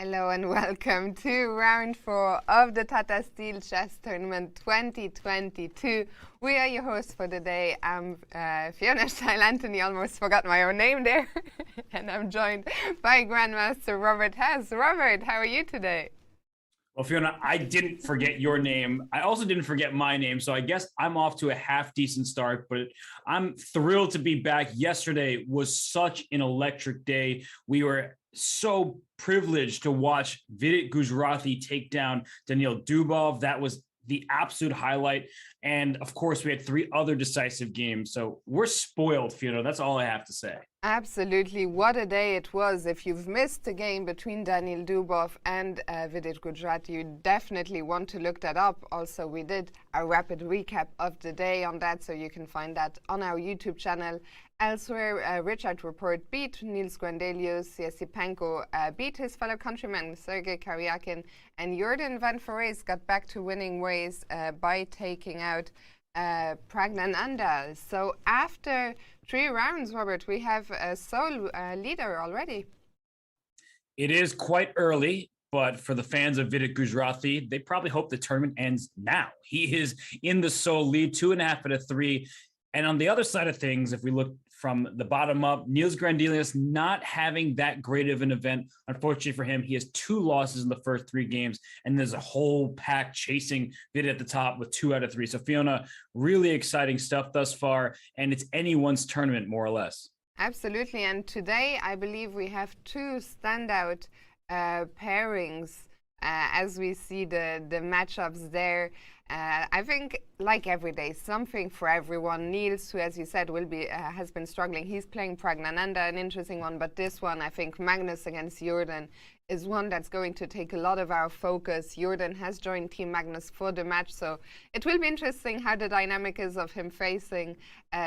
Hello and welcome to round 4 of the Tata Steel Chess Tournament 2022. We are your hosts for the day. I'm Fiona Steil-Antoni, almost forgot my own name there. And I'm joined by Grandmaster Robert Hess. Robert, how are you today? Well, Fiona, I didn't forget your name. I also didn't forget my name. So I guess I'm off to a half decent start, but I'm thrilled to be back. Yesterday was such an electric day. We were so privileged to watch Vidit Gujrathi take down Daniil Dubov. That was the absolute highlight. And of course, we had 3 other decisive games. So we're spoiled, Fiona. That's all I have to say. Absolutely. What a day it was. If you've missed the game between Daniil Dubov and Vidit Gujrathi, you definitely want to look that up. Also, we did a rapid recap of the day on that, so you can find that on our YouTube channel. Elsewhere, Richard Report beat Niels Grandelius, Yesipenko beat his fellow countryman Sergei Karyakin, and Jorden van Foreest got back to winning ways by taking out Pragnananda. So after 3 rounds, Robert, we have a sole leader already. It is quite early, but for the fans of Vidit Gujrathi, they probably hope the tournament ends now. He is in the sole lead, 2.5 out of 3. And on the other side of things, if we look from the bottom up, Niels Grandelius not having that great of an event. Unfortunately for him, he has 2 losses in the first 3 games, and there's a whole pack chasing Vidit at the top with 2 out of 3. So Fiona, really exciting stuff thus far, and it's anyone's tournament, more or less. Absolutely, and today I believe we have 2 standout pairings as we see the matchups there. I think, like every day, something for everyone. Niels, who, as you said, will be has been struggling. He's playing Pragnananda, an interesting one. But this one, I think, Magnus against Jorden, is one that's going to take a lot of our focus. Jorden has joined Team Magnus for the match, so it will be interesting how the dynamic is of him facing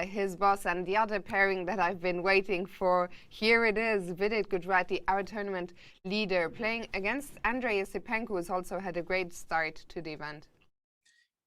his boss. And the other pairing that I've been waiting for, here it is, Vidit Gujrathi, our tournament leader, playing against Andrei Yesipenko, who's also had a great start to the event.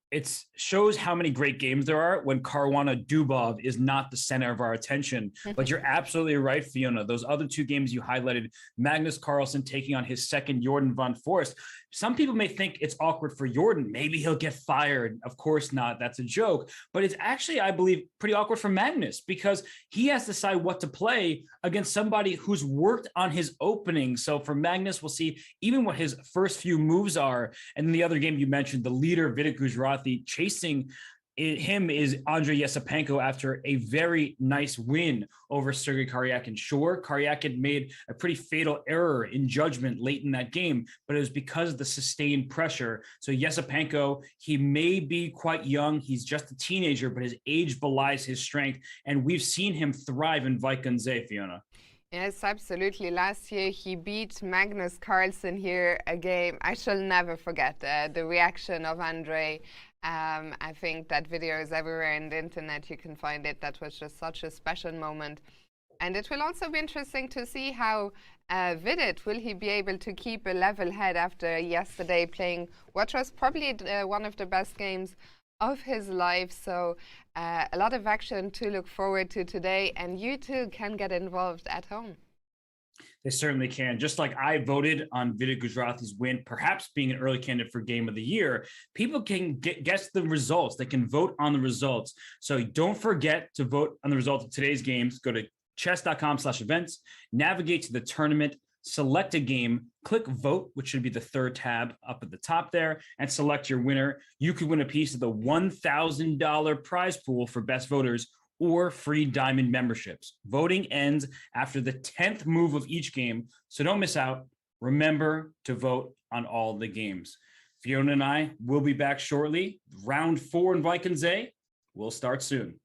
It shows how many great games there are when Caruana Dubov is not the center of our attention. But you're absolutely right, Fiona. Those other 2 games you highlighted, Magnus Carlsen taking on his second Jorden van Foreest. Some people may think it's awkward for Jorden. Maybe he'll get fired. Of course not. That's a joke. But it's actually, I believe, pretty awkward for Magnus because he has to decide what to play against somebody who's worked on his opening. So for Magnus, we'll see even what his first few moves are. And then the other game you mentioned, the leader, Vidit Gujrathi, chasing him is Andrei Yesipenko after a very nice win over Sergei Karyakin. Sure, Karyakin made a pretty fatal error in judgment late in that game, but it was because of the sustained pressure. So Yesipenko, he may be quite young. He's just a teenager, but his age belies his strength. And we've seen him thrive in Wijk, Fiona. Yes, absolutely. Last year, he beat Magnus Carlsen here, a game I shall never forget. The reaction of Andrei. I think that video is everywhere in the internet. You can find it. That was just such a special moment. And it will also be interesting to see how Vidit, will he be able to keep a level head after yesterday playing what was probably one of the best games of his life. So a lot of action to look forward to today, and you too can get involved at home. They certainly can. Just like I voted on Vidit Gujrathi's win, perhaps being an early candidate for Game of the Year, people can guess the results. They can vote on the results. So don't forget to vote on the results of today's games. Go to chess.com/events, navigate to the tournament, select a game, click vote, which should be the 3rd tab up at the top there, and select your winner. You could win a piece of the $1,000 prize pool for best voters or free diamond memberships. Voting ends after the 10th move of each game, so don't miss out. Remember to vote on all the games. Fiona and I will be back shortly. Round 4 in Wijk will start soon.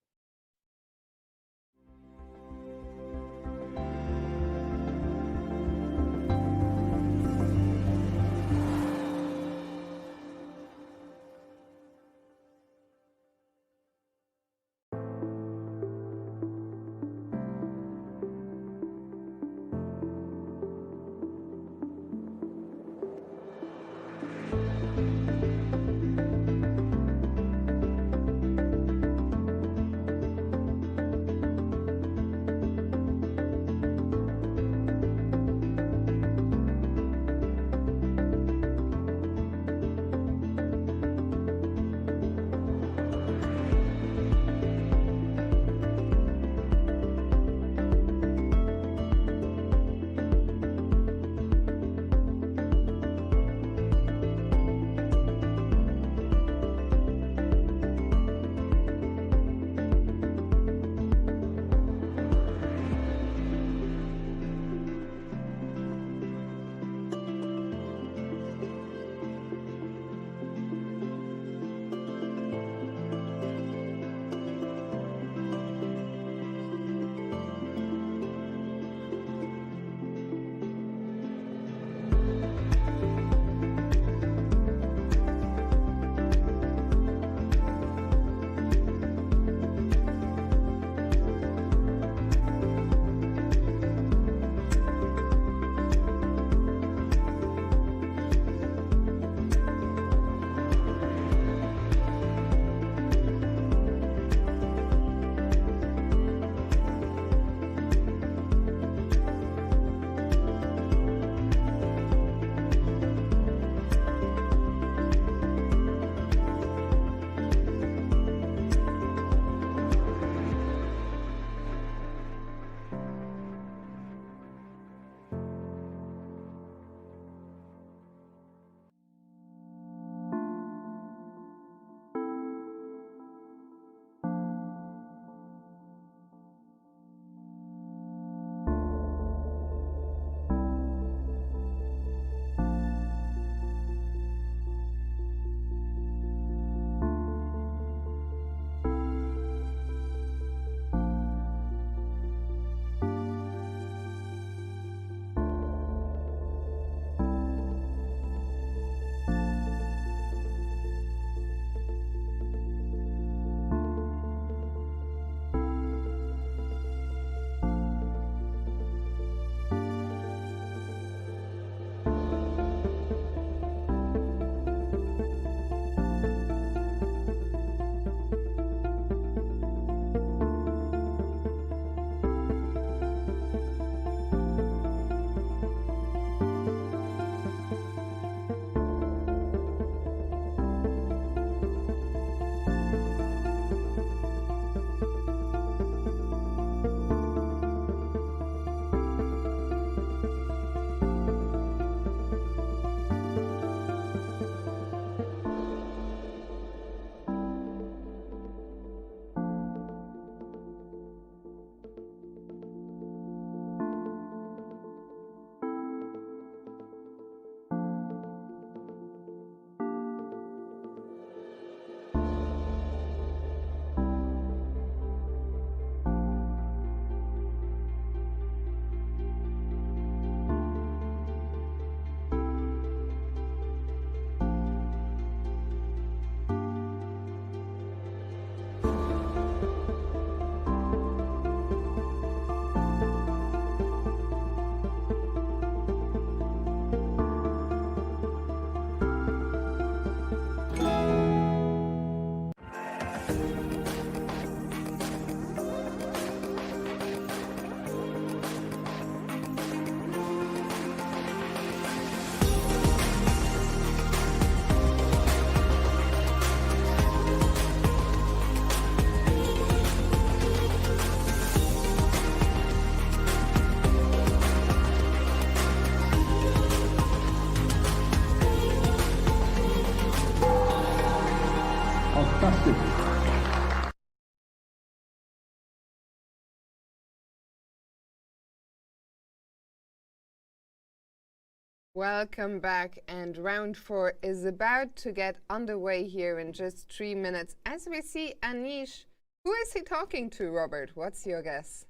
Welcome back, and round 4 is about to get underway here in just 3 minutes. As we see Anish, who is he talking to, Robert? What's your guess?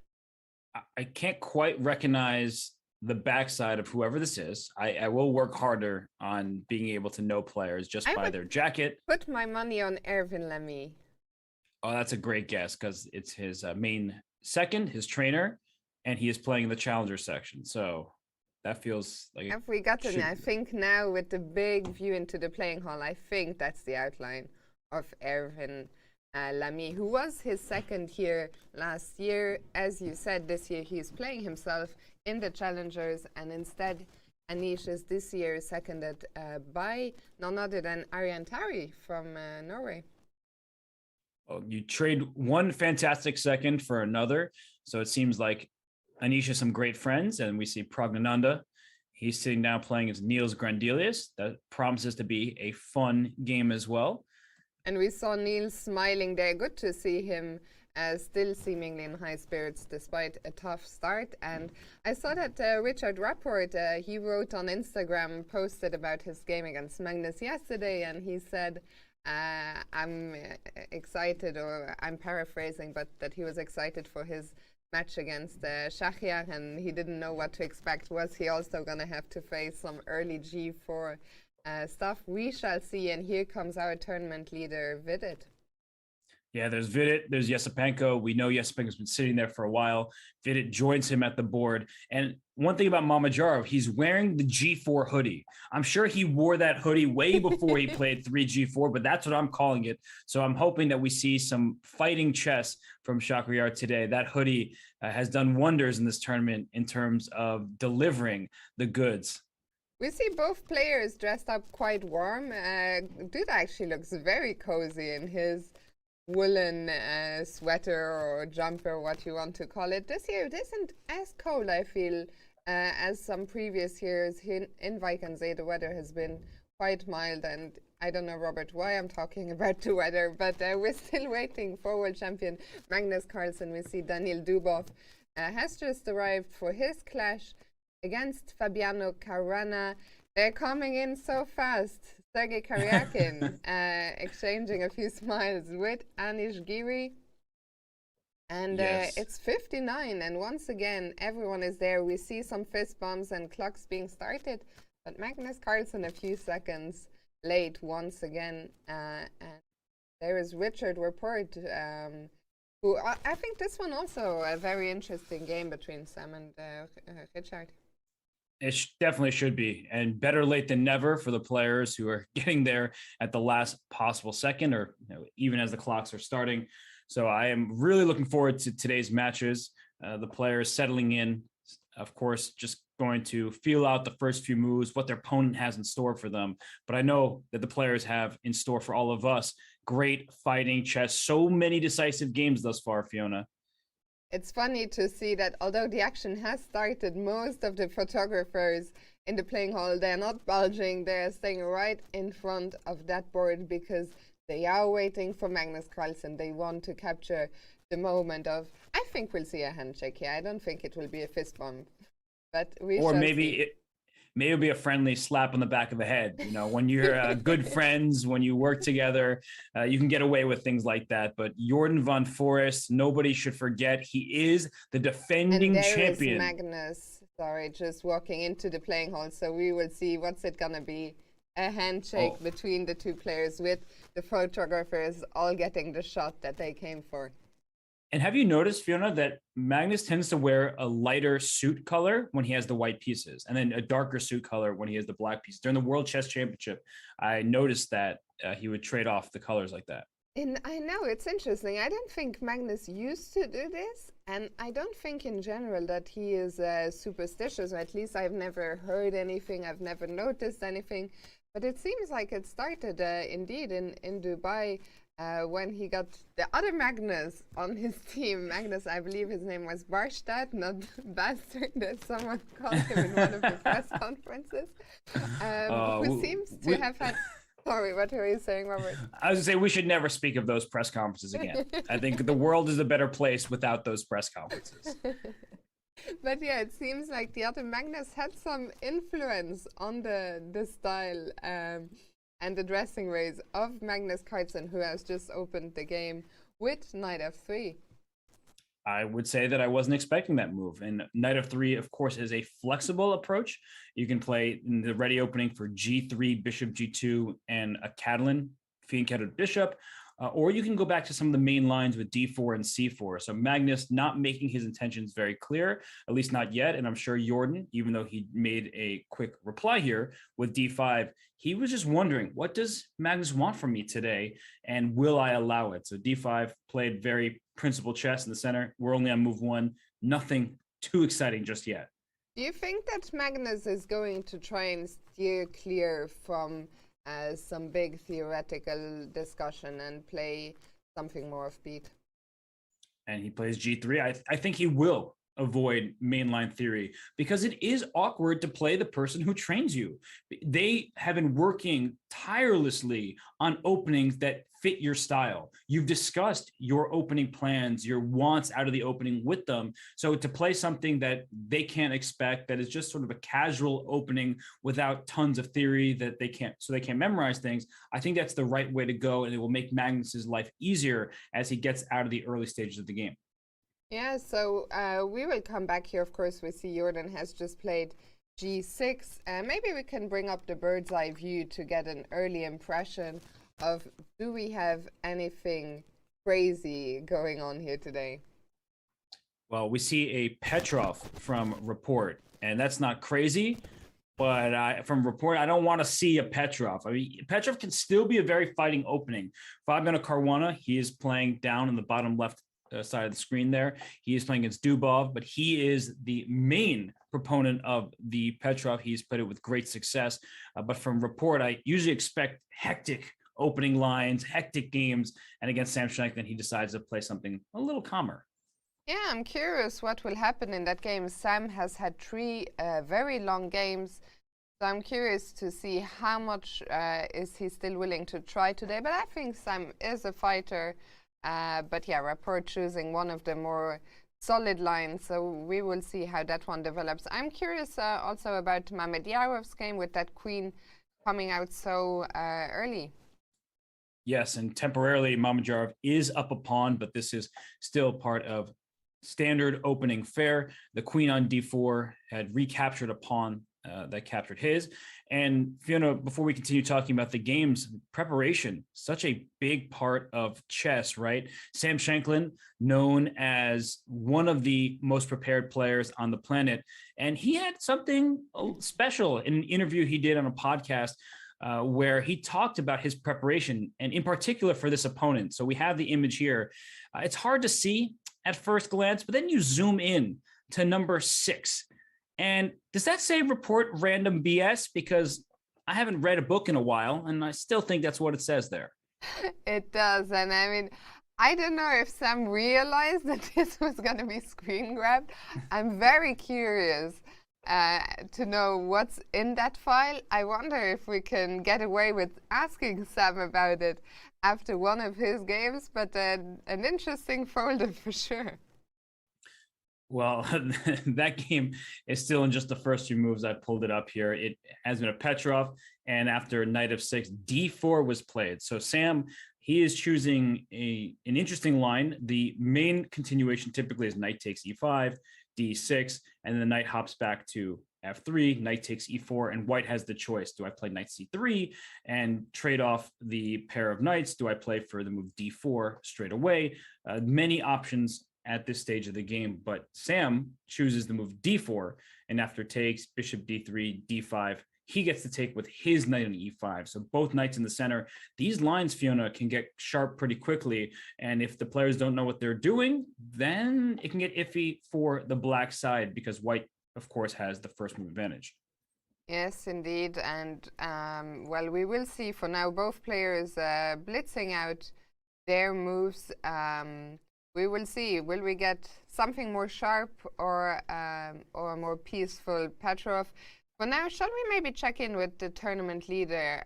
I can't quite recognize the backside of whoever this is. I will work harder on being able to know players just by their jacket. Put my money on Erwin Lamy. Oh, that's a great guess because it's his main second, his trainer, and he is playing the challenger section. So that feels like have we gotten? I think now with the big view into the playing hall, I think that's the outline of Erwin Lamy, who was his second here last year. As you said, this year he's playing himself in the challengers, and instead Anish is this year seconded by none other than Arian Tari from Norway. Oh, you trade one fantastic second for another, so it seems like Anish has some great friends, and we see Pragnananda. He's sitting down playing as Niels Grandelius. That promises to be a fun game as well. And we saw Niels smiling there. Good to see him still seemingly in high spirits despite a tough start. And I saw that Richard Rapport, he wrote on Instagram, posted about his game against Magnus yesterday, and he said, I'm excited, or I'm paraphrasing, but that he was excited for his match against Shahriar, and he didn't know what to expect. Was he also going to have to face some early G4 stuff? We shall see. And here comes our tournament leader, Vidit. Yeah, there's Vidit, there's Yesipenko. We know Yesipenko's been sitting there for a while. Vidit joins him at the board. And one thing about Mamedyarov, he's wearing the G4 hoodie. I'm sure he wore that hoodie way before he played 3G4, but that's what I'm calling it. So I'm hoping that we see some fighting chess from Shahriar today. That hoodie has done wonders in this tournament in terms of delivering the goods. We see both players dressed up quite warm. Dude actually looks very cozy in his woolen sweater or jumper, what you want to call it. This year it isn't as cold, I feel, as some previous years. In Wijk and Zee, the weather has been quite mild, and I don't know, Robert, why I'm talking about the weather, but we're still waiting for world champion Magnus Carlsen. We see Daniil Dubov has just arrived for his clash against Fabiano Caruana. They're coming in so fast. Sergei Karyakin exchanging a few smiles with Anish Giri. And yes. It's 59, and once again, everyone is there. We see some fist bumps and clocks being started, but Magnus Carlsen a few seconds late once again. And there is Richard Rapport, who I think this one also a very interesting game between Sam and Richard. It definitely should be, and better late than never for the players who are getting there at the last possible second, or even as the clocks are starting. So I am really looking forward to today's matches. The players settling in, of course, just going to feel out the first few moves, what their opponent has in store for them. But I know that the players have in store for all of us great fighting chess. So many decisive games thus far, Fiona. It's funny to see that although the action has started, most of the photographers in the playing hall, they're not bulging, they're staying right in front of that board because they are waiting for Magnus Carlsen. They want to capture the moment of, I think we'll see a handshake here. I don't think it will be a fist bump, but we or shall maybe see. Maybe it'll be a friendly slap on the back of the head. When you're good friends, when you work together, you can get away with things like that. But Jorden van Foreest, nobody should forget, he is the defending champion. Is Magnus, sorry, just walking into the playing hall. So we will see what's it gonna be. A handshake between the two players with the photographers all getting the shot that they came for. And have you noticed, Fiona, that Magnus tends to wear a lighter suit color when he has the white pieces, and then a darker suit color when he has the black pieces? During the World Chess Championship, I noticed that he would trade off the colors like that. And I know, it's interesting. I don't think Magnus used to do this, and I don't think in general that he is superstitious, or at least I've never heard anything, I've never noticed anything. But it seems like it started indeed in Dubai, when he got the other Magnus on his team. Magnus, I believe his name was Barstadt, not Bastard, as someone called him in one of the press conferences, who seems to have had... Sorry, what were you saying, Robert? I was going to say, we should never speak of those press conferences again. I think the world is a better place without those press conferences. But yeah, it seems like the other Magnus had some influence on the style and the dressing ways of Magnus Carlsen, who has just opened the game with knight f3. I would say that I wasn't expecting that move. And knight of 3, of course, is a flexible approach. You can play in the ready opening for g3, bishop g2, and a Catalan, fianchettoed bishop. Or you can go back to some of the main lines with d4 and c4. So Magnus not making his intentions very clear, at least not yet. And I'm sure Jorden, even though he made a quick reply here with d5, he was just wondering, what does Magnus want from me today? And will I allow it? So d5 played very principled chess in the center. We're only on move 1. Nothing too exciting just yet. Do you think that Magnus is going to try and steer clear from some big theoretical discussion and play something more offbeat? And he plays g3. I think he will avoid mainline theory because it is awkward to play the person who trains you. They have been working tirelessly on openings that fit your style. You've discussed your opening plans, your wants out of the opening with them. So to play something that they can't expect, that is just sort of a casual opening without tons of theory that they can't memorize things, I think that's the right way to go, and it will make Magnus's life easier as he gets out of the early stages of the game. Yeah, so we will come back here. Of course, we see Jorden has just played g6. Maybe we can bring up the bird's eye view to get an early impression of, do we have anything crazy going on here today? Well, we see a Petrov from Report, and that's not crazy. But from Report, I don't want to see a Petrov. I mean, Petrov can still be a very fighting opening. Fabiano Caruana, he is playing down in the bottom left side of the screen there. He is playing against Dubov, but he is the main proponent of the Petrov. He's played it with great success. But from Report, I usually expect hectic opening lines, hectic games. And against Sam Shankland, he decides to play something a little calmer. Yeah, I'm curious what will happen in that game. Sam has had 3 very long games. So I'm curious to see how much is he still willing to try today. But I think Sam is a fighter. But yeah, Rapport choosing one of the more solid lines, so we will see how that one develops. I'm curious also about Mamedyarev's game with that queen coming out so early. Yes, and temporarily Mamedyarov is up a pawn, but this is still part of standard opening fare. The queen on d4 had recaptured a pawn that captured his. And Fiona, before we continue talking about the game's preparation, such a big part of chess, right? Sam Shankland, known as one of the most prepared players on the planet. And he had something special in an interview he did on a podcast where he talked about his preparation, and in particular for this opponent. So we have the image here. It's hard to see at first glance, but then you zoom in to number 6. And does that say Report random BS? Because I haven't read a book in a while, and I still think that's what it says there. It does, and I mean, I don't know if Sam realized that this was going to be screen grabbed. I'm very curious to know what's in that file. I wonder if we can get away with asking Sam about it after one of his games, but an interesting folder for sure. Well, that game is still in just the first 2 moves. I pulled it up here. It has been a Petrov, and after knight of 6, d4 was played. So Sam, he is choosing an interesting line. The main continuation typically is knight takes e5, d6, and then the knight hops back to f3, knight takes e4, and white has the choice. Do I play knight c3 and trade off the pair of knights? Do I play for the move d4 straight away? Many options at this stage of the game, but Sam chooses the move d4, and after takes, bishop d3, d5, he gets to take with his knight on e5. So both knights in the center. These lines, Fiona, can get sharp pretty quickly, and if the players don't know what they're doing, then it can get iffy for the black side, because white, of course, has the first move advantage. Yes, indeed, and well, we will see. For now, both players blitzing out their moves. We will see. Will we get something more sharp or a more peaceful Petrov? For now, shall we maybe check in with the tournament leader,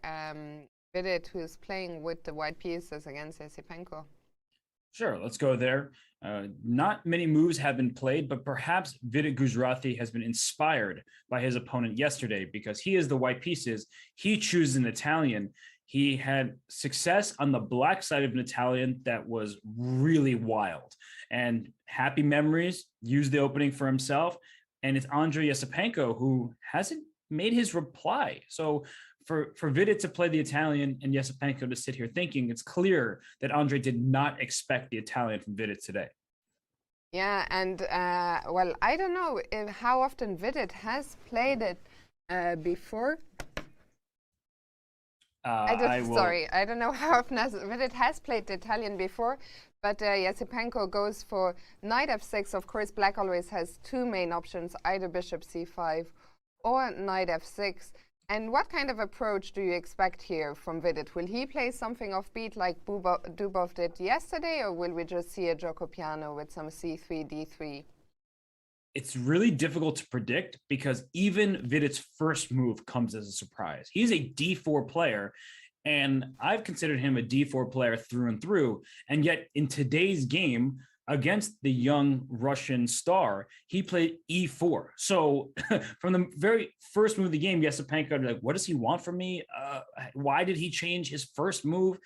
Vidit, who's playing with the white pieces against Esipenko? Sure, let's go there. Not many moves have been played, but perhaps Vidit Gujrathi has been inspired by his opponent yesterday because he is the white pieces. He chooses an Italian. He had success on the black side of an Italian that was really wild. And happy memories, used the opening for himself. And it's Andrei Yesipenko who hasn't made his reply. So for Vidit to play the Italian and Yesipenko to sit here thinking, it's clear that Andre did not expect the Italian from Vidit today. Yeah, and well, I don't know how often Vidit has played it before. Sorry, I don't know how often Vidit has played the Italian before, but Yesipenko goes for knight f6. Of course, black always has two main options, either bishop c5 or knight f6. And what kind of approach do you expect here from Vidit? Will he play something offbeat like Dubov did yesterday, or will we just see a gioco piano with some c3, d3? It's really difficult to predict because even Vidit's first move comes as a surprise. He's a d4 player, and I've considered him a d4 player through and through. And yet in today's game, against the young Russian star, he played e4. So from the very first move of the game, Yesipenko, like, what does he want from me? Why did he change his first move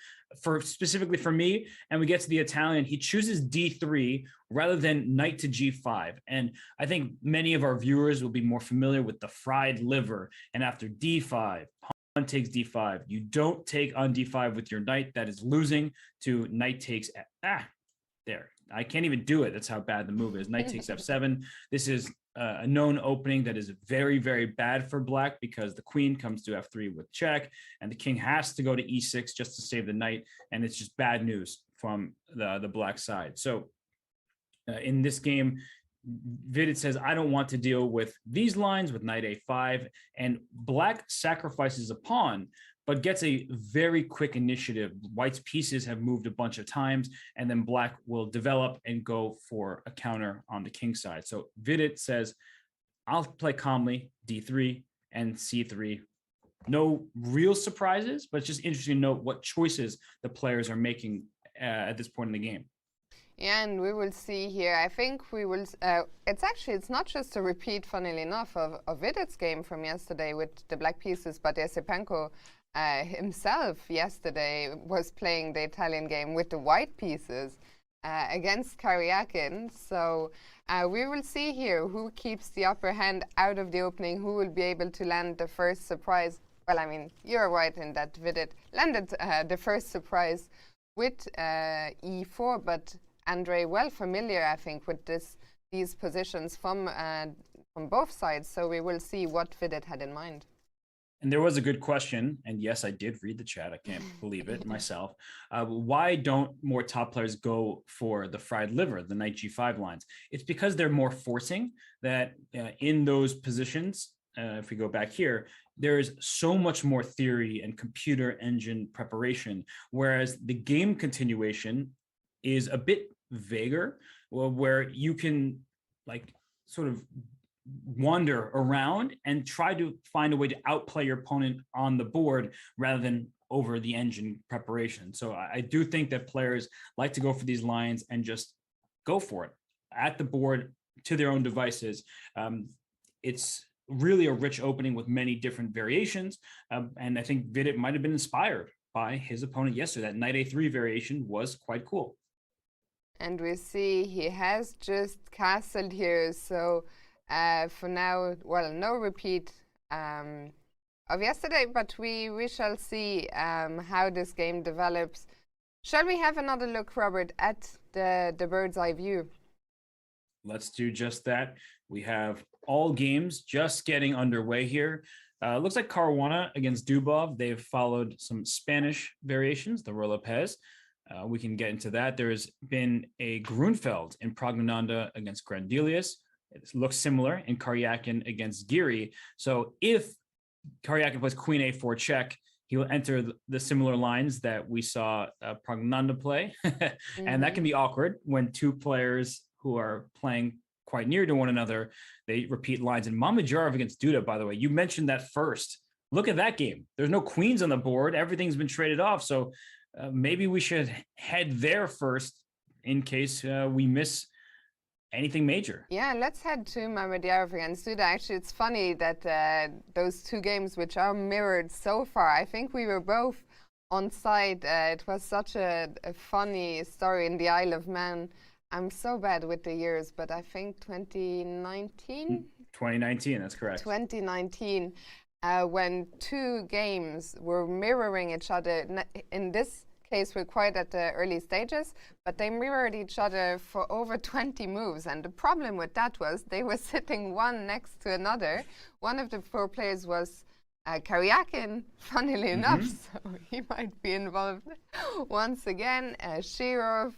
specifically for me? And we get to the Italian, he chooses d3 rather than knight to g5. And I think many of our viewers will be more familiar with the fried liver. And after d5, pawn takes d5. You don't take on d5 with your knight. That is losing to knight takes there. I can't even do it. That's how bad the move is. Knight takes f7. This is a known opening that is very, very bad for black because the queen comes to f3 with check, and the king has to go to e6 just to save the knight, and it's just bad news from the black side. So in this game, Vidit says, I don't want to deal with these lines with knight a5, and black sacrifices a pawn, but gets a very quick initiative. White's pieces have moved a bunch of times, and then black will develop and go for a counter on the king side. So Vidit says, I'll play calmly, d3 and c3. No real surprises, but it's just interesting to note what choices the players are making at this point in the game. Yeah, and we will see here. I think we will. It's not just a repeat, funnily enough, of Vidit's game from yesterday with the black pieces, but Yesipenko himself yesterday was playing the Italian game with the white pieces against Karyakin. So we will see here who keeps the upper hand out of the opening, who will be able to land the first surprise. Well, I mean, you're right in that Vidit landed the first surprise with e4, but Andre well familiar, I think, with these positions from both sides. So we will see what Vidit had in mind. And there was a good question, and yes, I did read the chat. I can't believe it myself. Why don't more top players go for the fried liver, the knight g5 lines? It's because they're more forcing that in those positions. If we go back here, there's so much more theory and computer engine preparation, whereas the game continuation is a bit vaguer, where you can like sort of wander around and try to find a way to outplay your opponent on the board rather than over the engine preparation. So I do think that players like to go for these lines and just go for it at the board to their own devices. It's really a rich opening with many different variations. And I think Vidit might have been inspired by his opponent yesterday. That knight a3 variation was quite cool. And we see he has just castled here. So for now, well, no repeat of yesterday, but we shall see how this game develops. Shall we have another look, Robert, at the bird's eye view? Let's do just that. We have all games just getting underway here. Looks like Caruana against Dubov. They've followed some Spanish variations, the roll-up Hess. We can get into that. There's been a Grunfeld in Pragnananda against Grandelius. It looks similar in Karyakin against Giri. So if Karyakin plays queen a4 check, he will enter the similar lines that we saw Pragnananda play. And that can be awkward when two players who are playing quite near to one another, they repeat lines. And Mamedyarov against Duda, by the way, you mentioned that first. Look at that game. There's no queens on the board. Everything's been traded off. So maybe we should head there first in case we miss anything major. Yeah, let's head to Mamedyarov against Duda. Actually, it's funny that those two games, which are mirrored so far, I think we were both on site. It was such a funny story in the Isle of Man. I'm so bad with the years, but I think 2019? 2019, that's correct. 2019, when two games were mirroring each other. In this case, we're quite at the early stages, but they mirrored each other for over 20 moves. And the problem with that was they were sitting one next to another. One of the four players was Karyakin, funnily enough, so he might be involved once again. Shirov,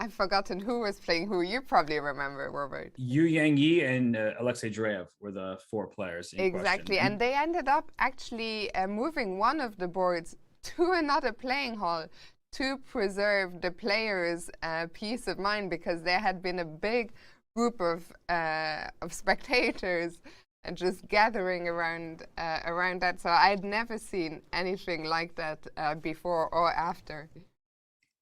I've forgotten who was playing who. You probably remember, Robert. Yu Yang and Alexei Dreyev were the four players in Exactly, question. And they ended up actually moving one of the boards to another playing hall to preserve the players' peace of mind, because there had been a big group of spectators and just gathering around that. So I'd never seen anything like that before or after.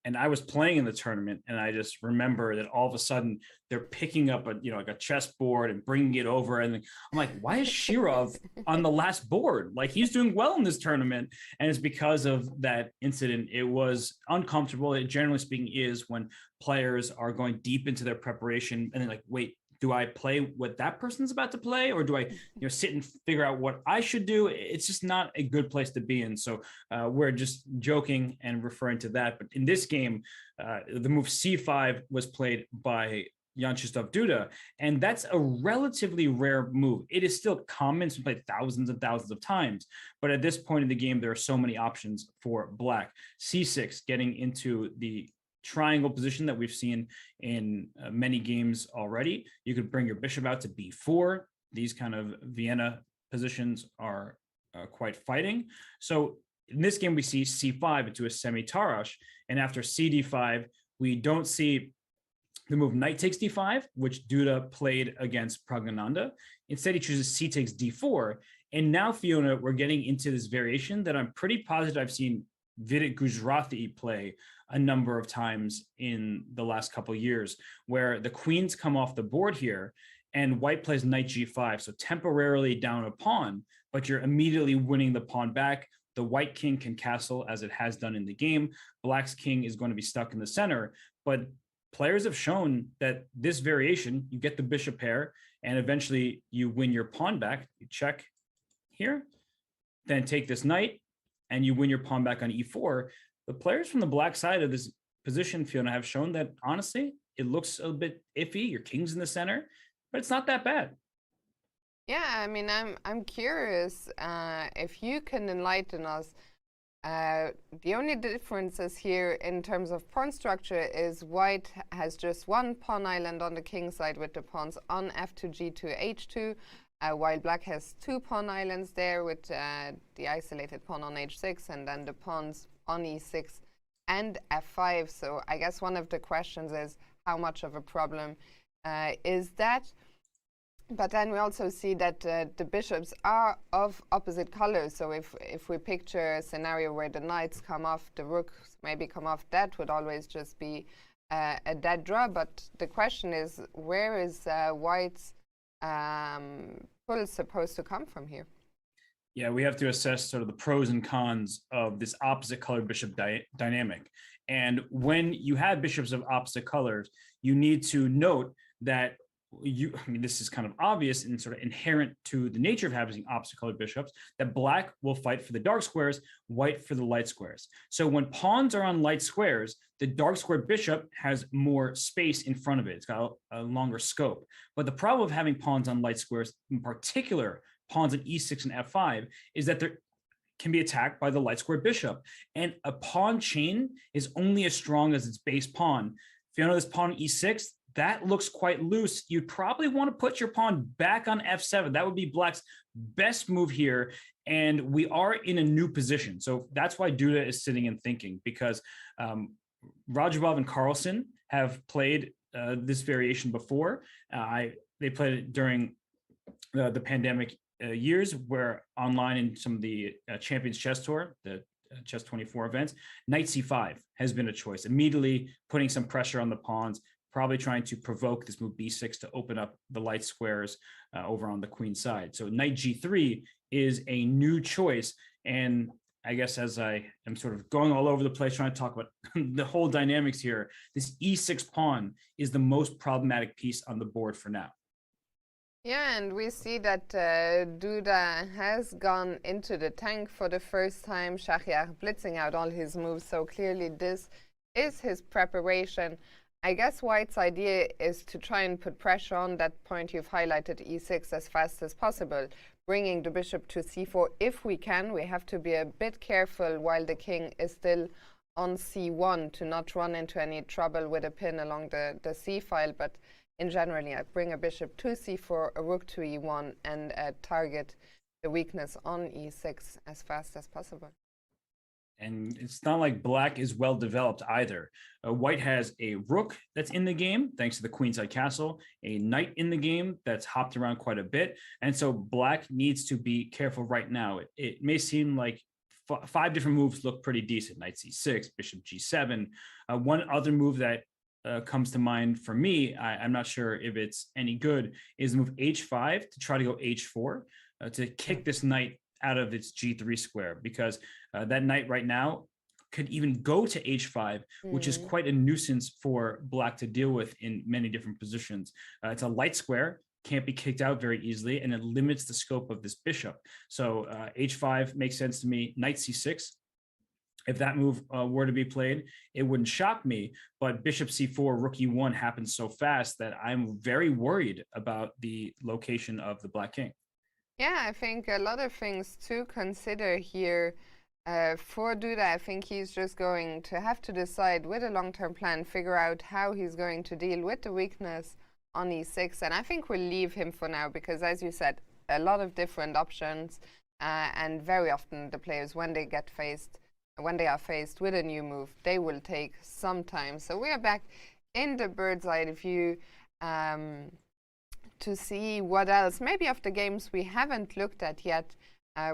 And I was playing in the tournament, and I just remember that all of a sudden they're picking up like a chessboard and bringing it over, and I'm like, why is Shirov on the last board? Like, he's doing well in this tournament, and it's because of that incident. It was uncomfortable. It, generally speaking, is when players are going deep into their preparation, and they're like, wait, do I play what that person's about to play, or do I sit and figure out what I should do? It's just not a good place to be in. So we're just joking and referring to that. But in this game, the move c5 was played by Jan-Krzysztof Duda, and that's a relatively rare move. It is still common. It's been played thousands and thousands of times, but at this point in the game, there are so many options for black. c6, getting into the triangle position that we've seen in many games already. You could bring your bishop out to b4. These kind of Vienna positions are quite fighting. So in this game, we see c5 into a semi-Tarrasch, and after cd5, we don't see the move knight takes d5, which Duda played against Pragnananda. Instead, he chooses c takes d4, and now, Fiona, we're getting into this variation that I'm pretty positive I've seen Vidit Gujrathi play a number of times in the last couple of years, where the queens come off the board here and white plays knight g5, so temporarily down a pawn, but you're immediately winning the pawn back. The white king can castle, as it has done in the game. Black's king is going to be stuck in the center, but players have shown that this variation, you get the bishop pair, and eventually you win your pawn back. You check here, then take this knight, and you win your pawn back on e4. The players from the black side of this position, Fiona, have shown that, honestly, it looks a bit iffy. Your king's in the center, but it's not that bad. Yeah, I mean, I'm curious if you can enlighten us. The only differences here in terms of pawn structure is white has just one pawn island on the king side with the pawns on f2, g2, h2, while black has two pawn islands there with the isolated pawn on h6 and then the pawns on e6 and f5. So I guess one of the questions is how much of a problem is that? But then we also see that the bishops are of opposite colors. So if we picture a scenario where the knights come off, the rooks maybe come off, that would always just be a dead draw. But the question is, where is white's pull supposed to come from here? Yeah, we have to assess sort of the pros and cons of this opposite colored bishop dynamic. And when you have bishops of opposite colors, you need to note that this is kind of obvious and sort of inherent to the nature of having opposite colored bishops, that black will fight for the dark squares, white for the light squares. So when pawns are on light squares, the dark squared bishop has more space in front of it. It's got a longer scope. But the problem of having pawns on light squares, in particular pawns on e6 and f5, is that they're can be attacked by the light squared bishop. And a pawn chain is only as strong as its base pawn. If you know this pawn e6, that looks quite loose. You'd probably want to put your pawn back on f7. That would be black's best move here. And we are in a new position. So that's why Duda is sitting and thinking, because Radubov and Carlsen have played this variation before. They played it during the pandemic years, where online in some of the Champions Chess Tour, the Chess 24 events. Knight c5 has been a choice, immediately putting some pressure on the pawns, probably trying to provoke this move b6 to open up the light squares over on the queen side. So knight g3 is a new choice. And I guess as I am sort of going all over the place trying to talk about the whole dynamics here, this e6 pawn is the most problematic piece on the board for now. Yeah, and we see that Duda has gone into the tank for the first time, Shahriar blitzing out all his moves, so clearly this is his preparation. I guess White's idea is to try and put pressure on that point you've highlighted, e6, as fast as possible, bringing the bishop to c4 if we can. We have to be a bit careful while the king is still on c1 to not run into any trouble with a pin along the c file, but in general, yeah, bring a bishop to c4, a rook to e1, and target the weakness on e6 as fast as possible. And it's not like black is well developed either. White has a rook that's in the game, thanks to the queenside castle, a knight in the game that's hopped around quite a bit. And so black needs to be careful right now. It may seem like 5 different moves look pretty decent. Knight c6, bishop g7. One other move that comes to mind for me, I'm not sure if it's any good, is move h5 to try to go h4 to kick this knight out of its g3 square, because that knight right now could even go to h5, which is quite a nuisance for black to deal with in many different positions. It's a light square, can't be kicked out very easily, and it limits the scope of this bishop. So h5 makes sense to me. Knight c6, if that move were to be played, it wouldn't shock me, but bishop c4, rook e1 happens so fast that I'm very worried about the location of the black king. Yeah, I think a lot of things to consider here. For Duda, I think he's just going to have to decide with a long-term plan, figure out how he's going to deal with the weakness on e6. And I think we'll leave him for now because, as you said, a lot of different options. And very often the players, when they are faced with a new move, they will take some time. So we are back in the bird's eye view to see what else, maybe of the games we haven't looked at yet.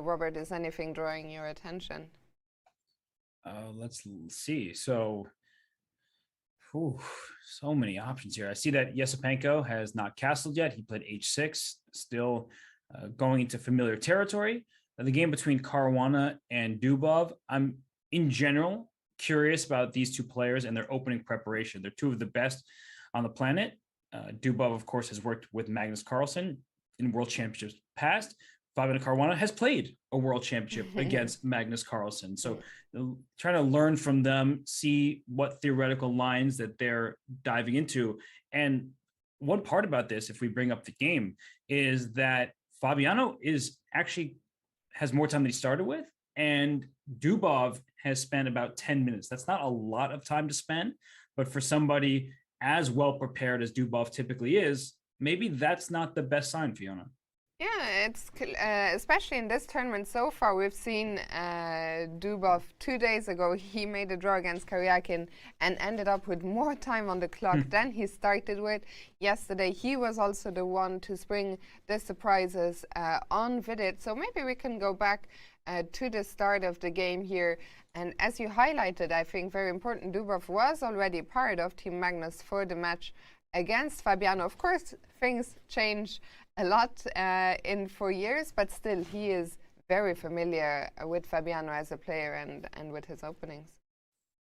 Robert, is anything drawing your attention? Let's see. So, so many options here. I see that Yesipenko has not castled yet. He played h6, still going into familiar territory. The game between Caruana and Dubov, I'm in general curious about these two players and their opening preparation. They're two of the best on the planet. Dubov, of course, has worked with Magnus Carlsen in world championships past. Fabiano Caruana has played a world championship against Magnus Carlsen. So trying to learn from them, see what theoretical lines that they're diving into. And one part about this, if we bring up the game, is that Fabiano has more time than he started with, and Dubov has spent about 10 minutes. That's not a lot of time to spend, but for somebody as well prepared as Dubov typically is, maybe that's not the best sign, Fiona. Yeah, it's especially in this tournament so far. We've seen Dubov 2 days ago. He made a draw against Karyakin and ended up with more time on the clock than he started with. Yesterday, he was also the one to spring the surprises on Vidit. So maybe we can go back to the start of the game here. And as you highlighted, I think very important, Dubov was already part of Team Magnus for the match against Fabiano. Of course, things change a lot in 4 years, but still he is very familiar with Fabiano as a player and with his openings.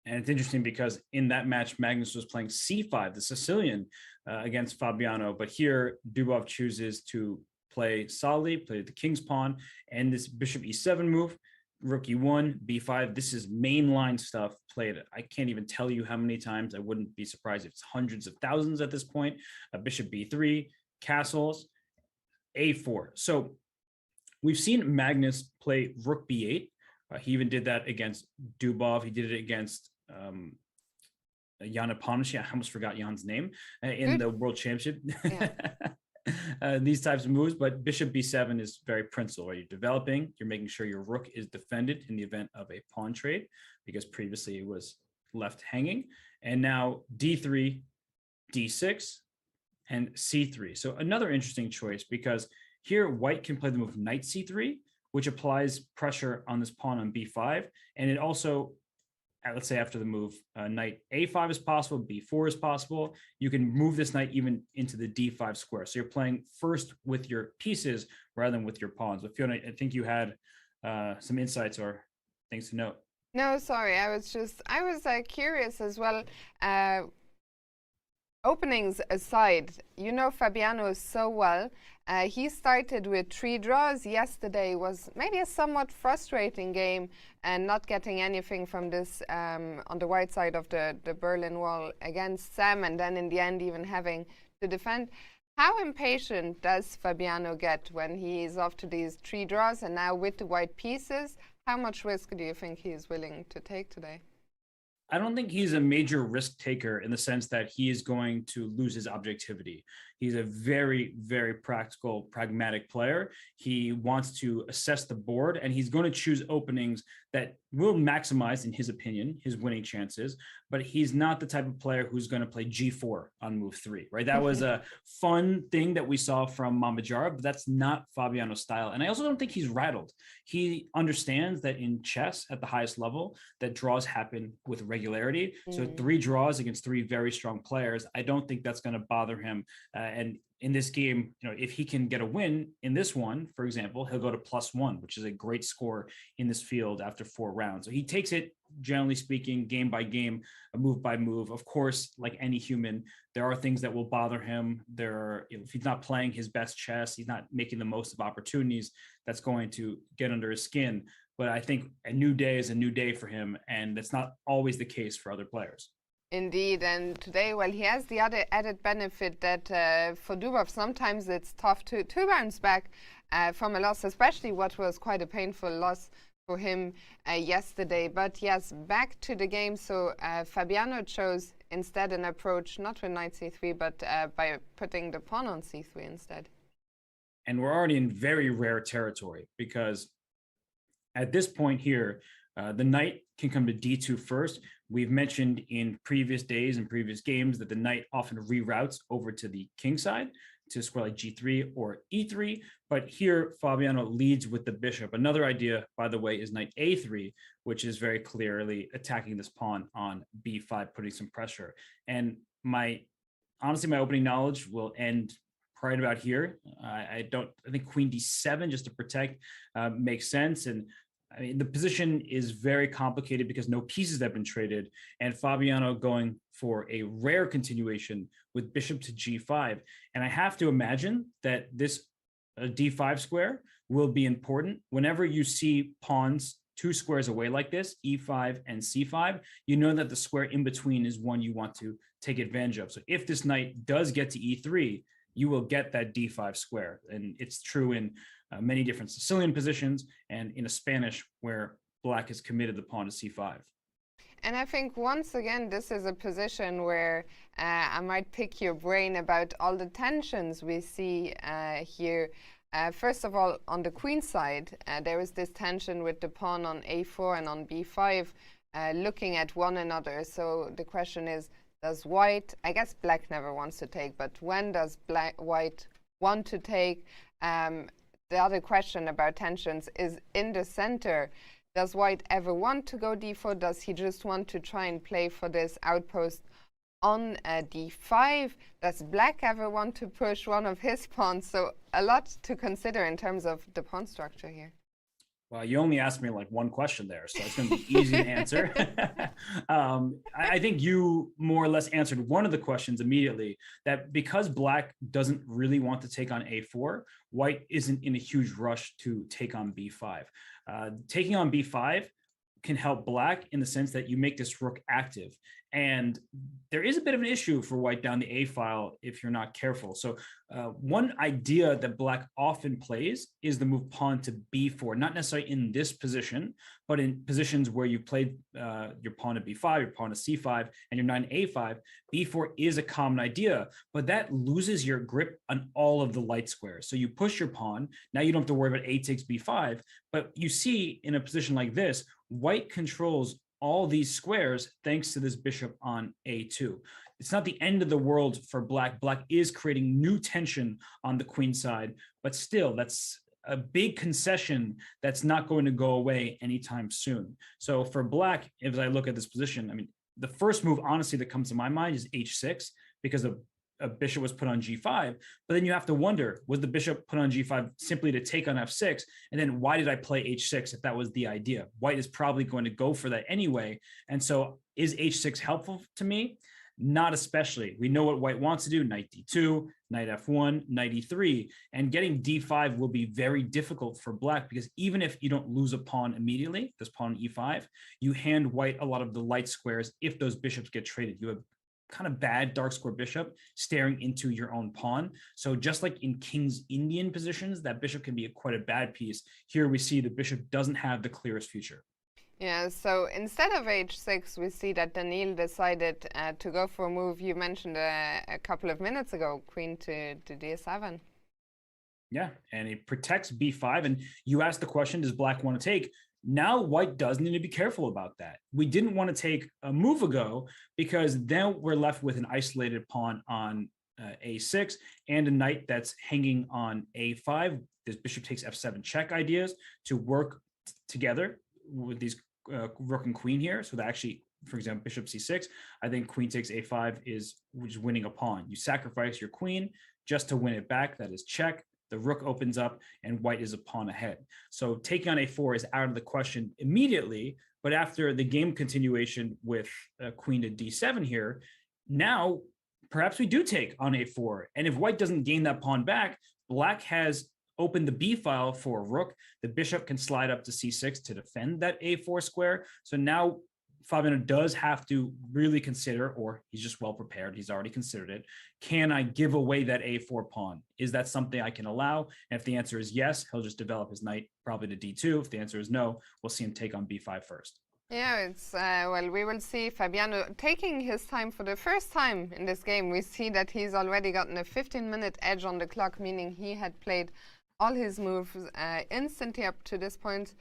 And it's interesting because in that match, Magnus was playing c5, the Sicilian, against Fabiano. But here, Dubov chooses to play solidly, play the king's pawn, and this bishop e7 move, rook e1, b5. This is mainline stuff played. I can't even tell you how many times. I wouldn't be surprised if it's hundreds of thousands at this point. Bishop b3, castles, a4. So we've seen Magnus play rook b8. He even did that against Dubov. He did it against Jan Epanoshy. I almost forgot Jan's name in the World Championship. Yeah. These types of moves, but bishop b7 is very principal. Right? You're developing, you're making sure your rook is defended in the event of a pawn trade, because previously it was left hanging. And now d3, d6, and c3. So another interesting choice, because here white can play the move knight c3, which applies pressure on this pawn on b5. And it also, let's say after the move, knight a5 is possible, b4 is possible. You can move this knight even into the d5 square. So you're playing first with your pieces rather than with your pawns. But Fiona, I think you had some insights or things to note. No, sorry, I was curious as well. Openings aside, you know Fabiano so well. He started with 3 draws. Yesterday was maybe a somewhat frustrating game and not getting anything from this on the white side of the Berlin Wall against Sam, and then in the end even having to defend. How impatient does Fabiano get when he is off to these 3 draws and now with the white pieces? How much risk do you think he is willing to take today? I don't think he's a major risk taker in the sense that he is going to lose his objectivity. He's a very, very practical, pragmatic player. He wants to assess the board, and he's going to choose openings that will maximize, in his opinion, his winning chances. But he's not the type of player who's going to play G4 on move 3, right? That was a fun thing that we saw from Mamadjar, but that's not Fabiano's style. And I also don't think he's rattled. He understands that in chess at the highest level, that draws happen with regularity. So 3 draws against 3 very strong players, I don't think that's going to bother him. And in this game, you know, if he can get a win in this one, for example, he'll go to +1, which is a great score in this field after 4 rounds. So he takes it, generally speaking, game by game, move by move. Of course, like any human, there are things that will bother him. There are, if he's not playing his best chess, he's not making the most of opportunities, that's going to get under his skin. But I think a new day is a new day for him, and that's not always the case for other players. Indeed, and today, well, he has the other added benefit that for Dubov, sometimes it's tough to bounce back from a loss, especially what was quite a painful loss for him yesterday. But yes, back to the game. So Fabiano chose instead an approach not with knight c3, but by putting the pawn on c3 instead. And we're already in very rare territory, because at this point here, the knight can come to d2 first. We've mentioned in previous days and previous games that the knight often reroutes over to the king side to square like g3 or e3. But here, Fabiano leads with the bishop. Another idea, by the way, is knight a3, which is very clearly attacking this pawn on b5, putting some pressure. And honestly, my opening knowledge will end right about here. I think queen d7 just to protect makes sense. And I mean, the position is very complicated because no pieces have been traded, and Fabiano going for a rare continuation with bishop to g5. And I have to imagine that this d5 square will be important. Whenever you see pawns 2 squares away like this, e5 and c5, you know that the square in between is one you want to take advantage of. So if this knight does get to e3, you will get that d5 square. And it's true in many different Sicilian positions and in a Spanish where black has committed the pawn to c5. And I think once again, this is a position where I might pick your brain about all the tensions we see here. First of all, on the queen side, there is this tension with the pawn on a4 and on b5 looking at one another. So the question is, does white, I guess black never wants to take, but when does white want to take? The other question about tensions is in the center. Does white ever want to go d4? Does he just want to try and play for this outpost on d5? Does black ever want to push one of his pawns? So a lot to consider in terms of the pawn structure here. Well, you only asked me like one question there, so it's going to be easy to answer. I think you more or less answered one of the questions immediately, that because black doesn't really want to take on a4, white isn't in a huge rush to take on b5. Taking on b5 can help black in the sense that you make this rook active. And there is a bit of an issue for white down the A file if you're not careful. So one idea that black often plays is the move pawn to b4, not necessarily in this position, but in positions where you played your pawn to b5, your pawn to c5, and your knight a5. b4 is a common idea, but that loses your grip on all of the light squares. So you push your pawn. Now you don't have to worry about a takes b5, but you see in a position like this, white controls all these squares thanks to this bishop on a2. It's not the end of the world for black. Black is creating new tension on the queen side, but still that's a big concession that's not going to go away anytime soon. So for black, as I look at this position, I mean, the first move, honestly, that comes to my mind is h6, because a bishop was put on g5. But then you have to wonder, was the bishop put on g5 simply to take on f6? And then why did I play h6 if that was the idea? White is probably going to go for that anyway. And so is h6 helpful to me? Not especially. We know what white wants to do: knight d2, knight f1, knight e3, and getting d5 will be very difficult for black, because even if you don't lose a pawn immediately, this pawn e5, you hand white a lot of the light squares if those bishops get traded. You have kind of bad dark square bishop staring into your own pawn. So just like in King's Indian positions, that bishop can be quite a bad piece. Here we see the bishop doesn't have the clearest future. Yeah, so instead of h6, we see that Daniil decided to go for a move you mentioned a couple of minutes ago, queen to d7. Yeah, and it protects b5. And you asked the question, does black want to take? Now white does need to be careful about that. We didn't want to take a move ago, because then we're left with an isolated pawn on a6 and a knight that's hanging on a5. This bishop takes f7 check ideas to work together with these rook and queen here. So that actually, for example, bishop c6, I think queen takes a5 is winning a pawn. You sacrifice your queen just to win it back. That is check. The rook opens up and white is a pawn ahead. So taking on a4 is out of the question immediately. But after the game continuation with queen to d7 here, now perhaps we do take on a4. And if white doesn't gain that pawn back, black has opened the b file for a rook. The bishop can slide up to c6 to defend that a4 square. So now Fabiano does have to really consider, or he's just well prepared, he's already considered it, can I give away that a4 pawn? Is that something I can allow? And if the answer is yes, he'll just develop his knight probably to d2. If the answer is no, we'll see him take on b5 first. Yeah, it's, well, we will see Fabiano taking his time for the first time in this game. We see that he's already gotten a 15-minute edge on the clock, meaning he had played all his moves instantly up to this point.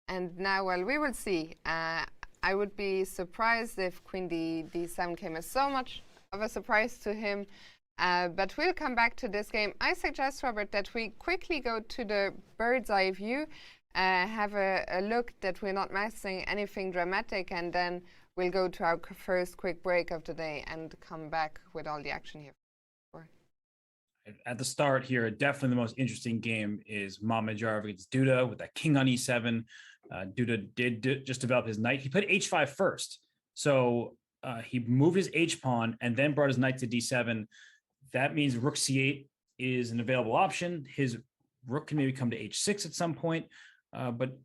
And now, well, we will see. I would be surprised if queen d7 came as so much of a surprise to him. But we'll come back to this game. I suggest, Robert, that we quickly go to the bird's eye view, have a look that we're not missing anything dramatic, and then we'll go to our first quick break of the day and come back with all the action here. At the start here, definitely the most interesting game is Mamedyarov against Duda with that king on e7. Duda did just develop his knight. He put h5 first. So he moved his h-pawn and then brought his knight to d7. That means rook c8 is an available option. His rook can maybe come to h6 at some point. But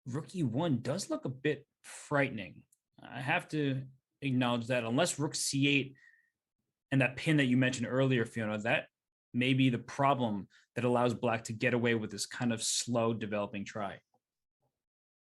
rook e1 does look a bit frightening. I have to acknowledge that unless rook c8 and that pin that you mentioned earlier, Fiona, that may be the problem that allows black to get away with this kind of slow developing try.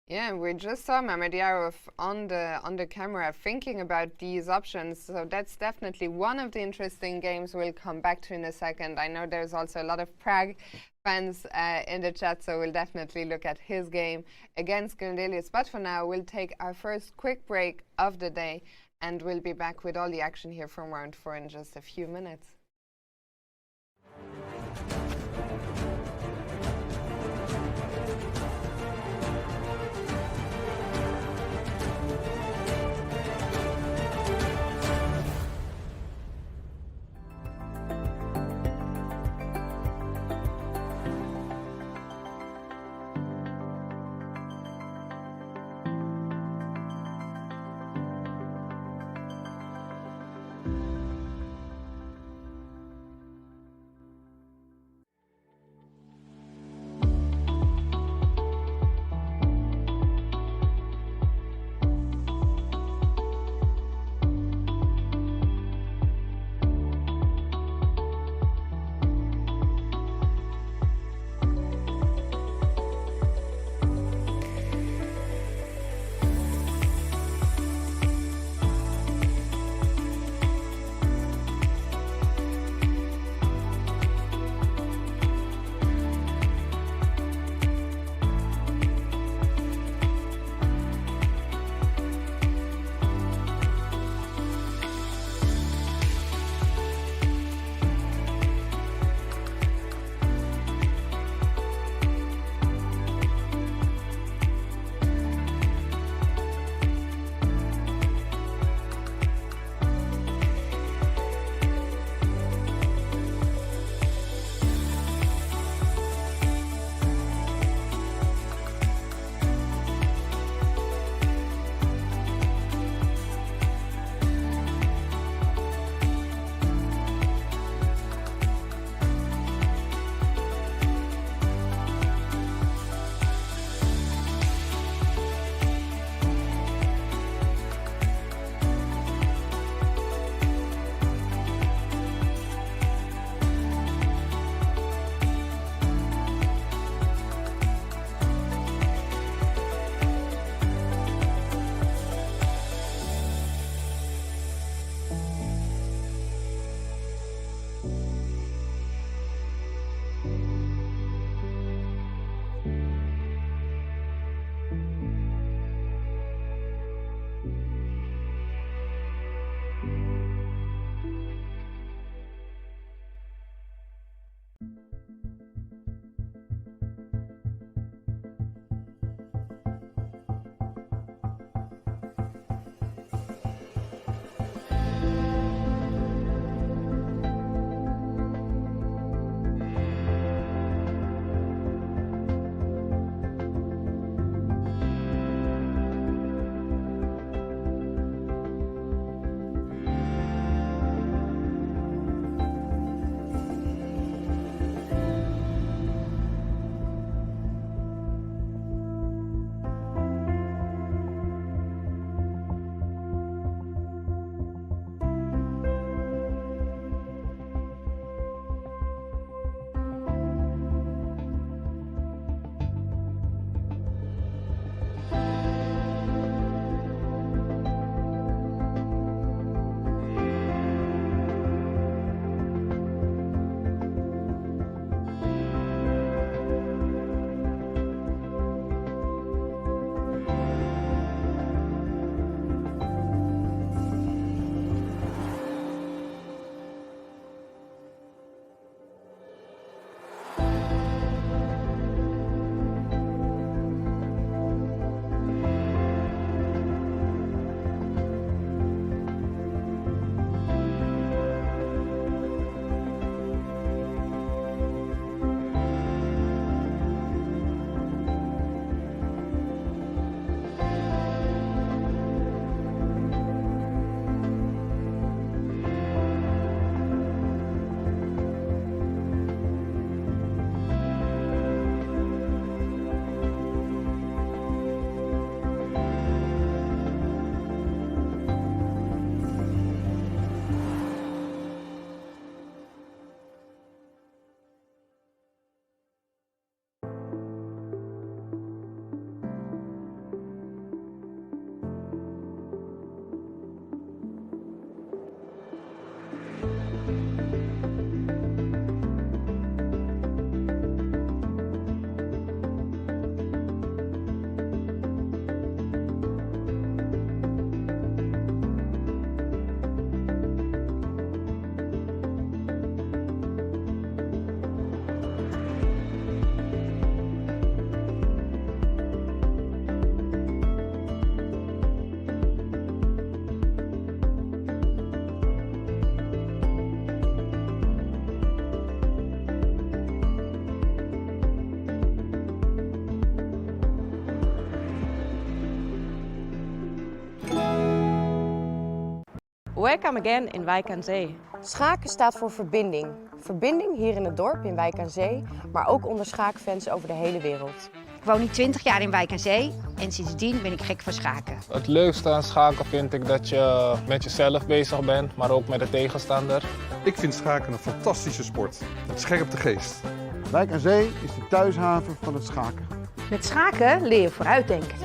Yeah, we just saw Mamedyarov on the camera thinking about these options, so that's definitely one of the interesting games we'll come back to in a second. I know there's also a lot of Prague fans in the chat, so we'll definitely look at his game against Grandelius. But for now, we'll take our first quick break of the day, and we'll be back with all the action here from round 4 in just a few minutes. Welcome again in Wijk aan Zee. Schaken staat voor verbinding. Verbinding hier in het dorp in Wijk aan Zee, maar ook onder schaakfans over de hele wereld. Ik woon nu 20 jaar in Wijk aan Zee en sindsdien ben ik gek van schaken. Het leukste aan schaken vind ik dat je met jezelf bezig bent, maar ook met de tegenstander. Ik vind schaken een fantastische sport. Het scherpt de geest. Wijk aan Zee is de thuishaven van het schaken. Met schaken leer je vooruitdenken.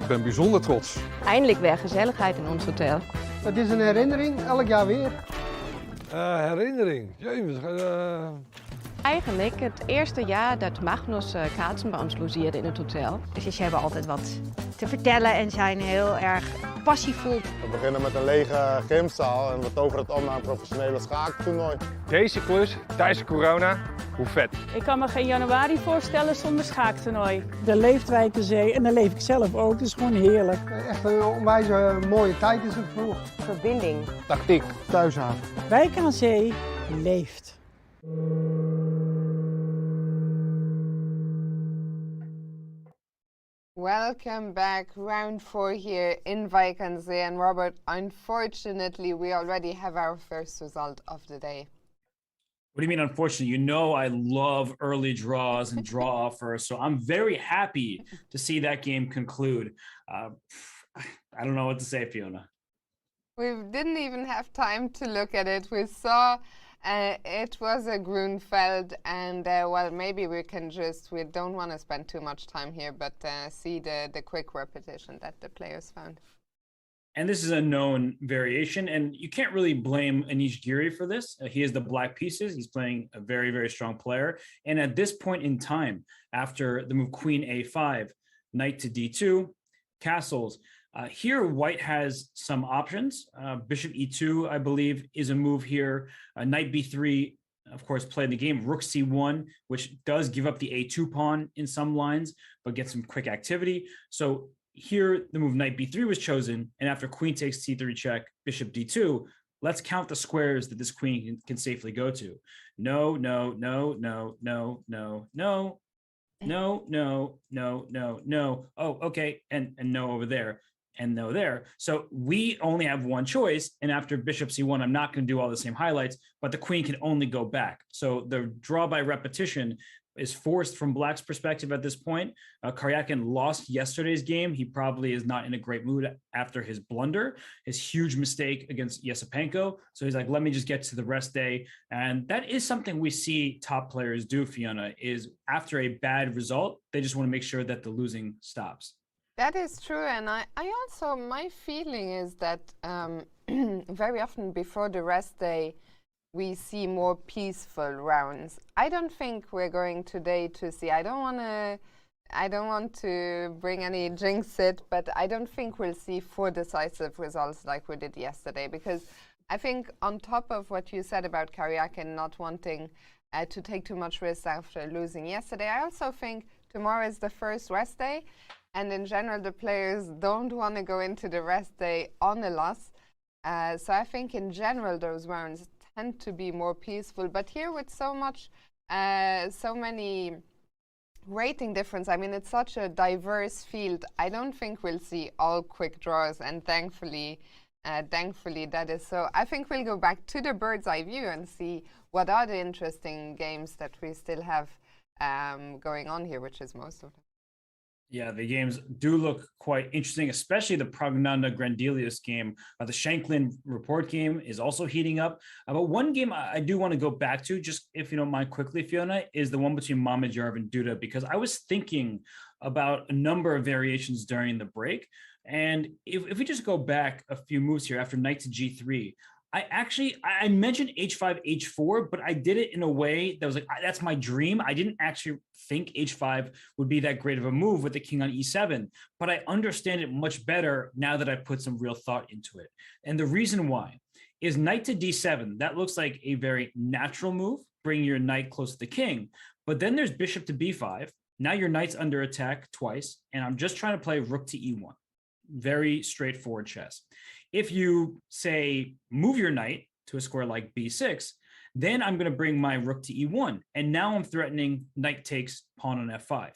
Ik ben bijzonder trots. Eindelijk weer gezelligheid in ons hotel. Het is een herinnering, elk jaar weer. Herinnering? Eigenlijk het eerste jaar dat Magnus Carlsen bij ons logeerde in het hotel. Dus ze hebben altijd wat te vertellen en zijn heel erg passievol. We beginnen met een lege gymzaal en we toveren het om naar een professionele schaaktoernooi. Deze klus, tijdens corona, hoe vet. Ik kan me geen januari voorstellen zonder schaaktoernooi. Daar leeft Wijk aan Zee en daar leef ik zelf ook. Het is gewoon heerlijk. Echt een onwijs mooie tijd is het vroeg. Verbinding. Tactiek. Thuishaven. Wijk aan Zee leeft. Welcome back, round 4 here in Wijk aan Zee. And Robert, unfortunately, we already have our first result of the day. What do you mean, unfortunately? You know I love early draws and draw offers, so I'm very happy to see that game conclude. I don't know what to say, Fiona. We didn't even have time to look at it. We saw it was a Grunfeld, and well, maybe we can just, we don't want to spend too much time here, but see the quick repetition that the players found. And this is a known variation, and you can't really blame Anish Giri for this. He has the black pieces. He's playing a very, very strong player. And at this point in time, after the move Queen A5, Knight to D2, castles, here White has some options. Bishop E2, I believe, is a move here. Knight B3, of course, play the game. Rook C1, which does give up the A2 pawn in some lines, but gets some quick activity. So here, the move Knight B3 was chosen, and after Queen takes C3 check, Bishop D2, let's count the squares that this queen can safely go to. No, no, no, no, no, no, no, no, no, no, no, no. Oh, okay, and no over there, and no there. So we only have one choice, and after Bishop C1, I'm not going to do all the same highlights, but the queen can only go back. So the draw by repetition is forced from Black's perspective at this point. Karyakin lost yesterday's game. He probably is not in a great mood after his blunder, his huge mistake against Yesipenko. So he's like, let me just get to the rest day. And that is something we see top players do, Fiona, is after a bad result, they just want to make sure that the losing stops. That is true, and I also, my feeling is that very often before the rest day, we see more peaceful rounds. I don't think we're going today to see, I don't want to bring any jinx it, but I don't think we'll see 4 decisive results like we did yesterday, because I think on top of what you said about Karyakin not wanting to take too much risk after losing yesterday, I also think tomorrow is the first rest day, and in general the players don't want to go into the rest day on a loss. So I think in general those rounds tend to be more peaceful, but here with so much, so many rating difference, I mean, it's such a diverse field, I don't think we'll see all quick draws, and thankfully that is so. I think we'll go back to the bird's eye view and see what are the interesting games that we still have going on here, which is most of them. Yeah, the games do look quite interesting, especially the Pragnananda Grandelius game. The Shanklin report game is also heating up. But one game I do want to go back to, just if you don't mind quickly, Fiona, is the one between Mamedyarov and Duda, because I was thinking about a number of variations during the break. And if we just go back a few moves here after knight to G3, I mentioned H5, H4, but I did it in a way that was like, that's my dream. I didn't actually think H5 would be that great of a move with the king on E7, but I understand it much better now that I put some real thought into it. And the reason why is knight to D7. That looks like a very natural move, bring your knight close to the king. But then there's bishop to B5. Now your knight's under attack twice, and I'm just trying to play rook to E1. Very straightforward chess. If you say move your knight to a square like B6, then I'm going to bring my rook to E1. And now I'm threatening knight takes pawn on F5.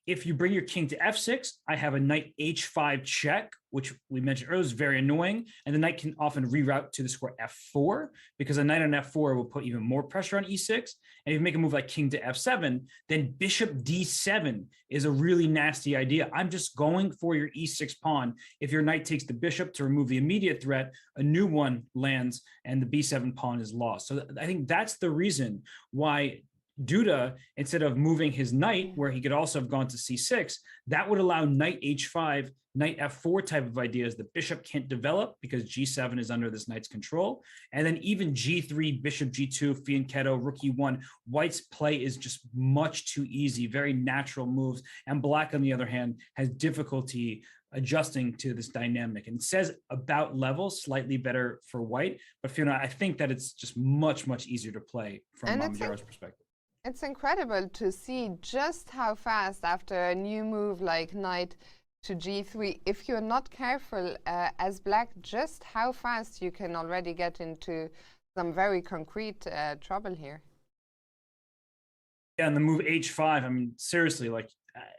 If you bring your king to f6, I have a knight h5 check, which we mentioned earlier is very annoying. And the knight can often reroute to the square f4 because a knight on f4 will put even more pressure on e6. And if you make a move like king to f7, then bishop d7 is a really nasty idea. I'm just going for your e6 pawn. If your knight takes the bishop to remove the immediate threat, a new one lands and the b7 pawn is lost. So I think that's the reason why Duda, instead of moving his knight, where he could also have gone to c6, that would allow knight h5, knight f4 type of ideas. The bishop can't develop because g7 is under this knight's control. And then even g3, bishop g2, fianchetto, rook e1, white's play is just much too easy, very natural moves. And black, on the other hand, has difficulty adjusting to this dynamic. And it says about level, slightly better for white. But Fiona, I think that it's just much, much easier to play from Momjaro's perspective. It's incredible to see just how fast, after a new move like knight to g3, if you're not careful as black, just how fast you can already get into some very concrete trouble here. Yeah, and the move h5, I mean, seriously, like,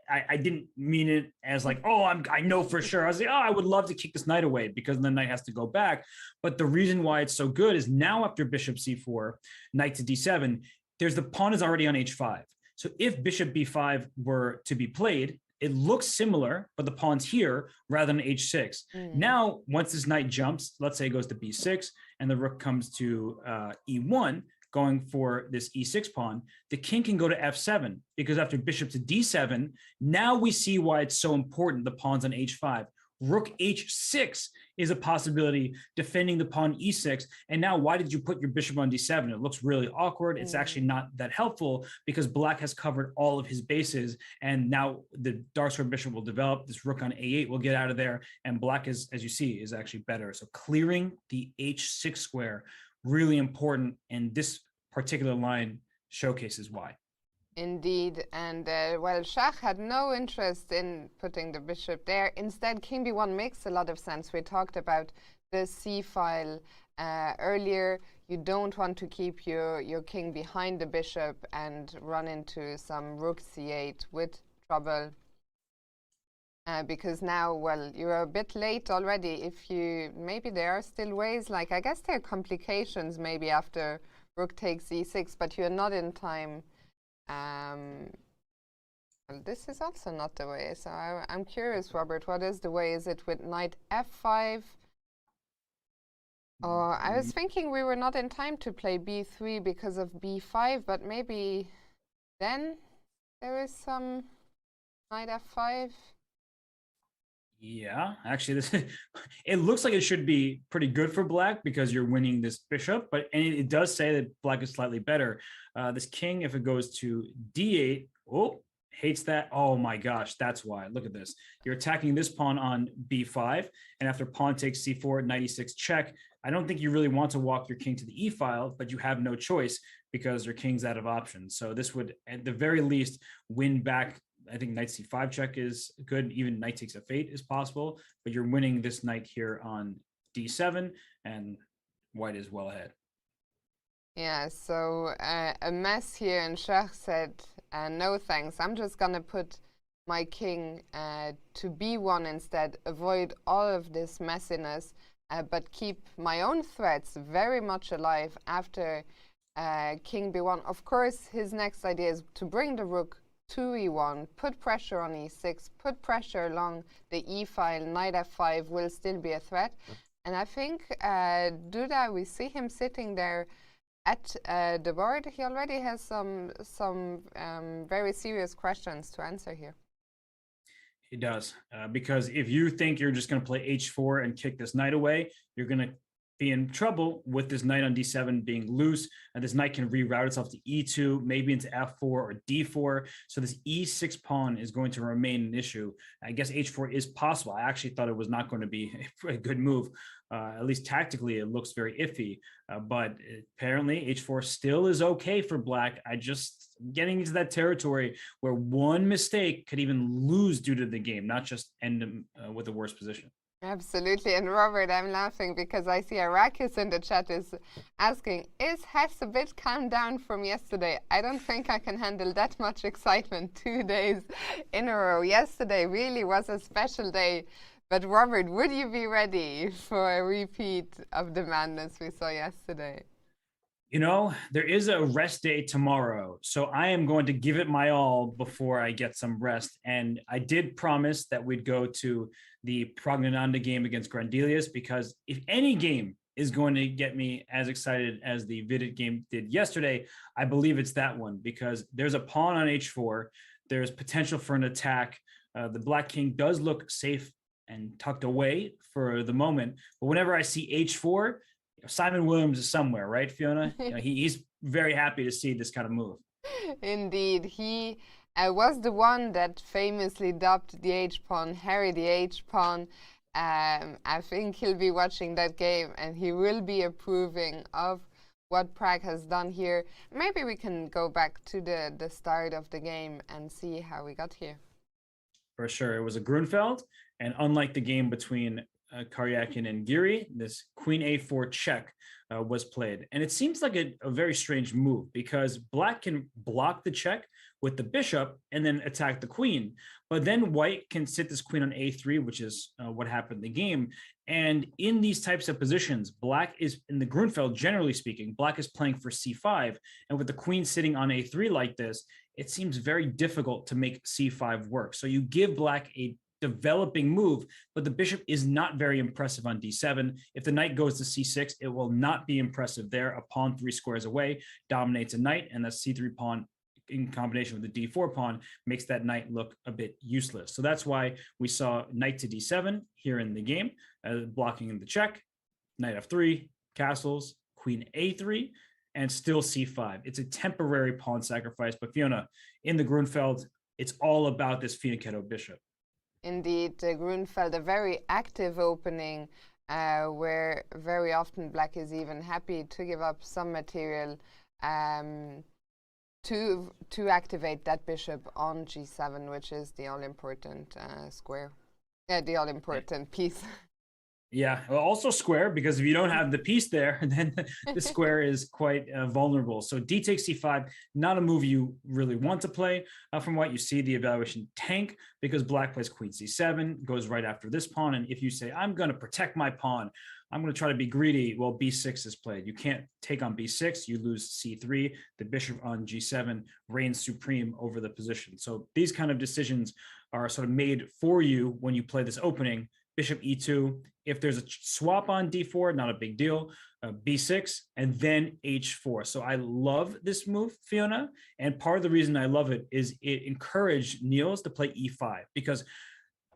I didn't mean it as like, oh, I know for sure. I was like, oh, I would love to kick this knight away because the knight has to go back. But the reason why it's so good is now after bishop c4, knight to d7, the pawn is already on h5. So if bishop b5 were to be played, it looks similar, but the pawn's here rather than h6. Now, once this knight jumps, let's say it goes to b6, and the rook comes to e1, going for this e6 pawn, the king can go to f7, because after bishop to d7, now we see why it's so important, the pawn's on h5. Rook h6 is a possibility, defending the pawn e6. And now, why did you put your bishop on d7? It looks really awkward. It's actually not that helpful because black has covered all of his bases. And now the dark square bishop will develop. This rook on a8 will get out of there. And black, is, as you see, is actually better. So clearing the h6 square, really important. And this particular line showcases why. Indeed, and well, Schach had no interest in putting the bishop there. Instead, king b1 makes a lot of sense. We talked about the c file earlier. You don't want to keep your king behind the bishop and run into some rook c8 with trouble. Because now, well, you're a bit late already. If you, maybe there are still ways, like I guess there are complications maybe after rook takes e6, but you're not in time. Well, this is also not the way. So I'm curious, Robert, what is the way? Is it with knight f5? Or I was thinking we were not in time to play b3 because of b5, but maybe then there is some knight f5. Yeah, actually, it looks like it should be pretty good for black because you're winning this bishop, but it does say that black is slightly better. This king, if it goes to d8, oh, hates that. Oh my gosh, that's why. Look at this. You're attacking this pawn on b5, and after pawn takes c4, knight e6 check. I don't think you really want to walk your king to the e file, but you have no choice because your king's out of options. So this would, at the very least, win back. I think knight c5 check is good. Even knight takes f8 is possible, but you're winning this knight here on d7, and white is well ahead. Yeah, so a mess here, and Schach said, no thanks. I'm just going to put my king to b1 instead, avoid all of this messiness, but keep my own threats very much alive after king b1. Of course, his next idea is to bring the rook to e1, put pressure on e6, put pressure along the e file, knight f5 will still be a threat. And I think Duda, we see him sitting there at the board. He already has some very serious questions to answer here. He does, because if you think you're just going to play h4 and kick this knight away, you're going to be in trouble with this knight on d7 being loose, and this knight can reroute itself to e2, maybe into f4 or d4. So this e6 pawn is going to remain an issue. I guess h4 is possible. I actually thought it was not going to be a good move. At least tactically, it looks very iffy. But apparently, h4 still is okay for black. I just getting into that territory where one mistake could even lose due to the game, not just end with a worse position. Absolutely. And Robert, I'm laughing because I see Arrakis in the chat is asking, is Hess a bit calmed down from yesterday? I don't think I can handle that much excitement 2 days in a row. Yesterday really was a special day. But Robert, would you be ready for a repeat of the madness we saw yesterday? You know, there is a rest day tomorrow, so I am going to give it my all before I get some rest. And I did promise that we'd go to the Pragnananda game against Grandelius, because if any game is going to get me as excited as the Vidit game did yesterday, I believe it's that one, because there's a pawn on h4. There's potential for an attack. The Black King does look safe and tucked away for the moment, but whenever I see h4, Simon Williams is somewhere, right, Fiona? You know, he's very happy to see this kind of move. Indeed. He was the one that famously dubbed the H-pawn Harry the H-pawn. I think he'll be watching that game and he will be approving of what Prag has done here. Maybe we can go back to the start of the game and see how we got here. For sure. It was a Grunfeld, and unlike the game between Karyakin and Giri, this queen a4 check was played. And it seems like a very strange move, because Black can block the check with the bishop and then attack the queen. But then White can sit this queen on a3, which is what happened in the game. And in these types of positions, Black is, in the Grunfeld, generally speaking, Black is playing for c5. And with the queen sitting on a3 like this, it seems very difficult to make c5 work. So you give Black a developing move, but the bishop is not very impressive on d7. If the knight goes to c6, it will not be impressive there. A pawn 3 squares away dominates a knight, and the c3 pawn in combination with the d4 pawn makes that knight look a bit useless. So that's why we saw knight to d7 here in the game, blocking in the check, knight f3, castles, queen a3, and still c5. It's a temporary pawn sacrifice, but Fiona, in the Grunfeld, it's all about this fianchetto bishop. Indeed, Grunfeld, a very active opening where very often Black is even happy to give up some material to activate that bishop on g7, which is the all-important square, the all-important piece. Yeah, well, also square, because if you don't have the piece there, then the square is quite vulnerable. So d takes c5, not a move you really want to play. From what you see, the evaluation tank, because Black plays queen c7, goes right after this pawn. And if you say, I'm going to protect my pawn, I'm going to try to be greedy, well, b6 is played. You can't take on b6, you lose c3. The bishop on g7 reigns supreme over the position. So these kind of decisions are sort of made for you when you play this opening. Bishop e2, if there's a swap on d4, not a big deal, b6, and then h4. So I love this move, Fiona, and part of the reason I love it is it encouraged Niels to play e5, because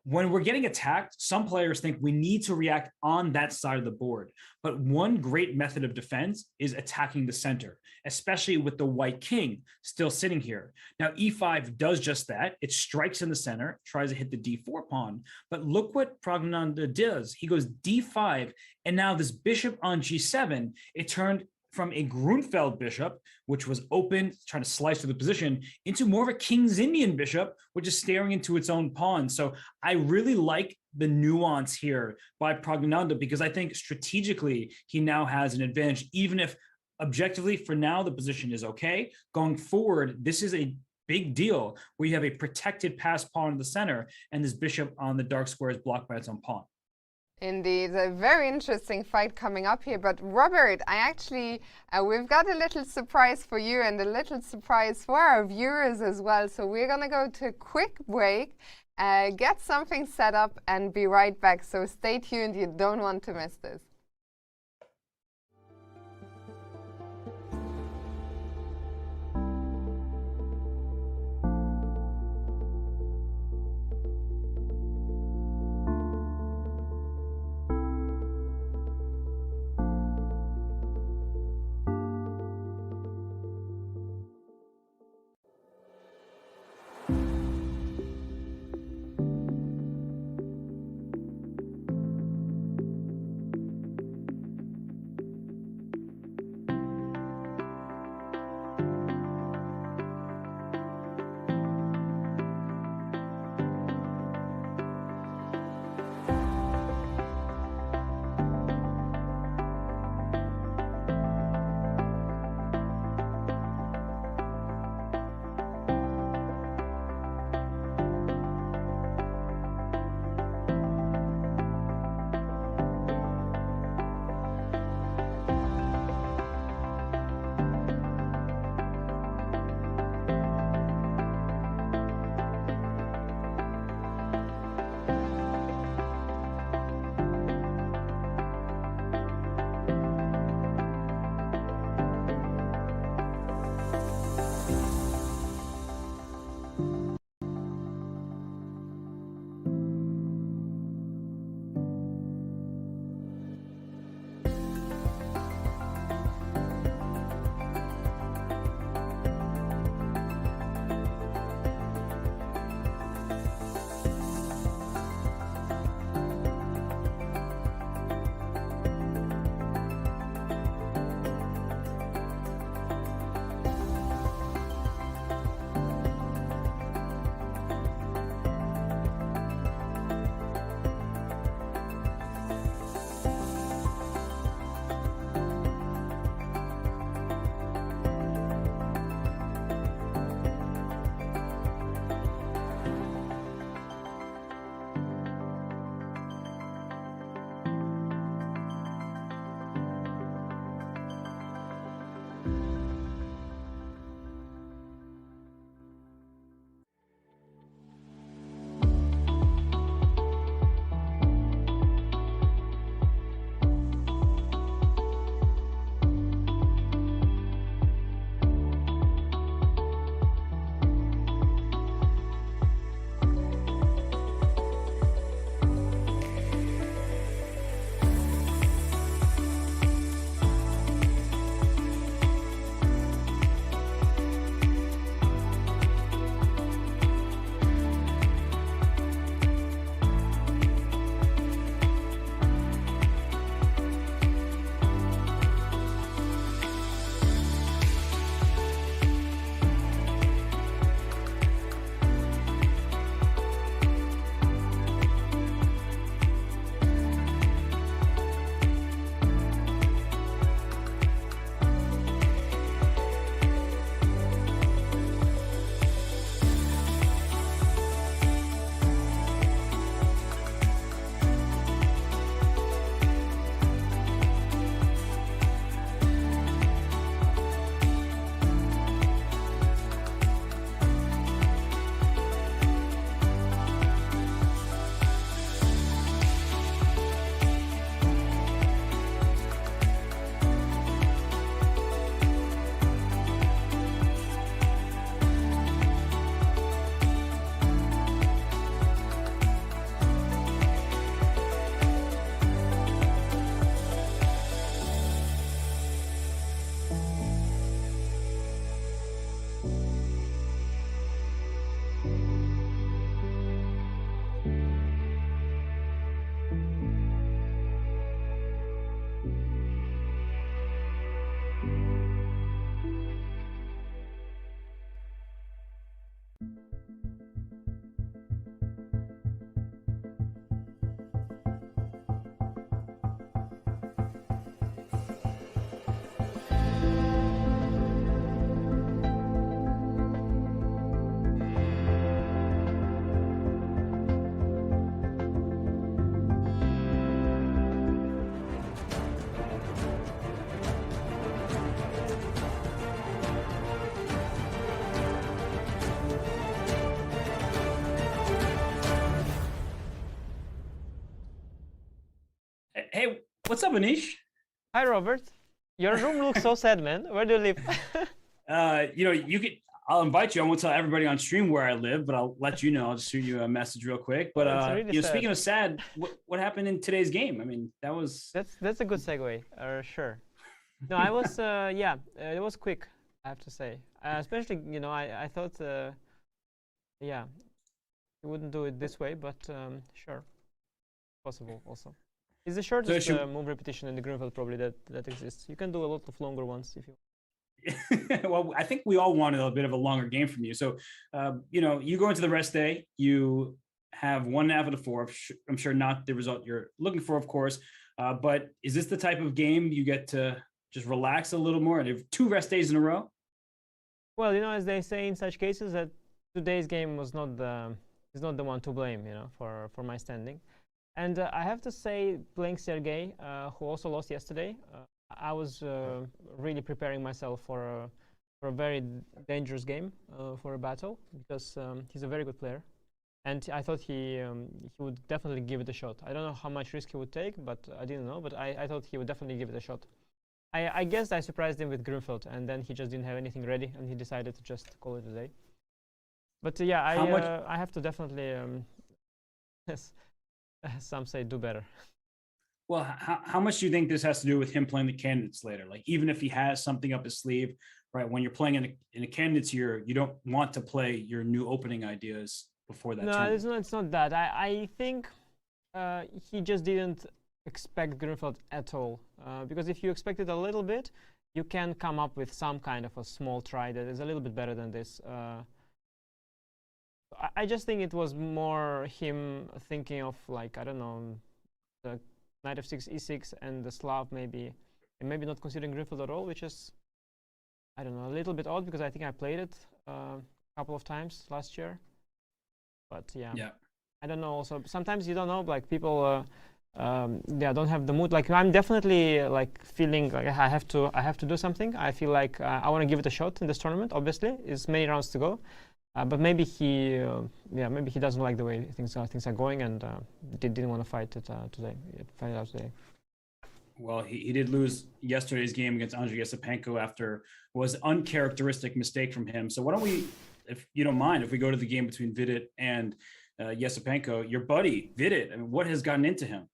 when we're getting attacked, some players think we need to react on that side of the board. But one great method of defense is attacking the center, especially with the White king still sitting here. Now, e5 does just that. It strikes in the center, tries to hit the d4 pawn. But look what Pragnananda does. He goes d5, and now this bishop on g7, it turned from a Grunfeld bishop, which was open, trying to slice through the position, into more of a King's Indian bishop, which is staring into its own pawn. So I really like the nuance here by Pragnananda, because I think strategically he now has an advantage, even if objectively for now the position is okay. Going forward, this is a big deal where you have a protected passed pawn in the center, and this bishop on the dark square is blocked by its own pawn. Indeed, a very interesting fight coming up here. But Robert, I actually, we've got a little surprise for you and a little surprise for our viewers as well. So we're going to go to a quick break, get something set up, and be right back. So stay tuned. You don't want to miss this. Hey, what's up, Anish? Hi, Robert. Your room looks so sad, man. Where do you live? I'll invite you. I won't tell everybody on stream where I live, but I'll let you know. I'll just shoot you a message real quick. But really sad. speaking of sad, what happened in today's game? I mean, that's a good segue. Sure. No, I was it was quick, I have to say. Especially, I thought you wouldn't do it this way, but sure, possible also. It's the shortest move repetition in the Grunfeld probably that exists. You can do a lot of longer ones if you. Well, I think we all wanted a bit of a longer game from you. So, you go into the rest day, you have 1.5 out of 4. I'm sure not the result you're looking for, of course. But is this the type of game you get to just relax a little more and have 2 rest days in a row? Well, as they say in such cases, that today's game was not the one to blame, for my standing. And I have to say, playing Sergei, who also lost yesterday, I was really preparing myself for a very dangerous game, for a battle, because he's a very good player, and I thought he would definitely give it a shot. I don't know how much risk he would take, but I didn't know. But I thought he would definitely give it a shot. I guess I surprised him with Grunfeld, and then he just didn't have anything ready, and he decided to just call it a day. But yeah, I have to definitely, some say, do better. Well, how much do you think this has to do with him playing the candidates later? Like, even if he has something up his sleeve, right? When you're playing in a candidates year, you don't want to play your new opening ideas before that. No, it's not that. I think he just didn't expect Grunfeld at all. Because if you expect it a little bit, you can come up with some kind of a small try that is a little bit better than this. I just think it was more him thinking of, like, I don't know, the Knight f6, e6, and the Slav maybe not considering Grunfeld at all, which is, I don't know, a little bit odd, because I think I played it a couple of times last year. But yeah, I don't know. Also, sometimes you don't know, like, people don't have the mood. Like, I'm definitely like feeling like I have to do something. I feel like I want to give it a shot in this tournament. Obviously, it's many rounds to go. But maybe he doesn't like the way things are going, and didn't want to fight it today. Find it out today. Well, he did lose yesterday's game against Andrei Yesipenko after was uncharacteristic mistake from him. So why don't we, if you don't mind, if we go to the game between Vidit and Yesipenko, your buddy Vidit, I mean, what has gotten into him?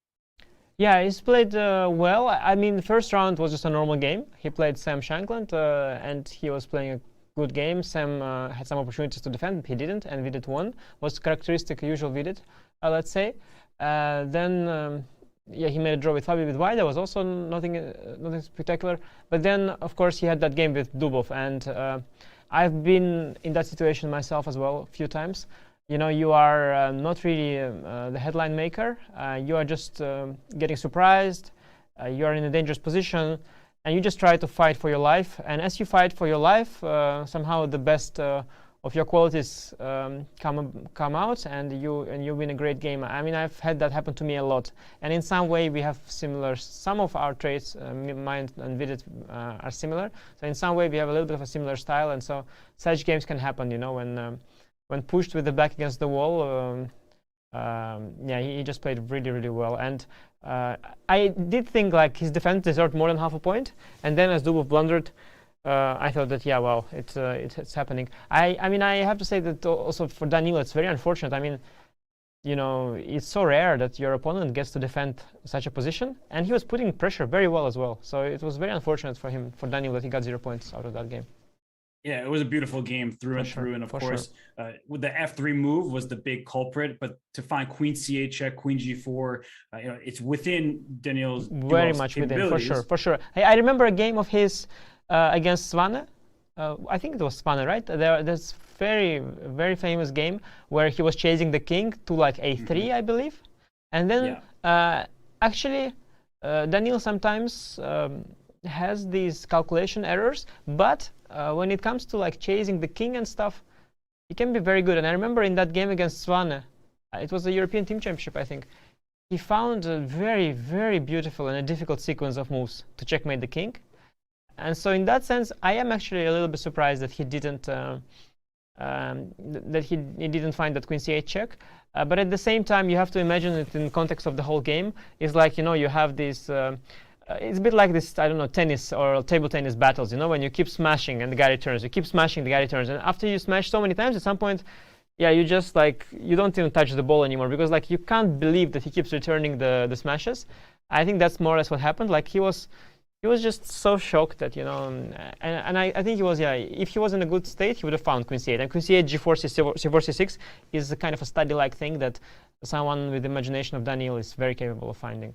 Yeah, he's played well. I mean, the first round was just a normal game. He played Sam Shankland, and he was playing a good game. Sam had some opportunities to defend, he didn't, and Vidit won. Was characteristic, usual Vidit, let's say. Then he made a draw with Fabi with Wijk. There was also nothing spectacular. But then, of course, he had that game with Dubov, and I've been in that situation myself as well a few times. You are not really the headline maker. You are just getting surprised. You are in a dangerous position. And you just try to fight for your life, and as you fight for your life, somehow the best of your qualities come out, and you win a great game. I mean, I've had that happen to me a lot, and in some way we have similar. Some of our traits, mine and Vidit, are similar. So in some way we have a little bit of a similar style, and so such games can happen. When pushed with the back against the wall. He just played really, really well, and I did think like his defense deserved more than half a point, and then as Dubov blundered, I thought that it's happening. I mean, I have to say that also for Daniil it's very unfortunate. I mean, it's so rare that your opponent gets to defend such a position, and he was putting pressure very well as well. So it was very unfortunate for Daniil, that he got 0 points out of that game. Yeah, it was a beautiful game through and through, and of course, with the F3 move was the big culprit. But to find Queen C8 check, Queen G4, it's within Daniil's very much within, for sure. Hey, I remember a game of his against Svane. I think it was Svane, right? There's very, very famous game where he was chasing the king to like A3, I believe, and then actually Daniil sometimes has these calculation errors, but when it comes to like chasing the king and stuff, he can be very good. And I remember in that game against Svane, it was the European Team Championship, I think, he found a very, very beautiful and a difficult sequence of moves to checkmate the king. And so in that sense, I am actually a little bit surprised that he didn't find that Queen C8 check. But at the same time, you have to imagine it in context of the whole game. It's like, you know, you have this, it's a bit like this, I don't know, tennis or table tennis battles, you know, when you keep smashing and the guy returns, you keep smashing, the guy returns. And after you smash so many times, at some point, yeah, you just like, you don't even touch the ball anymore because like you can't believe that he keeps returning the smashes. I think that's more or less what happened. Like he was just so shocked that, you know, and I think he was, yeah, if he was in a good state, he would have found Queen C8. And Queen C8, G4, C4, C6 is a kind of a study-like thing that someone with the imagination of Daniil is very capable of finding.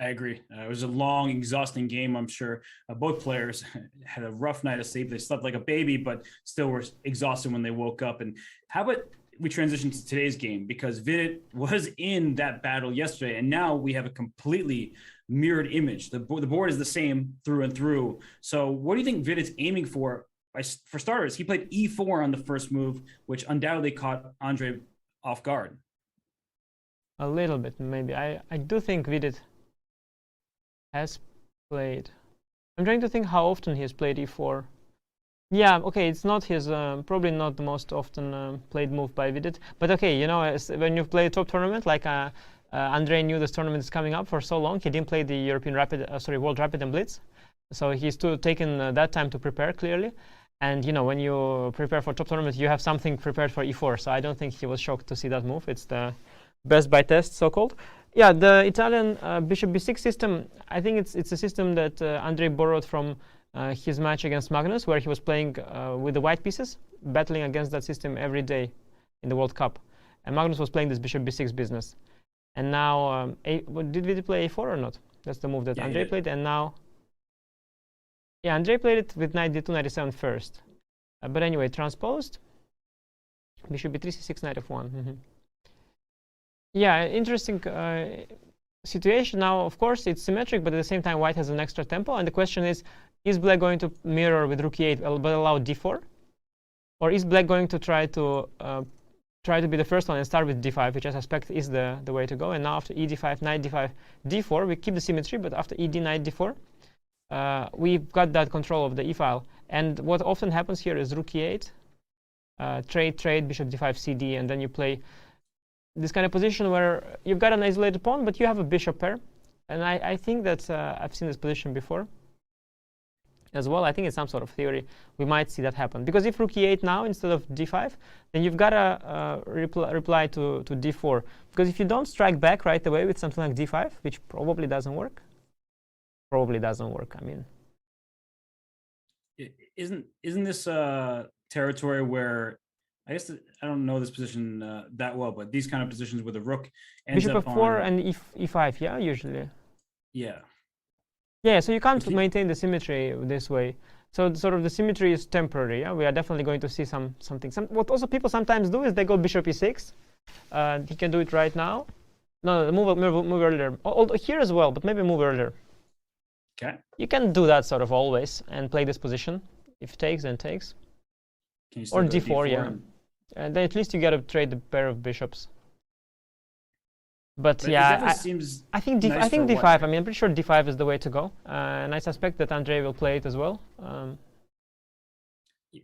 I agree. It was a long, exhausting game, I'm sure. Both players had a rough night of sleep. They slept like a baby, but still were exhausted when they woke up. And how about we transition to today's game? Because Vidit was in that battle yesterday, and now we have a completely mirrored image. The board is the same through and through. So what do you think Vidit's aiming for? For starters, he played E4 on the first move, which undoubtedly caught Andre off guard. A little bit, maybe. I do think Vidit has played. I'm trying to think how often he has played E4. Yeah, okay, it's not his, probably not the most often played move by Vidit. But okay, you know, when you play a top tournament, like Andre knew this tournament is coming up for so long, he didn't play the European Rapid, World Rapid and Blitz. So he's taken that time to prepare clearly. And you know, when you prepare for top tournament, you have something prepared for E4. So I don't think he was shocked to see that move. It's the best by test, so-called. Yeah, the Italian Bishop B6 system, I think it's a system that Andre borrowed from his match against Magnus, where he was playing with the white pieces, battling against that system every day in the World Cup. And Magnus was playing this Bishop B6 business. And now, did we play A4 or not? That's the move that Andre played. And now, yeah, Andre played it with knight D2, knight D7 first. But anyway, transposed. Bishop B3, C6, knight F1. Yeah, interesting situation. Now, of course, it's symmetric, but at the same time, white has an extra tempo. And the question is black going to mirror with rook e8 but allow d4? Or is black going to try to be the first one and start with d5, which I suspect is the way to go? And now after e d5, knight d5, d4, we keep the symmetry, but after ed, knight d4, we've got that control of the e-file. And what often happens here is rook e8, trade, bishop d5, cd, and then you play this kind of position where you've got an isolated pawn, but you have a bishop pair. And I think that I've seen this position before as well. I think it's some sort of theory. We might see that happen. Because if rook e8 now instead of d5, then you've got to reply to d4. Because if you don't strike back right away with something like d5, which probably doesn't work, I mean. Isn't this territory where, I guess I don't know this position that well, but these kind of positions where the rook ends Bishop up f4 on, and e5, yeah, usually. Yeah. Yeah, so you can't maintain the symmetry this way. So sort of the symmetry is temporary. Yeah, we are definitely going to see something. What also people sometimes do is they go bishop e6. He can do it right now. No, move earlier. Although here as well, but maybe move earlier. Okay. You can do that sort of always and play this position. If takes, then takes. Or d4, yeah. And then at least you get to trade the pair of bishops. But yeah, I think d5. I mean, I'm pretty sure d5 is the way to go, and I suspect that Andre will play it as well.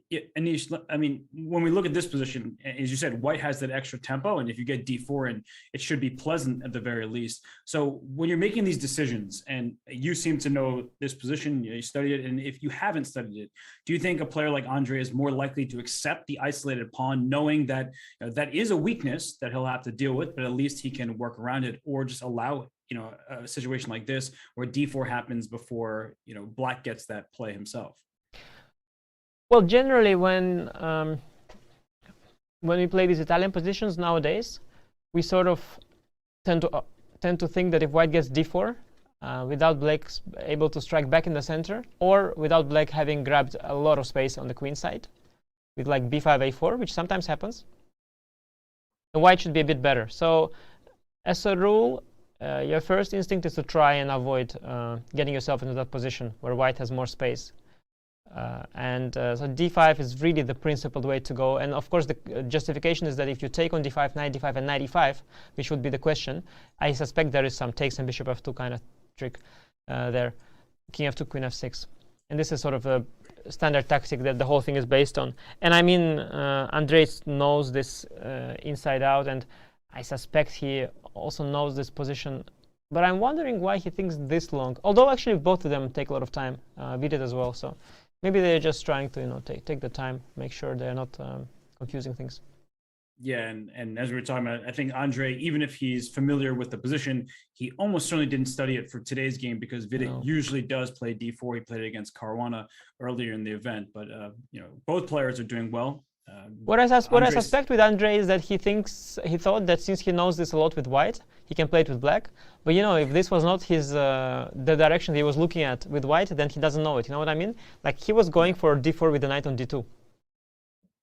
Yeah, Anish, I mean, when we look at this position, as you said, white has that extra tempo, and if you get d4 in, it should be pleasant at the very least. So when you're making these decisions, and you seem to know this position, you studied it, and if you haven't studied it, do you think a player like Andre is more likely to accept the isolated pawn, knowing that that is a weakness that he'll have to deal with, but at least he can work around it, or just allow a situation like this where d4 happens before black gets that play himself? Well, generally, when we play these Italian positions nowadays, we sort of tend to think that if white gets d4, without black able to strike back in the center, or without black having grabbed a lot of space on the queen side, with like b5, a4, which sometimes happens, the white should be a bit better. So, as a rule, your first instinct is to try and avoid getting yourself into that position where white has more space. So d5 is really the principled way to go. And of course, the justification is that if you take on d5, knight d5, and knight e5, which would be the question, I suspect there is some takes and bishop f2 kind of trick there. King f2, queen f6. And this is sort of standard tactic that the whole thing is based on. And I mean, Andres knows this inside out, and I suspect he also knows this position. But I'm wondering why he thinks this long. Although actually both of them take a lot of time. We did as well. So maybe they're just trying to take the time, make sure they're not confusing things. Yeah, and as we were talking about, I think Andre, even if he's familiar with the position, he almost certainly didn't study it for today's game, because Vidit usually does play d4. He played it against Caruana earlier in the event, but both players are doing well. What I suspect with Andre is that he thought that since he knows this a lot with white, he can play it with black. But if this was not his the direction he was looking at with white, then he doesn't know it. You know what I mean? Like he was going for d4 with the knight on d2.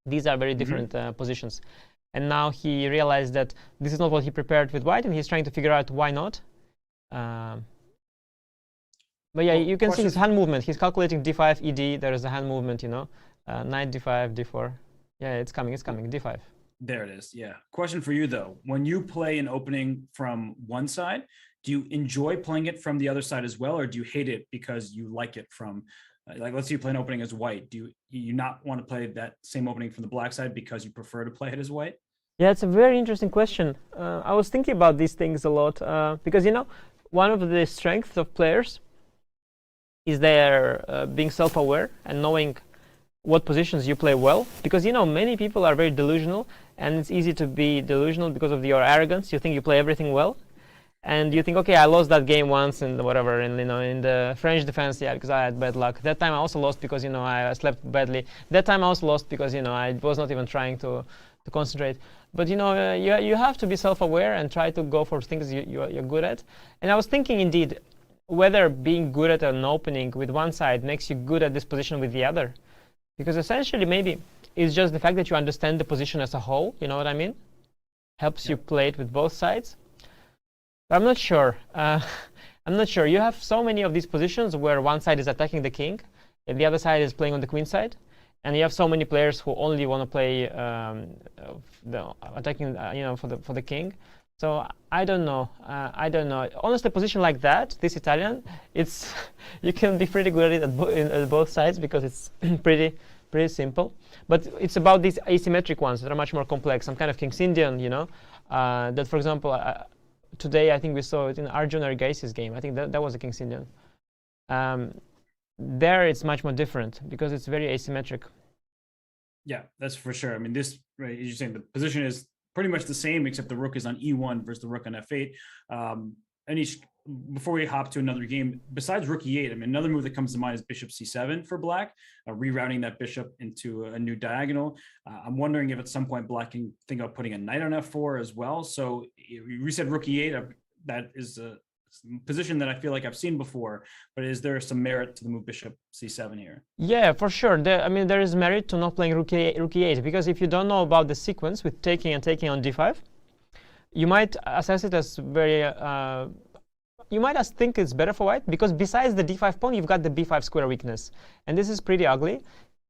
These are very different positions. And now he realized that this is not what he prepared with white, and he's trying to figure out why not. But yeah, you can see his hand movement. He's calculating d5, ed. There is a hand movement, knight d5, d4. Yeah, it's coming, d5. There it is, yeah. Question for you, though. When you play an opening from one side, do you enjoy playing it from the other side as well, or do you hate it because you like it from... like, let's say you play an opening as white. Do you not want to play that same opening from the black side because you prefer to play it as white? Yeah, it's a very interesting question. I was thinking about these things a lot because, one of the strengths of players is their being self-aware and knowing what positions you play well. Because, many people are very delusional, and it's easy to be delusional because of your arrogance. You think you play everything well. And you think, okay, I lost that game once and whatever, and in the French defense, yeah, because I had bad luck. That time I also lost because I slept badly. That time I also lost because I was not even trying to concentrate. But you have to be self-aware and try to go for things you're good at. And I was thinking, indeed, whether being good at an opening with one side makes you good at this position with the other, because essentially maybe it's just the fact that you understand the position as a whole. You know what I mean? Helps you play it with both sides. I'm not sure. I'm not sure. You have so many of these positions where one side is attacking the king, and the other side is playing on the queen side, and you have so many players who only want to play the attacking, for the king. So I don't know. I don't know. Honestly, a position like that, this Italian, it's you can be pretty good at it at both sides because it's pretty simple. But it's about these asymmetric ones that are much more complex. Some kind of King's Indian, that, for example. Today, I think we saw it in Arjun Argaisi's game. I think that was a King's Indian. There, it's much more different because it's very asymmetric. Yeah, that's for sure. I mean, this, right, as you're saying, the position is pretty much the same, except the rook is on e1 versus the rook on f8. Anish, before we hop to another game, besides rook e8, I mean, another move that comes to mind is bishop c7 for black, rerouting that bishop into a new diagonal. I'm wondering if at some point black can think of putting a knight on f4 as well. So you said rook e8, that is a position that I feel like I've seen before, but is there some merit to the move bishop c7 here? Yeah, for sure. There is merit to not playing rook e8, because if you don't know about the sequence with taking and taking on d5, you might assess it as very... you might think it's better for white, because besides the d5 pawn, you've got the b5 square weakness. And this is pretty ugly,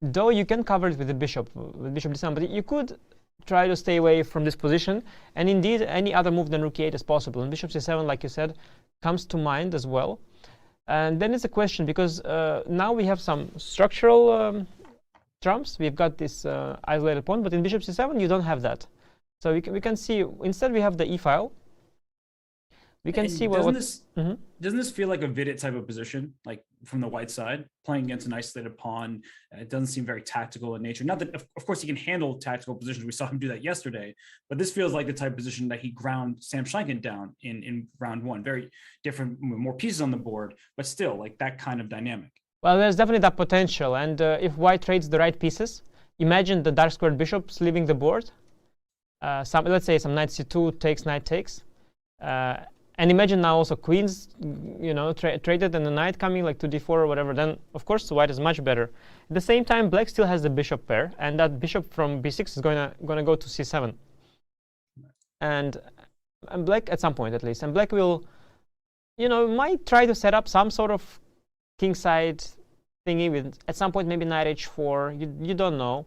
though you can cover it with the bishop d7, but you could try to stay away from this position. And indeed, any other move than rook e8 is possible. And bishop c7, like you said, comes to mind as well. And then it's a question, because now we have some structural trumps. We've got this isolated pawn, but in bishop c7, you don't have that. So we can see, instead we have the e-file. We can see doesn't this feel like a Vidit type of position, like from the white side, playing against an isolated pawn? It doesn't seem very tactical in nature. Not that, of course, he can handle tactical positions. We saw him do that yesterday, but this feels like the type of position that he ground Sam Scheinken down in round one. Very different, more pieces on the board, but still like that kind of dynamic. Well, there's definitely that potential, and if white trades the right pieces, imagine the dark squared bishops leaving the board. Let's say some knight c2 takes, knight takes. And imagine now also queens, traded and the knight coming like to d4 or whatever. Then, of course, white is much better. At the same time, black still has the bishop pair, and that bishop from b6 is gonna go to c7. And black, at some point at least, and black will, might try to set up some sort of kingside thingy with, at some point, maybe knight h4. You don't know.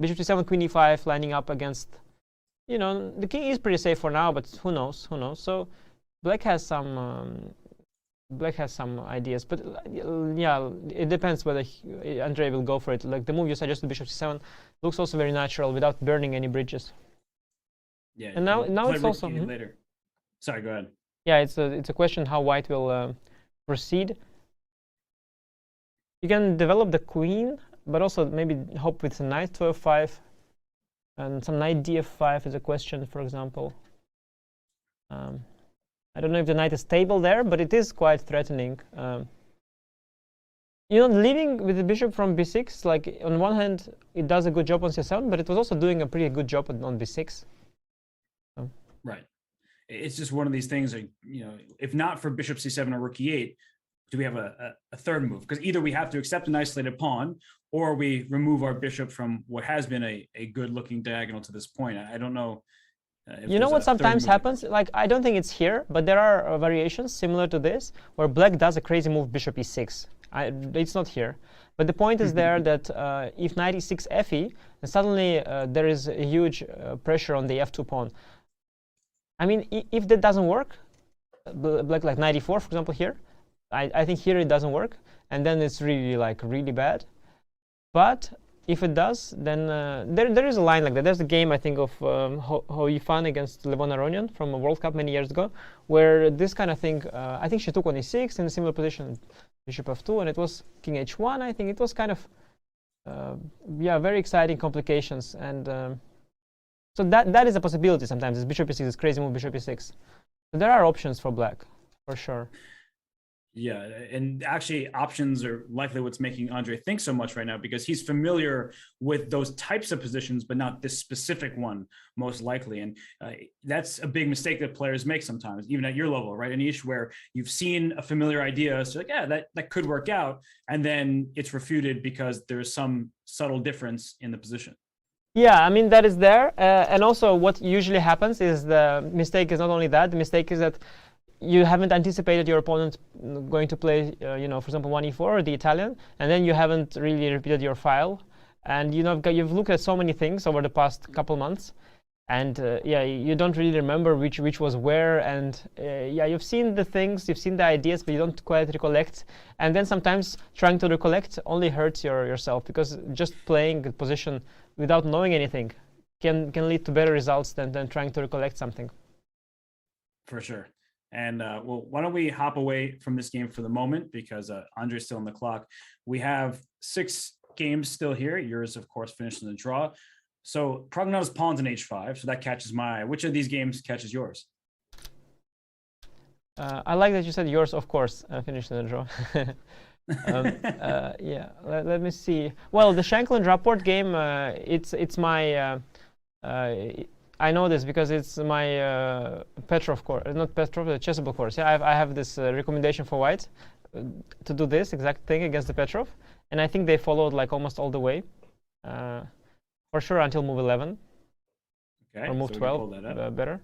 Bishop c7, queen e5, lining up against. The king is pretty safe for now, but who knows? So black has some Black has some ideas, but yeah, it depends whether Andre will go for it. Like the move you suggested, bishop c7, looks also very natural without burning any bridges. Yeah, and now it's also later. Sorry, go ahead. Yeah, it's a question how white will proceed. You can develop the queen, but also maybe hope with a knight to f5, and some knight df5 is a question, for example. I don't know if the knight is stable there, but it is quite threatening. Leaving with the bishop from b6, like on one hand, it does a good job on c7, but it was also doing a pretty good job on b6. Right. It's just one of these things, like, if not for bishop c7 or rook e8, do we have a third move? Because either we have to accept an isolated pawn, or we remove our bishop from what has been a good-looking diagonal to this point. I don't know. You know what sometimes happens? Like, I don't think it's here, but there are variations similar to this, where black does a crazy move bishop e6. It's not here. But the point is there that if knight e6 fe, then suddenly there is a huge pressure on the f2 pawn. I mean, if that doesn't work, black like knight e4, for example, here, I think here it doesn't work, and then it's really bad. But if it does, then there is a line like that. There's a game, I think, of Ho Yifan against Levon Aronian from a World Cup many years ago, where this kind of thing, I think she took on e6 in a similar position, bishop f2, and it was king h1. I think it was kind of, very exciting complications. And so that is a possibility sometimes. This bishop e6 is crazy move, bishop e6. So there are options for black, for sure. Yeah, and actually options are likely what's making Andre think so much right now, because he's familiar with those types of positions, but not this specific one, most likely. And that's a big mistake that players make sometimes, even at your level, right, Anish, where you've seen a familiar idea, so like, yeah, that could work out, and then it's refuted because there's some subtle difference in the position. Yeah, I mean, that is there. And also what usually happens is the mistake is not only that, the mistake is that you haven't anticipated your opponent going to play, for example, 1e4 or the Italian, and then you haven't really repeated your file. And you've looked at so many things over the past couple months, and you don't really remember which was where. And you've seen the things, you've seen the ideas, but you don't quite recollect. And then sometimes trying to recollect only hurts yourself, because just playing a position without knowing anything can lead to better results than trying to recollect something. For sure. And well, why don't we hop away from this game for the moment, because Andre's still on the clock. We have 6 games still here. Yours, of course, finished in the draw. So Pragnananda's pawn's in h5, so that catches my eye. Which of these games catches yours? I like that you said yours, of course, finished in the draw. Let me see. Well, the Shankland-Rapport game, it's my... I know this because it's my Petrov course, not Petrov, the chessable course. Yeah, I have this recommendation for white to do this exact thing against the Petrov, and I think they followed like almost all the way, for sure, until move 11. Okay, or move so 12, better.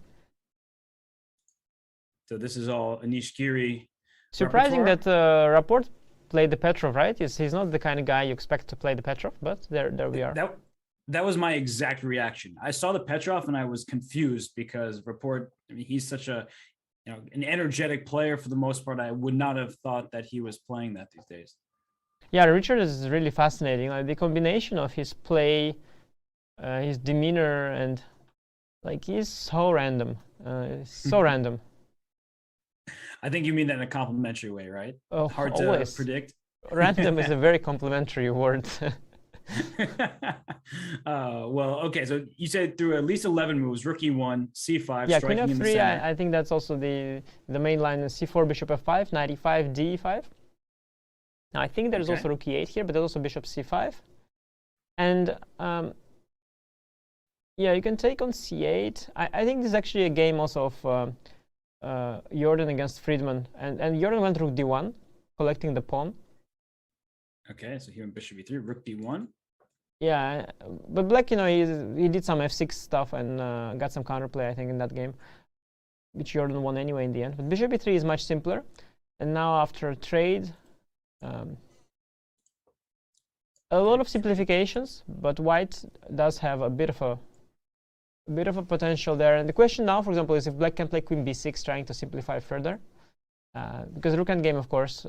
So this is all Anish Giri. Surprising that Rapport played the Petrov, right? He's not the kind of guy you expect to play the Petrov, but there we are. That was my exact reaction. I saw the Petrov and I was confused, because Rapport, I mean, he's such an energetic player for the most part. I would not have thought that he was playing that these days. Yeah, Richard is really fascinating. Like the combination of his play, his demeanor, and like he's so random. Random. I think you mean that in a complimentary way, right? Oh, hard always. To predict. Random is a very complimentary word. Well, okay, so you said through at least 11 moves, rook e1, c5, yeah, striking queen in the f3, center. I think that's also the main line is c4, bishop f5, knight e5, d5. Now, I think there's also rook e8 here, but there's also bishop c5. And you can take on c8. I think this is actually a game also of Jorden against Friedman. And Jorden went rook d1, collecting the pawn. Okay, so here in bishop e3, rook d1. Yeah, but black, he did some f6 stuff and got some counterplay, I think, in that game, which Jorden won anyway in the end. But bishop e3 is much simpler. And now after a trade, a lot of simplifications, but white does have a bit of a potential there. And the question now, for example, is if black can play queen b6, trying to simplify further. Because rook endgame, of course,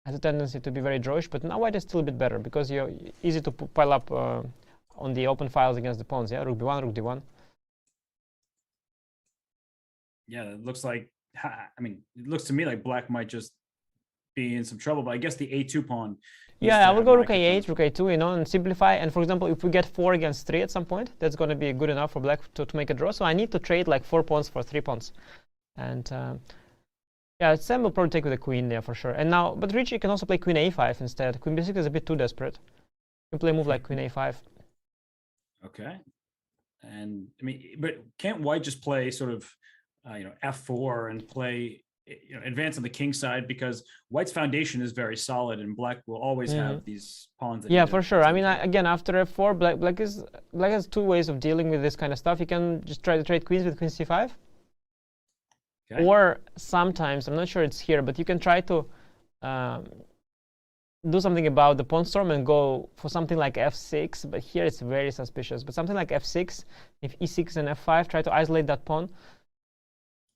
has a tendency to be very drawish, but now white is still a bit better because you're easy to pile up on the open files against the pawns. Yeah, rook b1, rook d1. Yeah, it looks like, I mean, it looks to me like black might just be in some trouble, but I guess the a2 pawn. Yeah, I will go rook a8, rook a2, you know, and simplify. And for example, if we get 4 against 3 at some point, that's going to be good enough for black to make a draw. So I need to trade like 4 pawns for 3 pawns. And yeah, Sam will probably take with the queen there for sure. And now, but Richie can also play queen a5 instead. Queen b6 is a bit too desperate. You can play a move like queen a5. Okay. And I mean, but can't white just play sort of, you know, f4 and play, you know, advance on the king side, because white's foundation is very solid and black will always have these pawns. That yeah, for sure. I mean, again, after f4, black has 2 ways of dealing with this kind of stuff. You can just try to trade queens with queen c5. Okay. Or sometimes, I'm not sure it's here, but you can try to do something about the pawn storm and go for something like f6, but here it's very suspicious. But something like f6, if e6 and f5, try to isolate that pawn.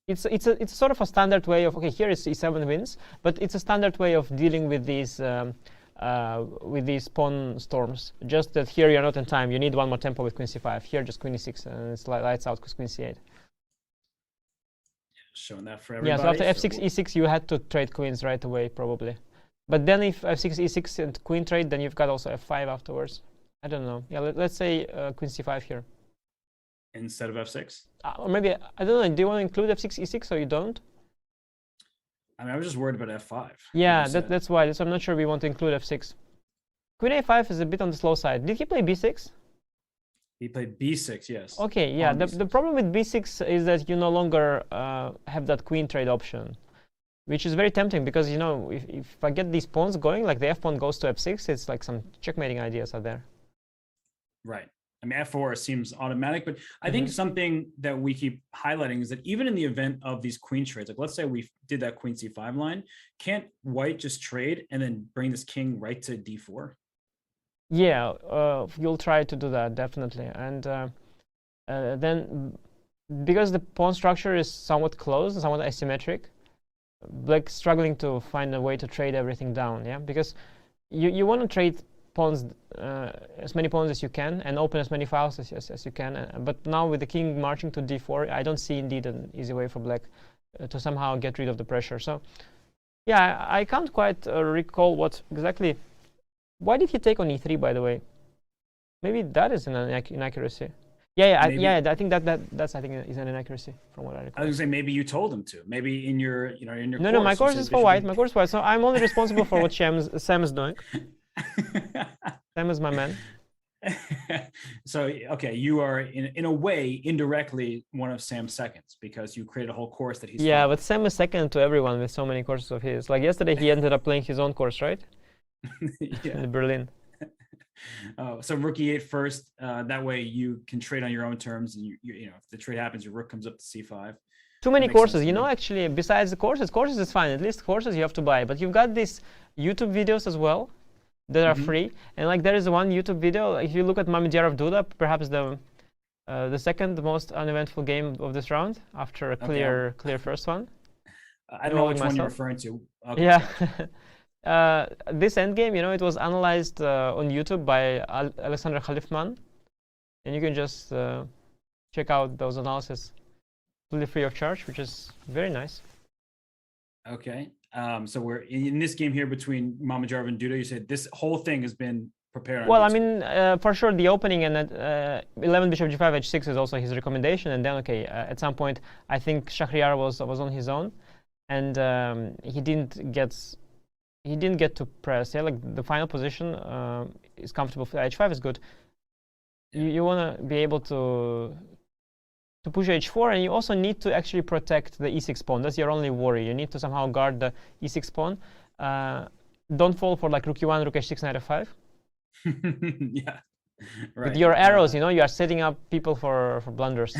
It's sort of a standard way of, okay, here is e7 wins, but it's a standard way of dealing with these pawn storms. Just that here you're not in time. You need 1 more tempo with queen c5. Here just queen e6 and it's lights out with queen c8. Showing that for everybody. Yeah, so after f6, e6, you had to trade queens right away, probably. But then if f6, e6 and queen trade, then you've got also f5 afterwards. I don't know. Yeah, let's say queen c5 here. Instead of f6? Or maybe, I don't know, do you want to include f6, e6 or you don't? I mean, I was just worried about f5. Yeah, that's why. So I'm not sure we want to include f6. Queen a5 is a bit on the slow side. Did he play b6? He played b6, yes. Okay, yeah. The problem with b6 is that you no longer have that queen trade option, which is very tempting because, you know, if I get these pawns going, like the f pawn goes to f6, it's like some checkmating ideas are there. Right. I mean, f4 seems automatic, but I think something that we keep highlighting is that even in the event of these queen trades, like let's say we did that queen c5 line, can't white just trade and then bring this king right to d4? Yeah, you'll try to do that, definitely. And then, because the pawn structure is somewhat closed, somewhat asymmetric, black struggling to find a way to trade everything down, yeah? Because you want to trade pawns, as many pawns as you can, and open as many files as you can. But now with the king marching to d4, I don't see indeed an easy way for black to somehow get rid of the pressure. So, yeah, I can't quite recall what exactly... Why did he take on e3, by the way? Maybe that is an inaccuracy. Yeah, I think that's is an inaccuracy from what I recall. I was gonna say maybe you told him to. Maybe in your course. No, my course is for white. My course is white. So I'm only responsible for what Sam is doing. Sam is my man. So okay, you are in a way indirectly one of Sam's seconds because you created a whole course that he's. Yeah, but Sam is second to everyone with so many courses of his. Like yesterday, he ended up playing his own course, right? Yeah. In Berlin. Oh, so rook e8 first. That way you can trade on your own terms, and you know if the trade happens, your rook comes up to c5. Too many courses, you know. Actually, besides the courses is fine. At least courses you have to buy, but you've got these YouTube videos as well that are free. And like there is one YouTube video. If you look at Mamedyarov Duda, perhaps the second most uneventful game of this round after a clear first one. I don't know which one you're referring to. Okay, yeah. This endgame, you know, it was analyzed on YouTube by Alexander Khalifman, and you can just check out those analyses completely free of charge, which is very nice. Okay, so we're in this game here between Mamedyarov and Duda. You said this whole thing has been prepared. Well, I mean, for sure, the opening and 11 bishop g5 h6 is also his recommendation, and then okay, at some point, I think Shahryar was on his own, and he didn't get to press. Yeah, like the final position is comfortable. H5 is good. You want to be able to push h4, and you also need to actually protect the e6 pawn. That's your only worry. You need to somehow guard the e6 pawn. Don't fall for like rook e1, rook h6, knight f5. Yeah, right. With your arrows, you know, you are setting up people for blunders.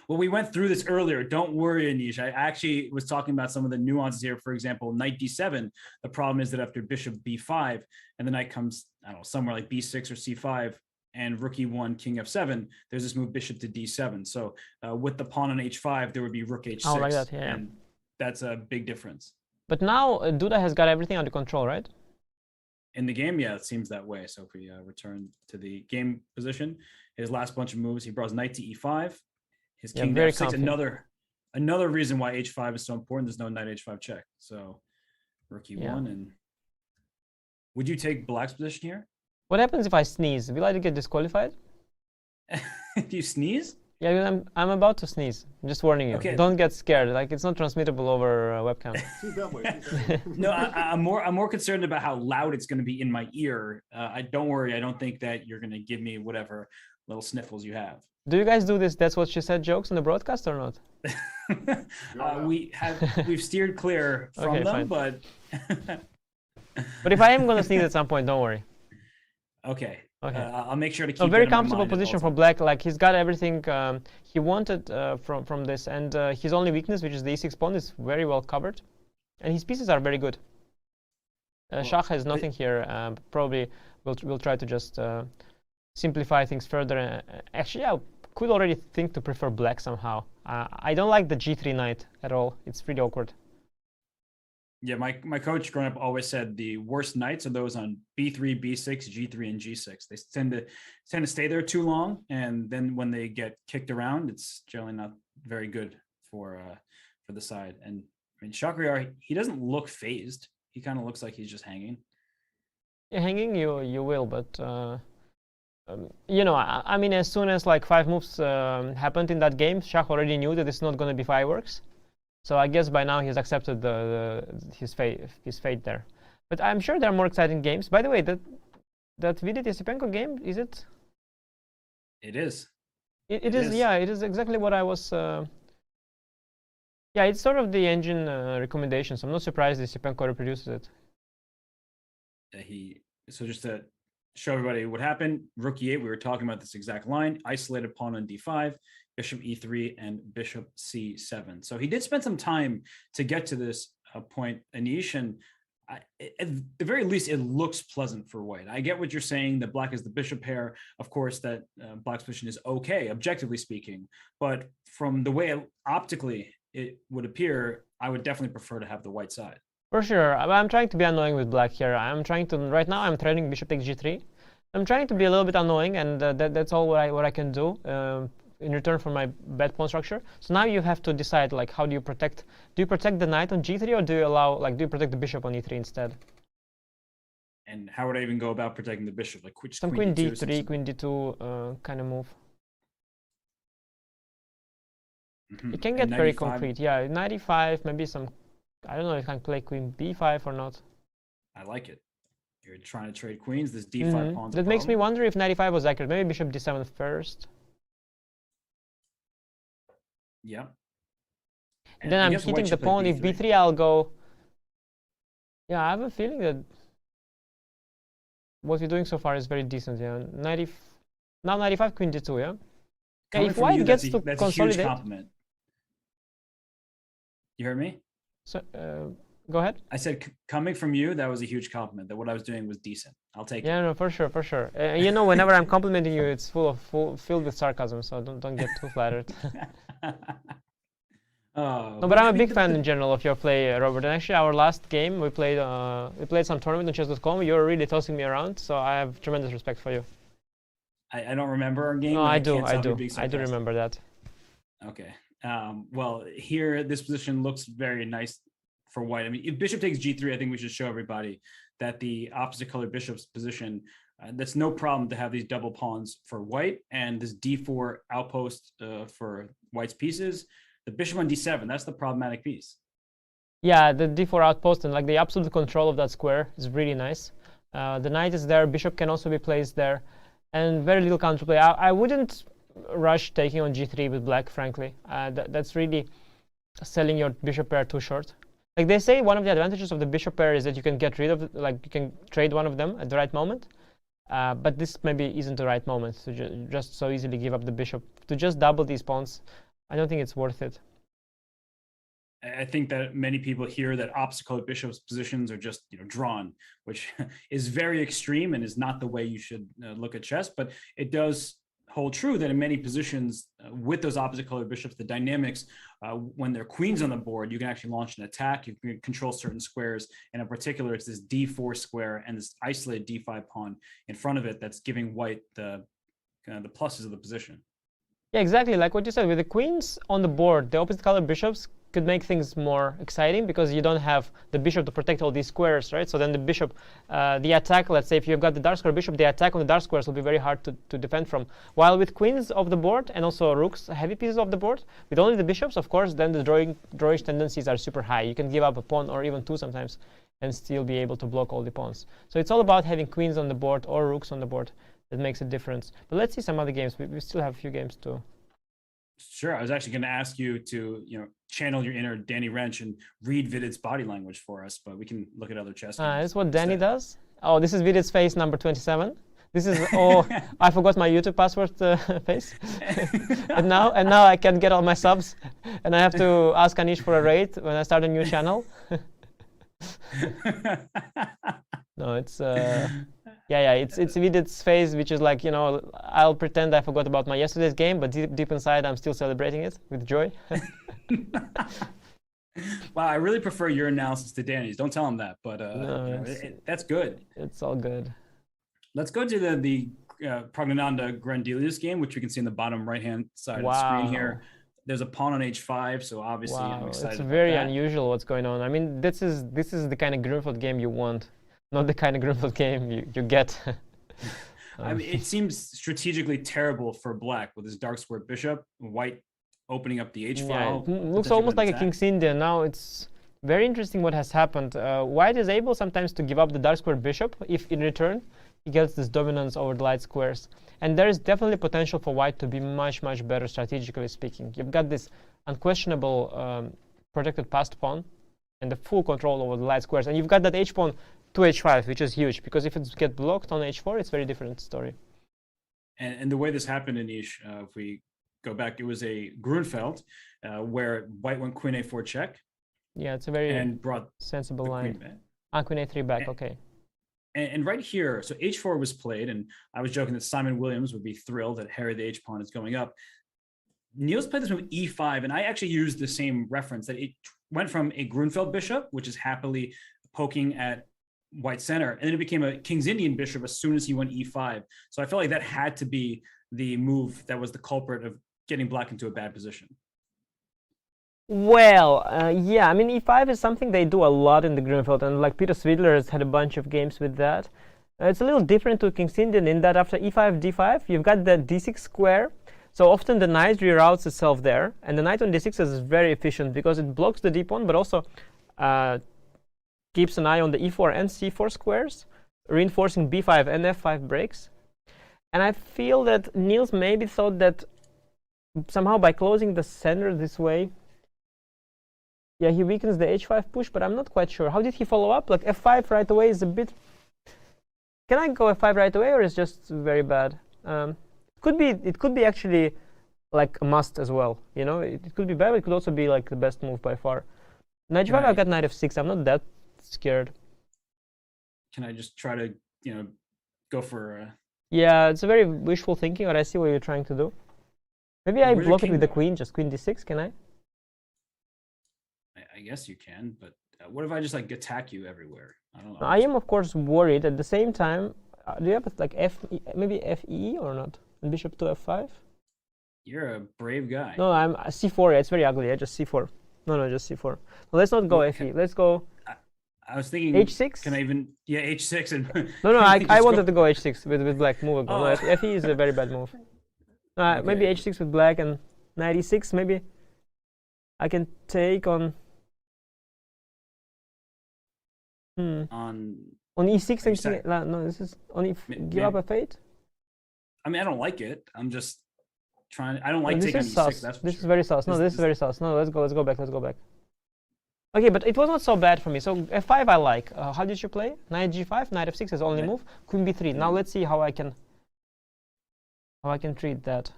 Well, we went through this earlier. Don't worry, Anish. I actually was talking about some of the nuances here. For example, knight d7. The problem is that after bishop b5 and the knight comes, I don't know, somewhere like b6 or c5 and rook e1, king f7, there's this move bishop to d7. So with the pawn on h5, there would be rook h6. Oh, like that, yeah. And that's a big difference. But now Duda has got everything under control, right? In the game, yeah, it seems that way. So if we return to the game position, his last bunch of moves, he brought his knight to e5, his king to f6. Another reason why h5 is so important. There's no knight h5 check. So rook e1, and would you take black's position here? What happens if I sneeze? Will I get disqualified? Do you sneeze? Yeah, I'm about to sneeze. I'm just warning you. Okay. Don't get scared. Like, it's not transmittable over webcam. No, I'm more concerned about how loud it's going to be in my ear. Don't worry. I don't think that you're going to give me whatever little sniffles you have. Do you guys do this? That's what she said jokes on the broadcast or not? We've steered clear from them, but but if I am going to sneeze at some point, don't worry. Okay. I'll make sure to keep a very comfortable position for black. Like, he's got everything he wanted from this, and his only weakness, which is the e6 pawn, is very well covered, and his pieces are very good. Shah has nothing here. Probably we'll try to just simplify things further. Actually, I could already think to prefer black somehow. I don't like the g3 knight at all. It's pretty awkward. Yeah, my coach growing up always said the worst knights are those on b3, b6, g3, and g6. They tend to stay there too long, and then when they get kicked around, it's generally not very good for the side. And I mean, Shahryar, he doesn't look phased. He kind of looks like he's just hanging. Yeah, hanging you will, but you know, I mean, as soon as like 5 moves happened in that game, Shah already knew that it's not going to be fireworks. So I guess by now he's accepted his fate there. But I'm sure there are more exciting games. By the way, that Vidit Yasipenko game, is it? It is. It is. Yeah, it is exactly what I was. Yeah, it's sort of the engine recommendation. So I'm not surprised Yasipenko reproduces it. So just to show everybody what happened, rook e8, we were talking about this exact line, isolated pawn on d5, bishop e3, and bishop c7. So he did spend some time to get to this point, Anish, and at the very least, it looks pleasant for white. I get what you're saying, that black is the bishop pair. Of course, that black's position is okay, objectively speaking. But from the way optically it would appear, I would definitely prefer to have the white side. For sure. I'm trying to be annoying with black here. Right now I'm threatening bishop takes g3. I'm trying to be a little bit annoying, and that's all what I can do in return for my bad pawn structure. So now you have to decide, like, how do you protect? Do you protect the knight on g3, or do you protect the bishop on e3 instead? And how would I even go about protecting the bishop? Like, some queen d3, queen d2 kind of move. It can get very concrete. Yeah, 95, maybe some. I don't know if I can play queen b5 or not. I like it. You're trying to trade queens. This d5 pawn's that makes me wonder if 95 was accurate. Maybe bishop d7 first. Yeah. And then I'm hitting the pawn. If b3, I'll go. Yeah, I have a feeling that what we're doing so far is very decent. Yeah, now 95 queen d2. Yeah. Okay, if white gets to consolidate. That's a huge compliment. You heard me? So go ahead. I said, coming from you, that was a huge compliment. That what I was doing was decent. I'll take it. Yeah, no, for sure, for sure. You know, whenever I'm complimenting you, it's filled with sarcasm. So don't get too flattered. No, but I'm a big fan in general of your play, Robert. And actually, our last game we played some tournament on chess.com. You were really tossing me around, so I have tremendous respect for you. I don't remember our game. No, I do remember that. Okay. Well, here, this position looks very nice for white. I mean, if bishop takes g3, I think we should show everybody that the opposite color bishop's position, that's no problem to have these double pawns for white, and this d4 outpost for white's pieces. The bishop on d7, that's the problematic piece. Yeah, the d4 outpost and like the absolute control of that square is really nice. The knight is there, bishop can also be placed there, and very little counterplay. I wouldn't rush taking on g3 with black, frankly. That's really selling your bishop pair too short. Like they say, one of the advantages of the bishop pair is that you can get rid of, like you can trade one of them at the right moment. But this maybe isn't the right moment to just so easily give up the bishop. To just double these pawns, I don't think it's worth it. I think that many people hear that opposite color bishop's positions are just drawn, which is very extreme and is not the way you should look at chess. But it does hold true that in many positions with those opposite colored bishops, the dynamics, when they're queens on the board, you can actually launch an attack, you can control certain squares, and in particular, it's this d4 square and this isolated d5 pawn in front of it that's giving white the pluses of the position. Yeah, exactly. Like what you said, with the queens on the board, the opposite colored bishops could make things more exciting because you don't have the bishop to protect all these squares, right? So then the bishop, the attack, let's say if you've got the dark square bishop, the attack on the dark squares will be very hard to defend from. While with queens of the board and also rooks, heavy pieces of the board, with only the bishops, of course, then the drawish tendencies are super high. You can give up a pawn or even two sometimes and still be able to block all the pawns. So it's all about having queens on the board or rooks on the board that makes a difference. But let's see some other games. We still have a few games too. Sure. I was actually going to ask you to, channel your inner Danny Wrench and read Vidit's body language for us, but we can look at other chess games. This is what Danny does. Oh, this is Vidit's face number 27. This is, oh, I forgot my YouTube password face. and now I can get all my subs, and I have to ask Anish for a raid when I start a new channel. No, it's it's Vidit's face, which is like, I'll pretend I forgot about my yesterday's game, but deep inside I'm still celebrating it with joy. Wow, I really prefer your analysis to Danny's. Don't tell him that, but no, that's good. It's all good. Let's go to the Pragnananda Grandelius game, which we can see in the bottom right-hand side of the screen here. There's a pawn on h5, so obviously I'm excited. It's very unusual what's going on. I mean, this is the kind of Grunfeld game you want, not the kind of Grunfeld game you get. I mean, it seems strategically terrible for black with his dark square bishop, white opening up the h file. Yeah, looks almost like a King's Indian. Now it's very interesting what has happened. White is able sometimes to give up the dark square bishop if in return he gets this dominance over the light squares. And there is definitely potential for white to be much, much better strategically speaking. You've got this unquestionable protected passed pawn and the full control over the light squares. And you've got that h pawn to h5, which is huge, because if it gets blocked on h4, it's a very different story. And the way this happened, Anish, if we go back, it was a Grunfeld where white went queen a4 check. Yeah, it's a very brought sensible line. Queen a3 back, okay. And right here, so h4 was played, and I was joking that Simon Williams would be thrilled that Harry the h pawn is going up. Niels played this move e5, and I actually used the same reference, that it went from a Grunfeld bishop, which is happily poking at white center, and then it became a King's Indian bishop as soon as he went e5. So I felt like that had to be the move that was the culprit of getting black into a bad position. Well, yeah, I mean, e5 is something they do a lot in the Grunfeld, and like Peter Svidler has had a bunch of games with that. It's a little different to King's Indian in that after e5, d5, you've got the d6 square. So often the knight reroutes itself there, and the knight on d6 is very efficient because it blocks the d pawn, but also keeps an eye on the e4 and c4 squares, reinforcing b5 and f5 breaks. And I feel that Niels maybe thought that somehow by closing the center this way, yeah, he weakens the h5 push, but I'm not quite sure. How did he follow up? Like f5 right away is a bit... Can I go f5 right away, or is just very bad? It could be actually like a must as well. It could be bad, but it could also be like the best move by far. Knight g5, I've got knight f6. I'm not that scared. Can I just try to, go for... Yeah, it's a very wishful thinking, but I see what you're trying to do. Maybe I block it with the queen, just queen d6, can I? I guess you can, but what if I just like attack you everywhere? I don't know. I am of course worried. At the same time, do you have like maybe fe or not? And bishop to f5? You're a brave guy. No, I'm c4. Yeah, it's very ugly. Yeah, just c4. No, just c4. Well, let's not go fe. Let's go. I was thinking h6. Can I even h6 and No, I wanted to go h6 with black move. Oh. No, fe is a very bad move. Okay. Maybe h6 with black and knight e6. Maybe I can take on. On e6 and no, this is on give up f8. I mean, I don't like it. I'm just trying. I don't like taking e6. That's this is very sus. No, this is very sus. No, let's go back. Okay, but it was not so bad for me. So f5 I like. How did you play? Knight g5, knight f6 is only move. Queen b3. Now let's see how I can treat that.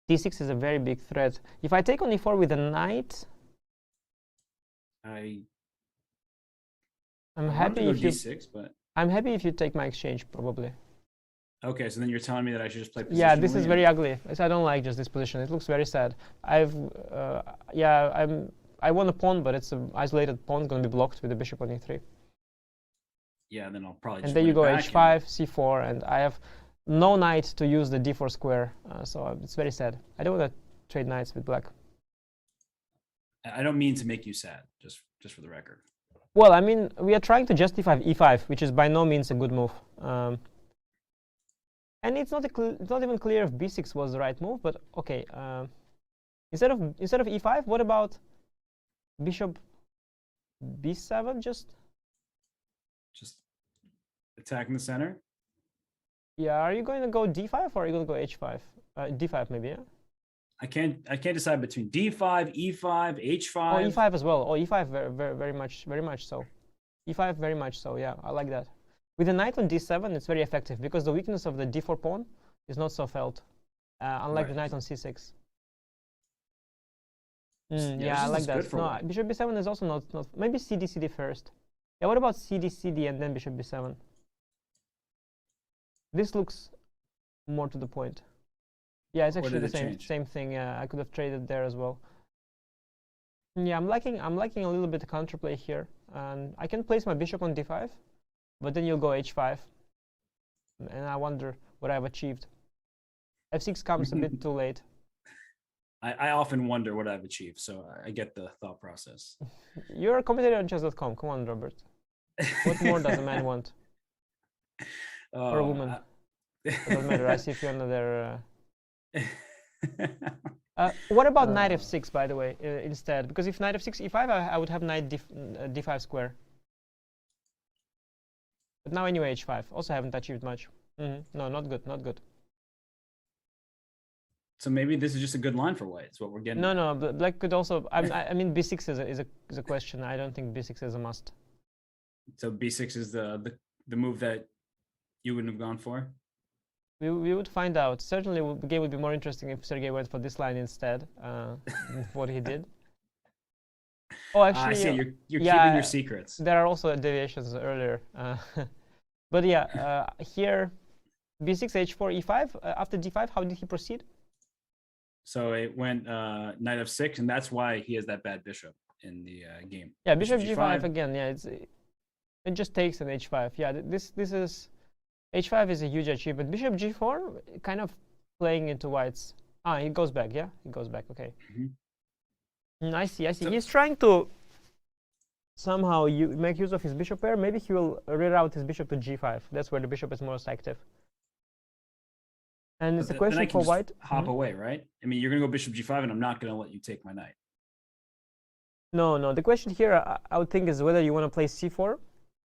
d6 is a very big threat. If I take on e4 with a knight, I'm happy if you d6, but I'm happy if you take my exchange probably. Okay, so then you're telling me that I should just play positionally? Yeah, this is very ugly. I don't like just this position. It looks very sad. I won a pawn, but it's an isolated pawn, going to be blocked with the bishop on e3. Yeah, then I'll probably. And then you go h5, c4, and I have no knight to use the d4 square, so it's very sad. I don't want to trade knights with black. I don't mean to make you sad, just for the record. Well, I mean, we are trying to justify e5, which is by no means a good move. And it's not even clear if b6 was the right move, but okay. Instead of e5, what about bishop b7? Just attacking the center. Yeah, are you going to go d5 or are you going to go h5? D5 maybe, yeah. I can't decide between d5, e5, h5. Oh, e5 as well. Oh, e5 very much so. e5 very much so. Yeah, I like that. With the knight on d7, it's very effective because the weakness of the d4 pawn is not so felt, unlike the knight on c6. Yeah, I like that. No, bishop b7 is also not. Maybe cd first. Yeah, what about cd and then bishop b7? This looks more to the point. Yeah, it's actually the same thing. I could have traded there as well. Yeah, I'm liking a little bit of counterplay here, and I can place my bishop on d5, but then you'll go h5, and I wonder what I've achieved. f6 comes a bit too late. I often wonder what I've achieved, so I get the thought process. You're a commentator on chess.com. Come on, Robert. What more does a man want? Or a woman? It doesn't matter. I see Fiona there. What about knight f6, by the way, instead? Because if knight f6, e5, I would have knight d5 square. But now anyway, h5. Also haven't achieved much. No, not good, not good. So maybe this is just a good line for white. It's what we're getting. No, black could also. I mean, b6 is a question. I don't think b6 is a must. So b6 is the move that you wouldn't have gone for? We would find out. Certainly, the game would be more interesting if Sergei went for this line instead. What he did. Oh, actually, I see. You're keeping your secrets. There are also deviations earlier. But yeah, here, b6, h4, e5. After d5, how did he proceed? So it went knight f6, and that's why he has that bad bishop in the game. Yeah, bishop g5 again. Yeah, it just takes an h5. Yeah, this is h5 is a huge achievement. Bishop g4 kind of playing into white's. He goes back. Yeah, he goes back. Okay. I see. So he's trying to somehow make use of his bishop pair. Maybe he will reroute his bishop to g5. That's where the bishop is most active. And it's a question for white. Hop away, right? I mean, you're going to go bishop g5, and I'm not going to let you take my knight. No. The question here, I would think, is whether you want to play c4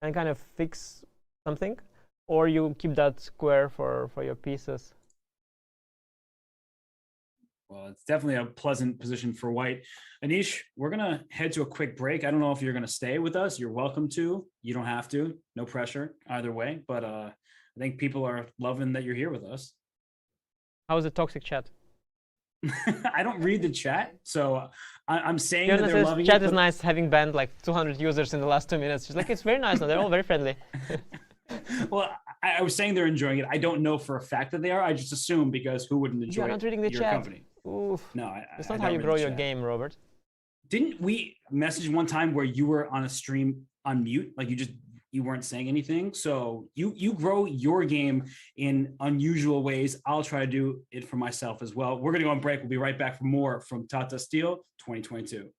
and kind of fix something, or you keep that square for your pieces. Well, it's definitely a pleasant position for white. Anish, we're going to head to a quick break. I don't know if you're going to stay with us. You're welcome to. You don't have to. No pressure either way. But I think people are loving that you're here with us. How was the toxic chat? I don't read the chat, so I'm saying that they're loving chat is nice, having banned like 200 users in the last 2 minutes. She's like, it's very nice. No, they're all very friendly. Well, I was saying they're enjoying it. I don't know for a fact that they are. I just assume, because who wouldn't enjoy You're not reading the your chat. Company? Oof. No, that's not how you grow your game, Robert. Didn't we message one time where you were on a stream on mute? Like you weren't saying anything. So you grow your game in unusual ways. I'll try to do it for myself as well. We're going to go on break. We'll be right back for more from Tata Steel 2022.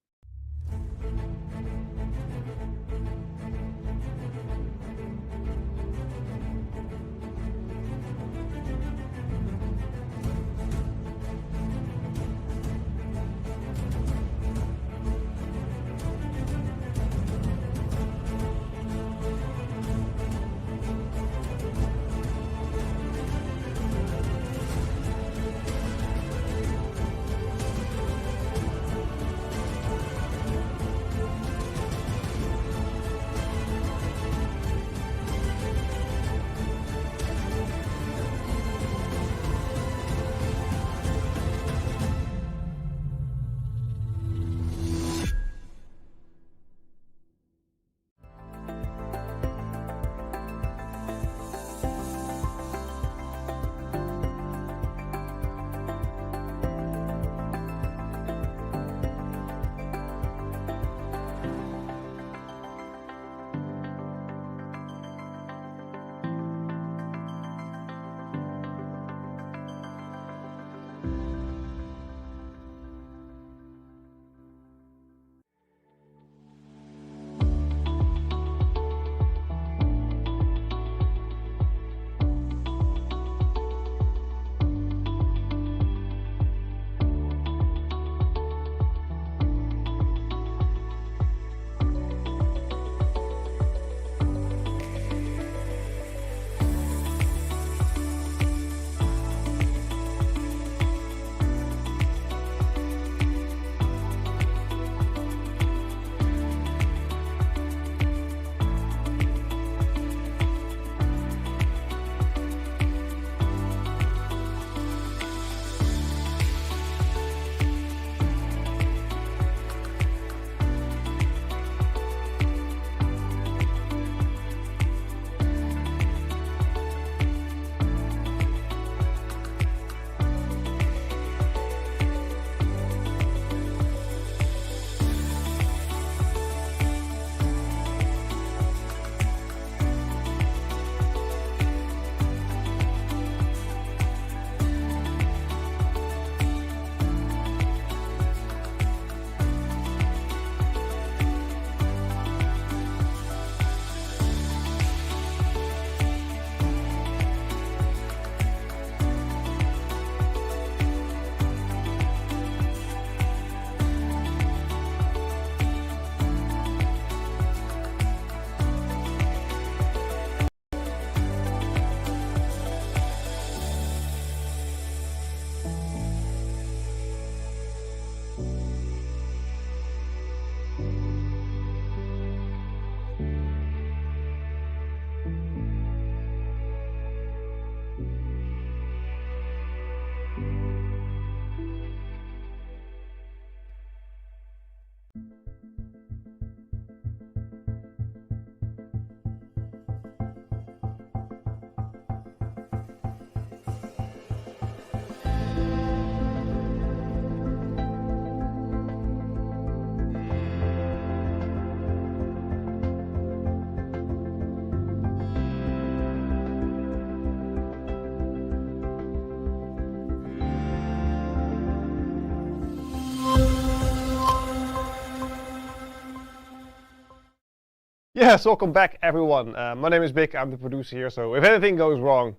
Yes, welcome back everyone. My name is Big, I'm the producer here, so if anything goes wrong,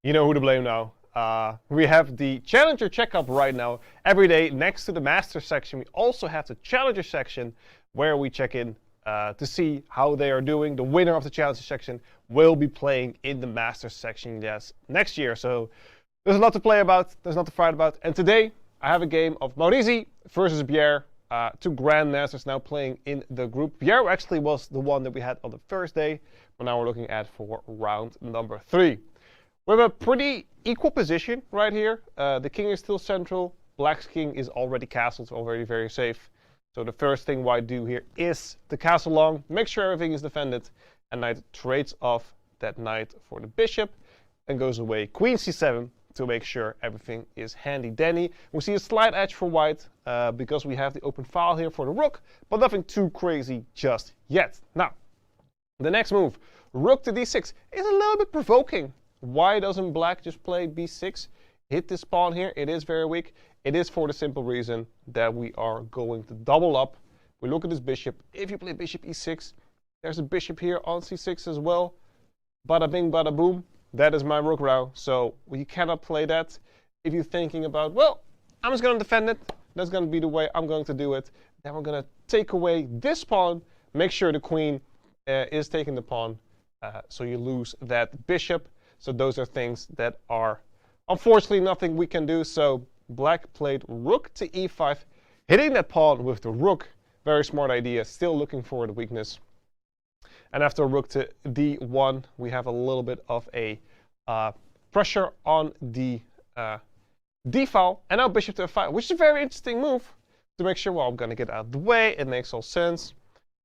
you know who to blame now. We have the Challenger checkup right now. Every day next to the Master section, we also have the Challenger section where we check in to see how they are doing. The winner of the Challenger section will be playing in the Master section next year. So there's a lot to play about, there's a lot to fight about. And today I have a game of Maurizi versus Pierre. Two grandmasters now playing in the group. Pierre actually was the one that we had on the first day, but now we're looking at for round number 3. We have a pretty equal position right here. The king is still central. Black's king is already castled, already very safe. So the first thing I do here is to castle long, make sure everything is defended, and knight trades off that knight for the bishop and goes away. Queen c7 to make sure everything is handy dandy. We see a slight edge for white because we have the open file here for the rook, but nothing too crazy just yet. Now, the next move, rook to d6, is a little bit provoking. Why doesn't black just play b6? Hit this pawn here, it is very weak. It is for the simple reason that we are going to double up. We look at this bishop. If you play bishop e6, there's a bishop here on c6 as well. Bada bing, bada boom. That is my rook row, so we cannot play that. If you're thinking about, well, I'm just going to defend it, that's going to be the way I'm going to do it. Then we're going to take away this pawn, make sure the queen is taking the pawn, so you lose that bishop. So those are things that are unfortunately nothing we can do. So black played rook to e5, hitting that pawn with the rook. Very smart idea, still looking for the weakness. And after rook to d1, we have a little bit of a pressure on the d-file. And now bishop to f5, which is a very interesting move to make sure, well, I'm going to get out of the way. It makes all sense.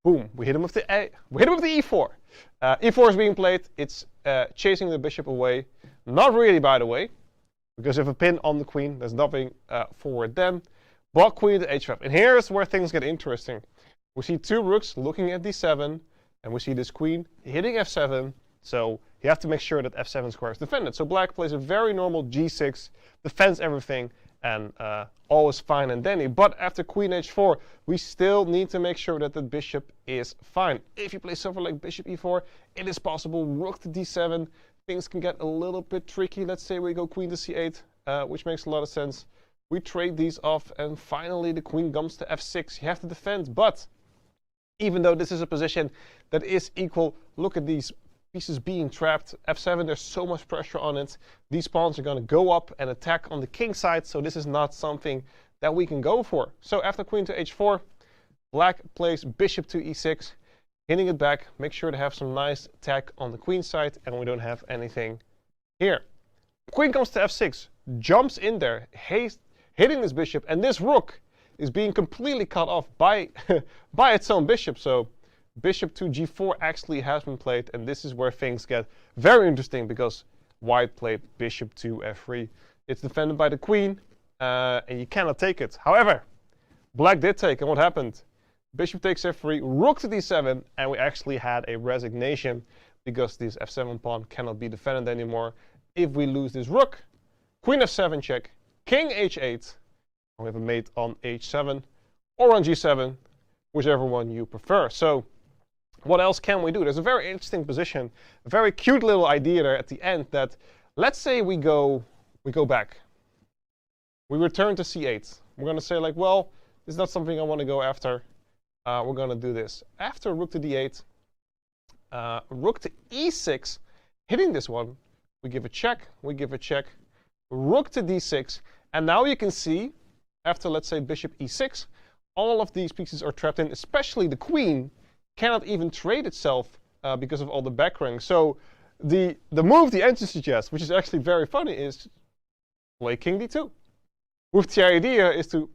Boom, we hit him with the e4. e4 is being played. It's chasing the bishop away. Not really, by the way, because if a pin on the queen, there's nothing forward then. But queen to h5. And here's where things get interesting. We see two rooks looking at d7. And we see this queen hitting f7, so you have to make sure that f7 square is defended. So black plays a very normal g6, defends everything, and all is fine and dandy. But after queen h4, we still need to make sure that the bishop is fine. If you play something like bishop e4, it is possible. Rook to d7, things can get a little bit tricky. Let's say we go queen to c8, which makes a lot of sense. We trade these off, and finally the queen comes to f6. You have to defend, but even though this is a position that is equal, look at these pieces being trapped. f7, there's so much pressure on it. These pawns are going to go up and attack on the king side, so this is not something that we can go for. So after queen to h4, black plays bishop to e6, hitting it back. Make sure to have some nice attack on the queen side, and we don't have anything here. Queen comes to f6, jumps in there, hitting this bishop, and this rook is being completely cut off by, by its own bishop. So bishop to g4 actually has been played, and this is where things get very interesting because white played bishop to f3. It's defended by the queen, and you cannot take it. However, black did take, and what happened? Bishop takes f3, rook to d7, and we actually had a resignation because this f7 pawn cannot be defended anymore. If we lose this rook, queen f7 check, king h8, we have a mate on h7 or on g7, whichever one you prefer. So what else can we do? There's a very interesting position, a very cute little idea there at the end that, let's say we go back. We return to c8. We're going to say like, well, this is not something I want to go after. We're going to do this. After rook to d8, rook to e6, hitting this one, we give a check, rook to d6, and now you can see, after, let's say, bishop e6, all of these pieces are trapped in, especially the queen cannot even trade itself because of all the back ranks. So the move the engine suggests, which is actually very funny, is play king d2. With the idea is to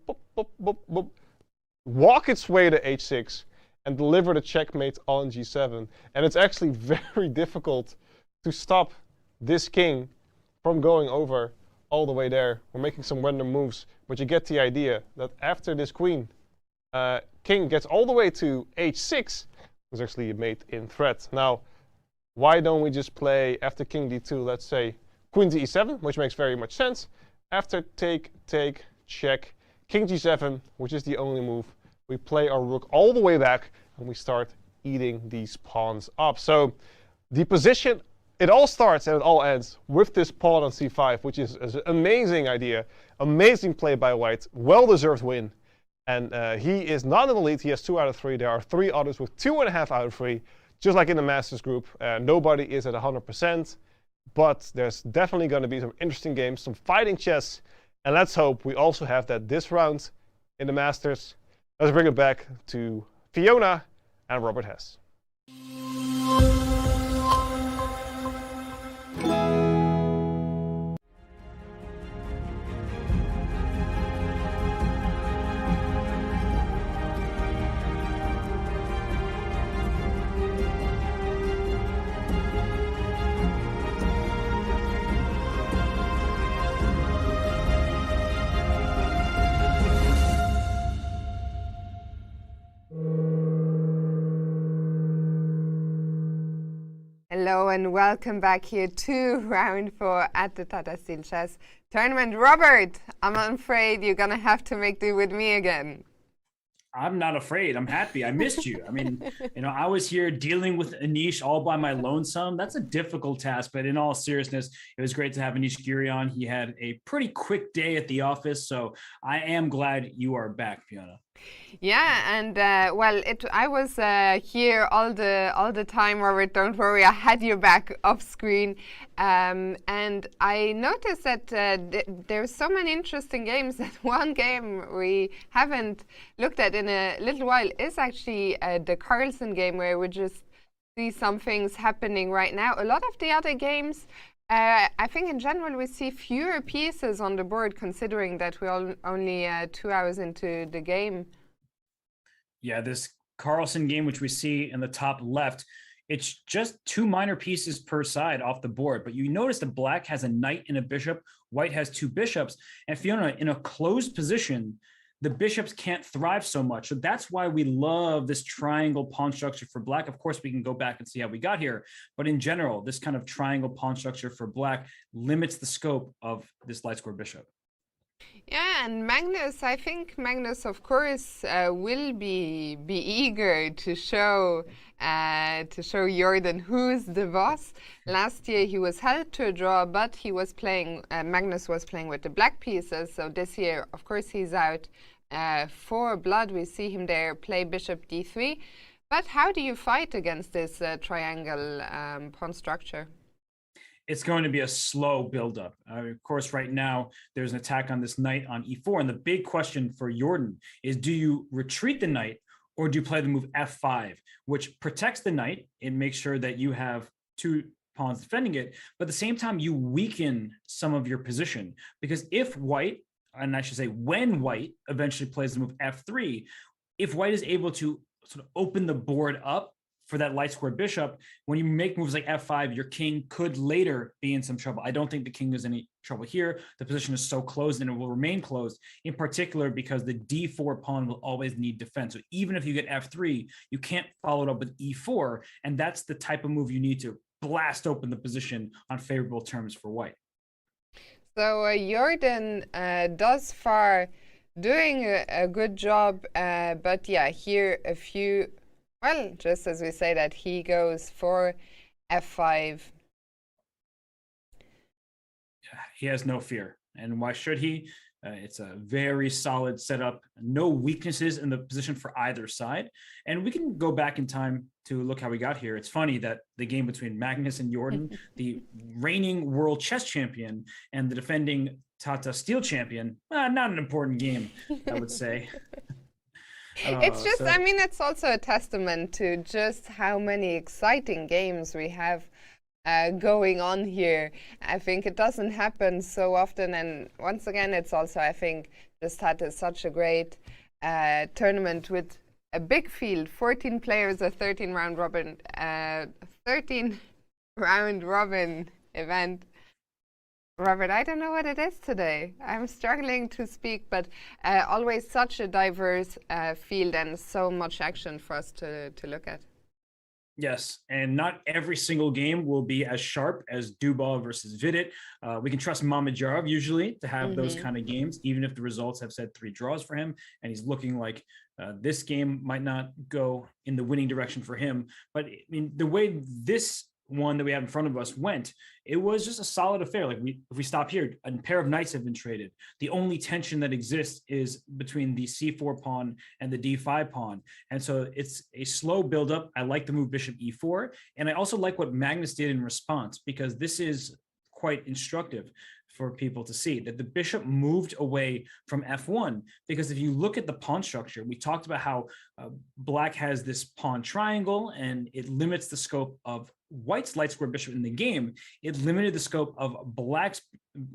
walk its way to h6 and deliver the checkmate on g7. And it's actually very difficult to stop this king from going over all the way there. We're making some random moves, but you get the idea that after this queen, king gets all the way to h6, there's actually a mate in threat. Now, why don't we just play after king d2, let's say queen to e7, which makes very much sense. After take, check, king g7, which is the only move, we play our rook all the way back, and we start eating these pawns up. So the position, it all starts and it all ends with this pawn on c5, which is an amazing idea, amazing play by White, well-deserved win. And he is not in the lead. He has 2 out of 3. There are 3 others with 2.5 out of 3, just like in the Masters group. Nobody is at 100%, but there's definitely going to be some interesting games, some fighting chess. And let's hope we also have that this round in the Masters. Let's bring it back to Fiona and Robert Hess. Hello and welcome back here to round 4 at the Tata Steel Chess Tournament. Robert, I'm afraid you're going to have to make do with me again. I'm not afraid. I'm happy. I missed you. I mean, I was here dealing with Anish all by my lonesome. That's a difficult task, but in all seriousness, it was great to have Anish Giri on. He had a pretty quick day at the office, so I am glad you are back, Fiona. Yeah, and well, I was here all the time, Robert. Don't worry, I had you back off screen, and I noticed that there's so many interesting games. That one game we haven't looked at in a little while is actually the Carlsen game, where we just see some things happening right now. A lot of the other games, I think in general we see fewer pieces on the board, considering that we're only 2 hours into the game. Yeah, this Carlsen game, which we see in the top left, it's just 2 minor pieces per side off the board. But you notice that Black has a knight and a bishop, White has 2 bishops, and Fiona, in a closed position, the bishops can't thrive so much. So that's why we love this triangle pawn structure for Black. Of course, we can go back and see how we got here. But in general, this kind of triangle pawn structure for Black limits the scope of this light square bishop. Yeah, and Magnus, I think Magnus, of course, will be eager to show Jorden who's the boss. Last year he was held to a draw, but he was playing. Magnus was playing with the black pieces. So this year, of course, he's out for blood. We see him there play bishop d3. But how do you fight against this triangle pawn structure? It's going to be a slow buildup. Of course, right now, there's an attack on this knight on e4. And the big question for Jorden is, do you retreat the knight or do you play the move f5, which protects the knight and makes sure that you have 2 pawns defending it, but at the same time, you weaken some of your position. Because if White, and I should say when White eventually plays the move f3, if White is able to sort of open the board up for that light square bishop, when you make moves like f5, your king could later be in some trouble. I don't think the king is any trouble here. The position is so closed and it will remain closed, in particular because the d4 pawn will always need defense. So even if you get f3, you can't follow it up with e4, and that's the type of move you need to blast open the position on favorable terms for White. So Jorden thus far doing a good job, but yeah, here a few. Well, just as we say that, he goes for f5. He has no fear. And why should he? It's a very solid setup. No weaknesses in the position for either side. And we can go back in time to look how we got here. It's funny that the game between Magnus and Jorden, the reigning world chess champion and the defending Tata Steel champion, not an important game, I would say. It's just, I mean, it's also a testament to just how many exciting games we have going on here. I think it doesn't happen so often, and once again, it's also, I think, just had such a great tournament with a big field, 14 players, a 13 round robin event. Robert, I don't know what it is today. I'm struggling to speak, but always such a diverse field and so much action for us to look at. Yes, and not every single game will be as sharp as Dubov versus Vidit. We can trust Mamedyarov usually to have those kind of games, even if the results have said 3 draws for him, and he's looking like This game might not go in the winning direction for him, but I mean, the way this one that we have in front of us went, it was just a solid affair. Like if we stop here, a pair of knights have been traded. The only tension that exists is between the c4 pawn and the d5 pawn. And so it's a slow buildup. I like the move bishop e4. And I also like what Magnus did in response, because this is quite instructive for people to see that the bishop moved away from f1, because if you look at the pawn structure, we talked about how black has this pawn triangle and it limits the scope of white's light square bishop in the game. It limited the scope of black's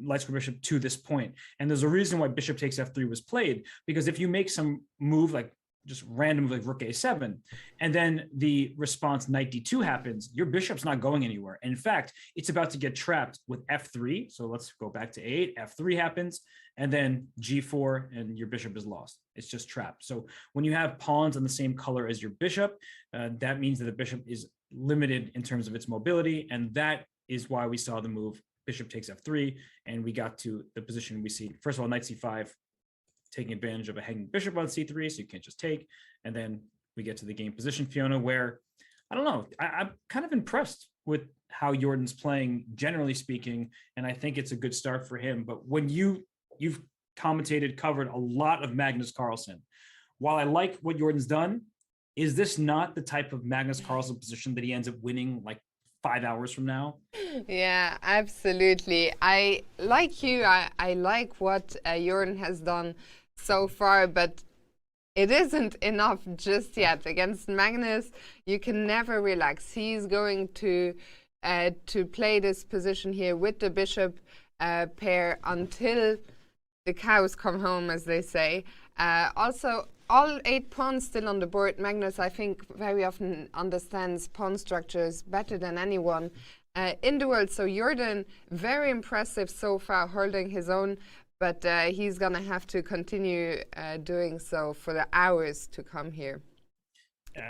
light square bishop to this point. And there's a reason why bishop takes f3 was played, because if you make some move like just random like rook a7, and then the response knight d2 happens, your bishop's not going anywhere. And in fact, it's about to get trapped with f3. So let's go back to a8, f3 happens, and then g4, and your bishop is lost. It's just trapped. So when you have pawns on the same color as your bishop, that means that the bishop is limited in terms of its mobility, and that is why we saw the move bishop takes f3, and we got to the position we see. First of all, knight c5, taking advantage of a hanging bishop on c3, so you can't just take. And then we get to the game position, Fiona, where, I don't know, I'm kind of impressed with how Jordan's playing, generally speaking, and I think it's a good start for him. But when you've covered a lot of Magnus Carlsen, while I like what Jordan's done, is this not the type of Magnus Carlsen position that he ends up winning like 5 hours from now? Yeah, absolutely. I like you. I like what Jordan has done so far, but it isn't enough just yet. Against Magnus, you can never relax. He's going to play this position here with the bishop pair until the cows come home, as they say. Also, all 8 pawns still on the board. Magnus, I think, very often understands pawn structures better than anyone in the world. So Jordan, very impressive so far, holding his own, but he's going to have to continue doing so for the hours to come here.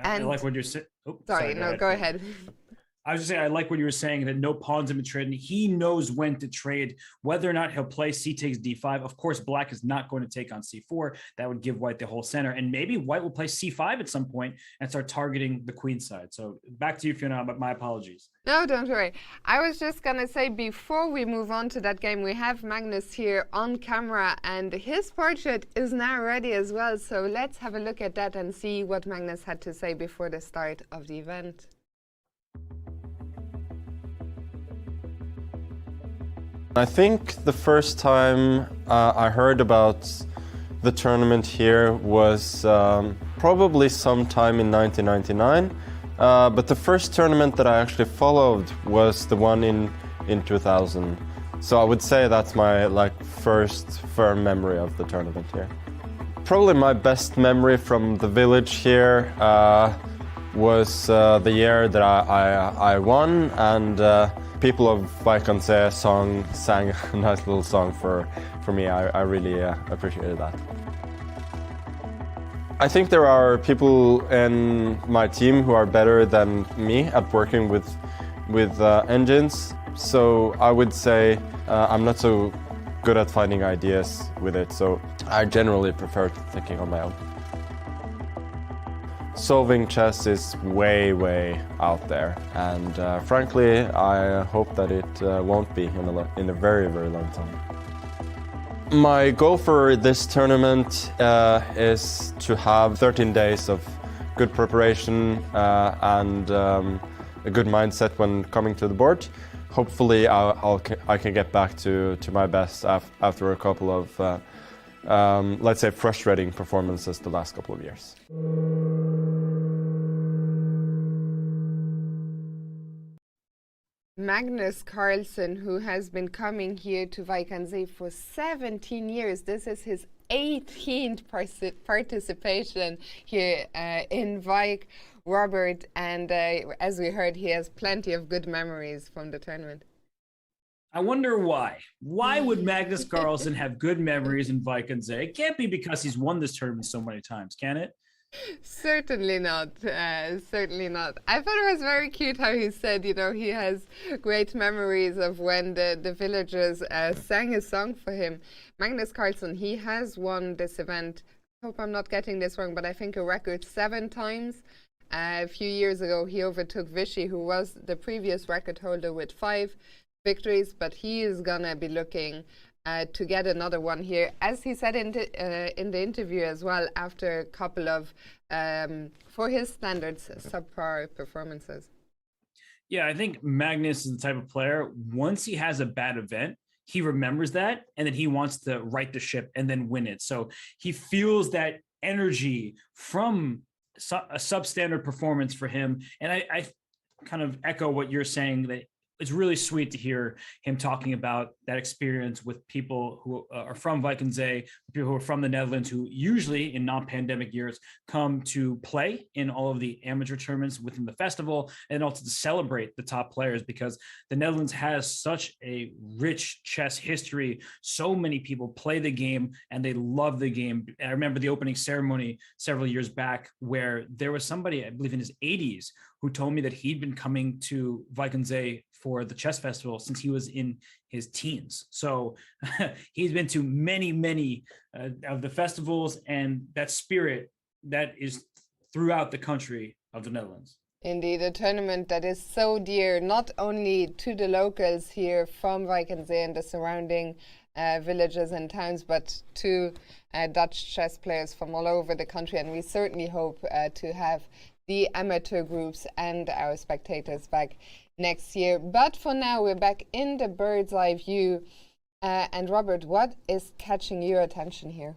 I like what you're saying. Oh, sorry, no, go ahead. I was just saying, I like what you were saying, that no pawns have been traded. He knows when to trade, whether or not he'll play c takes d5. Of course, black is not going to take on c4. That would give white the whole center. And maybe white will play c5 at some point and start targeting the queen side. So back to you, Fiona, but my apologies. No, don't worry. I was just going to say, before we move on to that game, we have Magnus here on camera, and his portrait is now ready as well. So let's have a look at that and see what Magnus had to say before the start of the event. I think the first time I heard about the tournament here was probably sometime in 1999, but the first tournament that I actually followed was the one in 2000. So I would say that's my first firm memory of the tournament here. Probably my best memory from the village here was the year that I won, and people of Wijk sang a nice little song for me. I really appreciated that. I think there are people in my team who are better than me at working with engines. So I would say I'm not so good at finding ideas with it. So I generally prefer thinking on my own. Solving chess is way, way out there, and frankly, I hope that it won't be in a very, very long time. My goal for this tournament is to have 13 days of good preparation and a good mindset when coming to the board. Hopefully, I can get back to my best after a couple of, let's say, frustrating performances the last couple of years. Magnus Carlsen, who has been coming here to Wijk aan Zee for 17 years. This is his 18th participation here in Wijk, Robert, and as we heard, he has plenty of good memories from the tournament. I wonder why. Why would Magnus Carlsen have good memories in Wijk aan Zee? It can't be because he's won this tournament so many times, can it? Certainly not. Certainly not. I thought it was very cute how he said, you know, he has great memories of when the villagers sang a song for him. Magnus Carlsen, he has won this event hope I'm not getting this wrong, but I think a record 7 times. A few years ago, he overtook Vichy, who was the previous record holder with 5 victories, but he is going to be looking to get another one here, as he said in the interview as well, after a couple of, for his standards, subpar performances. Yeah, I think Magnus is the type of player, once he has a bad event, he remembers that, and then he wants to right the ship and then win it. So he feels that energy from a substandard performance for him. And I kind of echo what you're saying, that it's really sweet to hear him talking about that experience with people who are from Wijk aan Zee, people who are from the Netherlands, who usually in non-pandemic years come to play in all of the amateur tournaments within the festival, and also to celebrate the top players, because the Netherlands has such a rich chess history. So many people play the game and they love the game. I remember the opening ceremony several years back where there was somebody, I believe in his 80s, who told me that he'd been coming to Wijk aan Zee for the chess festival since he was in his teens. So he's been to many of the festivals, and that spirit that is throughout the country of the Netherlands. Indeed, a tournament that is so dear, not only to the locals here from Wijk aan Zee and the surrounding villages and towns, but to Dutch chess players from all over the country. And we certainly hope to have the amateur groups and our spectators back next year. But for now, we're back in the bird's eye view. And Robert, what is catching your attention here?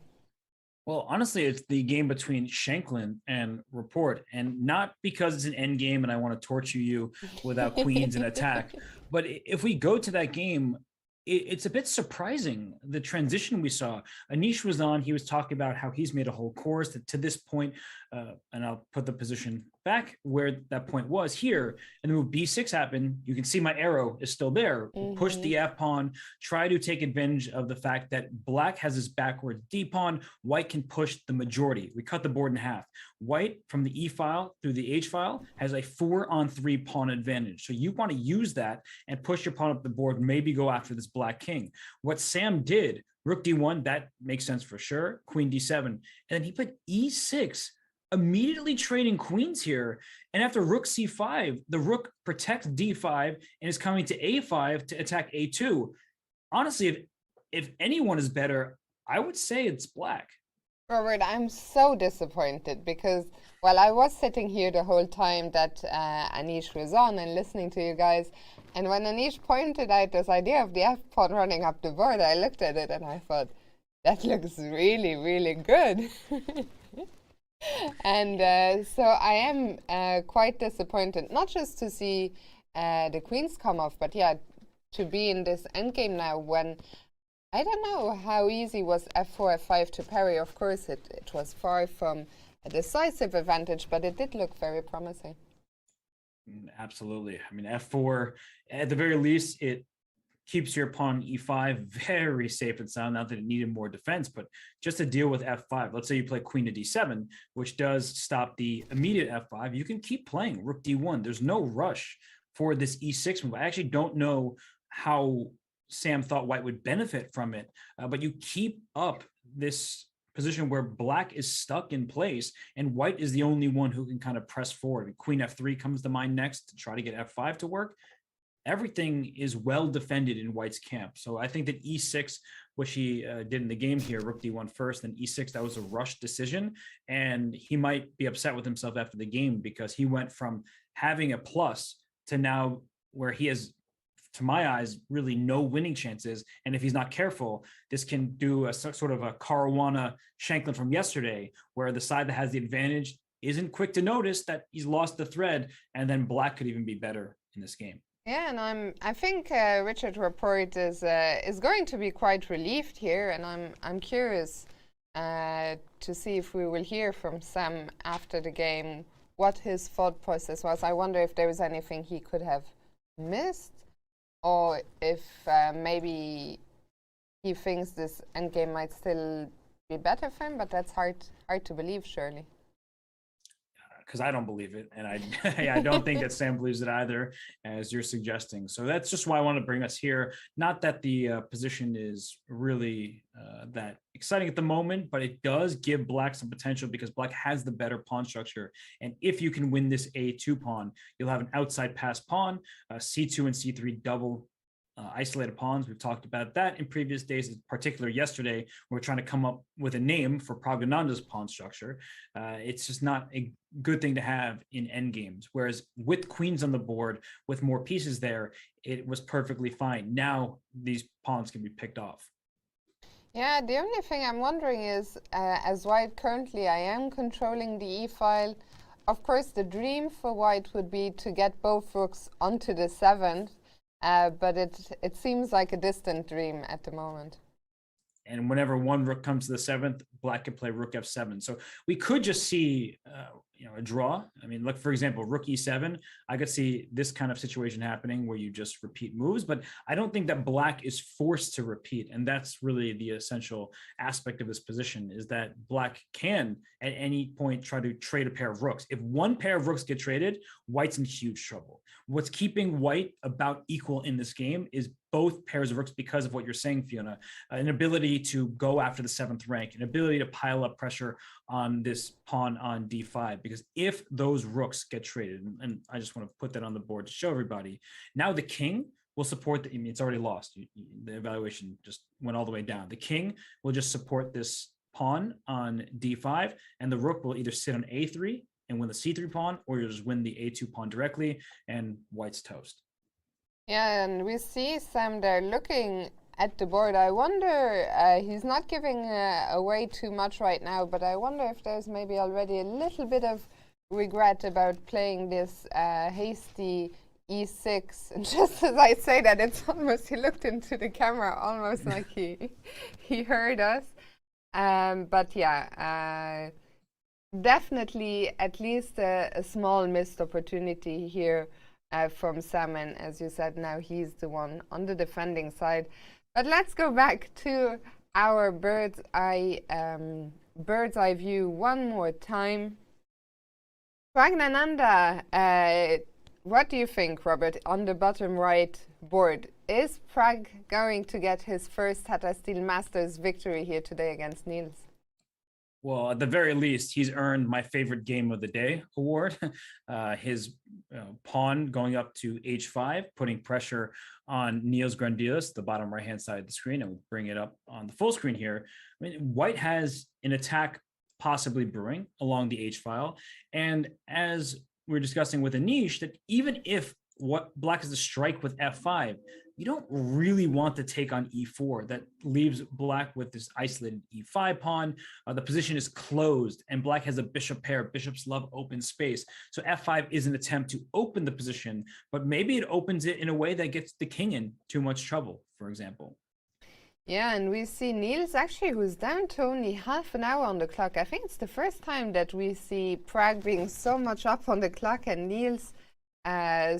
Well, honestly, it's the game between Shanklin and Rapport, and not because it's an end game and I want to torture you without queens and attack. But if we go to that game, it's a bit surprising, the transition we saw. Anish was on, he was talking about how he's made a whole course to this point, and I'll put the position back where that point was here, and the move b6 happened. You can see my arrow is still there. Push the f pawn, try to take advantage of the fact that black has this backward d pawn. White can push the majority. We cut the board in half. White from the e file through the h file has a 4-on-3 pawn advantage. So you want to use that and push your pawn up the board, maybe go after this black king. What Sam did, rook d1, that makes sense for sure. Queen d7, and then he played e6, immediately trading queens here. And after rook c5, the rook protects d5 and is coming to a5 to attack a2. Honestly, if anyone is better, I would say it's black. Robert, I'm so disappointed because, well, I was sitting here the whole time that Anish was on and listening to you guys. And when Anish pointed out this idea of the f-pawn running up the board, I looked at it and I thought, that looks really, really good. And so I am quite disappointed, not just to see the queens come off, but yeah, to be in this endgame now when I don't know how easy was f4, f5 to parry. Of course, it was far from a decisive advantage, but it did look very promising. Absolutely. I mean, f4, at the very least, it keeps your pawn e5 very safe and sound, not that it needed more defense, but just to deal with f5. Let's say you play queen to d7, which does stop the immediate f5. You can keep playing rook d1. There's no rush for this e6 move. I actually don't know how Sam thought white would benefit from it, but you keep up this position where black is stuck in place and white is the only one who can kind of press forward. Queen f3 comes to mind next to try to get f5 to work. Everything is well defended in white's camp. So I think that e6, which he did in the game here, rook d1 first, then e6, that was a rushed decision. And he might be upset with himself after the game because he went from having a plus to now where he has, to my eyes, really no winning chances. And if he's not careful, this can do a sort of a Caruana Shanklin from yesterday, where the side that has the advantage isn't quick to notice that he's lost the thread, and then black could even be better in this game. Yeah, and I think Richard Rapport is going to be quite relieved here, and I'm curious to see if we will hear from Sam after the game what his thought process was. I wonder if there was anything he could have missed, or if maybe he thinks this endgame might still be better for him, but that's hard to believe, surely. because I don't believe it, and I don't think that Sam believes it either, as you're suggesting. So that's just why I want to bring us here. Not that the position is really that exciting at the moment, but it does give Black some potential because Black has the better pawn structure. And if you can win this A2 pawn, you'll have an outside pass pawn, C2 and C3 double isolated pawns. We've talked about that in previous days, in particular yesterday. We're trying to come up with a name for Pragnananda's pawn structure. It's just not a good thing to have in endgames. Whereas with queens on the board, with more pieces there, it was perfectly fine. Now these pawns can be picked off. Yeah, the only thing I'm wondering is, as White currently, I am controlling the e-file. Of course, the dream for White would be to get both rooks onto the 7th. But it seems like a distant dream at the moment. And whenever one rook comes to the 7th, Black can play rook f7. So we could just see a draw. I mean, look, for example, rook e7. I could see this kind of situation happening where you just repeat moves, but I don't think that Black is forced to repeat. And that's really the essential aspect of this position, is that Black can at any point try to trade a pair of rooks. If one pair of rooks get traded, White's in huge trouble. What's keeping White about equal in this game is both pairs of rooks, because of what you're saying, Fiona, an ability to go after the 7th rank, an ability to pile up pressure on this pawn on d5, because if those rooks get traded, and I just want to put that on the board to show everybody, now the king will support it's already lost. The evaluation just went all the way down. The king will just support this pawn on d5, and the rook will either sit on a3 and win the c3 pawn, or you'll just win the a2 pawn directly, and White's toast. Yeah, and we see Sam there looking at the board. I wonder, he's not giving away too much right now, but I wonder if there's maybe already a little bit of regret about playing this hasty e6. And just as I say that, it's almost, he looked into the camera almost like he heard us. But yeah, definitely at least a small missed opportunity here from Sam, and as you said, now he's the one on the defending side. But let's go back to our bird's eye view one more time. Pragnananda, what do you think, Robert, on the bottom right board? Is Prag going to get his first Tata Steel Masters victory here today against Niels? Well, at the very least, he's earned my favorite game of the day award. His pawn going up to h5, putting pressure on Niels Grandelius, the bottom right-hand side of the screen, and we'll bring it up on the full screen here. I mean, White has an attack possibly brewing along the h-file. And as we're discussing with Anish, that even if what Black is a strike with f5, you don't really want to take on e4. That leaves Black with this isolated e5 pawn. The position is closed, and Black has a bishop pair. Bishops love open space. So f5 is an attempt to open the position, but maybe it opens it in a way that gets the king in too much trouble, for example. Yeah, and we see Niels actually, who's down to only half an hour on the clock. I think it's the first time that we see Prag being so much up on the clock and Niels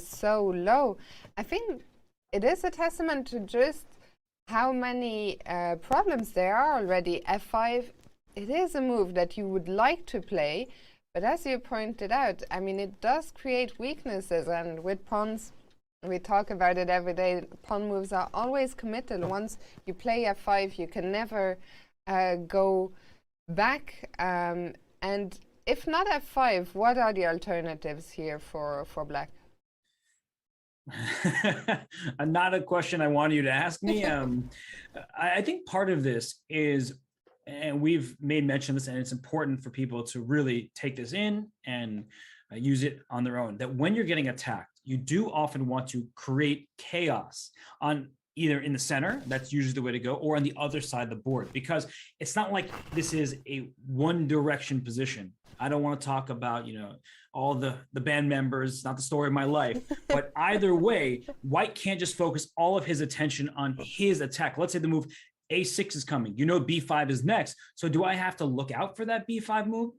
so low. I think it is a testament to just how many problems there are already. f5, it is a move that you would like to play, but as you pointed out, I mean, it does create weaknesses, and with pawns, we talk about it every day, pawn moves are always committal. Once you play f5, you can never go back. And if not f5, what are the alternatives here for Black? Not a question I wanted you to ask me. I think part of this is, and we've made mention of this, and it's important for people to really take this in and use it on their own, that when you're getting attacked, you do often want to create chaos on either in the center, that's usually the way to go, or on the other side of the board, because it's not like this is a one direction position. I don't want to talk about, all the band members, not the story of my life, but either way, White can't just focus all of his attention on his attack. Let's say the move a6 is coming, b5 is next. So do I have to look out for that b5 move?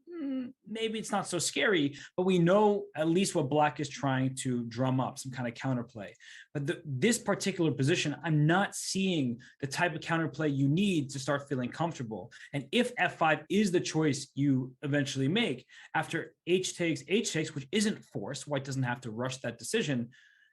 maybe it's not so scary, but we know at least what black is trying to drum up, some kind of counterplay. But this particular position, I'm not seeing the type of counterplay you need to start feeling comfortable. And if f5 is the choice you eventually make, after h takes, which isn't forced, white doesn't have to rush that decision,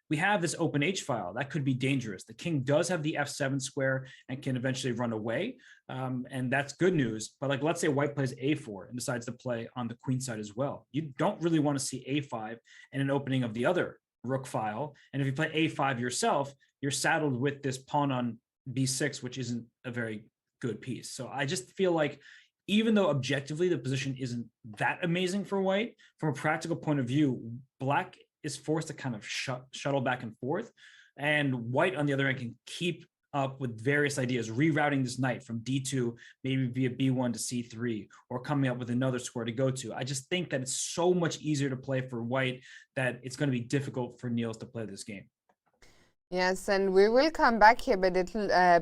we have this open H file that could be dangerous. The king does have the F7 square and can eventually run away. And that's good news. But like, let's say white plays A4 and decides to play on the queen side as well. You don't really want to see A5 and an opening of the other rook file. And if you play A5 yourself, you're saddled with this pawn on B6, which isn't a very good piece. So I just feel like even though objectively the position isn't that amazing for white, from a practical point of view, black is forced to kind of shuttle back and forth. And white, on the other hand, can keep up with various ideas, rerouting this knight from D2, maybe via B1 to C3, or coming up with another square to go to. I just think that it's so much easier to play for white that it's going to be difficult for Niels to play this game. Yes, and we will come back here, but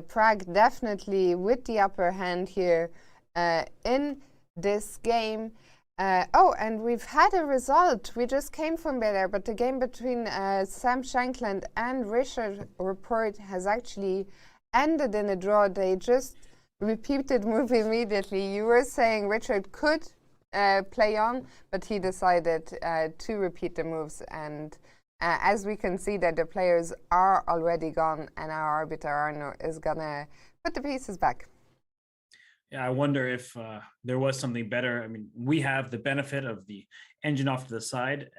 Prag definitely with the upper hand here in this game. Oh, and we've had a result. We just came from there, but the game between Sam Shankland and Richard Rapport has actually ended in a draw. They just repeated move immediately. You were saying Richard could play on, but he decided to repeat the moves. And as we can see that the players are already gone, and our arbiter Arno is gonna put the pieces back. Yeah, I wonder if there was something better. I mean, we have the benefit of the engine off to the side.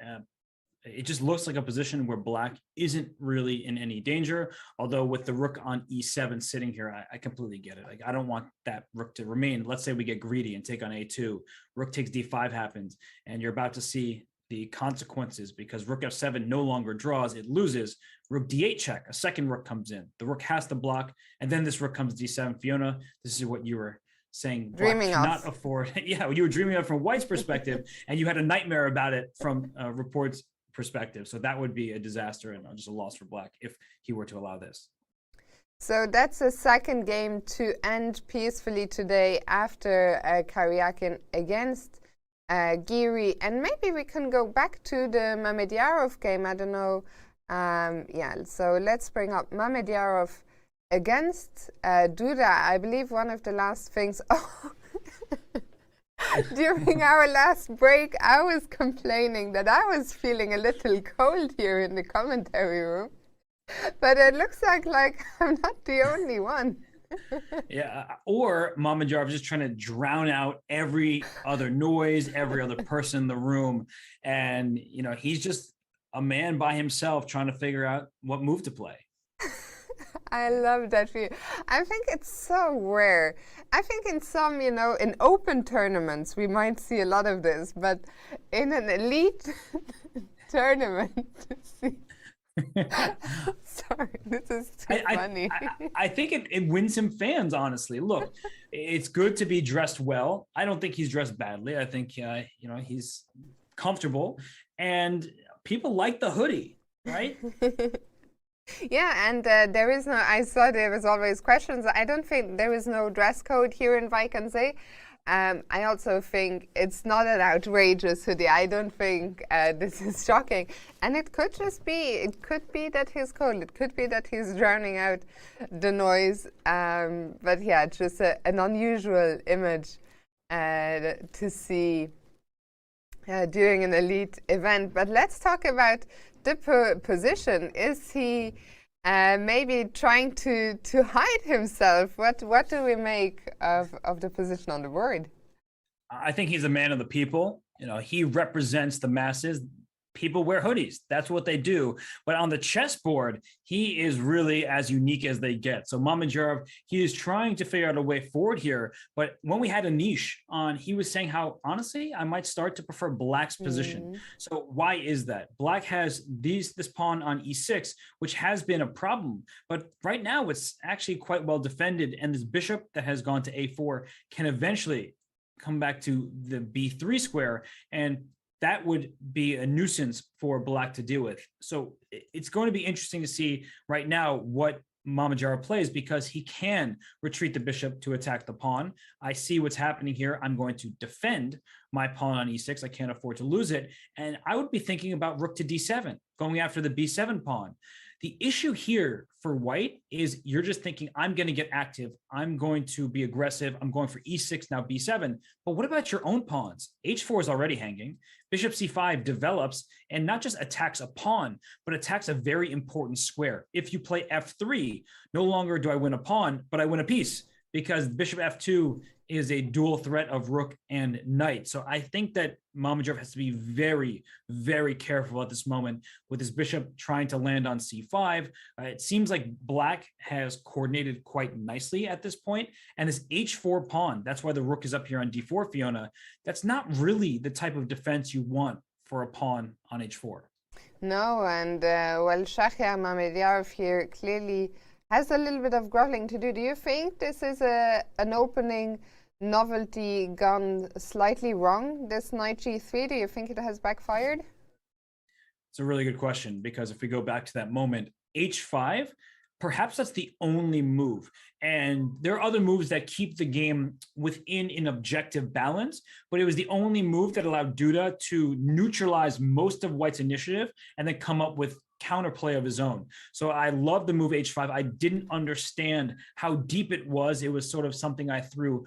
It just looks like a position where black isn't really in any danger. Although with the rook on E7 sitting here, I completely get it. Like, I don't want that rook to remain. Let's say we get greedy and take on A2. Rook takes D5 happens, and you're about to see the consequences because rook F7 no longer draws, it loses. Rook D8 check, a second rook comes in. The rook has to block, and then this rook comes D7. Fiona, this is what you were saying, dreaming of. Not afford. Yeah, you were dreaming of from white's perspective, and you had a nightmare about it from Rapport's perspective. So that would be a disaster and just a loss for black if he were to allow this. So that's the second game to end peacefully today after Karyakin against Giri. And maybe we can go back to the Mamedyarov game. I don't know. Yeah, so let's bring up Mamedyarov against Duda. I believe one of the last things during our last break, I was complaining that I was feeling a little cold here in the commentary room, but it looks like I'm not the only one. Yeah, or Mamedyarov just trying to drown out every other noise, every other person in the room, and you know, he's just a man by himself trying to figure out what move to play. I love that for you. I think it's so rare. I think in some, in open tournaments, we might see a lot of this, but in an elite tournament, sorry, this is too funny. I think it wins him fans, honestly. Look, it's good to be dressed well. I don't think he's dressed badly. I think, he's comfortable, and people like the hoodie, right? Yeah, and there is no, I saw there was always questions. I don't think there is no dress code here in Wijk aan Zee. I also think it's not an outrageous hoodie. I don't think this is shocking. And it could just be, that he's cold. It could be that he's drowning out the noise. But yeah, it's just an unusual image to see during an elite event. But let's talk about the position. Is he maybe trying to hide himself? What do we make of the position on the board? I think he's a man of the people. He represents the masses. People wear hoodies. That's what they do. But on the chessboard, he is really as unique as they get. So Mamedyarov, he is trying to figure out a way forward here. But when we had Anish on, he was saying how, honestly, I might start to prefer black's position. So why is that? Black has this pawn on E6, which has been a problem. But right now, it's actually quite well defended. And this bishop that has gone to A4 can eventually come back to the B3 square, and that would be a nuisance for black to deal with. So it's going to be interesting to see right now what Mamadjara plays because he can retreat the bishop to attack the pawn. I see what's happening here. I'm going to defend my pawn on e6. I can't afford to lose it. And I would be thinking about rook to d7, going after the b7 pawn. The issue here for white is you're just thinking, I'm going to get active. I'm going to be aggressive. I'm going for e6, now b7. But what about your own pawns? h4 is already hanging. Bishop c5 develops and not just attacks a pawn, but attacks a very important square. If you play f3, no longer do I win a pawn, but I win a piece because bishop f2 is a dual threat of rook and knight. So I think that Mamadjara has to be very, very careful at this moment with his bishop trying to land on c5. It seems like black has coordinated quite nicely at this point. And this h4 pawn, that's why the rook is up here on d4, Fiona. That's not really the type of defense you want for a pawn on h4. No, and well, Shahriar Mamedyarov here clearly has a little bit of groveling to do. Do you think this is an opening novelty gone slightly wrong, this knight g3? Do you think it has backfired? It's a really good question, because if we go back to that moment, h5, perhaps that's the only move. And there are other moves that keep the game within an objective balance, but it was the only move that allowed Duda to neutralize most of White's initiative and then come up with counterplay of his own. So I love the move h5. I didn't understand how deep it was. It was sort of something I threw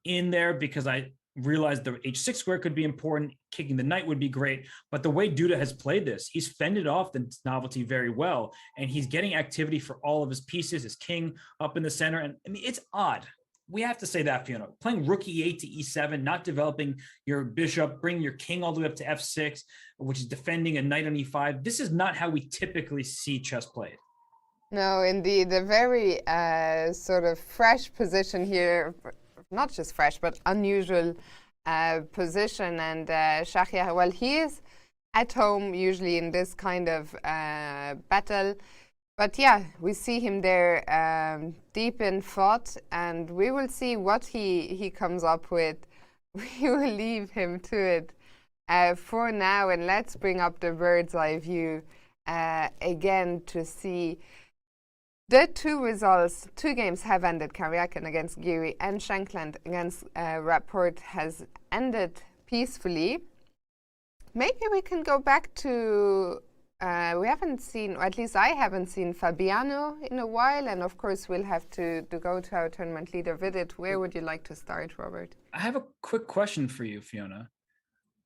in there because I realized the h6 square could be important. Kicking the knight would be great. But the way Duda has played this, he's fended off the novelty very well. And he's getting activity for all of his pieces, his king up in the center. And I mean, it's odd. We have to say that, Fiona. Playing rook e8 to e7, not developing your bishop, bringing your king all the way up to f6, which is defending a knight on e5. This is not how we typically see chess played. No, indeed. A very sort of fresh position here. Not just fresh, but unusual position. And Shahriar, well, he is at home usually in this kind of battle. But yeah, we see him there deep in thought, and we will see what he comes up with. We will leave him to it for now, and let's bring up the bird's eye view again to see the two results. Two games have ended. Karyakin against Giri and Shankland against Rapport has ended peacefully. Maybe we can go back to we haven't seen, or at least I haven't seen, Fabiano in a while, and of course we'll have to go to our tournament leader Vidit. Where would you like to start, Robert? I have a quick question for you, Fiona.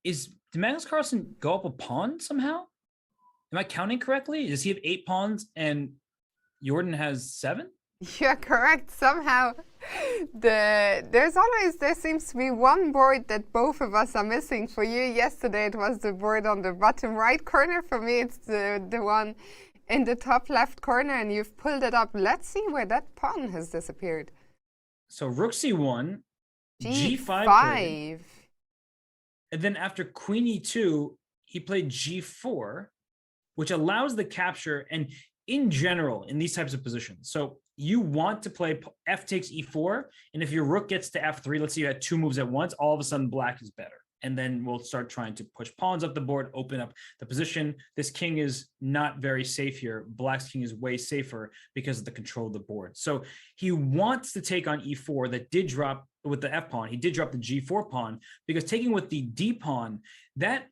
Did Magnus Carlsen go up a pawn somehow? Am I counting correctly? Does he have 8 pawns and Jorden has 7? You're correct. Somehow there seems to be one board that both of us are missing. For you yesterday it was the board on the bottom right corner. For me it's the one in the top left corner, and you've pulled it up. Let's see where that pawn has disappeared. So rook c1, g5, and then after queen e2 he played g4, which allows the capture. And in general, in these types of positions, so you want to play f takes e4, and if your rook gets to f3, let's say you had 2 moves at once, all of a sudden black is better. And then we'll start trying to push pawns up the board, open up the position. This king is not very safe here. Black's king is way safer because of the control of the board. So he wants to take on e4. That did drop with the f pawn. He did drop the g4 pawn, because taking with the d pawn, that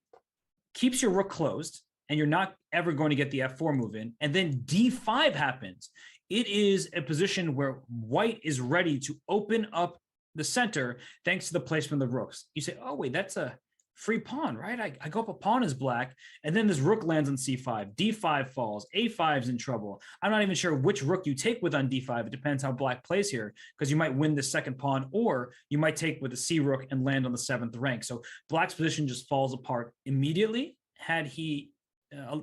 keeps your rook closed, and you're not ever going to get the f4 move in. And then d5 happens. It is a position where white is ready to open up the center thanks to the placement of the rooks. You say, oh, wait, that's a free pawn, right? I go up a pawn as black, and then this rook lands on c5. d5 falls. a5's in trouble. I'm not even sure which rook you take with on d5. It depends how black plays here, because you might win the second pawn, or you might take with the c rook and land on the 7th rank. So black's position just falls apart immediately had he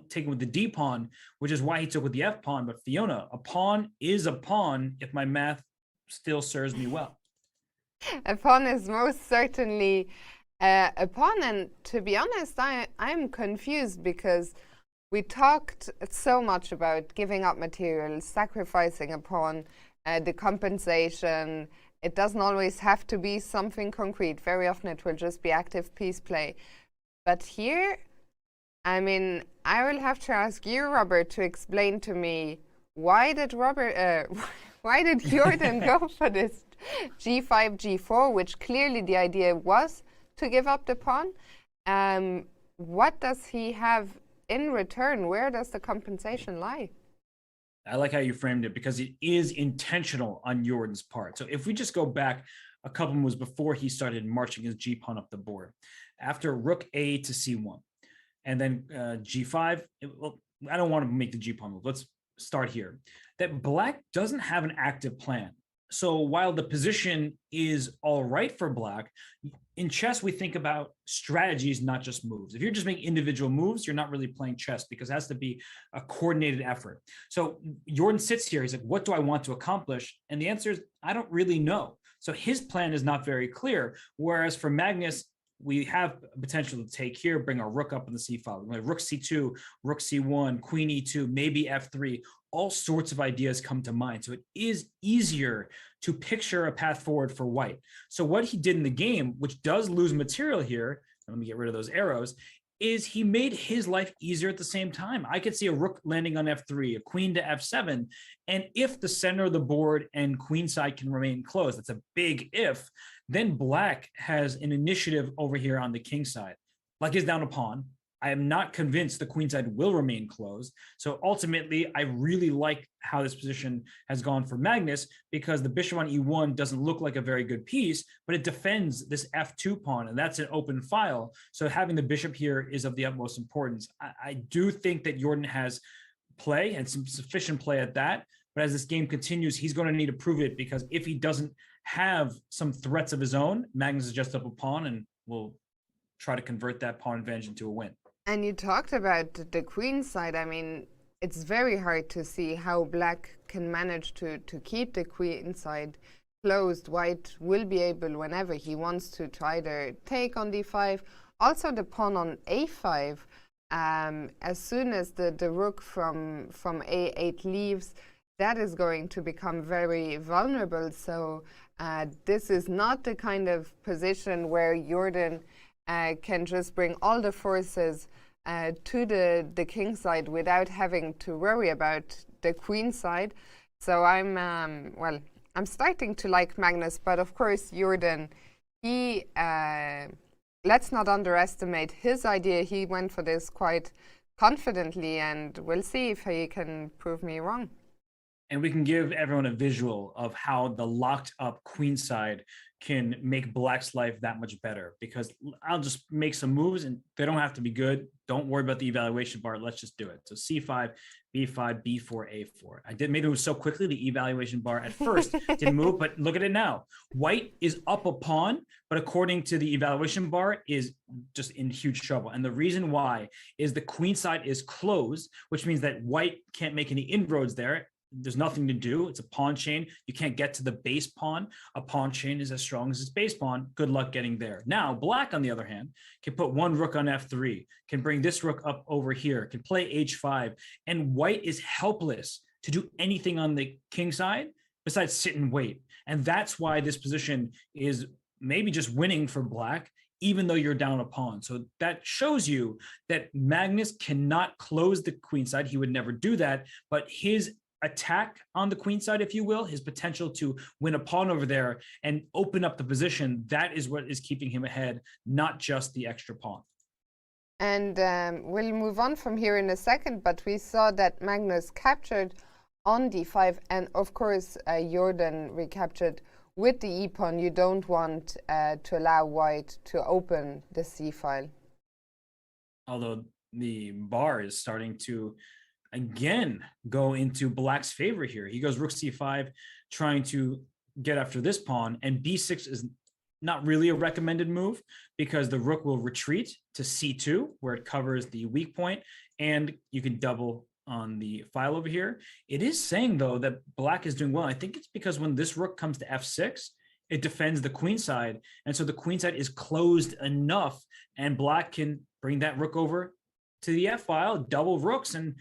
taken with the d pawn, which is why he took with the f pawn. But Fiona, a pawn is a pawn if my math still serves me well. A pawn is most certainly a pawn, and to be honest, I'm confused, because we talked so much about giving up material, sacrificing a pawn, the compensation. It doesn't always have to be something concrete. Very often it will just be active piece play. But here, I mean, I will have to ask you, Robert, to explain to me why did why did Jorden go for this g5, g4, which clearly the idea was to give up the pawn? What does he have in return? Where does the compensation lie? I like how you framed it, because it is intentional on Jordan's part. So if we just go back a couple moves before he started marching his g-pawn up the board, after rook a to c1, and then g5, well, I don't want to make the g-pawn move. Let's start here. That black doesn't have an active plan. So while the position is all right for black, in chess, we think about strategies, not just moves. If you're just making individual moves, you're not really playing chess, because it has to be a coordinated effort. So Jorden sits here. He's like, what do I want to accomplish? And the answer is, I don't really know. So his plan is not very clear. Whereas for Magnus, we have potential to take here, bring our rook up in the c file. Rook c2, rook c1, queen e2, maybe f3. All sorts of ideas come to mind. So it is easier to picture a path forward for white. So what he did in the game, which does lose material here, let me get rid of those arrows, is he made his life easier at the same time. I could see a rook landing on f3, a queen to f7, and if the center of the board and queen side can remain closed, that's a big if, then black has an initiative over here on the king side. Black is down a pawn. I am not convinced the queen side will remain closed. So ultimately, I really like how this position has gone for Magnus, because the bishop on e1 doesn't look like a very good piece, but it defends this f2 pawn, and that's an open file. So having the bishop here is of the utmost importance. I do think that Jorden has play, and some sufficient play at that, but as this game continues, he's going to need to prove it, because if he doesn't have some threats of his own, Magnus is just up a pawn and will try to convert that pawn advantage into a win. And you talked about the queen side. I mean, it's very hard to see how black can manage to keep the queen side closed. White will be able, whenever he wants to either take on d5, also the pawn on a5. As soon as the rook from a8 leaves, that is going to become very vulnerable. So this is not the kind of position where Jorden can just bring all the forces to the king side without having to worry about the queen side. So I'm starting to like Magnus, but of course Jorden, he let's not underestimate his idea. He went for this quite confidently, and we'll see if he can prove me wrong. And we can give everyone a visual of how the locked up queen side can make black's life that much better, because I'll just make some moves and they don't have to be good. Don't worry about the evaluation bar. Let's just do it. So c5, b5, b4, a4. I did made it move so quickly. The evaluation bar at first didn't move, but look at it now. White is up a pawn, but according to the evaluation bar is just in huge trouble. And the reason why is the queen side is closed, which means that white can't make any inroads there. There's nothing to do. It's a pawn chain. You can't get to the base pawn. A pawn chain is as strong as its base pawn. Good luck getting there. Now, black, on the other hand, can put one rook on f3, can bring this rook up over here, can play h5, and white is helpless to do anything on the king side besides sit and wait. And that's why this position is maybe just winning for black, even though you're down a pawn. So that shows you that Magnus cannot close the queen side. He would never do that, but his attack on the queen side, if you will, his potential to win a pawn over there and open up the position, that is what is keeping him ahead, not just the extra pawn. And we'll move on from here in a second, but we saw that Magnus captured on d5, and of course Jorden recaptured with the e-pawn. You don't want to allow white to open the c-file. Although the bar is starting to again go into black's favor here. He goes rook c5, trying to get after this pawn, and b6 is not really a recommended move because the rook will retreat to c2 where it covers the weak point, and you can double on the file over here. It is saying though that black is doing well. I think it's because when this rook comes to f6, it defends the queen side, and so the queen side is closed enough, and black can bring that rook over to the f file, double rooks, and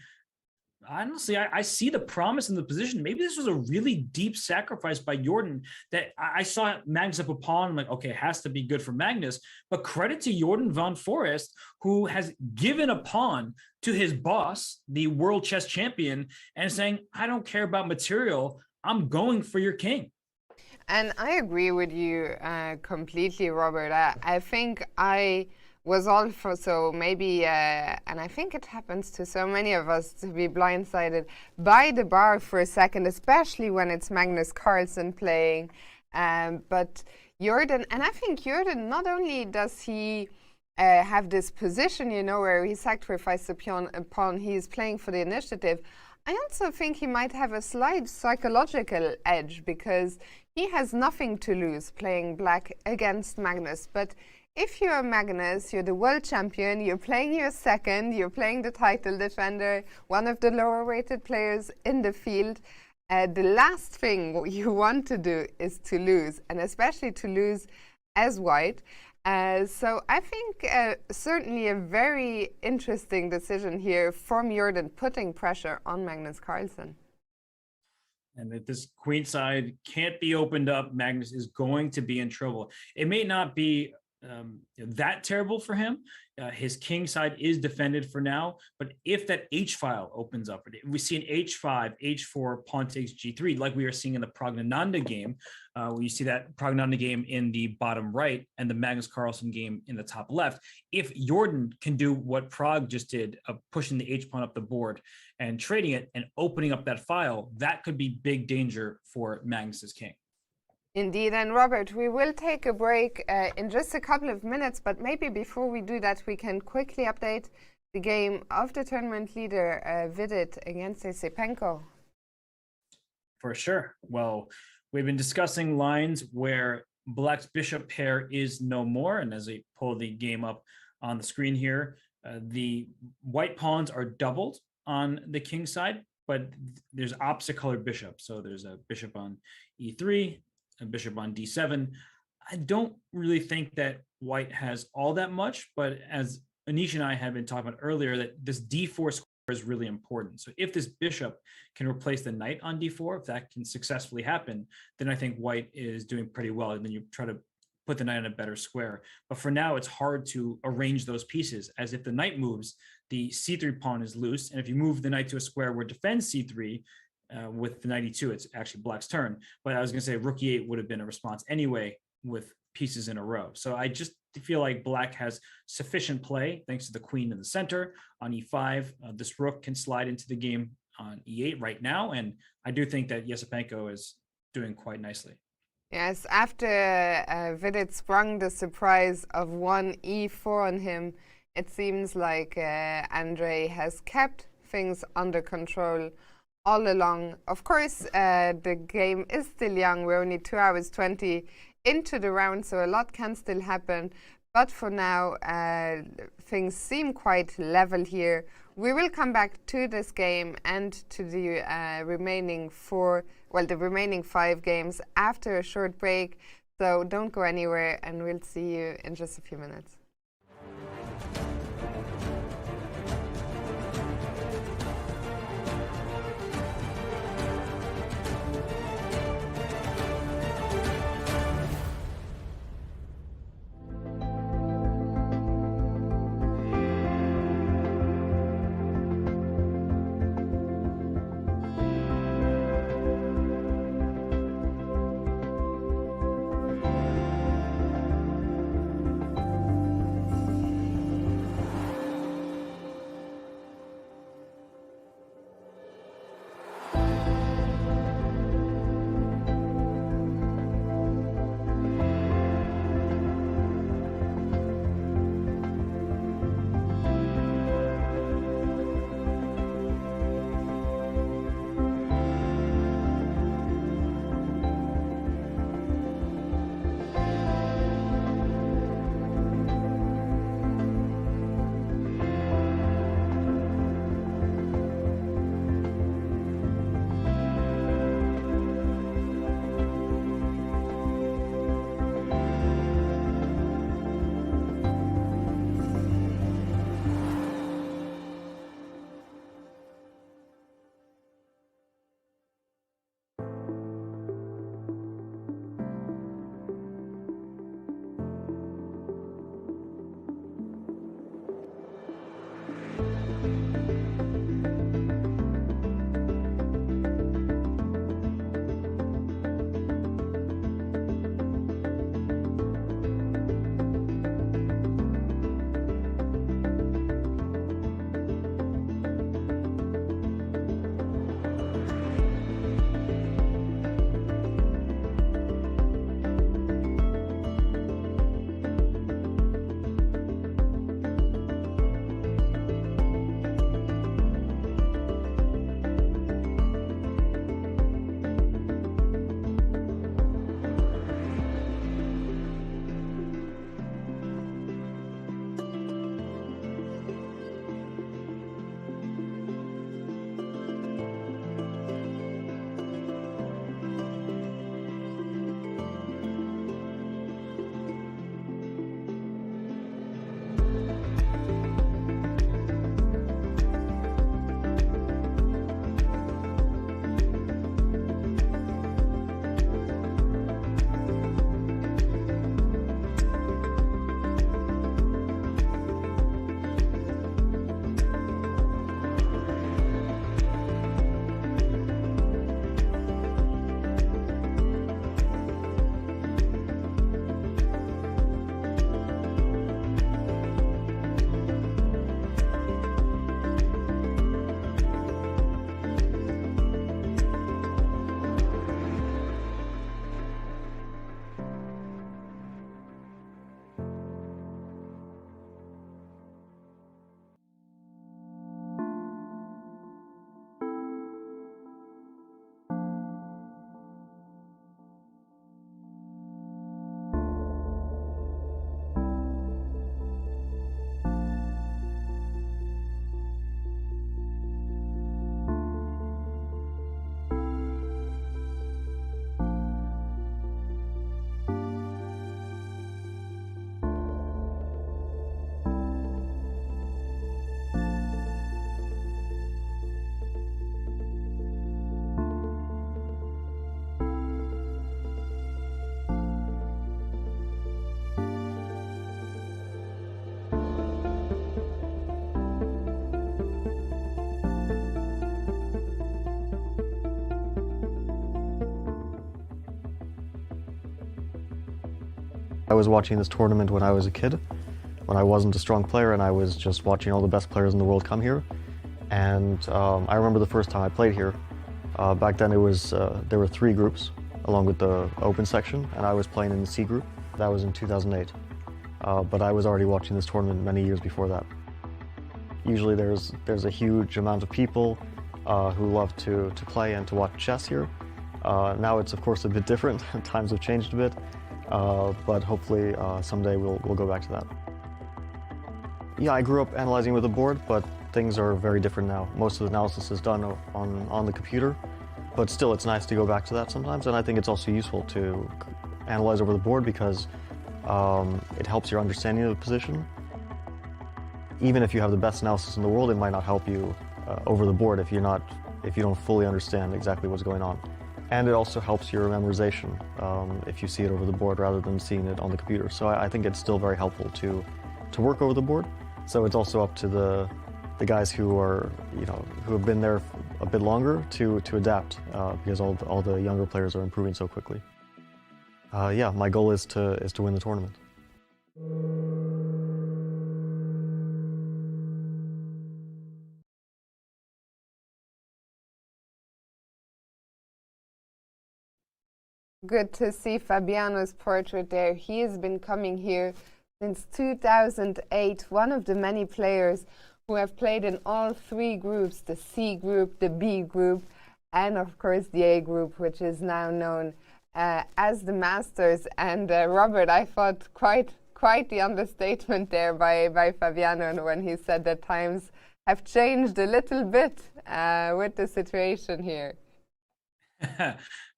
Honestly, I see the promise in the position. Maybe this was a really deep sacrifice by Jorden that I saw Magnus up a pawn. I'm like, okay, it has to be good for Magnus. But credit to Jorden van Foreest, who has given a pawn to his boss, the world chess champion, and saying, I don't care about material. I'm going for your king. And I agree with you completely, Robert. I think I was also maybe, and I think it happens to so many of us, to be blindsided by the bar for a second, especially when it's Magnus Carlsen playing. But Jorden, and I think Jorden, not only does he have this position, you know, where he sacrificed a pawn, he is playing for the initiative. I also think he might have a slight psychological edge because he has nothing to lose playing black against Magnus. But if you're Magnus, you're the world champion, you're playing your second, you're playing the title defender, one of the lower rated players in the field, the last thing you want to do is to lose, and especially to lose as white. So I think certainly a very interesting decision here from Jorden, putting pressure on Magnus Carlsen. And if this queen side can't be opened up, Magnus is going to be in trouble. It may not be that terrible for him. His king side is defended for now, but if that H file opens up, we see an H5, H4, pawn takes G3, like we are seeing in the Pragnananda game, where you see that Pragnananda game in the bottom right and the Magnus Carlsen game in the top left. If Jorden can do what Prag just did of pushing the H pawn up the board and trading it and opening up that file, that could be big danger for Magnus's king. Indeed, and Robert, we will take a break in just a couple of minutes, but maybe before we do that, we can quickly update the game of the tournament leader, Vidit, against Esipenko. For sure. Well, we've been discussing lines where Black's bishop pair is no more, and as we pull the game up on the screen here, the white pawns are doubled on the king side, but there's opposite colored bishops. So there's a bishop on E3, a bishop on D7. I don't really think that white has all that much, but as Anish and I had been talking about earlier, that this D4 square is really important. So if this bishop can replace the knight on D4, if that can successfully happen, then I think white is doing pretty well. And then you try to put the knight in a better square. But for now, it's hard to arrange those pieces, as if the knight moves, the C3 pawn is loose. And if you move the knight to a square where it defends C3, with the knight e2, it's actually Black's turn. But I was going to say rook e8 would have been a response anyway with pieces in a row. So I just feel like Black has sufficient play thanks to the queen in the center on e5. This rook can slide into the game on e8 right now. And I do think that Esipenko is doing quite nicely. Yes, after Vidit sprung the surprise of one e4 on him, it seems like Andrei has kept things under control all along. Of course, the game is still young. We're only 2 hours 20 into the round, so a lot can still happen. But for now, things seem quite level here. We will come back to this game and to the remaining 5 games after a short break. So don't go anywhere, and we'll see you in just a few minutes. I was watching this tournament when I was a kid, when I wasn't a strong player, and I was just watching all the best players in the world come here. And I remember the first time I played here. Back then there were 3 groups along with the open section, and I was playing in the C group. That was in 2008. But I was already watching this tournament many years before that. Usually there's a huge amount of people who love to play and to watch chess here. Now it's of course a bit different. Times have changed a bit, but hopefully someday we'll go back to that. Yeah, I grew up analyzing with a board, but things are very different now. Most of the analysis is done on the computer, but still it's nice to go back to that sometimes, and I think it's also useful to analyze over the board because it helps your understanding of the position. Even if you have the best analysis in the world, it might not help you over the board if you don't fully understand exactly what's going on. And it also helps your memorization if you see it over the board rather than seeing it on the computer. So I think it's still very helpful to work over the board. So it's also up to the guys who are, who have been there a bit longer to adapt because all the younger players are improving so quickly. Yeah, my goal is to win the tournament. Good to see Fabiano's portrait there. He has been coming here since 2008, one of the many players who have played in all 3 groups, the C group, the B group, and of course the A group, which is now known as the Masters. And Robert, I thought quite the understatement there by Fabiano when he said that times have changed a little bit with the situation here.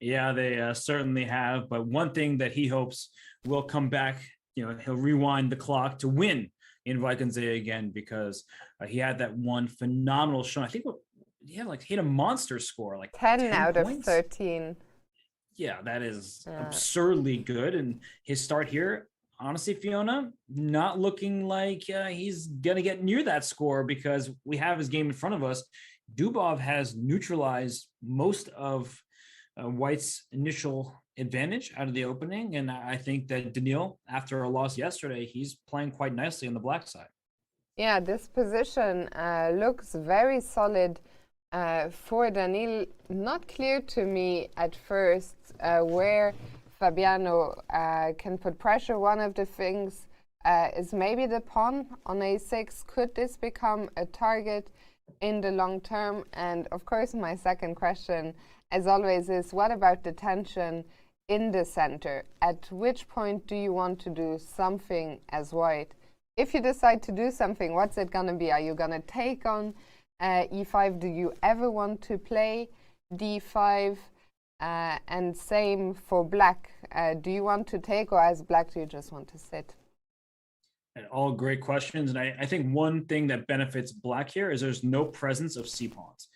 Yeah, they certainly have. But one thing that he hopes will come back, he'll rewind the clock to win in Wijk again, because he had that one phenomenal shot. I think he had a monster score, like 10 out points? of 13. Yeah, that is absurdly good. And his start here, honestly, Fiona, not looking like he's going to get near that score, because we have his game in front of us. Dubov has neutralized most of White's initial advantage out of the opening, and I think that Daniil, after a loss yesterday, he's playing quite nicely on the black side. Yeah, this position looks very solid for Daniil. Not clear to me at first where Fabiano can put pressure. One of the things is maybe the pawn on a6. Could this become a target in the long term? And of course, my second question, as always, is what about the tension in the center? At which point do you want to do something as White? If you decide to do something, what's it going to be? Are you going to take on e5? Do you ever want to play d5? And same for black. Do you want to take, or as black, do you just want to sit? And all great questions. And I think one thing that benefits black here is there's no presence of c-pawns.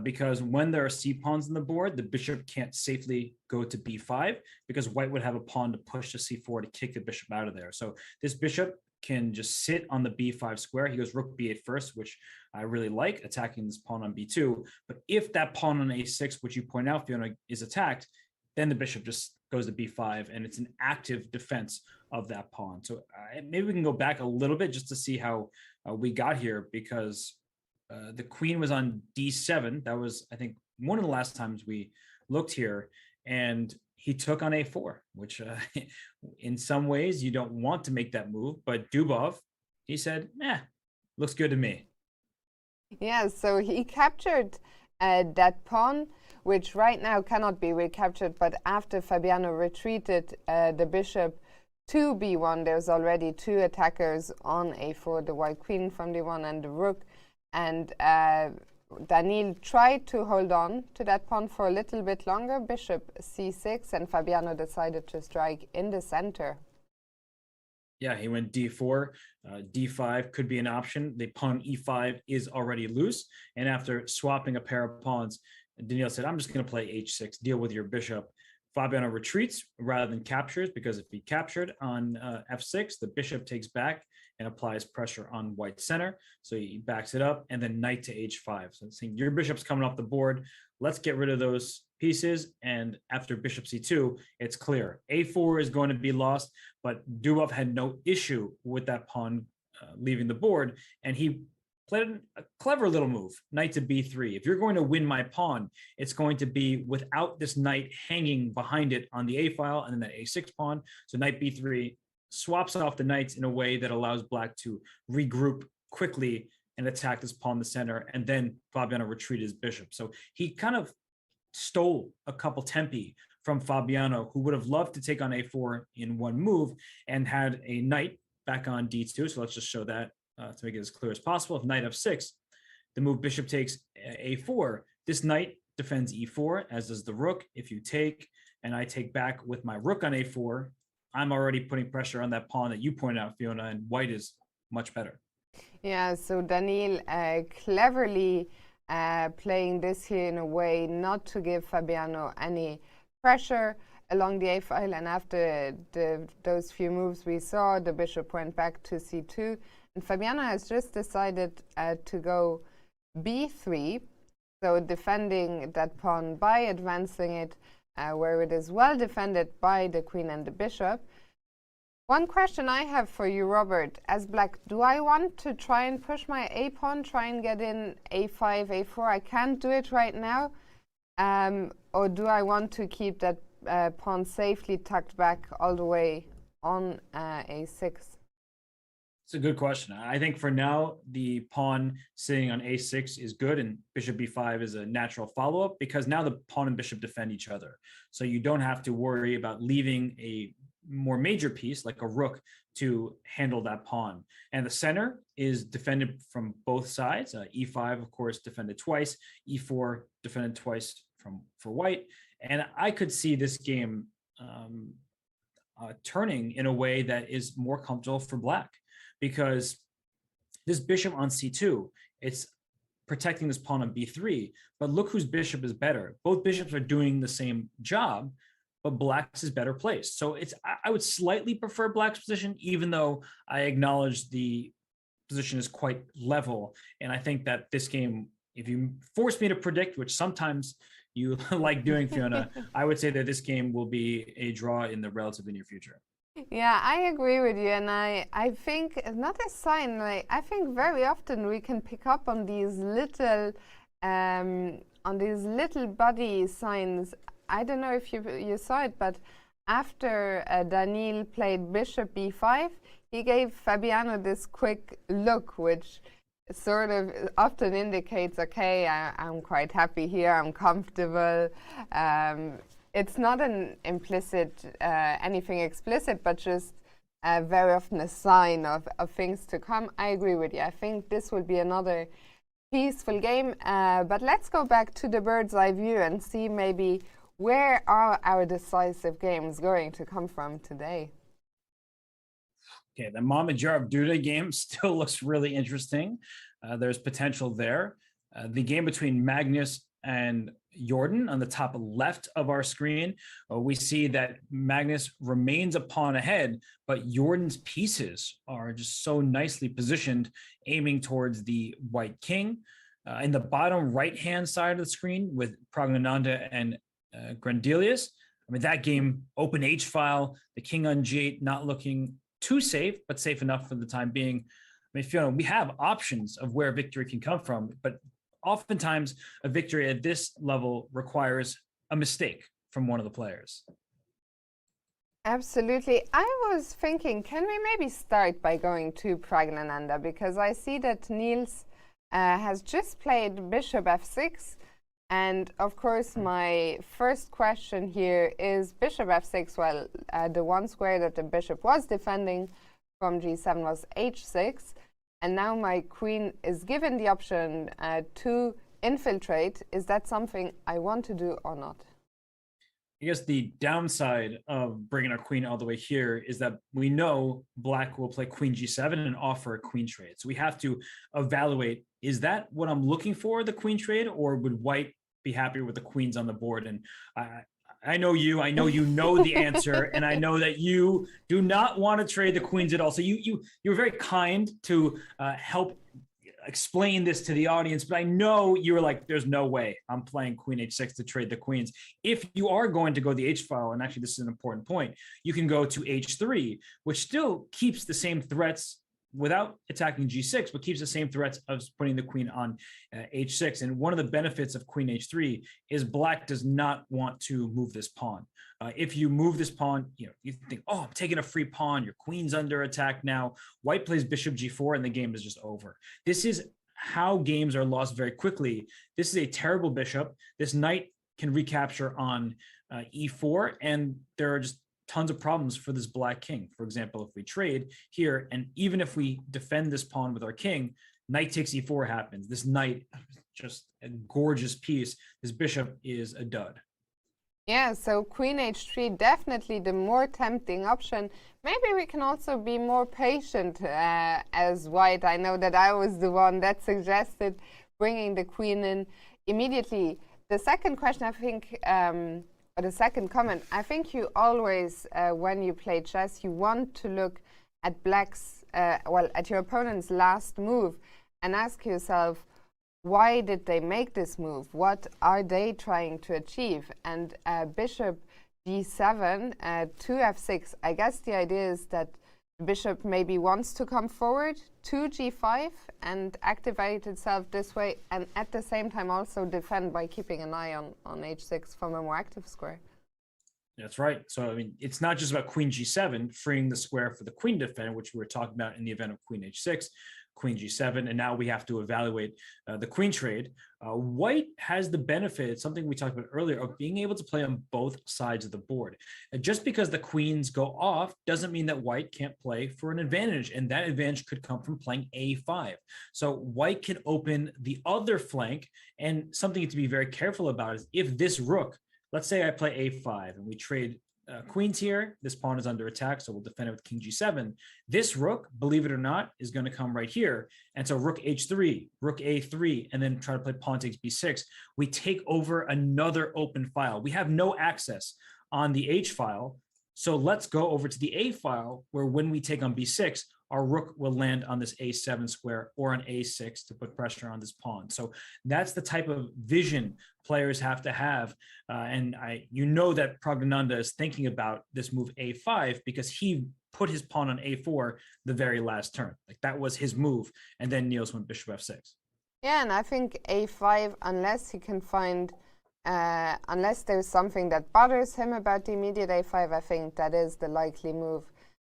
Because when there are c-pawns on the board, the bishop can't safely go to b5, because White would have a pawn to push to c4 to kick the bishop out of there. So this bishop can just sit on the b5 square. He goes rook b8 first, which I really like, attacking this pawn on b2. But if that pawn on a6, which you point out, Fiona, is attacked, then the bishop just goes to b5, and it's an active defense of that pawn. So maybe we can go back a little bit just to see how we got here, because the queen was on d7. That was, I think, one of the last times we looked here, and he took on a4, which in some ways you don't want to make that move. But Dubov, he said, looks good to me. Yeah, so he captured that pawn, which right now cannot be recaptured. But after Fabiano retreated the bishop to b1, there's already 2 attackers on a4, the white queen from d1 and the rook. And Daniil tried to hold on to that pawn for a little bit longer, bishop c6, and Fabiano decided to strike in the center. Yeah, he went d4. D5 could be an option. The pawn e5 is already loose. And after swapping a pair of pawns, Daniil said, I'm just going to play h6, deal with your bishop. Fabiano retreats rather than captures, because if he captured on f6, the bishop takes back and applies pressure on white center. So he backs it up, and then knight to h5. So it's saying your bishop's coming off the board. Let's get rid of those pieces. And after bishop c2, it's clear. a4 is going to be lost, but Dubov had no issue with that pawn leaving the board, and he played a clever little move, knight to b3. If you're going to win my pawn, it's going to be without this knight hanging behind it on the a file and then that a6 pawn. So knight b3 swaps off the knights in a way that allows black to regroup quickly and attack this pawn in the center, and then Fabiano retreated his bishop. So he kind of stole a couple tempi from Fabiano, who would have loved to take on a4 in one move and had a knight back on d2. So let's just show that to make it as clear as possible. If knight f6, the move bishop takes a4, this knight defends e4, as does the rook. If you take and I take back with my rook on a4, I'm already putting pressure on that pawn that you pointed out, Fiona, and white is much better. Yeah, so Daniil cleverly playing this here in a way not to give Fabiano any pressure along the a file, and after those few moves we saw, the bishop went back to c2, and Fabiano has just decided to go b3, so defending that pawn by advancing it where it is well defended by the queen and the bishop. One question I have for you, Robert, as black, do I want to try and push my a pawn, try and get in a5, a4? I can't do it right now. Or do I want to keep that pawn safely tucked back all the way on a6? It's a good question. I think for now, the pawn sitting on a6 is good, and bishop b5 is a natural follow-up, because now the pawn and bishop defend each other. So you don't have to worry about leaving a more major piece like a rook to handle that pawn. And the center is defended from both sides. e5, of course, defended twice. e4 defended twice for white. And I could see this game turning in a way that is more comfortable for black, because this bishop on c2, it's protecting this pawn on b3, but look whose bishop is better. Both bishops are doing the same job, but black's is better placed. So I would slightly prefer black's position, even though I acknowledge the position is quite level. And I think that this game, if you force me to predict, which sometimes you like doing, Fiona, I would say that this game will be a draw in the relatively near future. Yeah, I agree with you, and I think another sign, like, I think very often we can pick up on these little body signs. I don't know if you saw it, but after Daniil played bishop b5, he gave Fabiano this quick look, which sort of often indicates, okay, I'm quite happy here, I'm comfortable. It's not an implicit, anything explicit, but just very often a sign of things to come. I agree with you. I think this will be another peaceful game. But let's go back to the bird's eye view and see maybe where are our decisive games going to come from today. Okay, the Mamedyarov Duda game still looks really interesting. There's potential there. The game between Magnus and Jorden on the top left of our screen, we see that Magnus remains a pawn ahead, but Jordan's pieces are just so nicely positioned, aiming towards the white king. In the bottom right-hand side of the screen with Pragnananda and Grandelius, I mean, that game, open H file, the king on G8, not looking too safe, but safe enough for the time being. I mean, Fiona, we have options of where victory can come from, but oftentimes a victory at this level requires a mistake from one of the players. Absolutely. I was thinking, can we maybe start by going to Pragnananda, because I see that Niels has just played bishop f6. And of course, my first question here is bishop f6. Well, the one square that the bishop was defending from g7 was h6. And now my queen is given the option to infiltrate. Is that something I want to do or not? I guess the downside of bringing our queen all the way here is that we know black will play queen g7 and offer a queen trade. So we have to evaluate, is that what I'm looking for, the queen trade, or would white be happier with the queens on the board? And I know you know the answer, and I know that you do not want to trade the queens at all. So you were very kind to help explain this to the audience, but I know you were like, there's no way I'm playing queen h6 to trade the queens. If you are going to go the h file, and actually this is an important point, you can go to h3, which still keeps the same threats without attacking g6, but keeps the same threats of putting the queen on h6. And one of the benefits of queen h3 is black does not want to move this pawn. If you move this pawn, you think, oh, I'm taking a free pawn, your queen's under attack now. White plays bishop g4 and the game is just over. This is how games are lost very quickly. This is a terrible bishop. This knight can recapture on e4, and there are just tons of problems for this black king. For example, if we trade here, and even if we defend this pawn with our king, knight takes e4 happens. This knight, just a gorgeous piece. This bishop is a dud. Yeah, so queen h3, definitely the more tempting option. Maybe we can also be more patient as white. I know that I was the one that suggested bringing the queen in immediately. The second question, I think, or the second comment, I think you always, when you play chess, you want to look at at your opponent's last move and ask yourself, why did they make this move? What are they trying to achieve? And bishop g7 to f6, I guess the idea is that the bishop maybe wants to come forward to g5 and activate itself this way, and at the same time also defend by keeping an eye on h6 from a more active square. That's right. So, I mean, it's not just about queen g7, freeing the square for the queen defend, which we were talking about in the event of queen h6, queen g7, and now we have to evaluate the queen trade. White has the benefit, something we talked about earlier, of being able to play on both sides of the board. And just because the queens go off doesn't mean that white can't play for an advantage, and that advantage could come from playing a5. So white can open the other flank, and something to be very careful about is if this rook, let's say I play a5 and we trade queens here, this pawn is under attack, so we'll defend it with king g7. This rook, believe it or not, is going to come right here. And so rook h3, rook a3, and then try to play pawn takes b6. We take over another open file. We have no access on the h file. So let's go over to the a file, where when we take on b6, our rook will land on this a7 square or on a6 to put pressure on this pawn. So that's the type of vision players have to have. And you know that Pragnananda is thinking about this move a5 because he put his pawn on a4 the very last turn. Like, that was his move. And then Niels went bishop f6. Yeah, and I think a5, unless he can find, unless there's something that bothers him about the immediate a5, I think that is the likely move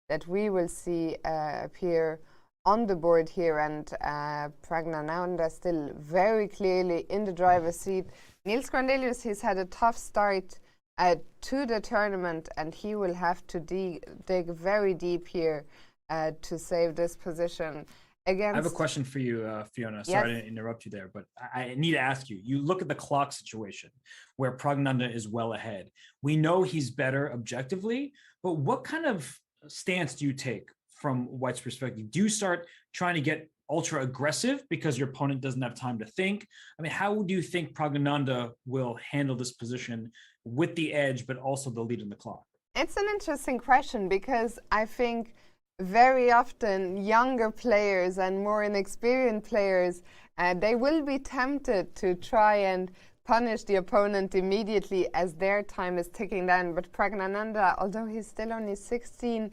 that we will see appear on the board here. And Pragnananda still very clearly in the driver's seat. Niels Grandelius, he's had a tough start to the tournament, and he will have to dig very deep here to save this position. Against... I have a question for you, Fiona. Sorry to interrupt you there, but I need to ask you. You look at the clock situation where Pragnananda is well ahead. We know he's better objectively, but what kind of stance do you take from White's perspective? Do you start trying to get ultra aggressive because your opponent doesn't have time to think? I mean, how do you think Pragnananda will handle this position with the edge, but also the lead in the clock? It's an interesting question, because I think very often younger players and more inexperienced players, they will be tempted to try and punish the opponent immediately as their time is ticking down. But Pragnananda, although he's still only 16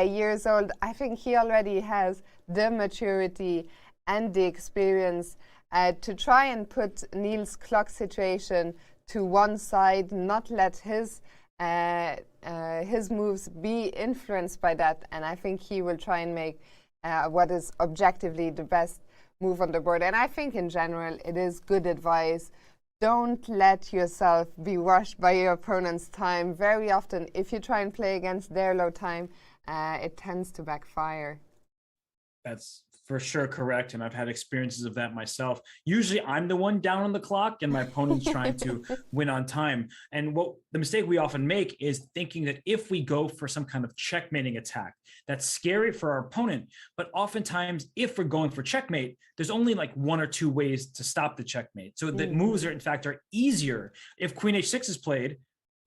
years old, I think he already has the maturity and the experience to try and put Niels' clock situation to one side, not let his moves be influenced by that. And I think he will try and make what is objectively the best move on the board. And I think in general it is good advice. Don't let yourself be rushed by your opponent's time. Very often, if you try and play against their low time, it tends to backfire. That's for sure correct, and I've had experiences of that myself. Usually I'm the one down on the clock and my opponent's trying to win on time. And what the mistake we often make is thinking that if we go for some kind of checkmating attack, that's scary for our opponent. But oftentimes, if we're going for checkmate, there's only like one or two ways to stop the checkmate. So the moves are, in fact, are easier. If queen h6 is played,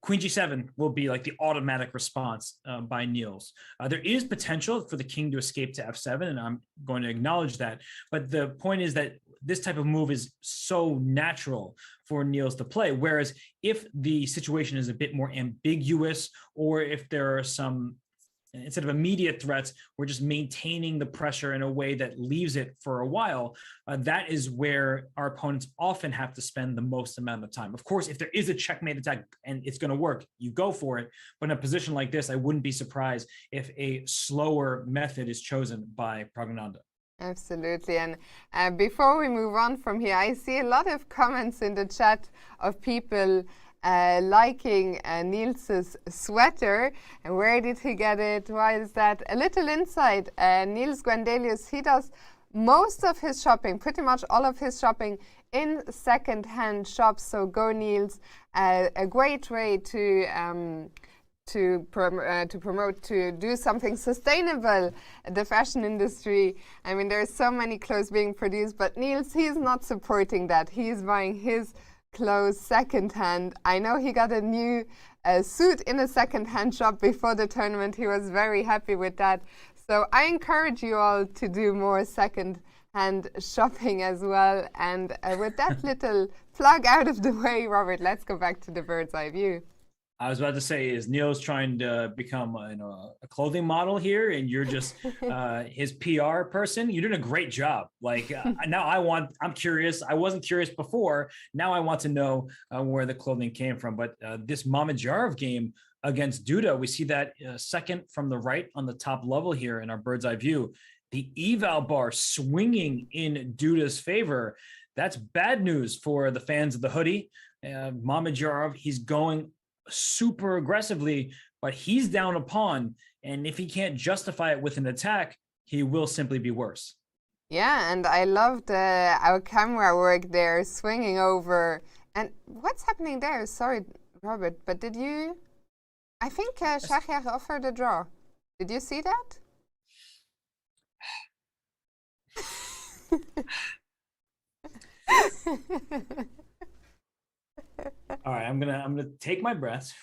Queen G7 will be like the automatic response by Niels. There is potential for the king to escape to F7, and I'm going to acknowledge that. But the point is that this type of move is so natural for Niels to play. Whereas if the situation is a bit more ambiguous, or if there are some, instead of immediate threats, we're just maintaining the pressure in a way that leaves it for a while, that is where our opponents often have to spend the most amount of time. Of course, if there is a checkmate attack and it's going to work, you go for it. But in a position like this, I wouldn't be surprised if a slower method is chosen by Pragnananda. Absolutely. And before we move on from here, I see a lot of comments in the chat of people liking Niels's sweater. And where did he get it? Why is that? A little insight. Niels Grandelius, he does most of his shopping, pretty much all of his shopping, in second-hand shops. So go Niels. A great way to promote, to do something sustainable, the fashion industry. I mean, there's so many clothes being produced, but Niels, he's not supporting that. He's buying his clothes secondhand. I know he got a new suit in a secondhand shop before the tournament. He was very happy with that. So I encourage you all to do more second-hand shopping as well. And with that little plug out of the way, Robert, let's go back to the bird's eye view. I was about to say, is Niels trying to become a clothing model here, and you're just his PR person? You're doing a great job. Like now I'm curious. I wasn't curious before. Now I want to know where the clothing came from. But this Mamedyarov game against Duda, we see that second from the right on the top level here in our bird's eye view. The eval bar swinging in Duda's favor. That's bad news for the fans of the hoodie. Mamedyarov, he's going super aggressively, but he's down a pawn, and if he can't justify it with an attack, he will simply be worse. Yeah, and I loved our camera work there, swinging over. And what's happening there? Sorry, Robert, but did you... I think Shahriar offered a draw. Did you see that? All right, I'm gonna take my breaths.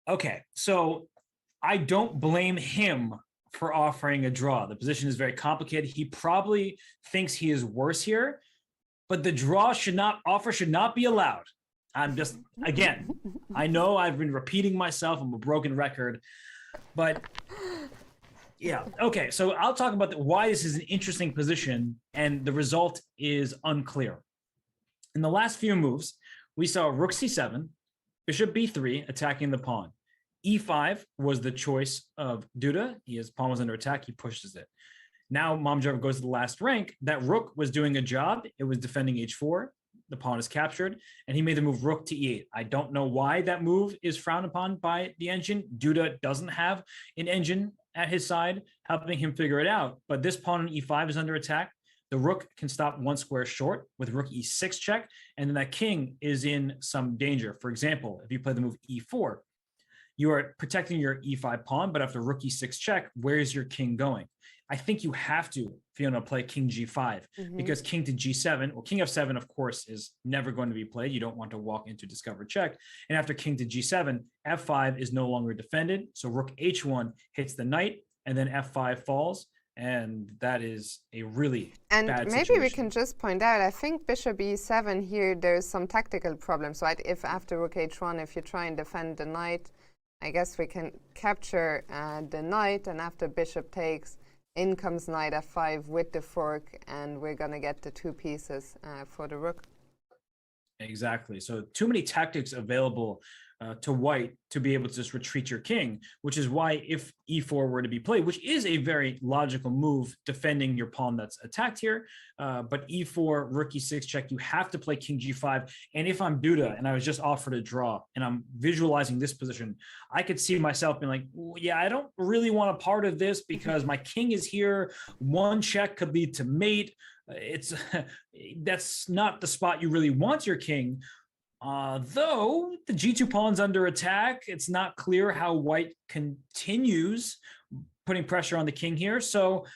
Okay, so I don't blame him for offering a draw. The position is very complicated. He probably thinks he is worse here, but the draw should not be allowed. I'm just, again, I know I've been repeating myself. I'm a broken record, but yeah. Okay, so I'll talk about why this is an interesting position, and the result is unclear. In the last few moves, we saw rook c7, bishop b3, attacking the pawn. e5 was the choice of Duda. His pawn was under attack. He pushes it. Now Mamedyarov goes to the last rank. That rook was doing a job. It was defending h4. The pawn is captured, and he made the move rook to e8. I don't know why that move is frowned upon by the engine. Duda doesn't have an engine at his side helping him figure it out, but this pawn on e5 is under attack. The rook can stop one square short with rook e6 check, and then that king is in some danger. For example, if you play the move e4, you are protecting your e5 pawn, but after rook e6 check, where's your king going? I think you have to, Fiona, play king g5, because king to g7, well, king f7, of course, is never going to be played. You don't want to walk into discover check. And after king to g7, f5 is no longer defended. So rook h1 hits the knight, and then f5 falls. And that is a really bad situation. Maybe we can just point out, I think bishop e7 here, there's some tactical problems, right? If after rook h1, if you try and defend the knight, I guess we can capture the knight, and after bishop takes, in comes knight f5 with the fork, and we're going to get the two pieces for the rook. Exactly. So too many tactics available to white to be able to just retreat your king, which is why if e4 were to be played, which is a very logical move defending your pawn that's attacked here, but e4, rook e6 check, you have to play king g5. And if I'm Duda and I was just offered a draw and I'm visualizing this position, I could see myself being like, yeah, I don't really want a part of this because my king is here. One check could lead to mate. That's not the spot you really want your king. Though the g2 pawn's under attack, it's not clear how white continues putting pressure on the king here. So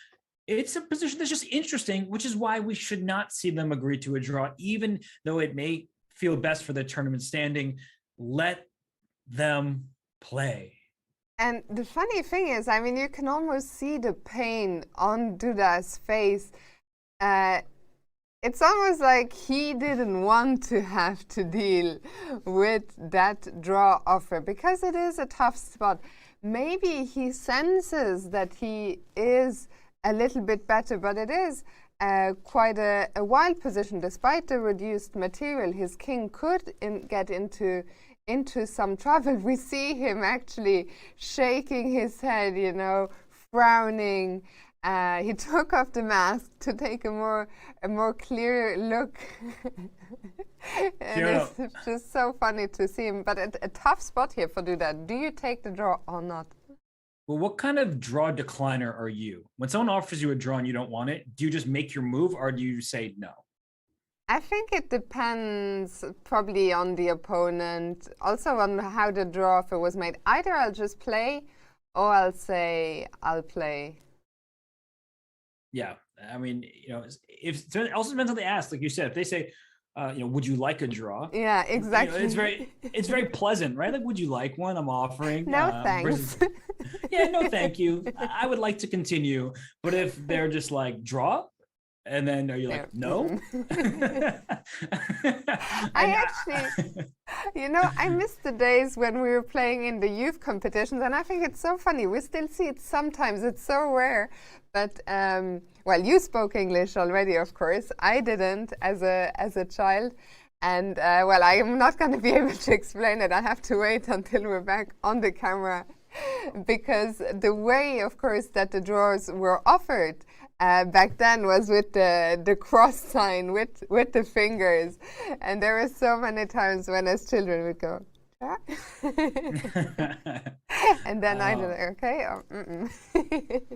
it's a position that's just interesting, which is why we should not see them agree to a draw, even though it may feel best for their tournament standing. Let them play. And the funny thing is, I mean, you can almost see the pain on Duda's face. It's almost like he didn't want to have to deal with that draw offer because it is a tough spot. Maybe he senses that he is a little bit better, but it is quite a wild position. Despite the reduced material, his king could get into some trouble. We see him actually shaking his head, you know, frowning. He took off the mask to take a more clear look. And it's just so funny to see him. But a tough spot here for Duda. Do you take the draw or not? Well, what kind of draw decliner are you? When someone offers you a draw and you don't want it, do you just make your move or do you say no? I think it depends probably on the opponent, also on how the draw offer was made. Either I'll just play or I'll say I'll play. Yeah, I mean, you know, if it also depends on the ask. Like you said, if they say, you know, would you like a draw? Yeah, exactly. You know, it's very pleasant, right? Like, would you like one? I'm offering. No, thanks. Yeah, no, thank you. I would like to continue. But if they're just like draw, and then are you like no? I actually, you know, I miss the days when we were playing in the youth competitions, and I think it's so funny. We still see it sometimes. It's so rare. But well, you spoke English already, of course. I didn't as a child, and well, I am not going to be able to explain it. I have to wait until we're back on the camera, because the way, of course, that the draws were offered back then was with the cross sign with the fingers, and there were so many times when as children we'd go. And then I did okay.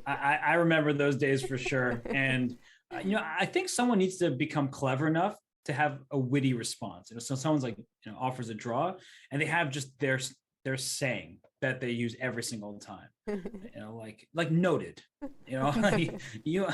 I remember those days for sure, and you know, I think someone needs to become clever enough to have a witty response. You know, so someone's like, you know, offers a draw, and they have just their saying that they use every single time. You know, like noted. You know, like, you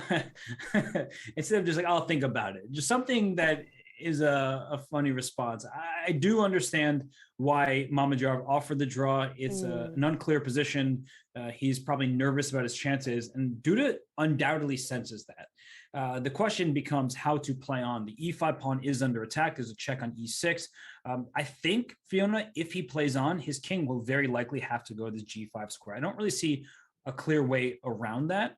instead of just like I'll think about it, just something that is a funny response. I do understand why Mamedyarov offered the draw. It's an unclear position. He's probably nervous about his chances, and Duda undoubtedly senses that. The question becomes how to play on. The e5 pawn is under attack. There's a check on e6. I think, Fiona, if he plays on, his king will very likely have to go to the g5 square. I don't really see a clear way around that.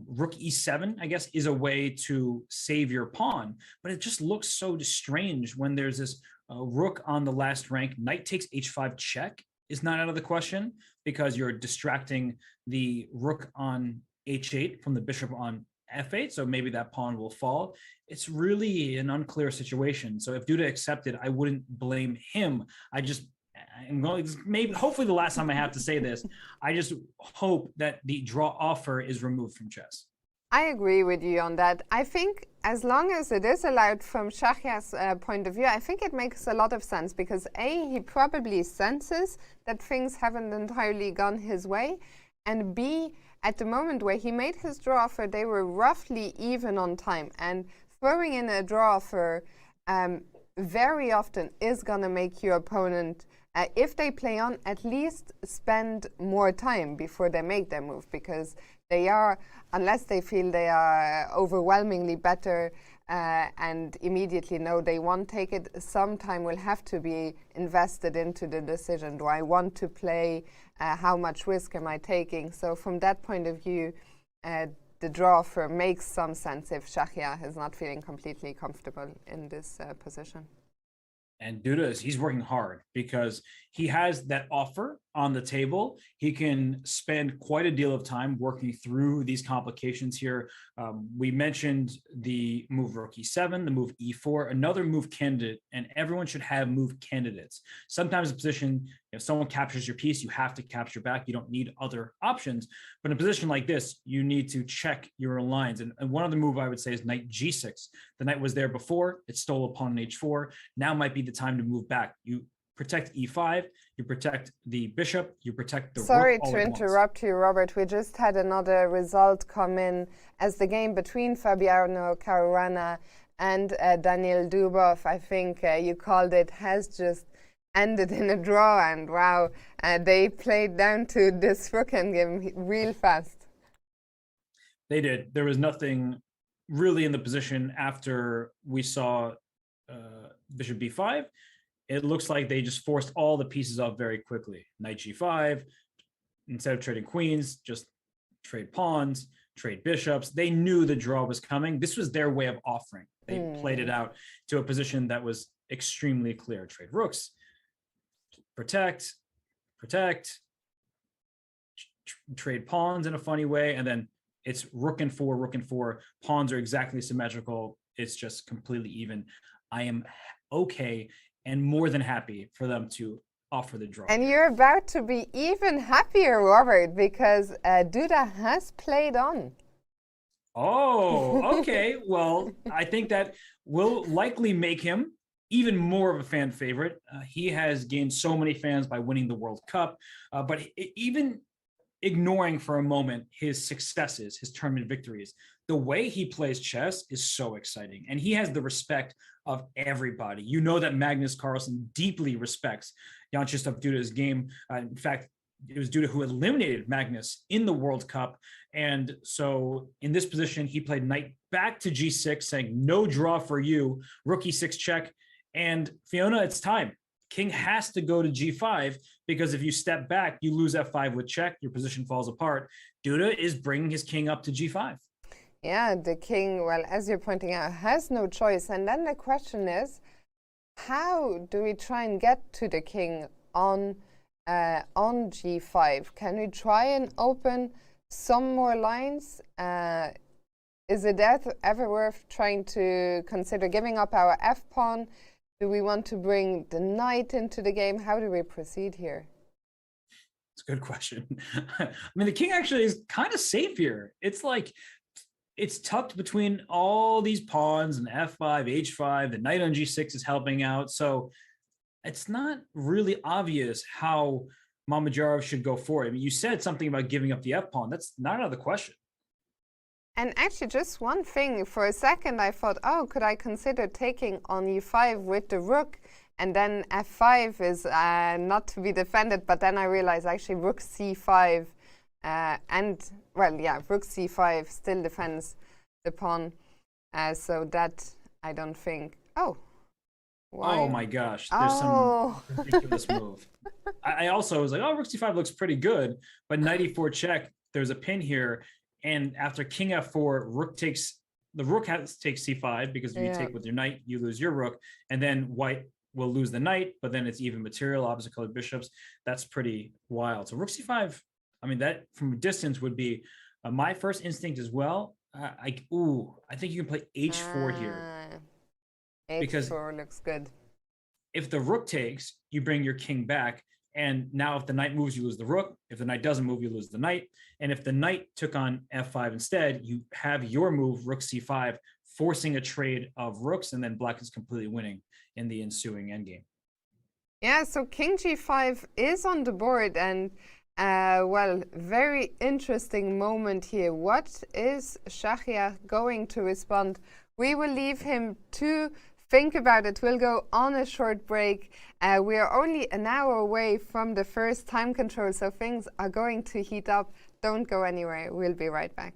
Rook e7, I guess, is a way to save your pawn, but it just looks so strange when there's this rook on the last rank. Knight takes h5 check is not out of the question because you're distracting the rook on h8 from the bishop on f8, so maybe that pawn will fall. It's really an unclear situation. So if Duda accepted, I wouldn't blame him. I'm going, maybe hopefully the last time I have to say this, I just hope that the draw offer is removed from chess. I agree with you on that. I think as long as it is allowed from Shahia's point of view, I think it makes a lot of sense because A, he probably senses that things haven't entirely gone his way, and B, at the moment where he made his draw offer, they were roughly even on time, and throwing in a draw offer very often is going to make your opponent, if they play on, at least spend more time before they make their move, because they are, unless they feel they are overwhelmingly better and immediately know they won't take it, some time will have to be invested into the decision. Do I want to play? How much risk am I taking? So from that point of view, the draw offer makes some sense if Shahia is not feeling completely comfortable in this position. And Duda, he's working hard because he has that offer on the table. He can spend quite a deal of time working through these complications here. We mentioned the move rook e7, the move e4, another move candidate, and everyone should have move candidates. Sometimes a position, if someone captures your piece, you have to capture back. You don't need other options. But in a position like this, you need to check your lines. And one other move I would say is knight g6. The knight was there before. It stole a pawn on h4. Now might be the time to move back. You protect e5, you protect the bishop, you protect the rook. Sorry to interrupt you, Robert. We just had another result come in as the game between Fabiano Caruana and Daniil Dubov, I think you called it, has just ended in a draw, and wow, they played down to this rook endgame real fast. They did. There was nothing really in the position after we saw bishop b5. It looks like they just forced all the pieces up very quickly. Knight g5, instead of trading queens, just trade pawns, trade bishops. They knew the draw was coming. This was their way of offering. They played it out to a position that was extremely clear. Trade rooks, protect, trade pawns in a funny way, and then it's rook and four. Pawns are exactly symmetrical. It's just completely even. I am okay and more than happy for them to offer the draw. And you're about to be even happier, Robert, because Duda has played on. Oh, okay. Well, I think that will likely make him even more of a fan favorite. He has gained so many fans by winning the World Cup, but even ignoring for a moment his successes, his tournament victories, the way he plays chess is so exciting. And he has the respect of everybody. You know that Magnus Carlsen deeply respects Jan Krzysztof Duda's game. In fact, it was Duda who eliminated Magnus in the World Cup. And so in this position, he played knight back to g6, saying, no draw for you, rook e6 check. And Fiona, it's time. King has to go to g5, because if you step back, you lose f5 with check, your position falls apart. Duda is bringing his king up to g5. Yeah, the king, well, as you're pointing out, has no choice. And then the question is, how do we try and get to the king on g5? Can we try and open some more lines? Is it ever worth trying to consider giving up our f-pawn? Do we want to bring the knight into the game? How do we proceed here? It's a good question. I mean, the king actually is kind of safe here. It's like, it's tucked between all these pawns and f5, h5, the knight on g6 is helping out. So it's not really obvious how Mamedyarov should go for it. I mean, you said something about giving up the f-pawn. That's not out of the question. And actually, just one thing, for a second I thought, oh, could I consider taking on e5 with the rook, and then f5 is not to be defended, but then I realized actually rook c5, and, well, yeah, rook c5 still defends the pawn, so that I don't think, oh. Why? Oh my gosh, there's some ridiculous move. I also was like, oh, rook c5 looks pretty good, but knight e4 check, there's a pin here. And after king f4, the rook has to take c5, because if you take with your knight, you lose your rook. And then white will lose the knight, but then it's even material, opposite colored bishops. That's pretty wild. So rook c5, I mean, that from a distance would be my first instinct as well. I think you can play h4 here. h4 looks good. If the rook takes, you bring your king back. And now if the knight moves, you lose the rook. If the knight doesn't move, you lose the knight. And if the knight took on f5 instead, you have your move, rook c5, forcing a trade of rooks, and then black is completely winning in the ensuing endgame. Yeah, so king g5 is on the board, and well, very interesting moment here. What is Shahriar going to respond? We will leave him to think about it. We'll go on a short break. We are only an hour away from the first time control, so things are going to heat up. Don't go anywhere. We'll be right back.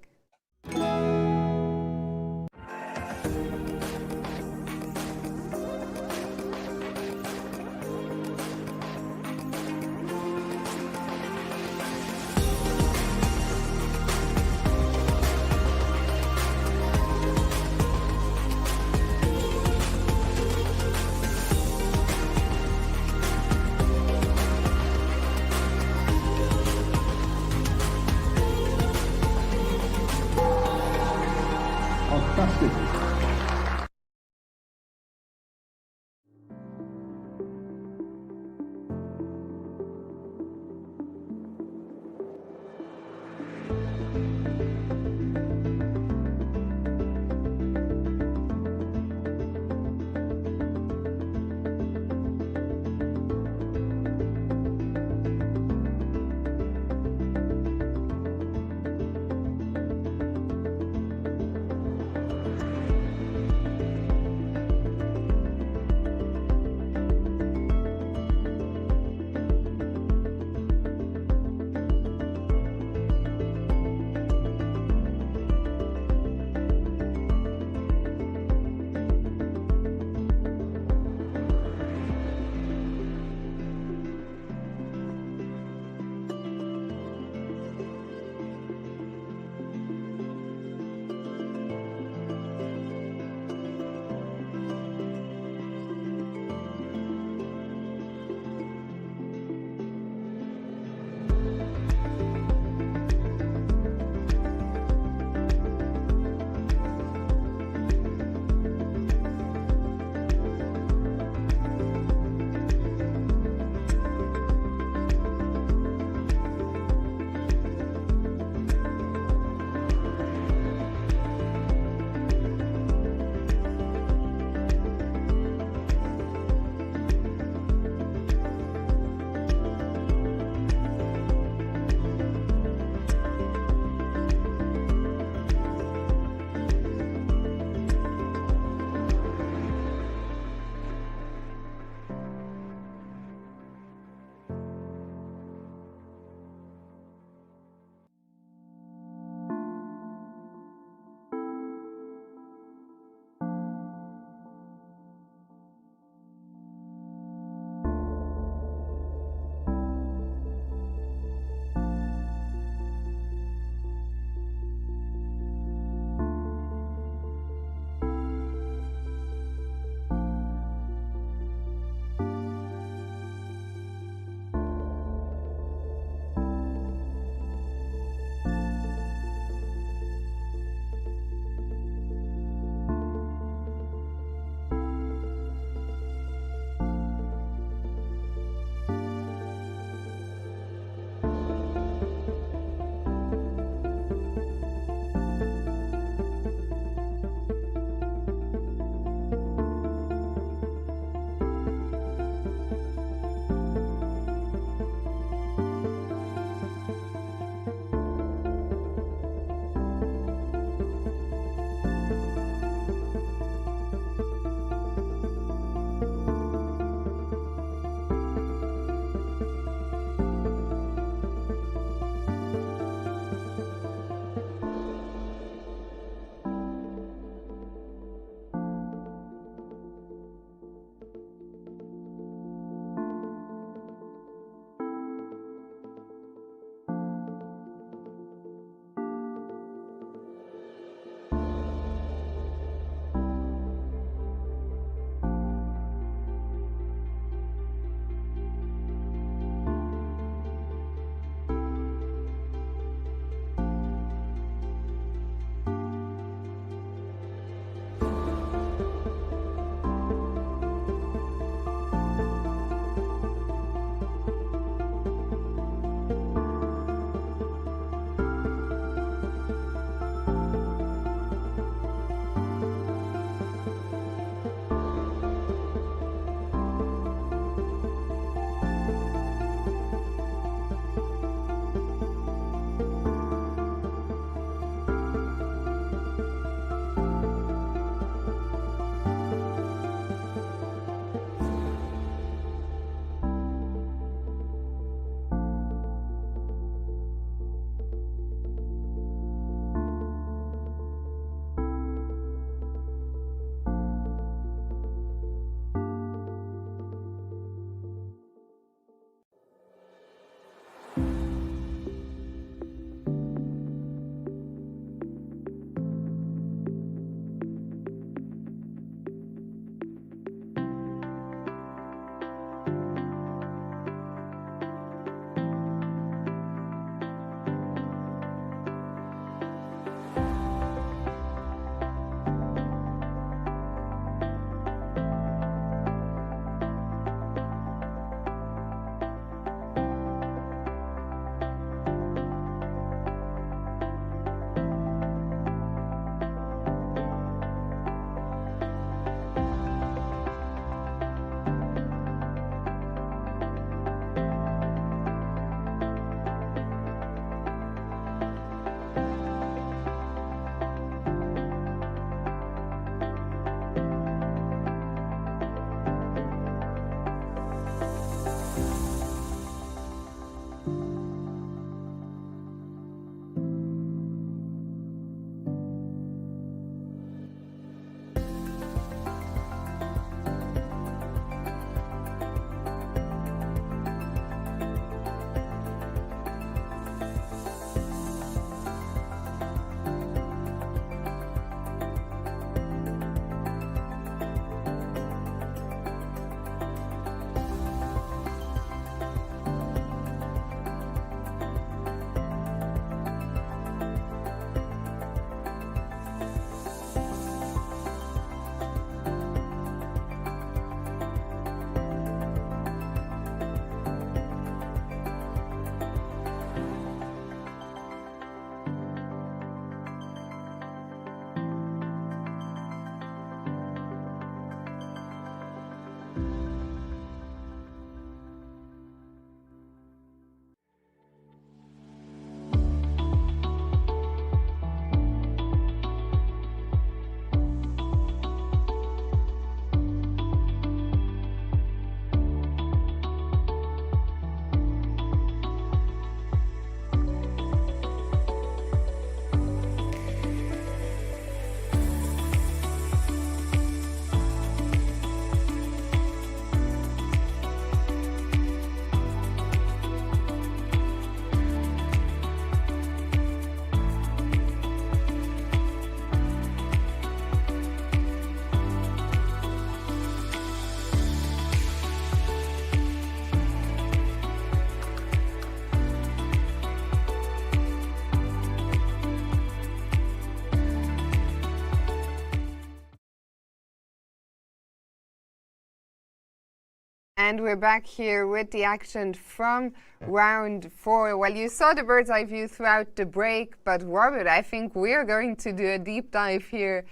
And we're back here with the action from round 4. Well, you saw the bird's eye view throughout the break, but Robert, I think we're going to do a deep dive here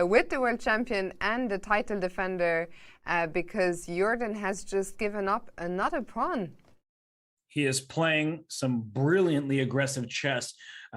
with the world champion and the title defender because Jorden has just given up another pawn. He is playing some brilliantly aggressive chess.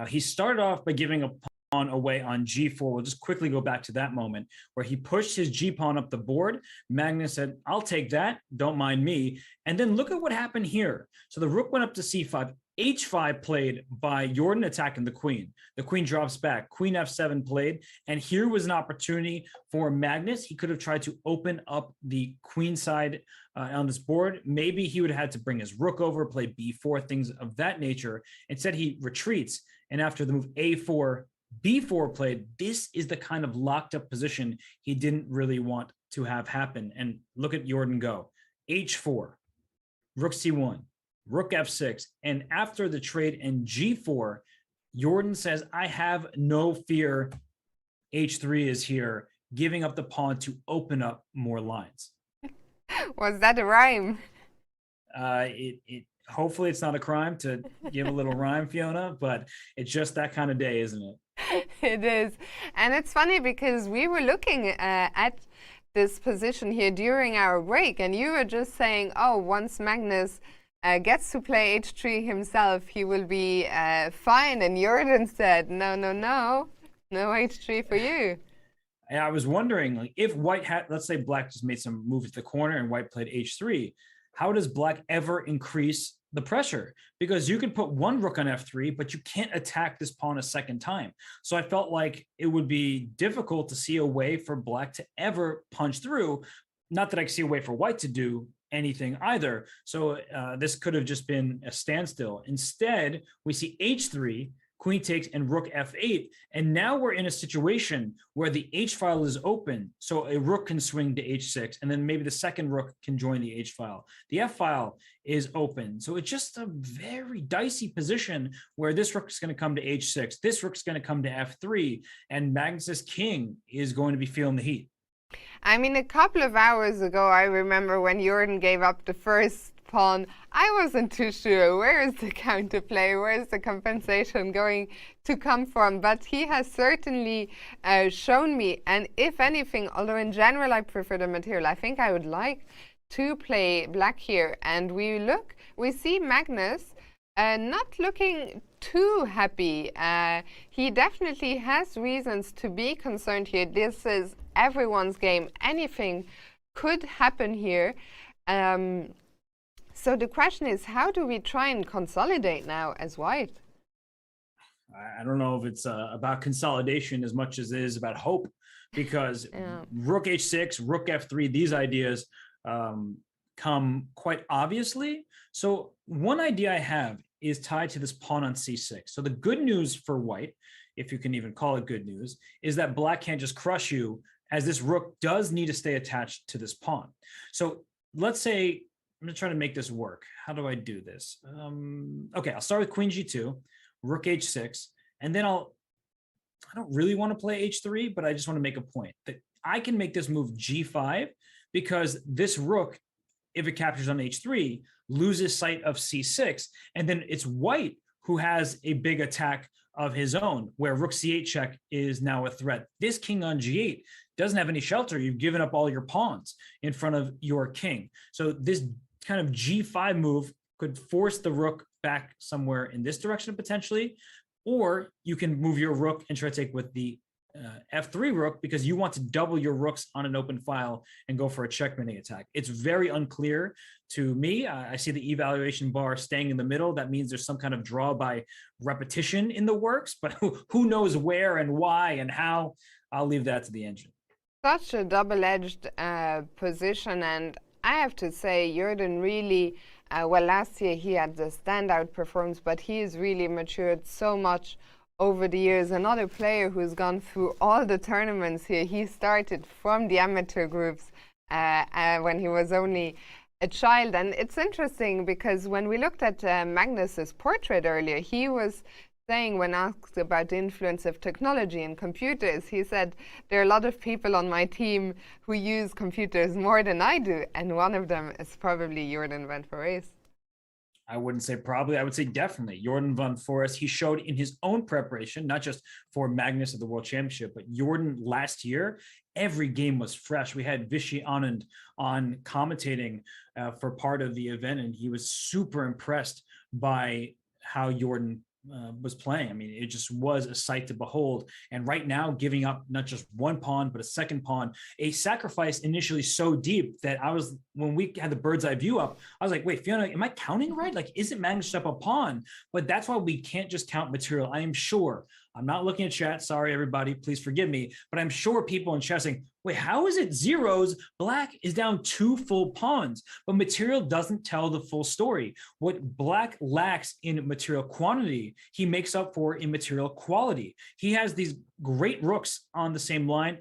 He started off by giving a pawn away on g4. We'll just quickly go back to that moment where he pushed his g-pawn up the board. Magnus said, I'll take that, don't mind me. And then look at what happened here. So the rook went up to c5, h5 played by Jorden attacking the queen. The queen drops back, queen f7 played, and here was an opportunity for Magnus. He could have tried to open up the queen side on this board. Maybe he would have had to bring his rook over, play b4, things of that nature. Instead, he retreats, and after the move a4, b4 played, this is the kind of locked up position he didn't really want to have happen. And look at Jorden go. h4, rook c1, rook f6. And after the trade and g4, Jorden says, I have no fear. h3 is here, giving up the pawn to open up more lines. Was that a rhyme? Hopefully it's not a crime to give a little rhyme, Fiona, but it's just that kind of day, isn't it? It is. And it's funny because we were looking at this position here during our break, and you were just saying, oh, once Magnus gets to play h3 himself, he will be fine. And Jorden said, no h3 for you. And I was wondering, like, if White had, let's say Black just made some moves to the corner and White played h3, how does Black ever increase the pressure? Because you can put one rook on f3, but you can't attack this pawn a second time. So I felt like it would be difficult to see a way for Black to ever punch through. Not that I see a way for White to do anything either. So this could have just been a standstill. Instead, we see h3, queen takes, and rook f8. And now we're in a situation where the h file is open. So a rook can swing to h6, and then maybe the second rook can join the h file. The f file is open. So it's just a very dicey position where this rook is going to come to h6. This rook is going to come to f3, and Magnus's king is going to be feeling the heat. I mean, a couple of hours ago, I remember when Jorden gave up the first pawn, I wasn't too sure where is the counterplay, where is the compensation going to come from, but he has certainly shown me, and if anything, although in general I prefer the material, I think I would like to play Black here. And we see Magnus not looking too happy. He definitely has reasons to be concerned here. This is everyone's game. Anything could happen here. So the question is, how do we try and consolidate now as White? I don't know if it's about consolidation as much as it is about hope, because rook h6, rook f3, these ideas come quite obviously. So one idea I have is tied to this pawn on c6. So the good news for White, if you can even call it good news, is that Black can't just crush you, as this rook does need to stay attached to this pawn. So let's say, I'm going to try to make this work. How do I do this? Okay, I'll start with queen g2, rook h6, and then I don't really want to play h3, but I just want to make a point that I can make this move g5, because this rook, if it captures on h3, loses sight of c6, and then it's White who has a big attack of his own, where rook c8 check is now a threat. This king on g8 doesn't have any shelter. You've given up all your pawns in front of your king. So this kind of g5 move could force the rook back somewhere in this direction potentially, or you can move your rook and try to take with the f3 rook, because you want to double your rooks on an open file and go for a checkmating attack. It's very unclear to me. I see the evaluation bar staying in the middle. That means there's some kind of draw by repetition in the works, but who knows where and why and how? I'll leave that to the engine. Such a double-edged position, and I have to say, Jorden really, well, last year he had the standout performance, but he has really matured so much over the years. Another player who's gone through all the tournaments here. He started from the amateur groups when he was only a child. And it's interesting because when we looked at Magnus's portrait earlier, he was saying when asked about the influence of technology and computers, he said, there are a lot of people on my team who use computers more than I do, and one of them is probably Jorden van Foreest. I wouldn't say probably, I would say definitely. Jorden van Foreest, he showed in his own preparation, not just for Magnus at the World Championship, but Jorden last year, every game was fresh. We had Vishy Anand on commentating for part of the event, and he was super impressed by how Jorden was playing. I mean, it just was a sight to behold. And right now, giving up not just one pawn, but a second pawn, a sacrifice initially so deep that when we had the bird's eye view up, I was like, wait, Fiona, am I counting right? Like, isn't Magnus up a pawn? But that's why we can't just count material. I am sure, I'm not looking at chat. Sorry, everybody, please forgive me. But I'm sure people in chat saying, wait, how is it zeros? Black is down 2 full pawns, but material doesn't tell the full story. What Black lacks in material quantity, he makes up for in material quality. He has these great rooks on the same line,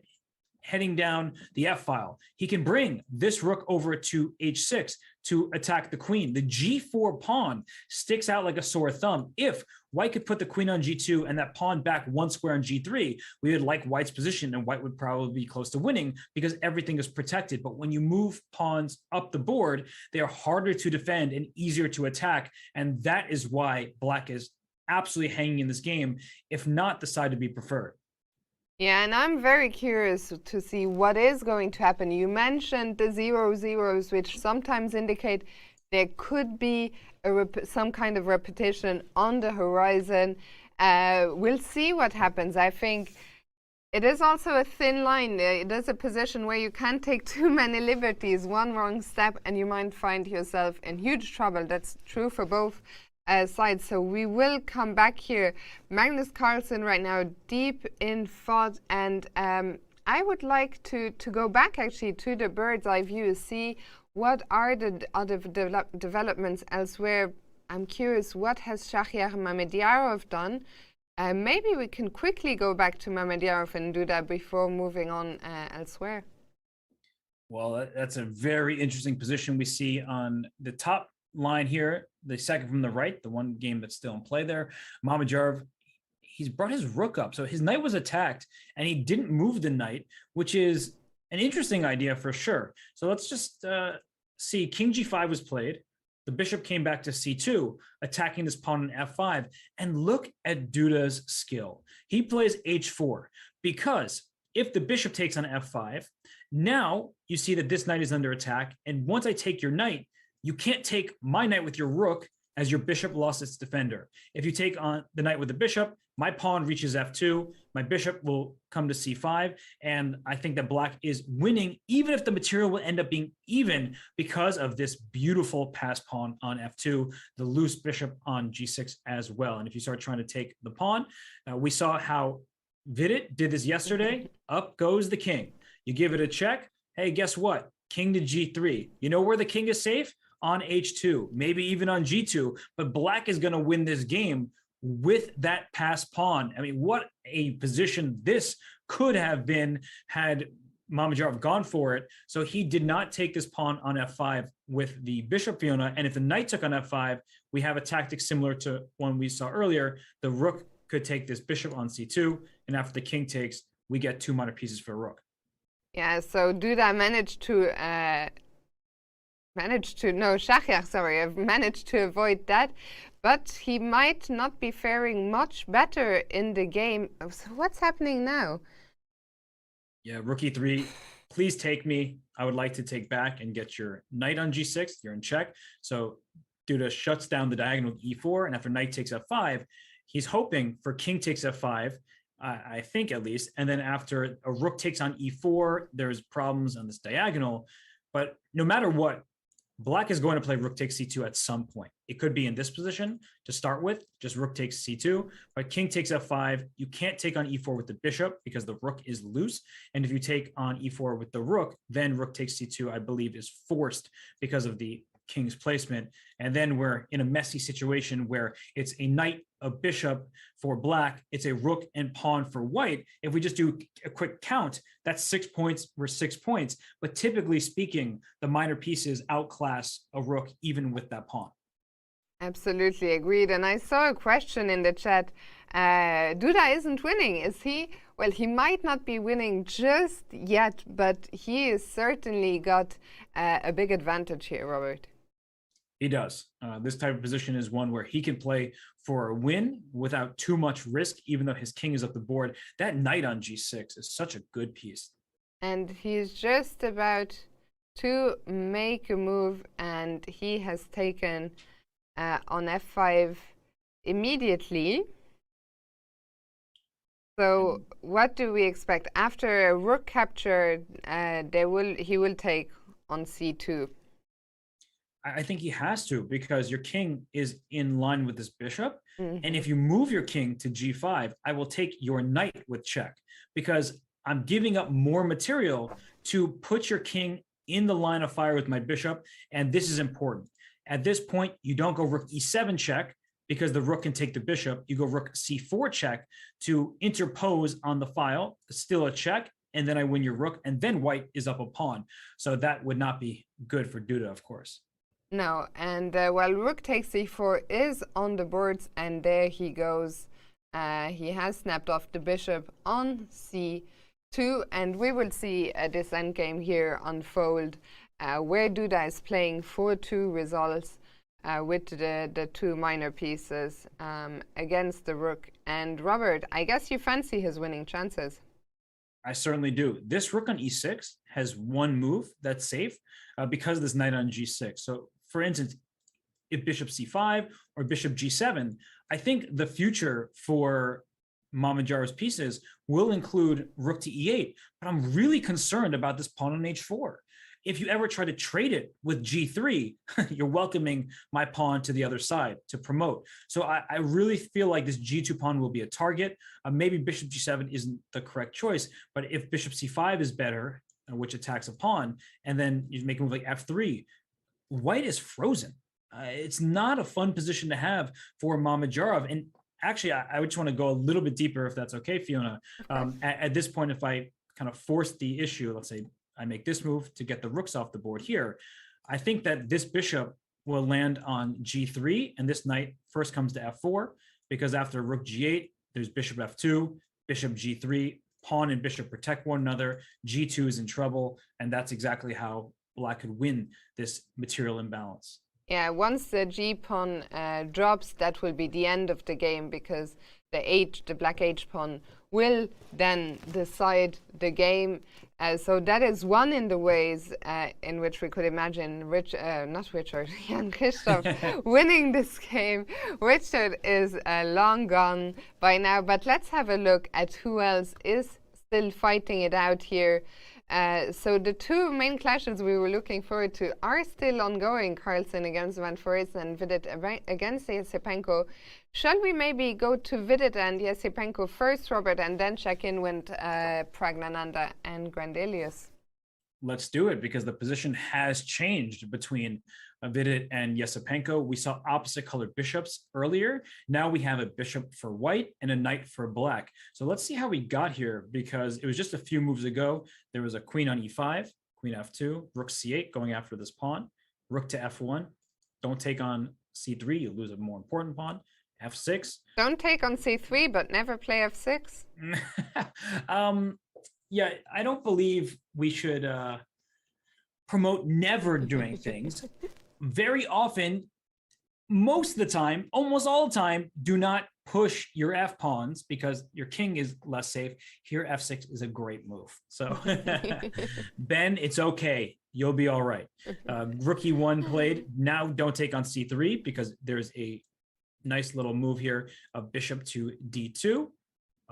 heading down the F file. He can bring this rook over to H6 to attack the queen. The G4 pawn sticks out like a sore thumb. If White could put the queen on G2 and that pawn back 1 square on G3, we would like White's position, and White would probably be close to winning because everything is protected. But when you move pawns up the board, they are harder to defend and easier to attack. And that is why Black is absolutely hanging in this game, if not the side to be preferred. Yeah, and I'm very curious to see what is going to happen. You mentioned the 0-0s, which sometimes indicate there could be some kind of repetition on the horizon. We'll see what happens. I think it is also a thin line. It is a position where you can't take too many liberties. One wrong step and you might find yourself in huge trouble. That's true for both sides. So we will come back here. Magnus Carlsen right now deep in thought, and I would like to go back actually to the bird's eye view, see what are the other developments elsewhere. I'm curious, what has Shahriar Mamediyarov done? Maybe we can quickly go back to Mamediyarov and do that before moving on elsewhere. Well, that's a very interesting position we see on the top line here, the second from the right, the one game that's still in play there. Mamediyarov, he's brought his rook up. So his knight was attacked and he didn't move the knight, which is an interesting idea for sure. So let's just see. King G5 was played. The bishop came back to C2, attacking this pawn on F5. And look at Duda's skill. He plays H4 because if the bishop takes on F5, now you see that this knight is under attack. And once I take your knight, you can't take my knight with your rook as your bishop lost its defender. If you take on the knight with the bishop, my pawn reaches F2, my bishop will come to C5, and I think that Black is winning, even if the material will end up being even because of this beautiful pass pawn on F2, the loose bishop on G6 as well. And if you start trying to take the pawn, we saw how Vidit did this yesterday. Up goes the king. You give it a check. Hey, guess what? King to G3. You know where the king is safe? On H2, maybe even on G2, but Black is going to win this game with that pass pawn. I mean, what a position this could have been had Mamediyarov gone for it. So he did not take this pawn on F5 with the bishop, Fiona, and if the knight took on F5, we have a tactic similar to one we saw earlier. The rook could take this bishop on C2, and after the king takes, we get 2 minor pieces for a rook. Yeah, so Duda Shahriar managed to avoid that, but he might not be faring much better in the game. So what's happening now? Yeah, rook E3, please take me. I would like to take back and get your knight on G6. You're in check. So Duda shuts down the diagonal with E4, and after knight takes F5, he's hoping for king takes F5, I think at least, and then after a rook takes on E4, there's problems on this diagonal. But no matter what, Black is going to play rook takes C2 at some point. It could be in this position to start with, just rook takes C2, but king takes F5. You can't take on E4 with the bishop because the rook is loose. And if you take on E4 with the rook, then rook takes C2, I believe, is forced because of the king's placement. And then we're in a messy situation where it's a knight, a bishop for Black, it's a rook and pawn for White. If we just do a quick count, that's 6 points versus 6 points. But typically speaking, the minor pieces outclass a rook even with that pawn. Absolutely agreed. And I saw a question in the chat. Duda isn't winning, is he? Well, he might not be winning just yet, but he has certainly got a big advantage here, Robert. He does. This type of position is one where he can play for a win without too much risk, even though his king is up the board. That knight on g6 is such a good piece. And he's just about to make a move, and he has taken on f5 immediately. So what do we expect? After a rook capture, he will take on c2. I think he has to, because your king is in line with this bishop. Mm-hmm. And if you move your king to g5, I will take your knight with check, because I'm giving up more material to put your king in the line of fire with my bishop. And this is important. At this point, you don't go rook e7 check, because the rook can take the bishop. You go rook c4 check to interpose on the file, still a check, and then I win your rook, and then white is up a pawn. So that would not be good for Duda, of course. No, and while rook takes c4 is on the boards, and there he goes. He has snapped off the bishop on c2, and we will see this endgame here unfold, where Duda is playing 4-2 results with the two minor pieces against the rook. And Robert, I guess you fancy his winning chances. I certainly do. This rook on e6 has one move that's safe because of this knight on g6. So, for instance, if bishop c5 or bishop g7, I think the future for Mamedyar's pieces will include rook to e8, but I'm really concerned about this pawn on h4. If you ever try to trade it with g3, you're welcoming my pawn to the other side to promote. So I really feel like this g2 pawn will be a target. Maybe bishop g7 isn't the correct choice, but if bishop c5 is better, which attacks a pawn, and then you make a move like f3, white is frozen. It's not a fun position to have for Mamedyarov. And actually, I just want to go a little bit deeper, if that's okay, Fiona. At this point, if I kind of force the issue, let's say I make this move to get the rooks off the board here, I think that this bishop will land on g3, and this knight first comes to f4, because after rook g8, there's bishop f2, bishop g3, pawn and bishop protect one another, g2 is in trouble, and that's exactly how Black could win this material imbalance. Yeah, once the g-pawn drops, that will be the end of the game, because the black h-pawn will then decide the game. So that is one in the ways in which we could imagine Jan Christoph winning this game. Richard is long gone by now, but let's have a look at who else is still fighting it out here. So the two main clashes we were looking forward to are still ongoing: Carlsen against Van Foreest and Vidit against Yesipenko. Shall we maybe go to Vidit and Yesipenko first, Robert, and then check in with Pragnananda and Grandelius? Let's do it, because the position has changed between Vidit and Yesipenko. We saw opposite colored bishops earlier. Now we have a bishop for white and a knight for black. So let's see how we got here, because it was just a few moves ago. There was a queen on e5, queen f2, rook c8 going after this pawn, rook to f1. Don't take on c3, you lose a more important pawn. f6. Don't take on c3, but never play f6. Yeah, I don't believe we should promote never doing things. Very often, most of the time, almost all the time, do not push your f pawns, because your king is less safe. Here, f6 is a great move. So, Ben, it's okay. You'll be all right. Rook e1 played. Now don't take on c3, because there's a nice little move here of bishop to d2.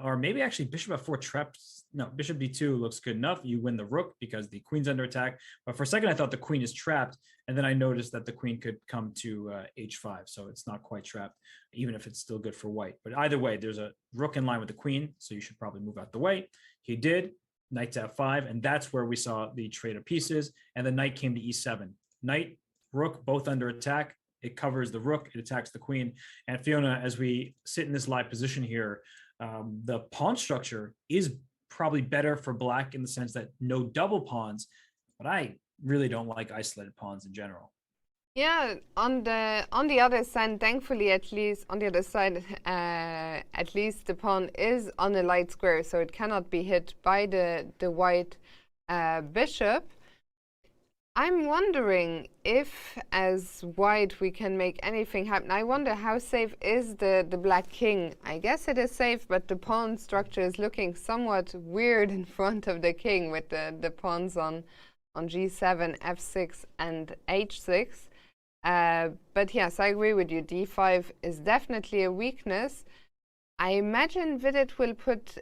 Or maybe actually bishop f4 traps. No, bishop d2 looks good enough. You win the rook because the queen's under attack. But for a second, I thought the queen is trapped. And then I noticed that the queen could come to h5. So it's not quite trapped, even if it's still good for white. But either way, there's a rook in line with the queen. So you should probably move out the way. He did. Knight to f5. And that's where we saw the trade of pieces. And the knight came to e7. Knight, rook, both under attack. It covers the rook. It attacks the queen. And Fiona, as we sit in this live position here, the pawn structure is probably better for black in the sense that no double pawns, but I really don't like isolated pawns in general. Yeah, on the other side, thankfully, at least on the other side, at least the pawn is on a light square, so it cannot be hit by the white bishop. I'm wondering if, as white, we can make anything happen. I wonder how safe is the black king. I guess it is safe, but the pawn structure is looking somewhat weird in front of the king with the pawns on g7, f6, and h6. But yes, I agree with you. d5 is definitely a weakness. I imagine Vidit will put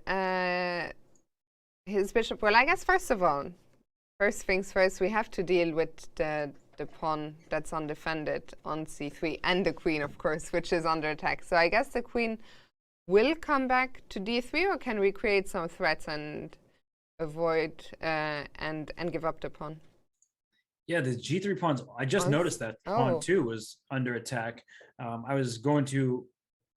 his bishop. Well, I guess first things first, we have to deal with the pawn that's undefended on c3, and the queen, of course, which is under attack. So I guess the queen will come back to d3, or can we create some threats and avoid and give up the pawn? Yeah, the g3 pawns, I just noticed that pawn 2 was under attack. I was going to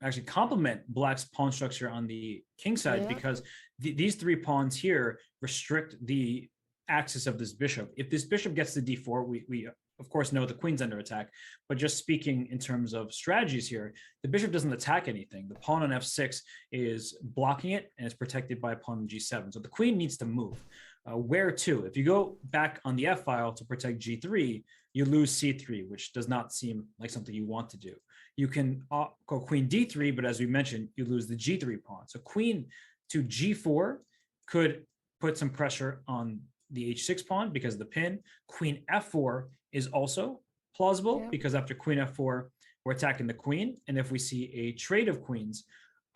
actually compliment Black's pawn structure on the king side, because these 3 pawns here restrict the axis of this bishop. If this bishop gets to d4, we of course know the queen's under attack, but just speaking in terms of strategies here, the bishop doesn't attack anything. The pawn on f6 is blocking it, and it's protected by a pawn on g7. So the queen needs to move. Where to? If you go back on the f-file to protect g3, you lose c3, which does not seem like something you want to do. You can go queen d3, but as we mentioned, you lose the g3 pawn. So queen to g4 could put some pressure on the h6 pawn because of the pin. Queen f4 is also plausible because after queen f4, we're attacking the queen. And if we see a trade of queens,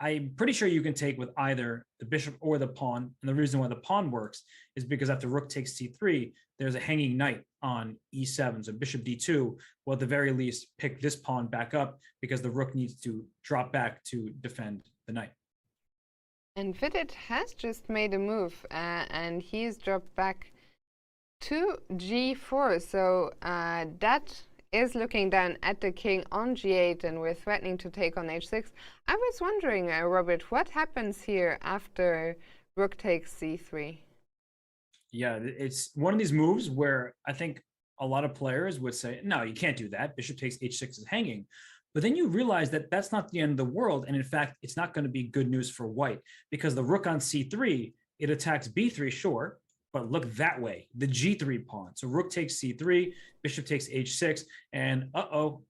I'm pretty sure you can take with either the bishop or the pawn. And the reason why the pawn works is because after rook takes c3, there's a hanging knight on e7. So bishop d2 will at the very least pick this pawn back up because the rook needs to drop back to defend the knight. And Vidit has just made a move, and he's dropped back to g4. So that is looking down at the king on g8, and we're threatening to take on h6. I was wondering, Robert, what happens here after rook takes c3? Yeah, it's one of these moves where I think a lot of players would say, no, you can't do that. Bishop takes h6 is hanging. But then you realize that that's not the end of the world. And in fact, it's not going to be good news for white, because the rook on c3, it attacks b3, sure, but look that way, the g3 pawn. So rook takes c3, bishop takes h6, and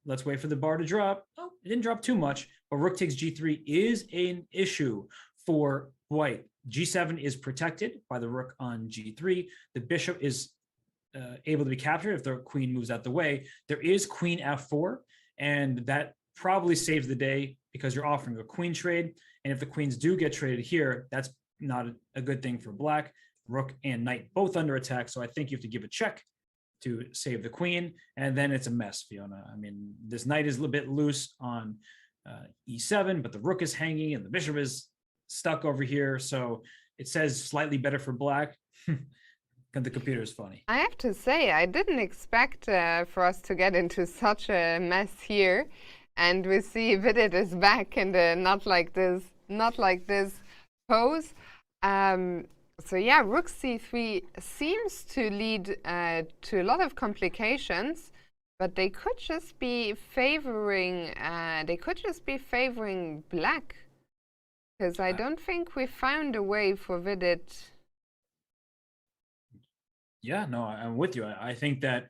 let's wait for the bar to drop. Oh, it didn't drop too much, but rook takes g3 is an issue for white. g7 is protected by the rook on g3. The bishop is able to be captured if the queen moves out the way. There is queen f4, and that probably saves the day because you're offering a queen trade. And if the queens do get traded here, that's not a good thing for black. Rook and knight both under attack. So I think you have to give a check to save the queen. And then it's a mess, Fiona. I mean, this knight is a little bit loose on e7, but the rook is hanging and the bishop is stuck over here. So it says slightly better for black. The computer is funny. I have to say, I didn't expect for us to get into such a mess here. And we see Vidit is back in the not like this pose. So yeah, rook c3 seems to lead to a lot of complications, but they could just be favoring black, because I don't think we found a way for Vidit. Yeah, no, I'm with you. I think that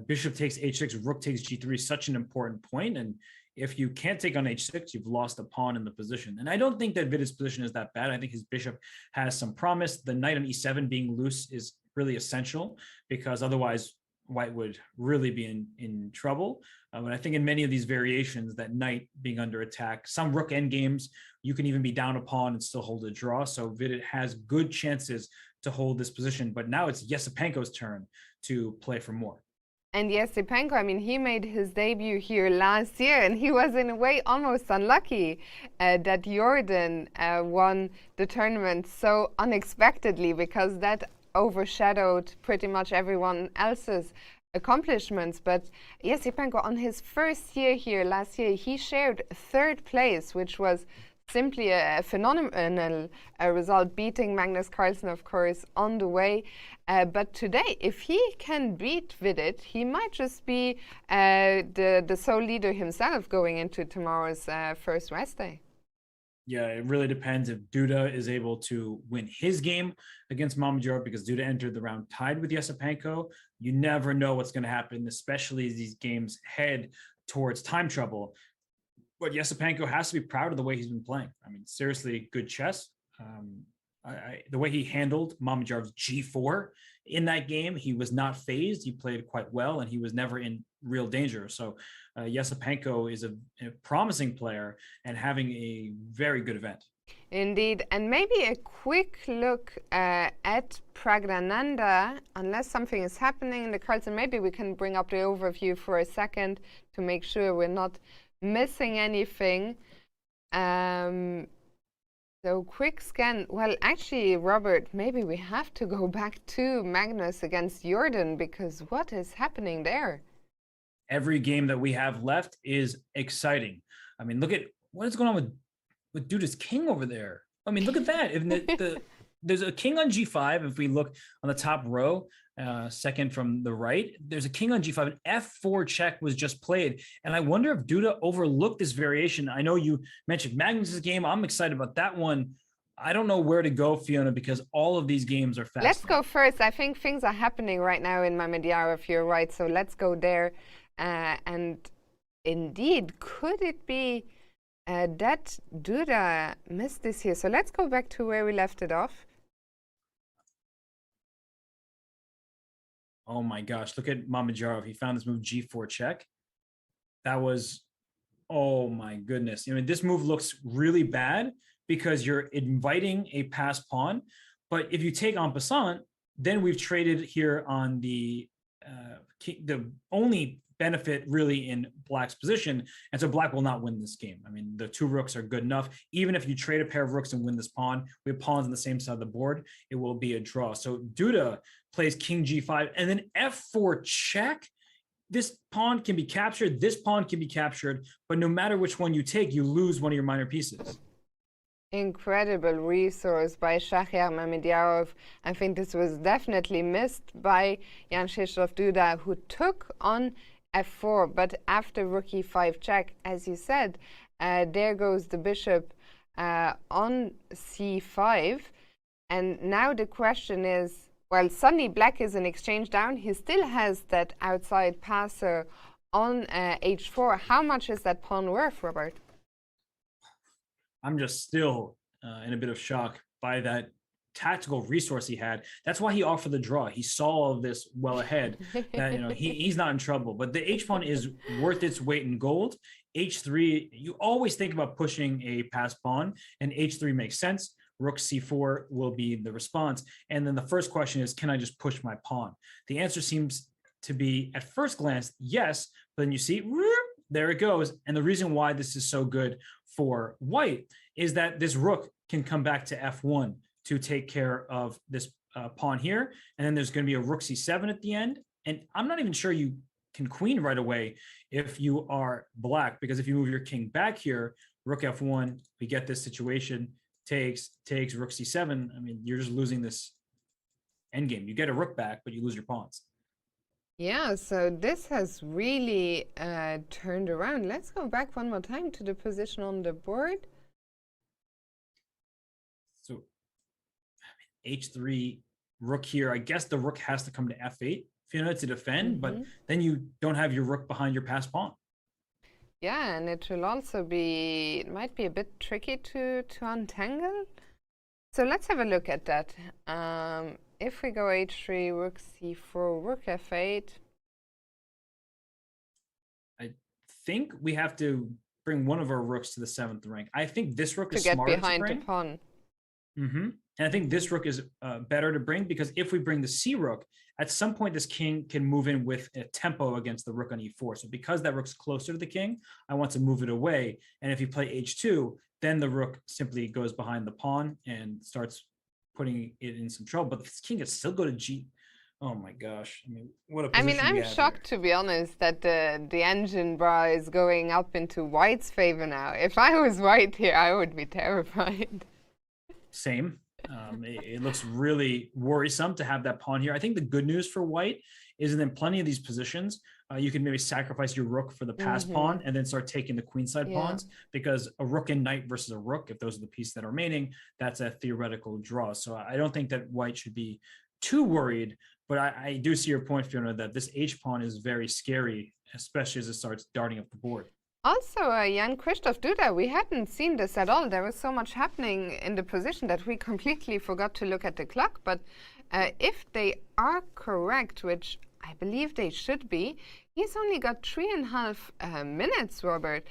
bishop takes h6, rook takes g3 is such an important point. And if you can't take on h6, you've lost a pawn in the position. And I don't think that Vidit's position is that bad. I think his bishop has some promise. The knight on e7 being loose is really essential, because otherwise white would really be in trouble. And I think in many of these variations, that knight being under attack, some rook endgames, you can even be down a pawn and still hold a draw. So Vidit has good chances to hold this position. But now it's Yesipenko's turn to play for more. And Yesipenko, I mean, he made his debut here last year, and he was in a way almost unlucky that Jorden won the tournament so unexpectedly, because that overshadowed pretty much everyone else's accomplishments. But Yesipenko, on his first year here last year, he shared third place, which was simply a phenomenal result, beating Magnus Carlsen, of course, on the way. But today, if he can beat Vidit, he might just be the sole leader himself going into tomorrow's first rest day. Yeah, it really depends if Duda is able to win his game against Mamedyarov, because Duda entered the round tied with Yesepenko. You never know what's going to happen, especially as these games head towards time trouble. But Yesepenko has to be proud of the way he's been playing. I mean, seriously, good chess. The way he handled Mamedyarov's G4 in that game, he was not phased. He played quite well, and he was never in real danger. So Yesepenko is a promising player and having a very good event. Indeed. And maybe a quick look at Pragnananda, unless something is happening in the cards, and maybe we can bring up the overview for a second to make sure we're not missing anything. So quick scan. Well, actually, Robert, maybe we have to go back to Magnus against Jorden, because what is happening there? Every game that we have left is exciting. I mean, look at what is going on with Duda's king over there. I mean, look at that. If there's a king on G5. If we look on the top row, second from the right, there's a king on G5. An F4 check was just played. And I wonder if Duda overlooked this variation. I know you mentioned Magnus's game. I'm excited about that one. I don't know where to go, Fiona, because all of these games are fast. Let's go first. I think things are happening right now in Mamedyarov, you're right. So let's go there. And indeed, could it be that Duda missed this here? So let's go back to where we left it off. Oh my gosh, look at Mamedyarov. He found this move G4 check. That was, oh my goodness. I mean, this move looks really bad because you're inviting a passed pawn. But if you take en passant, then we've traded here on the only benefit really in Black's position. And so Black will not win this game. I mean, the two rooks are good enough. Even if you trade a pair of rooks and win this pawn, we have pawns on the same side of the board, it will be a draw. So Duda plays king G5 and then F4 check. This pawn can be captured. This pawn can be captured. But no matter which one you take, you lose one of your minor pieces. Incredible resource by Shahryar Mamedyarov. I think this was definitely missed by Jan Krzysztof Duda, who took on F4, but after rook E5 check, as you said, there goes the bishop on C5. And now the question is, well, suddenly Black is in exchange down. He still has that outside passer on H4. How much is that pawn worth, Robert? I'm just still in a bit of shock by that tactical resource he had. That's why he offered the draw. He saw all of this well ahead that he's not in trouble. But the H pawn is worth its weight in gold. H3, you always think about pushing a passed pawn, and H3 makes sense. Rook C4 will be the response. And then the first question is, can I just push my pawn? The answer seems to be, at first glance, yes. But then you see, there it goes. And the reason why this is so good for White is that this rook can come back to F1 to take care of this pawn here. And then there's going to be a rook C7 at the end. And I'm not even sure you can queen right away if you are Black, because if you move your king back here, rook F1, we get this situation, takes rook C7. I mean, you're just losing this endgame. You get a rook back, but you lose your pawns. Yeah, so this has really turned around. Let's go back one more time to the position on the board. So H3, rook here. I guess the rook has to come to F8, Fiona, to defend, but then you don't have your rook behind your passed pawn. Yeah, and it will also be, it might be a bit tricky to untangle. So let's have a look at that. If we go H3, rook C4, rook F8. I think we have to bring one of our rooks to the 7th rank. I think this rook is to get smarter behind to the bring. pawn. And I think this rook is better to bring, because if we bring the C rook, at some point this king can move in with a tempo against the rook on E4. So because that rook's closer to the king, I want to move it away. And if you play H2, then the rook simply goes behind the pawn and starts putting it in some trouble. But this king can still go to Oh my gosh! I mean, what a I position mean, we I'm have shocked, to be honest, that the engine bar is going up into White's favor now. If I was White here, I would be terrified. Same. It looks really worrisome to have that pawn here. I think the good news for White is that in plenty of these positions, you can maybe sacrifice your rook for the pass pawn and then start taking the queenside pawns, because a rook and knight versus a rook, if those are the pieces that are remaining, that's a theoretical draw. So I don't think that White should be too worried, but I do see your point, Fiona, that this H pawn is very scary, especially as it starts darting up the board. Also, Jan Christoph Duda, we hadn't seen this at all. There was so much happening in the position that we completely forgot to look at the clock. But if they are correct, which I believe they should be, he's only got 3.5 minutes, Robert.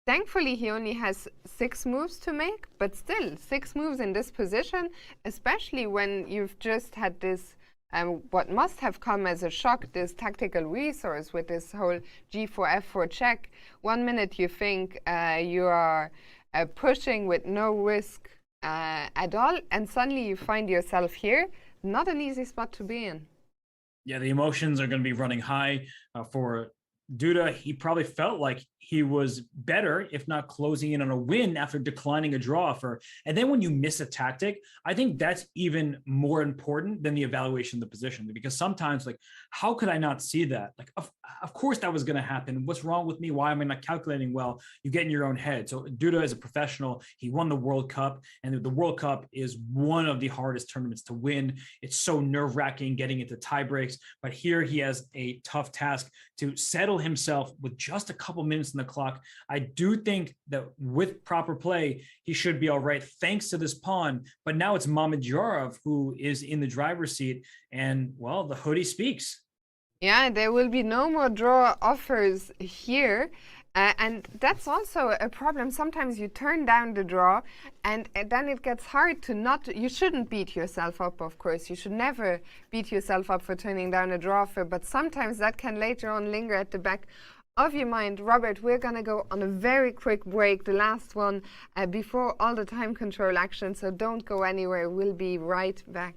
Thankfully, he only has 6 moves to make, but still, 6 moves in this position, especially when you've just had this what must have come as a shock, this tactical resource with this whole g4, f4 check. 1 minute you think you are pushing with no risk at all, and suddenly you find yourself here. Not an easy spot to be in. Yeah, the emotions are going to be running high for Duda. He probably felt like he was better, if not closing in on a win after declining a draw offer. And then when you miss a tactic, I think that's even more important than the evaluation of the position, because sometimes, like, how could I not see that? Like, of course that was going to happen. What's wrong with me? Why am I not calculating well? You get in your own head. So Duda is a professional. He won the World Cup, and the World Cup is one of the hardest tournaments to win. It's so nerve-wracking getting into tie breaks, but here he has a tough task to settle himself with just a couple minutes in the clock. I do think that with proper play, he should be all right, thanks to this pawn. But now it's Mamedyarov who is in the driver's seat, and, well, the hoodie speaks. Yeah, there will be no more draw offers here. And that's also a problem. Sometimes you turn down the draw, and then it gets hard to not. You shouldn't beat yourself up, of course. You should never beat yourself up for turning down a draw offer, but sometimes that can later on linger at the back of your mind. Robert, we're going to go on a very quick break, the last one before all the time control action, so don't go anywhere. We'll be right back.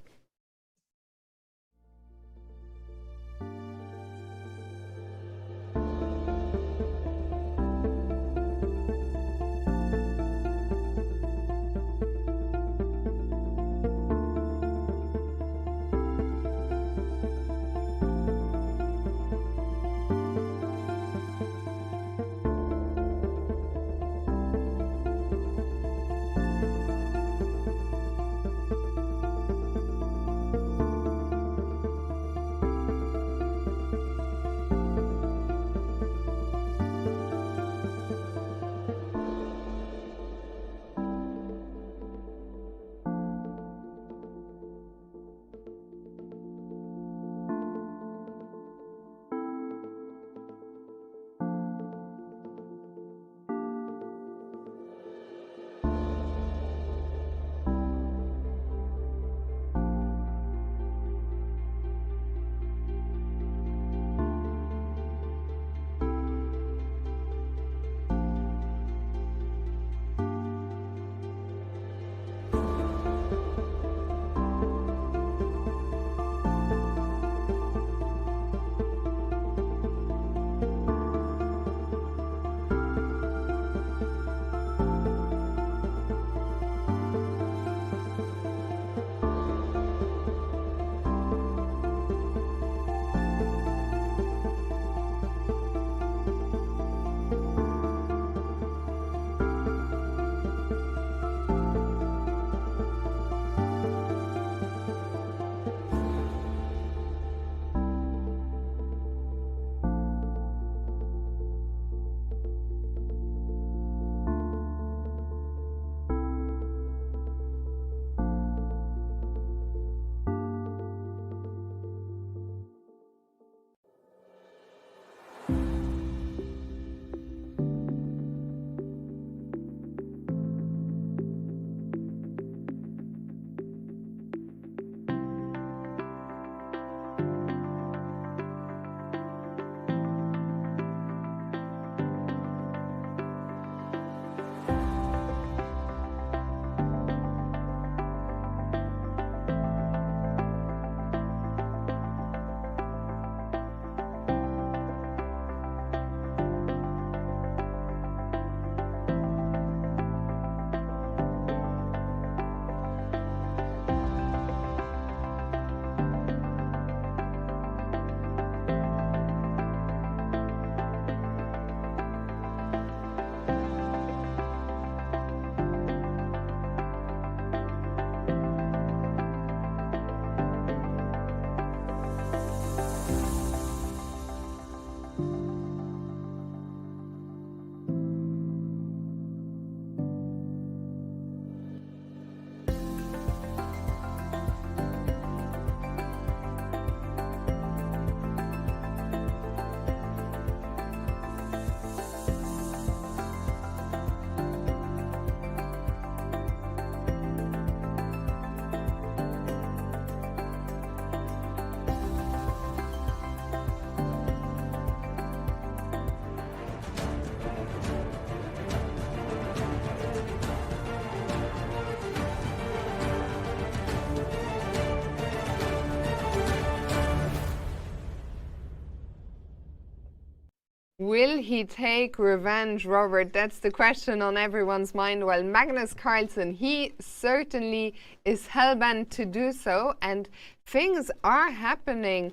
Will he take revenge, Robert? That's the question on everyone's mind. Well, Magnus Carlsen, he certainly is hellbent to do so, and things are happening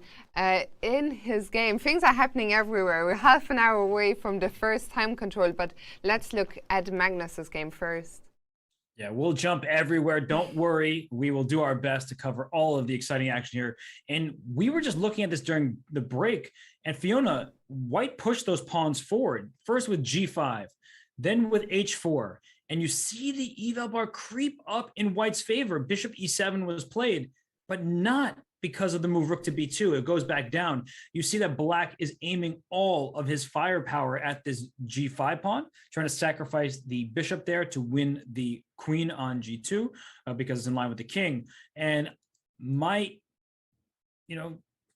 in his game. Things are happening everywhere. We're half an hour away from the first time control, but let's look at Magnus's game first. Yeah, we'll jump everywhere. Don't worry. We will do our best to cover all of the exciting action here. And we were just looking at this during the break. And Fiona, White pushed those pawns forward, first with G5, then with H4. And you see the eval bar creep up in White's favor. Bishop E7 was played, but not because of the move Rook to B2. It goes back down. You see that Black is aiming all of his firepower at this G5 pawn, trying to sacrifice the bishop there to win the queen on G2 because it's in line with the king. And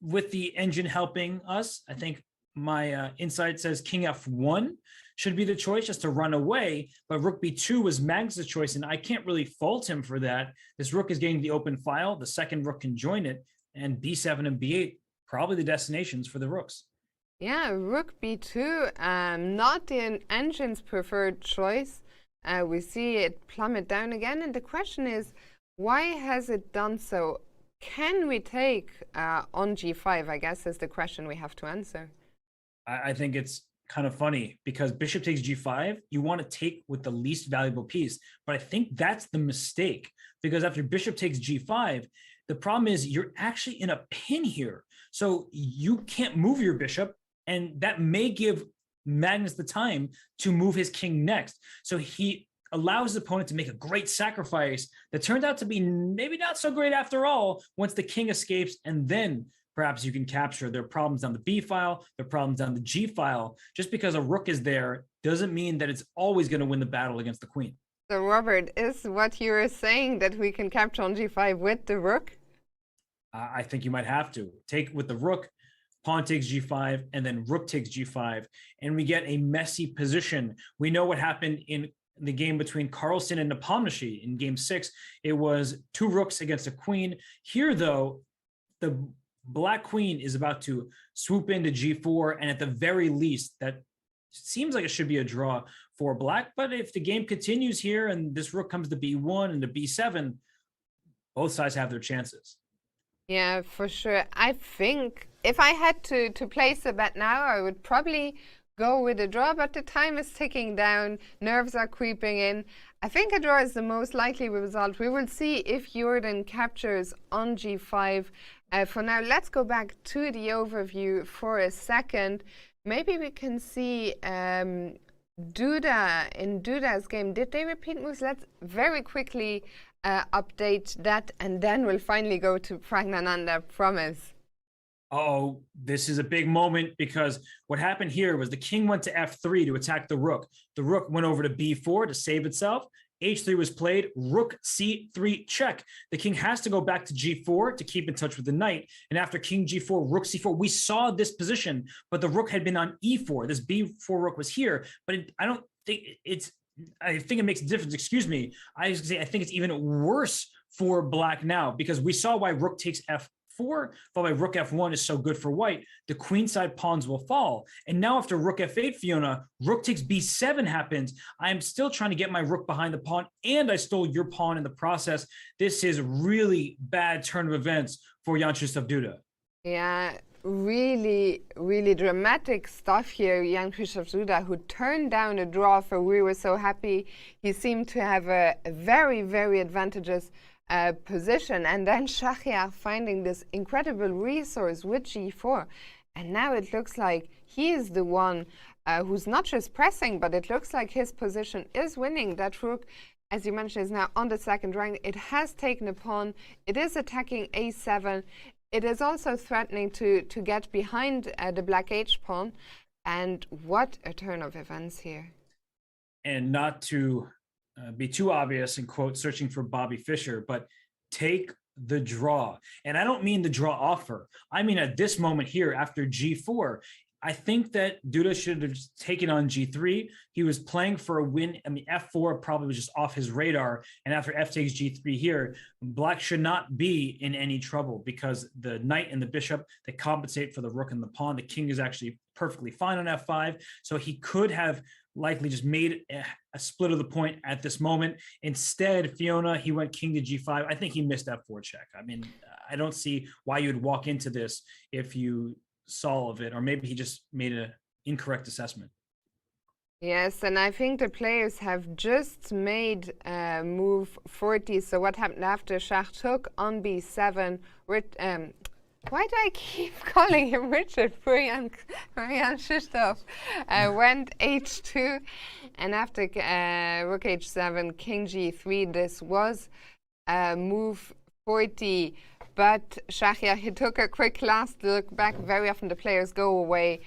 with the engine helping us, I think my insight says King F1 should be the choice, just to run away. But Rook B2 was Magnus' choice, and I can't really fault him for that. This Rook is getting the open file. The second Rook can join it, and B7 and B8 probably the destinations for the Rooks. Yeah, Rook B2, not the engine's preferred choice. We see it plummet down again, and the question is, why has it done so? Can we take on G5, I guess, is the question we have to answer. I think it's kind of funny because bishop takes G5, you want to take with the least valuable piece. But I think that's the mistake, because after bishop takes G5, the problem is you're actually in a pin here. So you can't move your bishop, and that may give Magnus the time to move his king next. So he allows his opponent to make a great sacrifice that turned out to be maybe not so great after all once the king escapes, and then perhaps you can capture their problems on the B file, their problems on the G file. Just because a rook is there doesn't mean that it's always going to win the battle against the queen. So Robert, is what you were saying that we can capture on G5 with the rook? I think you might have to take with the rook, pawn takes G5, and then rook takes G5, and we get a messy position. We know what happened in the game between Carlsen and Nepomniachtchi in game 6. It was 2 rooks against a queen. Here, though, the black queen is about to swoop into G4, and at the very least, that seems like it should be a draw for black. But if the game continues here and this rook comes to B1 and to B7, both sides have their chances. Yeah, for sure. I think if I had to place a bet now, I would probably go with a draw, but the time is ticking down, nerves are creeping in. I think a draw is the most likely result. We will see if Jorden captures on G5. For now, let's go back to the overview for a second. Maybe we can see Duda, in Duda's game. Did they repeat moves? Let's very quickly update that, and then we'll finally go to Pragnananda, promise. Oh, this is a big moment, because what happened here was the king went to F3 to attack the rook. The rook went over to B4 to save itself. H3 was played, rook C3 check. The king has to go back to G4 to keep in touch with the knight. And after king G4, rook C4, we saw this position, but the rook had been on E4. This B4 rook was here, but I think it makes a difference. Excuse me. I think it's even worse for black now, because we saw why rook takes F4, followed by rook F1 is so good for white. The queenside pawns will fall. And now after rook F8, Fiona, rook takes B7 happens. I'm still trying to get my rook behind the pawn, and I stole your pawn in the process. This is really bad turn of events for Jan Krzysztof Duda. Yeah, really, really dramatic stuff here. Jan Krzysztof Duda, who turned down a draw for we were so happy. He seemed to have a very, very advantageous position, and then Shahriar finding this incredible resource with G4, and now it looks like he is the one who's not just pressing, but it looks like his position is winning. That rook, as you mentioned, is now on the second rank. It has taken a pawn. It is attacking A7. It is also threatening to get behind the black H pawn, and what a turn of events here. And not to be too obvious and quote searching for Bobby Fischer, but take the draw. And I don't mean the draw offer. I mean at this moment here after G4, I think that Duda should have just taken on g3. He was playing for a win. I mean, f4 probably was just off his radar. And after f takes g3 here, black should not be in any trouble because the knight and the bishop, they compensate for the rook and the pawn. The king is actually perfectly fine on f5. So he could have likely just made a split of the point at this moment. Instead, Fiona, he went king to g5. I think he missed f4 check. I mean, I don't see why you'd walk into this if you solve it, or maybe he just made an incorrect assessment. Yes, and I think the players have just made move 40. So what happened after Schach took on b7? Why do I keep calling him Richard? Brian Krzysztof went h2, and after rook h7, king g3. This was move 40. But Shachia, he took a quick last look back. Very often the players go away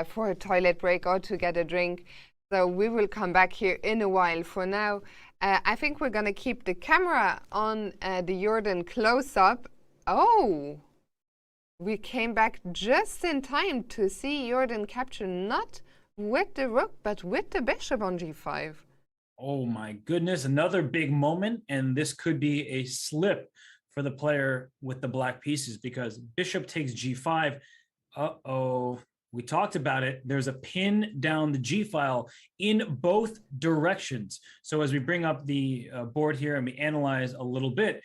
for a toilet break or to get a drink. So we will come back here in a while. For now, I think we're going to keep the camera on the Jorden close-up. Oh, we came back just in time to see Jorden capture not with the rook, but with the bishop on g5. Oh my goodness, another big moment. And this could be a slip for the player with the black pieces because bishop takes g5. Uh-oh, we talked about it. There's a pin down the g file in both directions. So as we bring up the board here and we analyze a little bit,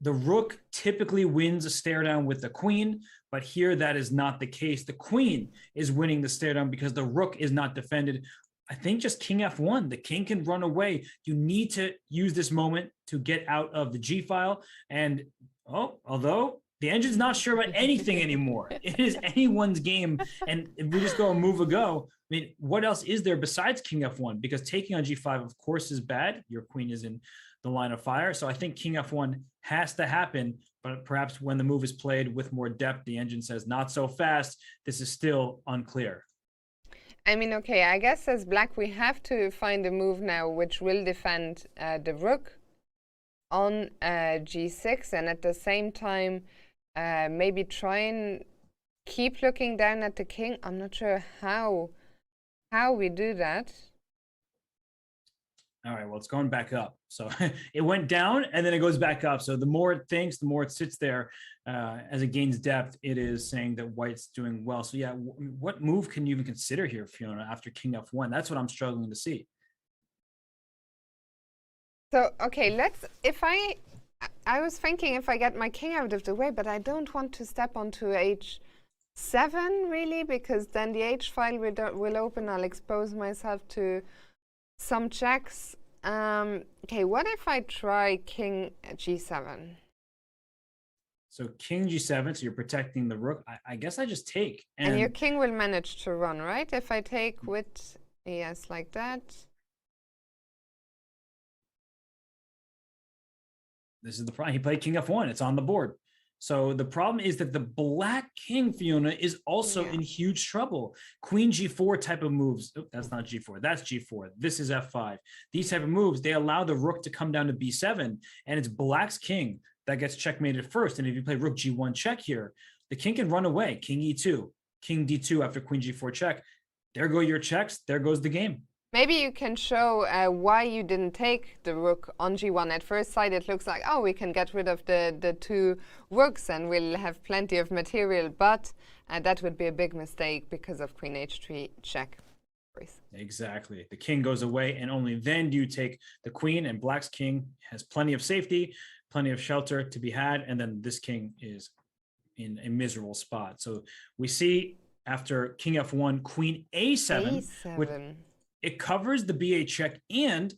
the rook typically wins a stare down with the queen, but here that is not the case. The queen is winning the stare down because the rook is not defended. I think just king f1, the king can run away. You need to use this moment to get out of the G file. And although the engine's not sure about anything anymore, it is anyone's game. And if we just go a move ago, I mean, what else is there besides king f1? Because taking on g5, of course, is bad. Your queen is in the line of fire. So I think king f1 has to happen, but perhaps when the move is played with more depth, the engine says, not so fast. This is still unclear. I mean, okay, I guess as black, we have to find a move now which will defend the rook on g6, and at the same time, maybe try and keep looking down at the king. I'm not sure how we do that. All right, well, it's going back up. So it went down and then it goes back up. So the more it thinks, the more it sits there. As it gains depth, it is saying that white's doing well. So yeah, what move can you even consider here, Fiona, after king f1? That's what I'm struggling to see. So, okay, I was thinking if I get my king out of the way, but I don't want to step onto h7 really, because then the h file will open. I'll expose myself to some checks. Okay, what if I try king g7? So king g7, so you're protecting the rook. I guess I just take. And your king will manage to run, right? If I take with, yes, like that. This is the problem. He played king f1. It's on the board. So the problem is that the black king, Fiona, is also in huge trouble. Queen g4 type of moves. Oh, that's not g4. That's g4. This is f5. These type of moves, they allow the rook to come down to b7, and it's black's king that gets checkmated first. And if you play rook g1 check here, the king can run away. King e2, king d2 after queen g4 check. There go your checks. There goes the game. Maybe you can show why you didn't take the rook on g1. At first sight, it looks like, oh, we can get rid of the two rooks and we'll have plenty of material. But that would be a big mistake because of queen h3 check. Exactly. The king goes away, and only then do you take the queen, and black's king has plenty of safety, plenty of shelter to be had, and then this king is in a miserable spot. So we see after king f1, queen a7, which it covers the b8 check, and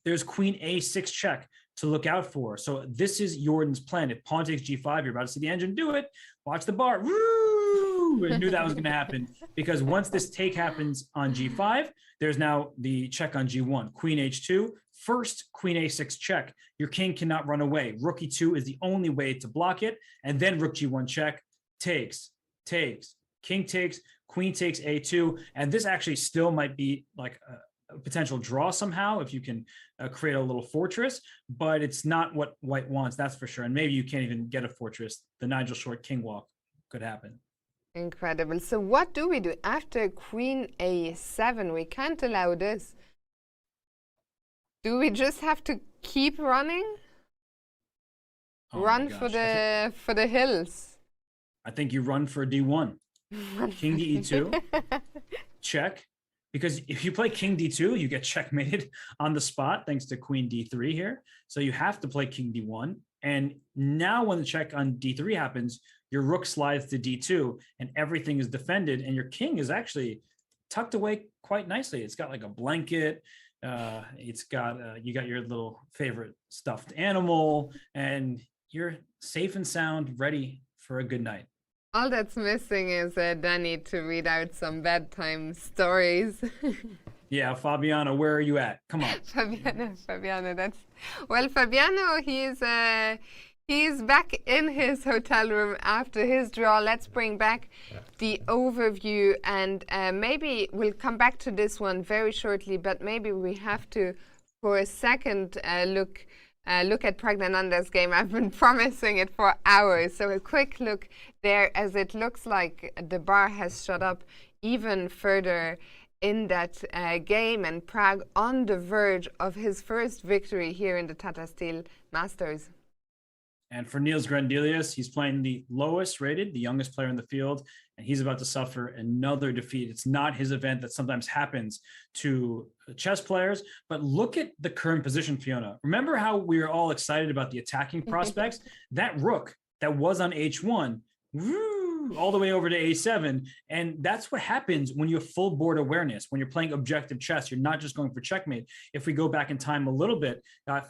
there's queen a6 check to look out for. So this is Jordan's plan. If pawn takes g5, you're about to see the engine do it. Watch the bar. Woo! I knew that was going to happen, because once this take happens on g5, there's now the check on g1. Queen h2, first queen a6 check. Your king cannot run away. Rook e2 is the only way to block it, and then rook g1 check, takes, king takes, queen takes a2, and this actually still might be like a potential draw somehow if you can create a little fortress, but it's not what white wants, that's for sure. And maybe you can't even get a fortress. The Nigel Short king walk could happen. Incredible. So what do we do after Queen A7? We can't allow this. Do we just have to keep running? Oh Run my for gosh. the hills. I think you run for D1. King to E2. Check. Because if you play King D2, you get checkmated on the spot thanks to Queen D3 here. So you have to play King D1. And now when the check on D3 happens, your rook slides to D2 and everything is defended. And your king is actually tucked away quite nicely. It's got like a blanket. It's got, you got your little favorite stuffed animal and you're safe and sound, ready for a good night. All that's missing is Danny to read out some bedtime stories. Yeah, Fabiano, where are you at? Come on. Fabiano, that's... Well, Fabiano, he's back in his hotel room after his draw. Let's bring back the overview and maybe we'll come back to this one very shortly, but maybe we have to, for a second, look at Pragnananda's game. I've been promising it for hours. So a quick look there, as it looks like the bar has shot up even further in that game, and Prag on the verge of his first victory here in the Tata Steel Masters. And for Niels Grandelius, he's playing the lowest rated, the youngest player in the field, and he's about to suffer another defeat. It's not his event. That sometimes happens to chess players, but look at the current position, Fiona. Remember how we were all excited about the attacking prospects? That rook that was on H1, all the way over to A7, and that's what happens when you have full board awareness. When you're playing objective chess, you're not just going for checkmate. If we go back in time a little bit,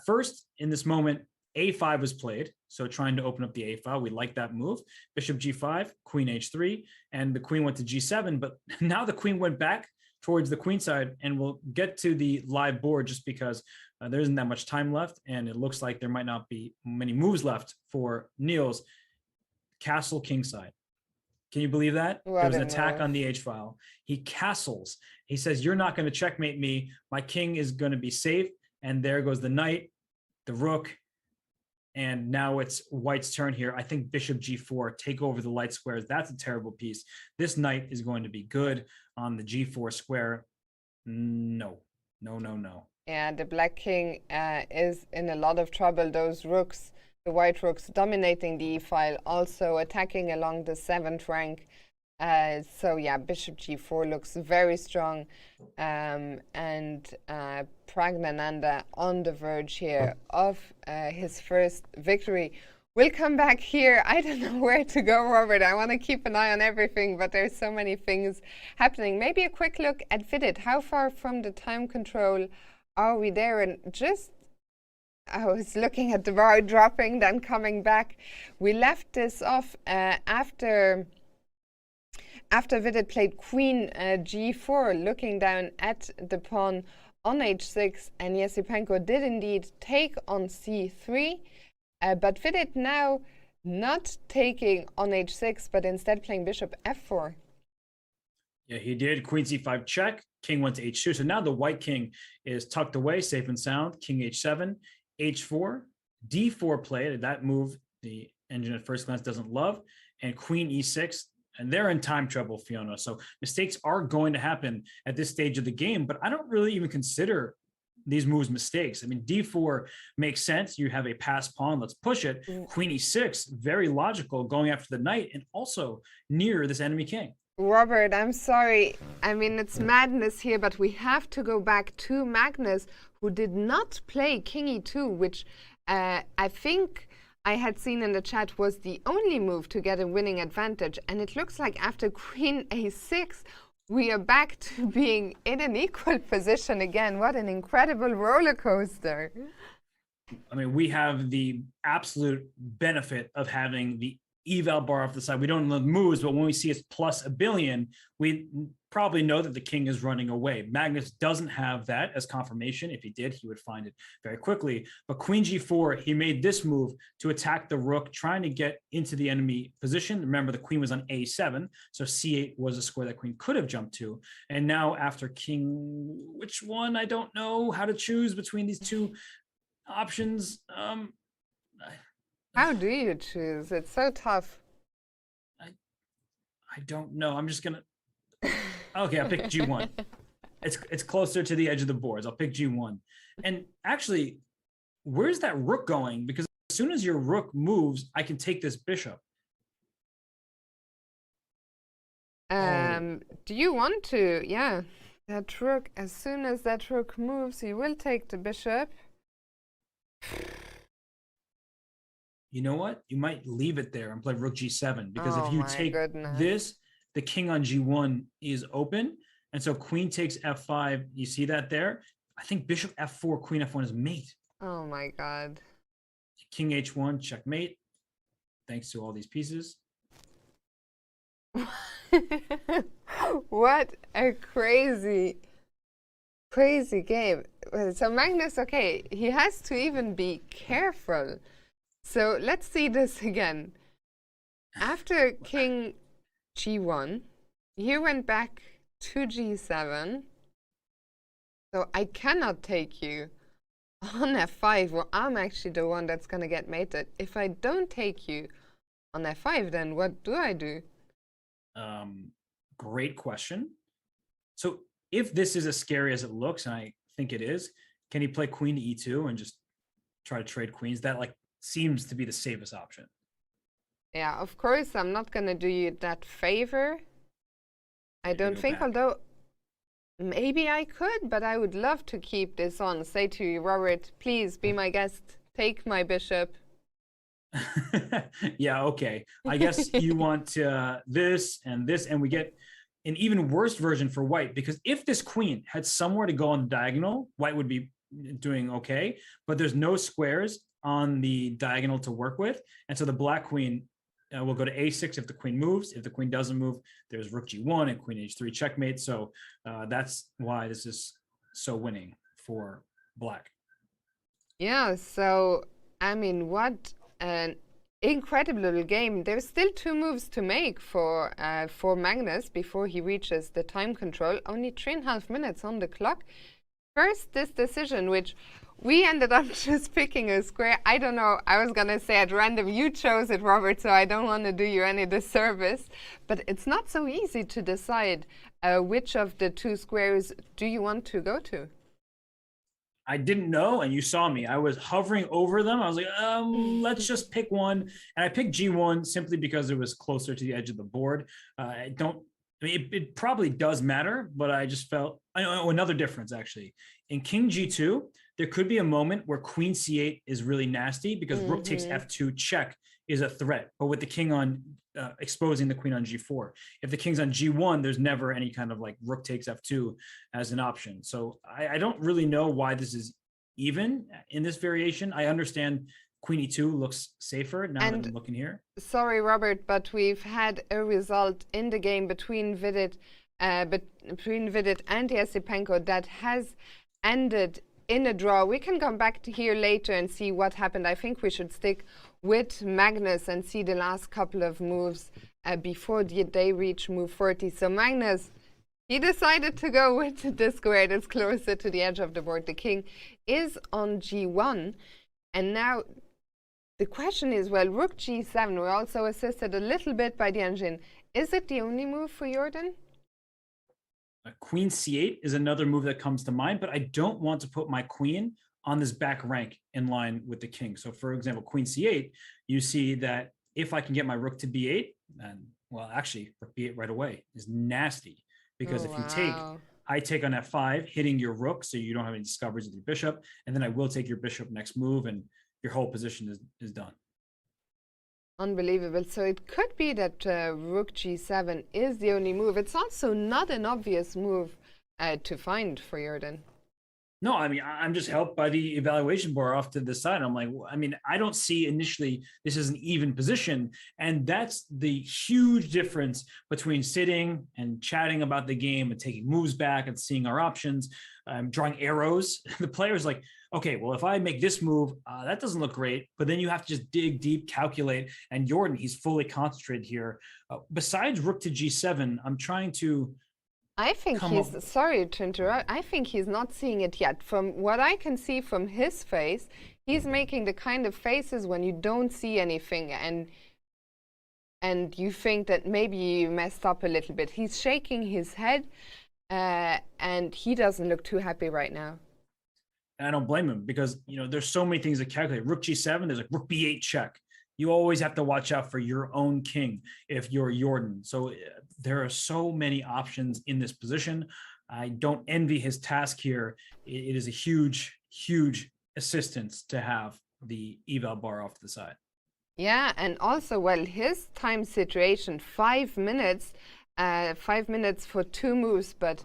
first in this moment, A5 was played, so trying to open up the A file. We like that move. Bishop G5, Queen H3, and the Queen went to G7, but now the Queen went back towards the Queen side, and we'll get to the live board just because there isn't that much time left, and it looks like there might not be many moves left for Niels. Castle King side. Can you believe that? There was an attack on the H file. He castles. He says, you're not going to checkmate me. My king is going to be safe. And there goes the knight, the rook. And now it's White's turn here. I think Bishop G4, take over the light squares. That's a terrible piece. This knight is going to be good on the G4 square. No. Yeah, the black king is in a lot of trouble. Those rooks, the white rooks dominating the E-file, also attacking along the 7th rank. So yeah, Bishop G4 looks very strong. And Pragnananda on the verge here of his first victory. We'll come back here. I don't know where to go, Robert. I want to keep an eye on everything, but there's so many things happening. Maybe a quick look at Vidit. How far from the time control are we there? And just, I was looking at the bar dropping, then coming back. We left this off after Vidit played Queen G4, looking down at the pawn on H6, and Yesipenko did indeed take on C3, but Vidit now not taking on H6, but instead playing Bishop F4. Yeah, he did. Queen C5 check, king went to H2. So now the white king is tucked away, safe and sound. King H7, H4, D4 played. That move the engine at first glance doesn't love, and Queen E6. And they're in time trouble, Fiona. So mistakes are going to happen at this stage of the game, but I don't really even consider these moves mistakes. I mean, D4 makes sense. You have a pass pawn. Let's push it. Queen E6, very logical, going after the knight and also near this enemy king. Robert, I'm sorry. I mean, it's madness here, but we have to go back to Magnus, who did not play King E2, which I think I had seen in the chat was the only move to get a winning advantage. And it looks like after Queen A6, we are back to being in an equal position again. What an incredible roller coaster. I mean, we have the absolute benefit of having the eval bar off the side. We don't know the moves, but when we see it's plus a billion, we probably know that the king is running away. Magnus doesn't have that as confirmation. If he did, he would find it very quickly. But Queen G4, he made this move to attack the rook, trying to get into the enemy position. Remember, the queen was on A7, so C8 was a square that queen could have jumped to. And now after king, which one? I don't know how to choose between these two options. How do you choose? It's so tough. I I don't know. I'm just gonna. Okay, I'll pick G1. It's closer to the edge of the boards. I'll pick G1. And actually, where's that rook going? Because as soon as your rook moves, I can take this bishop. Do you want to? Yeah, that rook. As soon as that rook moves, you will take the bishop. You know what? You might leave it there and play rook G7 because if you take this, the king on G1 is open. And so queen takes F5. You see that there? I think bishop F4, queen F1 is mate. Oh my God. King H1, checkmate. Thanks to all these pieces. What a crazy game. So Magnus, okay, he has to even be careful. So let's see this again. After king G1, he went back to G7. So I cannot take you on F5. Well, I'm actually the one that's going to get mated. If I don't take you on F5, then what do I do? Great question. So if this is as scary as it looks, and I think it is, can he play queen to E2 and just try to trade queens? That like seems to be the safest option. Yeah, of course, I'm not going to do you that favor. I don't think, although maybe I could, but I would love to keep this on. Say to you, Robert, please be my guest. Take my bishop. Yeah, okay. I guess you want this, and we get an even worse version for white, because if this queen had somewhere to go on the diagonal, white would be doing okay, but there's no squares on the diagonal to work with. And so the black queen will go to A6 if the queen moves. If the queen doesn't move, there's rook G1 and queen H3 checkmate. So that's why this is so winning for black. Yeah, so, I mean, what an incredible little game. There's still 2 moves to make for Magnus before he reaches the time control. Only 3.5 minutes on the clock. First, this decision, which we ended up just picking a square. I don't know. I was going to say at random, you chose it, Robert, so I don't want to do you any disservice. But it's not so easy to decide which of the 2 squares do you want to go to. I didn't know, and you saw me. I was hovering over them. I was like, let's just pick one. And I picked G1 simply because it was closer to the edge of the board. It probably does matter, but I just felt, I know another difference actually. In King G2, there could be a moment where Queen C8 is really nasty because rook takes F2 check is a threat. But with the king on exposing the queen on G4, if the king's on G1, there's never any kind of like rook takes F2 as an option. So I don't really know why this is even in this variation. I understand Queen E2 looks safer now that I'm looking here. Sorry, Robert, but we've had a result in the game between Vidit and Yasipenko that has ended in a draw. We can come back to here later and see what happened. I think we should stick with Magnus and see the last couple of moves before they reach move 40. So Magnus, he decided to go with the square that's closer to the edge of the board. The king is on G1, and now the question is, well, rook G7, we're also assisted a little bit by the engine. Is it the only move for Jorden? Queen C8 is another move that comes to mind, but I don't want to put my queen on this back rank in line with the king. So for example, Queen C8, you see that if I can get my rook to B8, and well, actually rook B8 right away is nasty, because if you take, I take on F5, hitting your rook so you don't have any discoveries with your bishop, and then I will take your bishop next move, and your whole position is done. Unbelievable. So it could be that rook G7 is the only move. It's also not an obvious move to find for Jorden. No, I mean, I'm just helped by the evaluation board off to the side. I'm like, I mean, I don't see initially this is an even position. And that's the huge difference between sitting and chatting about the game and taking moves back and seeing our options, drawing arrows. The player's like, okay, well, if I make this move, that doesn't look great. But then you have to just dig deep, calculate. And Jorden, he's fully concentrated here. Besides rook to G7, I'm trying to I think he's, sorry to interrupt, I think he's not seeing it yet. From what I can see from his face, he's making the kind of faces when you don't see anything. And and you think that maybe you messed up a little bit. He's shaking his head, and he doesn't look too happy right now. And I don't blame him because, there's so many things to calculate. Rook G7, there's like Rook B8 check. You always have to watch out for your own king if you're Jorden. So there are so many options in this position. I don't envy his task here. It is a huge, huge assistance to have the eval bar off to the side. Yeah, and also, well, his time situation, 5 minutes, 5 minutes for 2 moves, but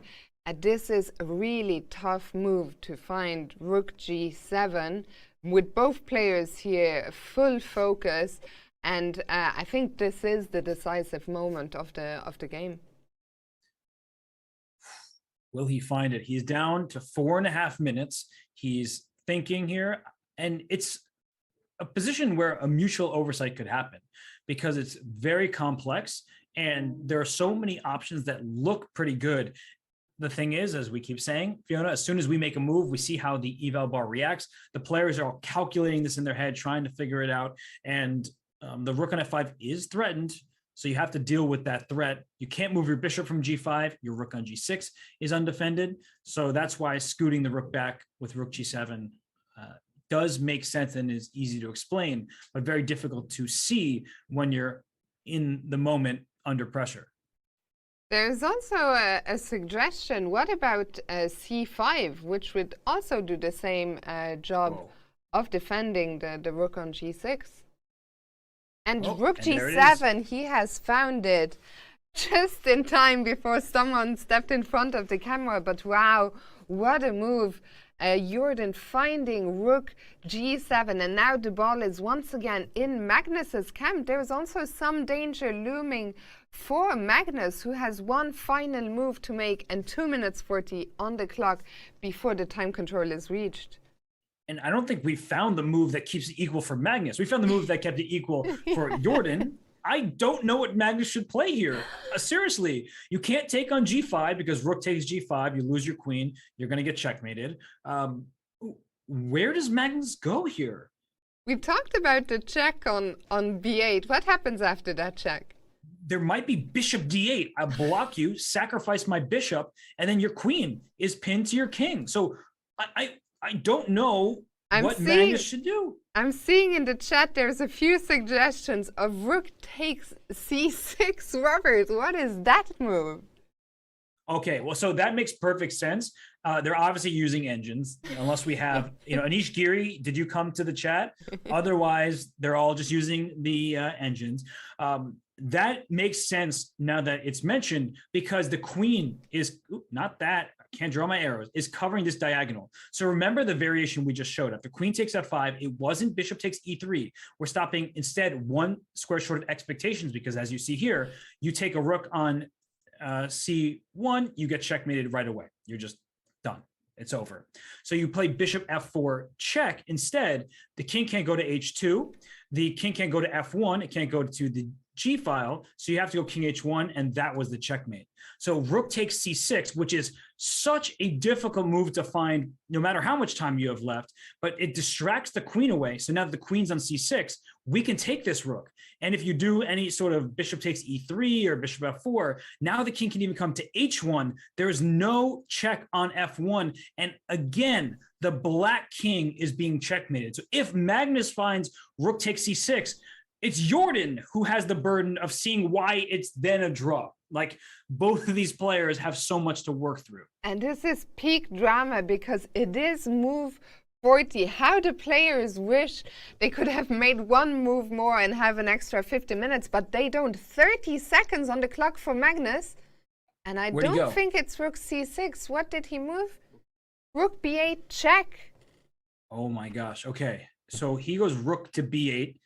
this is a really tough move to find Rook G7 with both players here full focus, and I think this is the decisive moment of the game. Will he find it? He's down to 4.5 minutes. He's thinking here, and it's a position where a mutual oversight could happen because it's very complex and there are so many options that look pretty good. The thing is, as we keep saying, Fiona, as soon as we make a move, we see how the eval bar reacts. The players are all calculating this in their head, trying to figure it out. And the rook on f5 is threatened. So you have to deal with that threat. You can't move your bishop from g5. Your rook on g6 is undefended. So that's why scooting the rook back with rook g7 does make sense and is easy to explain, but very difficult to see when you're in the moment under pressure. There's also a suggestion. What about c5, which would also do the same job of defending the rook on g6? And rook g7, he has found it just in time before someone stepped in front of the camera. But wow, what a move. Jorden finding rook g7, and now the ball is once again in Magnus's camp. There's also some danger looming for Magnus, who has one final move to make and 2 minutes 40 on the clock before the time control is reached. And I don't think we found the move that keeps it equal for Magnus. We found the move that kept it equal for Jorden. I don't know what Magnus should play here. Seriously, you can't take on g5 because rook takes g5. You lose your queen. You're going to get checkmated. Where does Magnus go here? We talked about the check on b8. What happens after that check? There might be bishop d8. I'll block you, sacrifice my bishop, and then your queen is pinned to your king. So I don't know what Magnus should do. I'm seeing in the chat there's a few suggestions of rook takes c6. Robert, what is that move? Okay, well, so that makes perfect sense. They're obviously using engines, unless we have, Anish Giri, did you come to the chat? Otherwise, they're all just using the engines. That makes sense now that it's mentioned because the queen is, not that, I can't draw my arrows, is covering this diagonal. So remember the variation we just showed. After queen takes f5, it wasn't bishop takes e3. We're stopping instead one square short of expectations because as you see here, you take a rook on c1, you get checkmated right away. You're just done. It's over. So you play bishop f4 check. Instead, the king can't go to h2. The king can't go to f1. It can't go to the G file. So you have to go king h1, and that was the checkmate. So rook takes c6, which is such a difficult move to find no matter how much time you have left, but it distracts the queen away. So now that the queen's on c6, we can take this rook. And if you do any sort of bishop takes e3 or bishop f4, now the king can even come to h1. There is no check on f1. And again, the black king is being checkmated. So if Magnus finds rook takes c6, it's Jorden who has the burden of seeing why it's then a draw. Like, both of these players have so much to work through. And this is peak drama because it is move 40. How the players wish they could have made one move more and have an extra 50 minutes, but they don't. 30 seconds on the clock for Magnus. And I don't think it's rook c6. What did he move? Rook b8 check. Oh my gosh. Okay. So he goes rook to b8.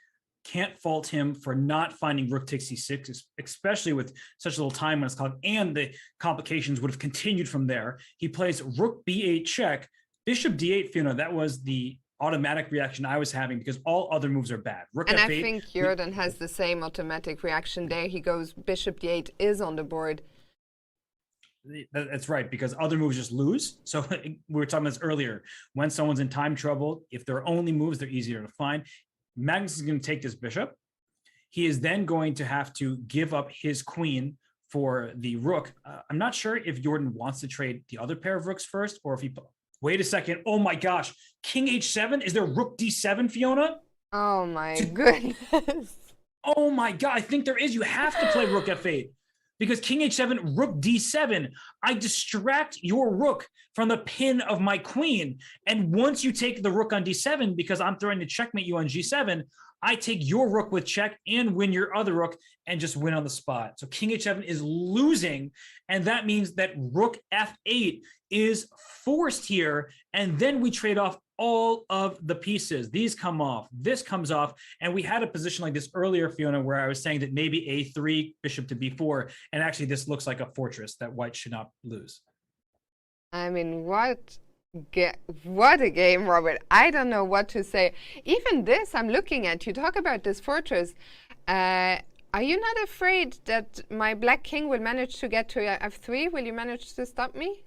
Can't fault him for not finding rook takes c6, especially with such little time when it's called, and the complications would have continued from there. He plays rook b8 check, bishop d8, Fiona. That was the automatic reaction I was having because all other moves are bad. Rook and f8, I think Jorden has the same automatic reaction there. He goes bishop d8 is on the board. That's right, because other moves just lose. So we were talking about this earlier. When someone's in time trouble, if there are only moves, they're easier to find. Magnus is going to take this bishop. He is then going to have to give up his queen for the rook. I'm not sure if Jorden wants to trade the other pair of rooks first, or if he... Wait a second. Oh my gosh. King h7? Is there rook d7, Fiona? Oh my goodness. Oh my God. I think there is. You have to play rook f8. Because king h7, rook d7, I distract your rook from the pin of my queen. And once you take the rook on d7, because I'm trying to checkmate you on g7, I take your rook with check and win your other rook and just win on the spot. So king h7 is losing, and that means that rook f8 is forced here, and then we trade off all of the pieces. These come off, this comes off, and we had a position like this earlier, Fiona, where I was saying that maybe a3, bishop to b4, and actually this looks like a fortress that white should not lose. I mean, what a game, Robert. I don't know what to say. Even this, I'm looking at, you talk about this fortress. Are you not afraid that my black king will manage to get to f3? Will you manage to stop me?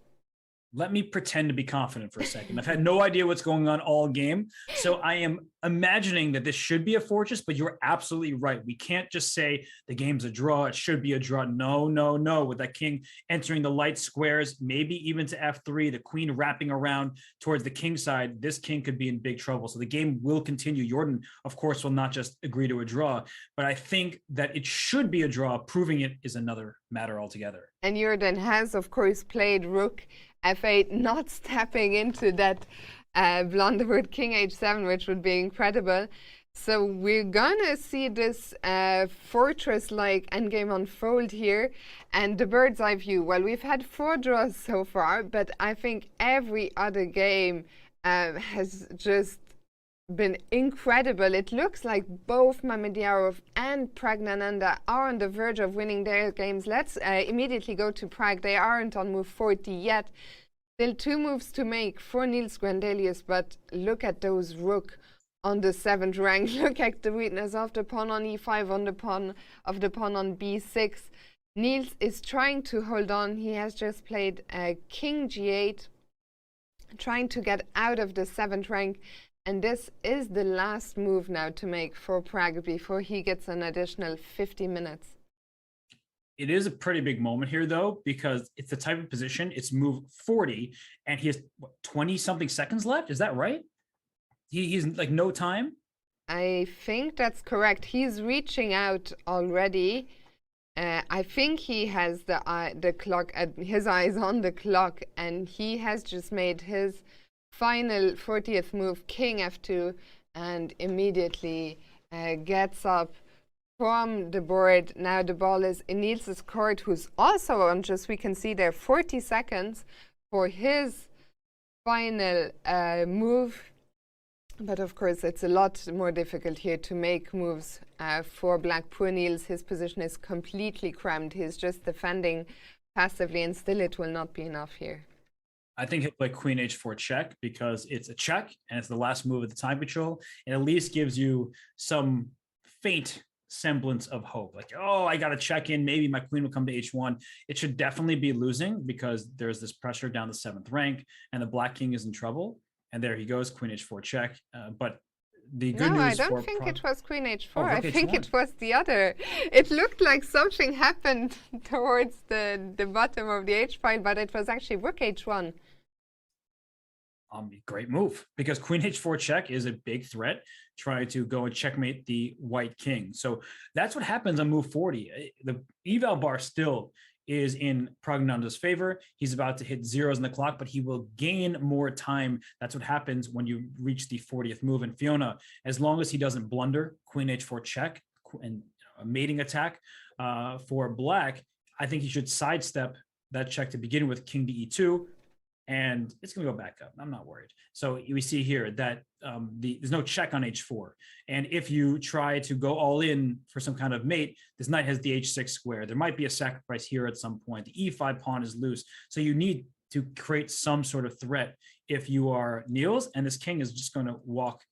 Let me pretend to be confident for a second. I've had no idea what's going on all game. So I am imagining that this should be a fortress, but you're absolutely right. We can't just say the game's a draw. It should be a draw. No, no, no. With that king entering the light squares, maybe even to f3, the queen wrapping around towards the king side, this king could be in big trouble. So the game will continue. Jorden, of course, will not just agree to a draw, but I think that it should be a draw. Proving it is another matter altogether. And Jorden has, of course, played rook f8, not stepping into that blunder with king h7, which would be incredible. So we're gonna see this fortress-like endgame unfold here, and the bird's eye view. Well, we've had 4 draws so far, but I think every other game has just been incredible. It looks like both Mamedyarov and Pragnananda are on the verge of winning their games. Let's immediately go to Prag. They aren't on move 40 yet. Still 2 moves to make for Niels Grandelius, but look at those rook on the 7th rank. Look at the weakness of the pawn on e5, on the pawn on b6. Niels is trying to hold on. He has just played king g8, trying to get out of the 7th rank. And this is the last move now to make for Prag before he gets an additional 50 minutes. It is a pretty big moment here, though, because it's the type of position, it's move 40, and he has 20-something seconds left. Is that right? He's like no time? I think that's correct. He's reaching out already. I think he has the clock, his eyes on the clock, and he has just made his final 40th move, king f2, and immediately gets up from the board. Now the ball is in Niels' court, who's also on, just we can see there, 40 seconds for his final move. But of course, it's a lot more difficult here to make moves for black. Poor Niels, his position is completely crammed. He's just defending passively, and still it will not be enough here. I think he'll play queen h4 check because it's a check and it's the last move of the time control, and at least gives you some faint semblance of hope. Like, oh, I got to check in. Maybe my queen will come to h1. It should definitely be losing because there's this pressure down the 7th rank and the black king is in trouble. And there he goes, queen h4 check. But the good news No, I don't think it was queen h4. I think it was the other. It looked like something happened towards the bottom of the h file, but it was actually rook h1. Great move, because queen h4 check is a big threat, trying to go and checkmate the white king. So that's what happens on move 40. The eval bar still is in Pragnananda's favor. He's about to hit zeros on the clock, but he will gain more time. That's what happens when you reach the 40th move. And Fiona, as long as he doesn't blunder queen h4 check and a mating attack for black, I think he should sidestep that check to begin with, king to e2, and it's going to go back up. I'm not worried. So we see here that there's no check on h4. And if you try to go all in for some kind of mate, this knight has the h6 square. There might be a sacrifice here at some point. The e5 pawn is loose. So you need to create some sort of threat if you are Niels, and this king is just going to walk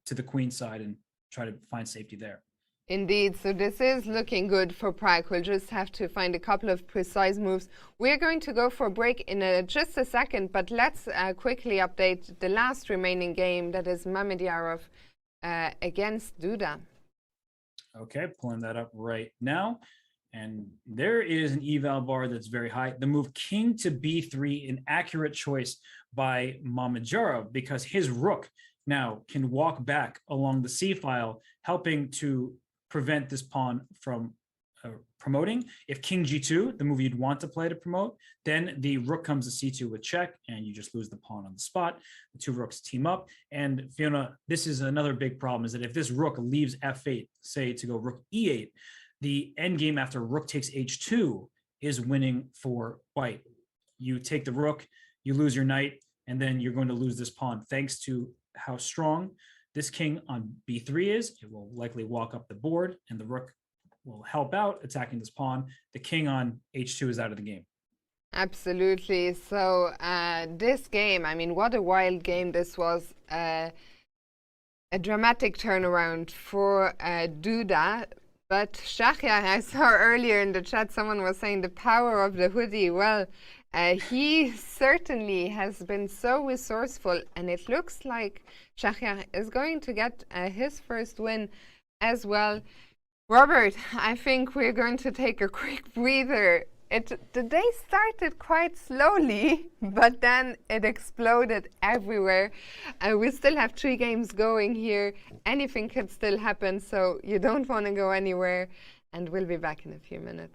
to the queen side and try to find safety there. Indeed, so this is looking good for Prag. We'll just have to find a couple of precise moves. We're going to go for a break in just a second, but let's quickly update the last remaining game, that is Mamedyarov against Duda. Okay, pulling that up right now. And there is an eval bar that's very high. The move king to b3, an accurate choice by Mamadjarov, because his rook now can walk back along the c-file, helping to prevent this pawn from promoting. If king g2, the move you'd want to play to promote, then the rook comes to c2 with check, and you just lose the pawn on the spot. The two rooks team up. And Fiona, this is another big problem, is that if this rook leaves f8, say to go rook e8, the end game after rook takes h2 is winning for white. You take the rook, you lose your knight, and then you're going to lose this pawn. Thanks to how strong this king on b3 is, it will likely walk up the board, and the rook will help out attacking this pawn. The king on h2 is out of the game. Absolutely. So this game, I mean, what a wild game this was. A dramatic turnaround for Duda. But Shahriar, I saw earlier in the chat, someone was saying the power of the hoodie. Well, he certainly has been so resourceful, and it looks like Shahriar is going to get his first win as well. Robert, I think we're going to take a quick breather. The day started quite slowly, but then it exploded everywhere. We still have 3 games going here. Anything could still happen, so you don't want to go anywhere. And we'll be back in a few minutes.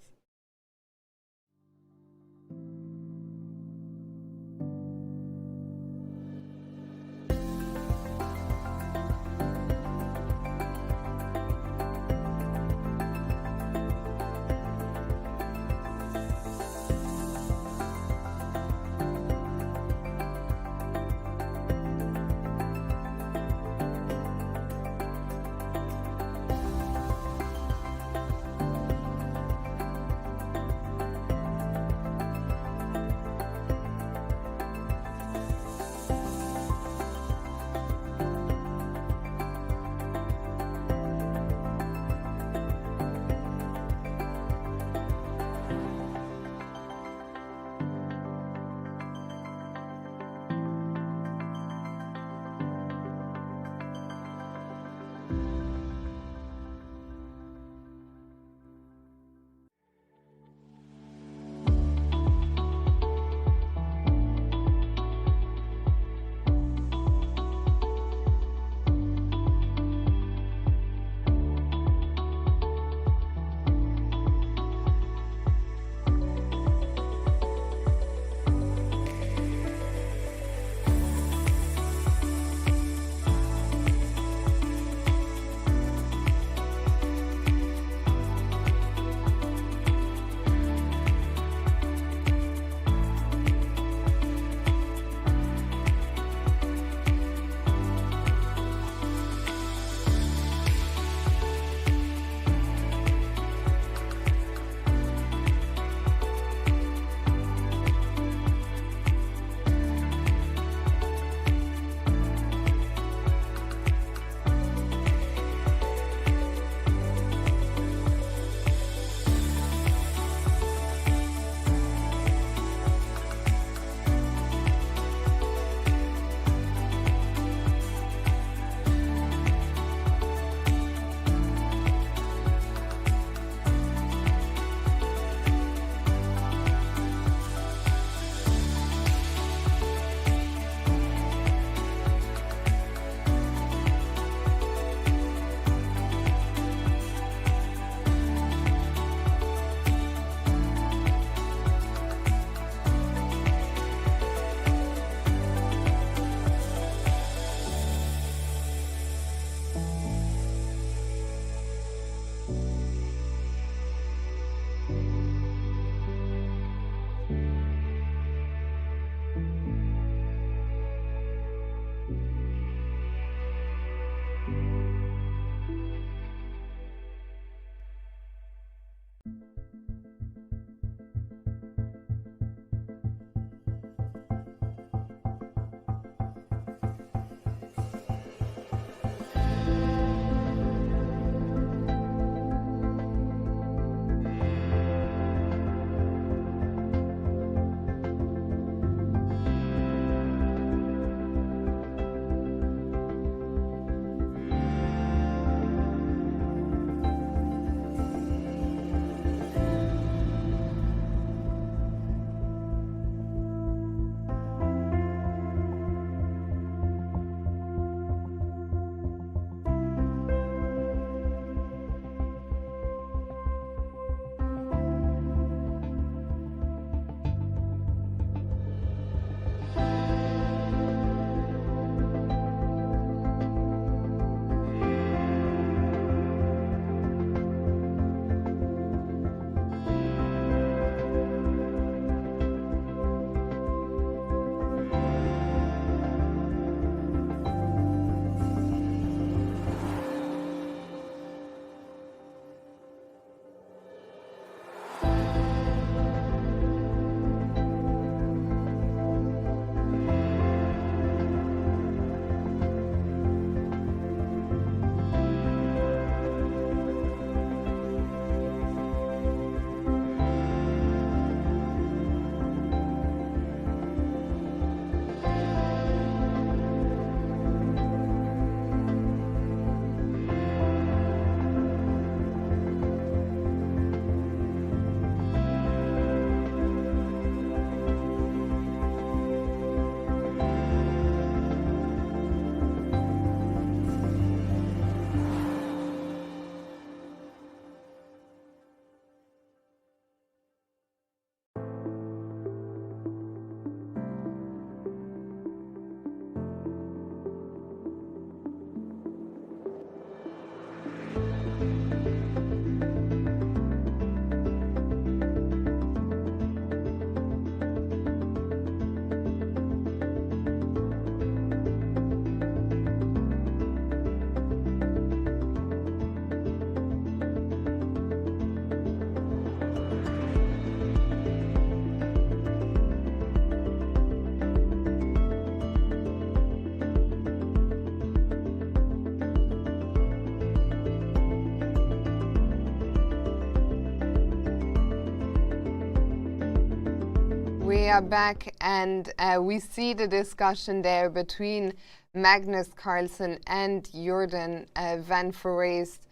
are back, and we see the discussion there between Magnus Carlsen and Jorden van Foreest,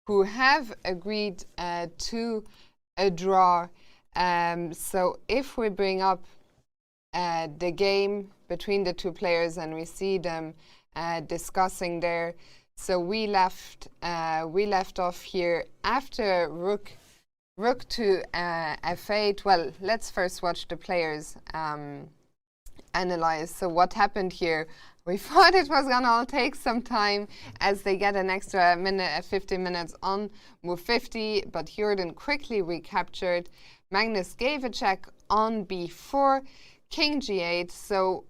who have agreed to a draw. So if we bring up the game between the two players and we see them discussing there, so we left off here after rook to f8. Well, let's first watch the players analyze. So what happened here? We thought it was gonna all take some time as they get an extra minute, 15 minutes on move 50, but Jorden quickly recaptured. Magnus gave a check on b4, king g8. So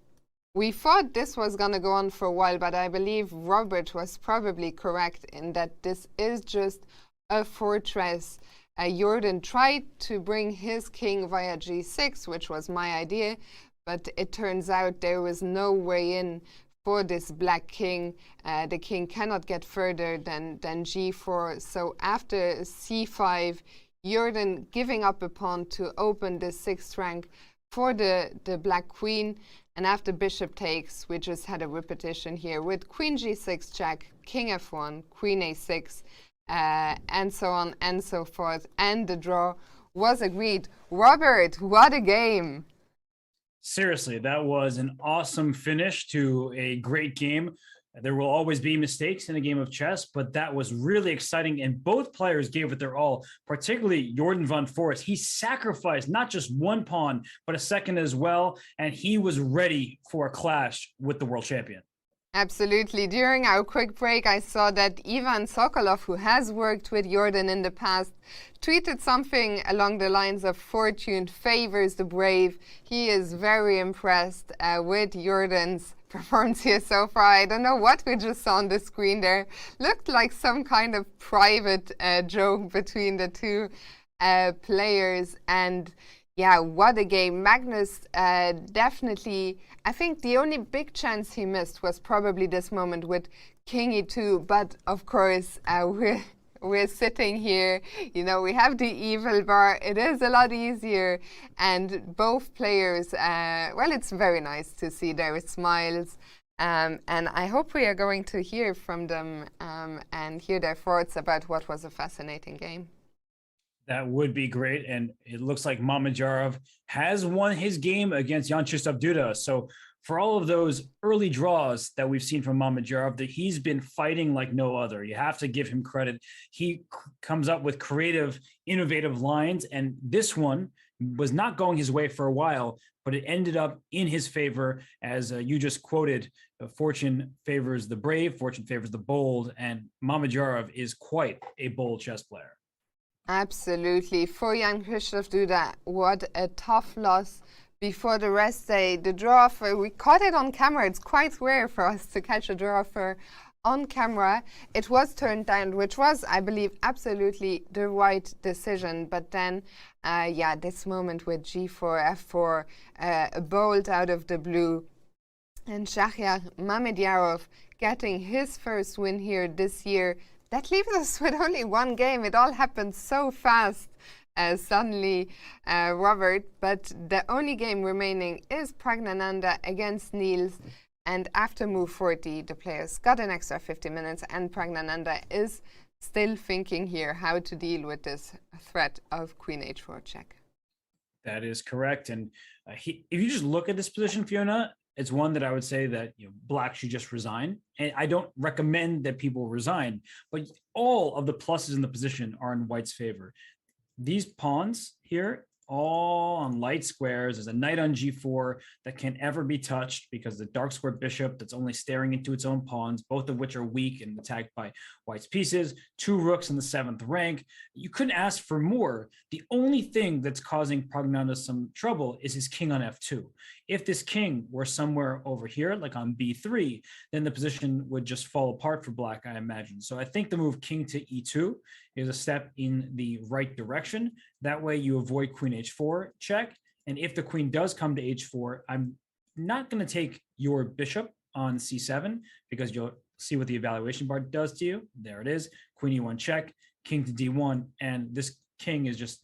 we thought this was gonna go on for a while, but I believe Robert was probably correct in that this is just a fortress. Jorden tried to bring his king via g6, which was my idea, but it turns out there was no way in for this black king. The king cannot get further than g4. So after c5, Jorden giving up a pawn to open the 6th rank for the black queen. And after bishop takes, we just had a repetition here with queen g6 check, king f1, queen a6, and so on and so forth. And the draw was agreed. Robert, what a game! Seriously, that was an awesome finish to a great game. There will always be mistakes in a game of chess, but that was really exciting, and both players gave it their all, particularly Jorden van Foreest. He sacrificed not just one pawn, but a second as well, and he was ready for a clash with the world champion. Absolutely. During our quick break, I saw that Ivan Sokolov, who has worked with Jorden in the past, tweeted something along the lines of "Fortune favors the brave." He is very impressed with Jorden's performance here so far. I don't know what we just saw on the screen there. Looked like some kind of private joke between the two players. And yeah, what a game. Magnus definitely, I think the only big chance he missed was probably this moment with king e2. But of course, we're sitting here, you know, we have the evil bar. It is a lot easier. And both players, well, it's very nice to see their smiles. And I hope we are going to hear from them and hear their thoughts about what was a fascinating game. That would be great. And it looks like Mamedyarov has won his game against Jan Krzysztof Duda. So for all of those early draws that we've seen from Mamedyarov, that he's been fighting like no other. You have to give him credit. He comes up with creative, innovative lines. And this one was not going his way for a while, but it ended up in his favor. As you just quoted, fortune favors the brave, fortune favors the bold. And Mamedyarov is quite a bold chess player. Absolutely. For Jan Krzysztof Duda, what a tough loss before the rest day. The draw offer, we caught it on camera. It's quite rare for us to catch a draw offer on camera. It was turned down, which was, I believe, absolutely the right decision. But then, yeah, this moment with g4, f4, a bolt out of the blue. And Shahryar Mamedyarov getting his first win here this year. That leaves us with only one game. It all happened so fast suddenly, Robert. But the only game remaining is Pragnananda against Niels. And after move 40, the players got an extra 50 minutes. And Pragnananda is still thinking here how to deal with this threat of queen h4 check. That is correct. And if you just look at this position, Fiona, it's one that I would say that Black should just resign. And I don't recommend that people resign, but all of the pluses in the position are in White's favor. These pawns here, all on light squares. There's a knight on g4 that can't ever be touched because the dark square bishop that's only staring into its own pawns, both of which are weak and attacked by White's pieces. 2 rooks in the 7th rank. You couldn't ask for more. The only thing that's causing Pragnananda some trouble is his king on f2. If this king were somewhere over here, like on b3, then the position would just fall apart for Black, I imagine. So I think the move king to e2 is a step in the right direction. That way you avoid queen h4 check. And if the queen does come to h4, I'm not going to take your bishop on c7 because you'll see what the evaluation bar does to you. There it is. Queen e1 check, king to d1. And this king is just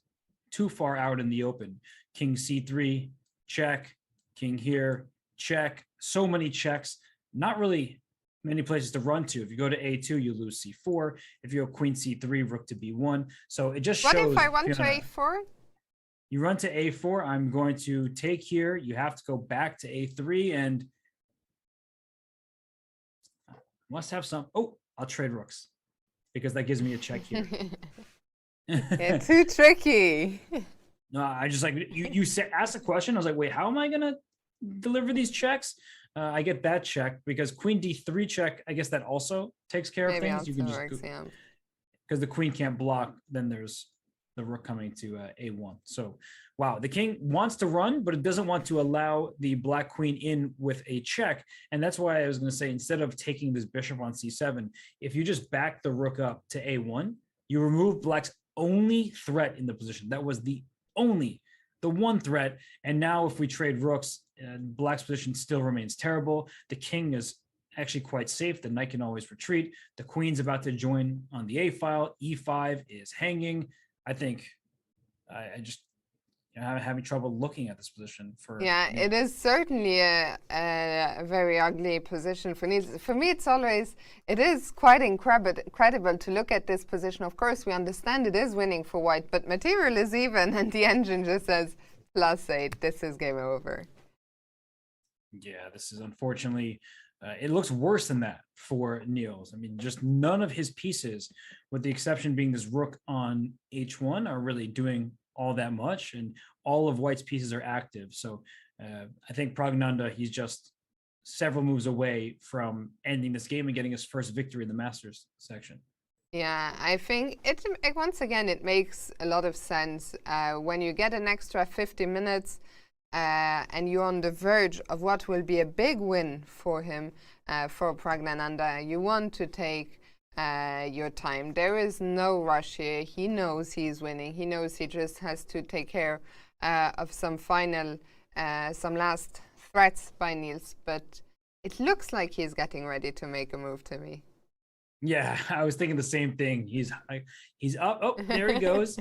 too far out in the open. King c3, check, king here, check. So many checks, not really many places to run to. If you go to A2, you lose C4. If you go queen C3, rook to B1. So it just shows. What if I run to A4? You run to A4. I'm going to take here. You have to go back to A3 and must have some. Oh, I'll trade rooks because that gives me a check here. Yeah, too tricky. No, I just like you said, asked a question. I was like, wait, how am I gonna deliver these checks? I get that check because queen D3 check. I guess that also takes care of things. You can just because the queen can't block. Then there's the rook coming to A1. So, wow, the king wants to run, but it doesn't want to allow the black queen in with a check. And that's why I was going to say, instead of taking this bishop on C7, if you just back the rook up to A1, you remove black's only threat in the position. That was the one threat. And now if we trade rooks, black's position still remains terrible. The king is actually quite safe. The knight can always retreat. The queen's about to join on the A file. E5 is hanging. I think I just I'm having trouble looking at this position for. Yeah, it is certainly a very ugly position for Niels. For me, it is quite incredible to look at this position. Of course, we understand it is winning for white, but material is even, and the engine just says +8. This is game over. Yeah, this is unfortunately. It looks worse than that for Niels. I mean, just none of his pieces, with the exception being this rook on H1, are really doing all that much, and all of white's pieces are active. So I think Pragnananda, he's just several moves away from ending this game and getting his first victory in the Masters section. Yeah, I think once again, it makes a lot of sense when you get an extra 50 minutes and you're on the verge of what will be a big win for him, for Pragnananda. You want to take your time. There is no rush here. He knows he's winning. He knows he just has to take care of some last threats by Niels. But it looks like he's getting ready to make a move to me. Yeah, I was thinking the same thing. He's up. Oh, there he goes.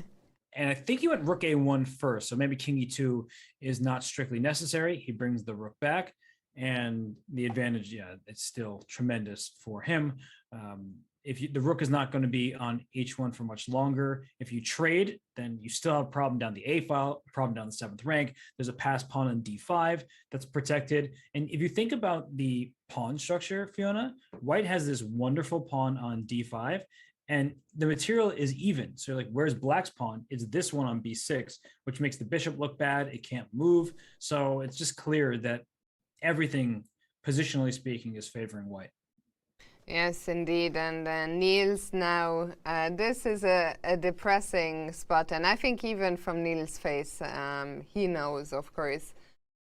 And I think he went rook A1 first. So maybe king E2 is not strictly necessary. He brings the rook back. And the advantage, yeah, it's still tremendous for him. The rook is not going to be on H1 for much longer. If you trade, then you still have a problem down the A file, a problem down the 7th rank. There's a passed pawn on D5 that's protected. And if you think about the pawn structure, Fiona, white has this wonderful pawn on D5, and the material is even. So you're like, where's black's pawn? It's this one on B6, which makes the bishop look bad. It can't move. So it's just clear that everything, positionally speaking, is favoring white. Yes, indeed. And Niels now, this is a depressing spot. And I think even from Niels' face, he knows, of course,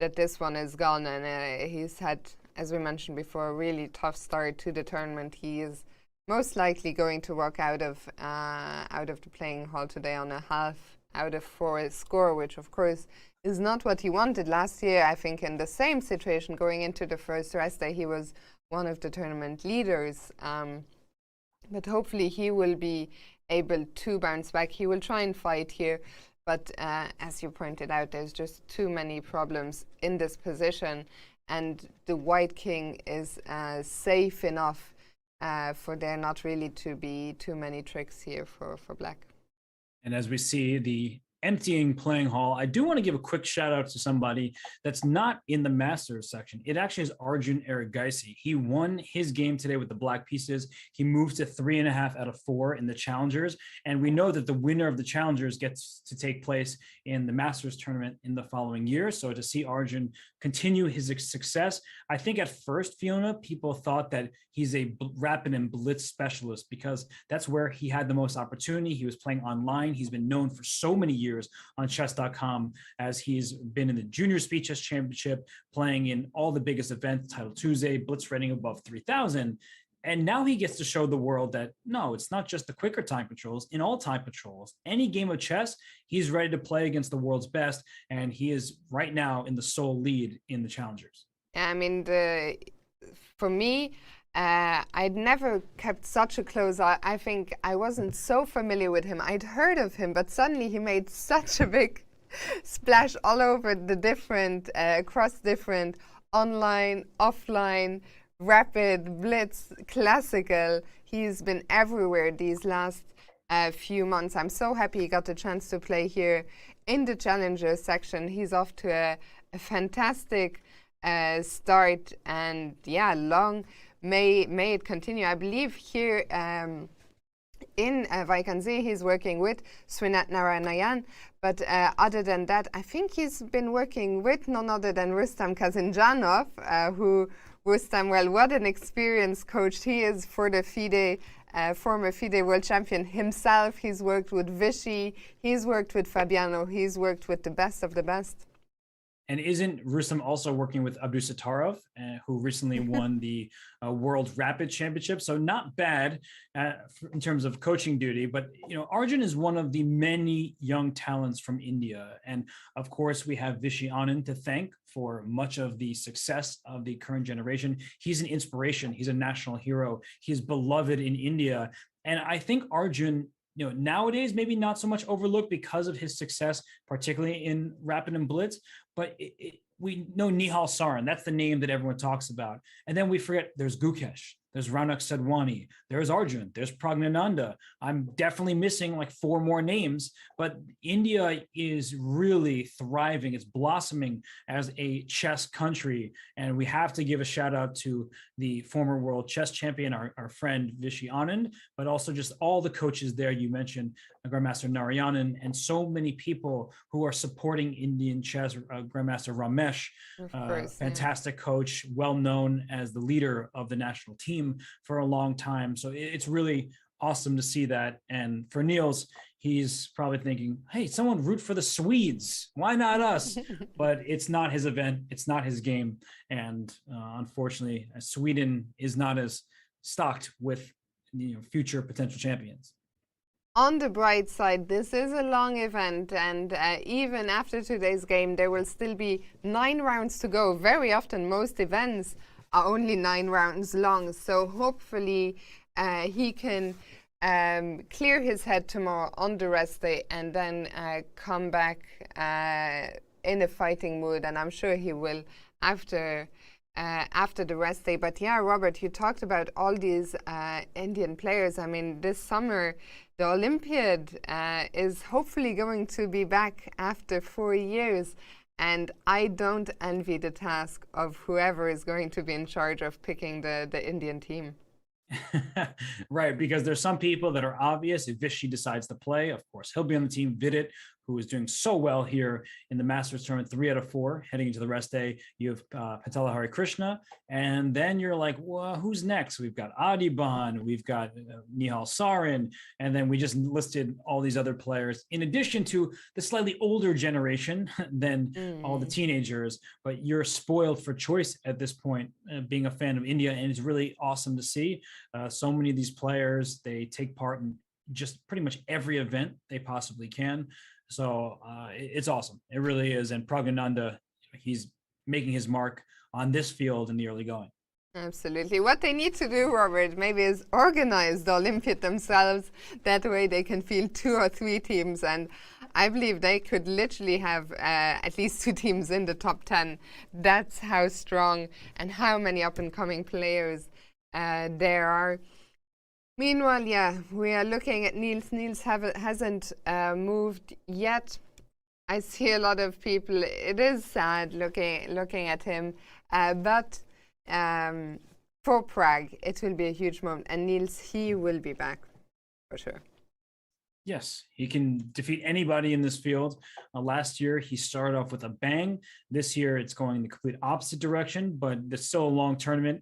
that this one is gone. And he's had, as we mentioned before, a really tough start to the tournament. He is most likely going to walk out of the playing hall today on a half out of 4 score, which, of course, is not what he wanted. Last year, I think, in the same situation, going into the first rest day, he was one of the tournament leaders, but hopefully he will be able to bounce back. He will try and fight here, but as you pointed out, there's just too many problems in this position, and the white king is safe enough for there not really to be too many tricks here for black. And as we see the emptying playing hall, I do want to give a quick shout out to somebody that's not in the Masters section. It actually is Arjun Erigaisi. He won his game today with the black pieces. He moved to 3.5 out of 4 in the Challengers. And we know that the winner of the Challengers gets to take place in the Masters tournament in the following year. So to see Arjun continue his success, I think at first, Fiona, people thought that he's a rapid and blitz specialist because that's where he had the most opportunity. He was playing online. He's been known for so many years on chess.com as he's been in the Junior Speed Chess Championship, playing in all the biggest events, Title Tuesday, blitz rating above 3,000. And now he gets to show the world that, no, it's not just the quicker time controls. In all time controls, any game of chess, he's ready to play against the world's best. And he is right now in the sole lead in the Challengers. I mean, for me, I'd never kept such a close eye. I think I wasn't so familiar with him. I'd heard of him, but suddenly he made such a big splash all over the different, across different online, offline, rapid, blitz, classical. He's been everywhere these last few months. I'm so happy he got the chance to play here in the Challenger section. He's off to a fantastic start, and yeah, long may it continue. I believe here in Wijk aan Zee he's working with Srinath Narayan, but other than that, I think he's been working with none other than Rustam Kazanjanov, who Rustam, well, what an experienced coach he is for the FIDE, former FIDE world champion himself. He's worked with Vichy, he's worked with Fabiano, he's worked with the best of the best. And isn't Rustam also working with Abdusattorov, who recently won the World Rapid Championship? So not bad in terms of coaching duty. But you know, Arjun is one of the many young talents from India, and of course we have Vishy Anand to thank for much of the success of the current generation. He's an inspiration. He's a national hero. He's beloved in India, and I think Arjun, you know, nowadays maybe not so much overlooked because of his success, particularly in rapid and blitz, but we know Nihal Sarin, that's the name that everyone talks about. And then we forget there's Gukesh, there's Raunak Sadhwani, there's Arjun, there's Pragnananda. I'm definitely missing like 4 more names, but India is really thriving. It's blossoming as a chess country. And we have to give a shout out to the former world chess champion, our friend Vishy Anand, but also just all the coaches there. You mentioned Grandmaster Narayanan and so many people who are supporting Indian chess, Grandmaster Ramesh, fantastic coach, well known as the leader of the national team for a long time. So it's really awesome to see that. And for Niels, he's probably thinking, hey, someone root for the Swedes. Why not us? But it's not his event. It's not his game. And unfortunately, Sweden is not as stocked with, you know, future potential champions. On the bright side, this is a long event, and even after today's game, there will still be 9 rounds to go. Very often, most events are only 9 rounds long, so hopefully he can clear his head tomorrow on the rest day and then come back in a fighting mood, and I'm sure he will after the rest day. But yeah, Robert, you talked about all these Indian players. I mean, this summer, the Olympiad is hopefully going to be back after 4 years. And I don't envy the task of whoever is going to be in charge of picking the Indian team. Right, because there's some people that are obvious. If Vishy decides to play, of course, he'll be on the team. Vidit, who is doing so well here in the Masters tournament, 3 out of 4, heading into the rest day. You have Patala Hari Krishna, and then you're like, well, who's next? We've got Adiban, we've got Nihal Sarin, and then we just listed all these other players, in addition to the slightly older generation than all the teenagers. But you're spoiled for choice at this point, being a fan of India, and it's really awesome to see. So many of these players, they take part in just pretty much every event they possibly can. So it's awesome. It really is. And Pragnananda, he's making his mark on this field in the early going. Absolutely. What they need to do, Robert, maybe is organize the Olympiad themselves. That way they can field 2 or 3 teams. And I believe they could literally have at least 2 teams in the top 10. That's how strong and how many up-and-coming players there are. Meanwhile, yeah, we are looking at Niels. Niels hasn't moved yet. I see a lot of people. It is sad looking at him, but for Prague, it will be a huge moment. And Niels, he will be back for sure. Yes, he can defeat anybody in this field. Last year, he started off with a bang. This year, it's going the complete opposite direction, but it's still a long tournament.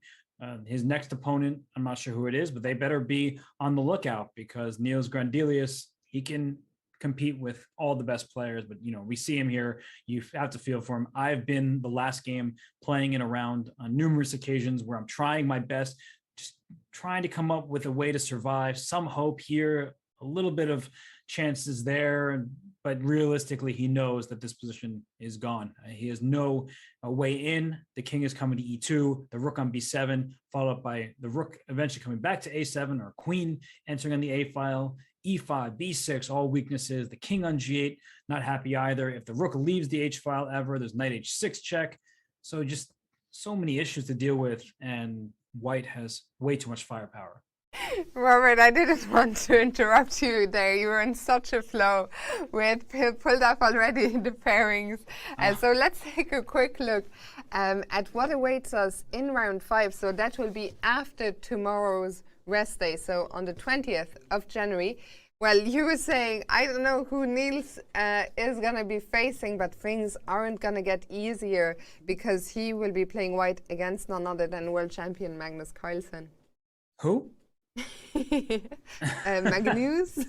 His next opponent, I'm not sure who it is, but they better be on the lookout, because Niels Grandelius, he can compete with all the best players. But, you know, we see him here. You have to feel for him. I've been the last game playing in a round on numerous occasions where I'm trying my best, just trying to come up with a way to survive. Some hope here, a little bit of chances there, but realistically, he knows that this position is gone. He has no way in. The king is coming to e2, the rook on b7, followed up by the rook eventually coming back to a7, or queen entering on the a file. e5, b6, all weaknesses. The king on g8, not happy either. If the rook leaves the h file ever, there's knight h6 check. So just so many issues to deal with, and white has way too much firepower. Robert, I didn't want to interrupt you there. You were in such a flow. We had pulled up already the pairings. So let's take a quick look at what awaits us in round 5. So that will be after tomorrow's rest day, so on the 20th of January. Well, you were saying, I don't know who Niels is going to be facing, but things aren't going to get easier because he will be playing white against none other than world champion Magnus Carlsen. Who? Magnus?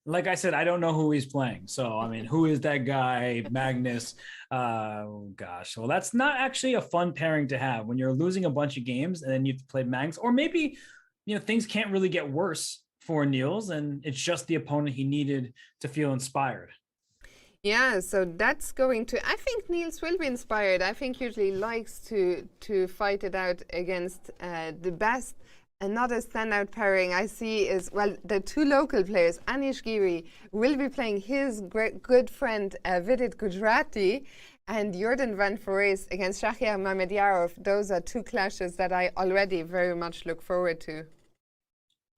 Like I said, I don't know who he's playing. So, I mean, who is that guy, Magnus? Oh, gosh. Well, that's not actually a fun pairing to have when you're losing a bunch of games and then you have to play Magnus. Or maybe, you know, things can't really get worse for Niels, and it's just the opponent he needed to feel inspired. Yeah, so that's going to... I think Niels will be inspired. I think usually likes to fight it out against the best. Another standout pairing I see is, well, the two local players. Anish Giri will be playing his good friend Vidit Gujrati, and Jorden van Foreest against Shahriar Mamediyarov. Those are two clashes that I already very much look forward to.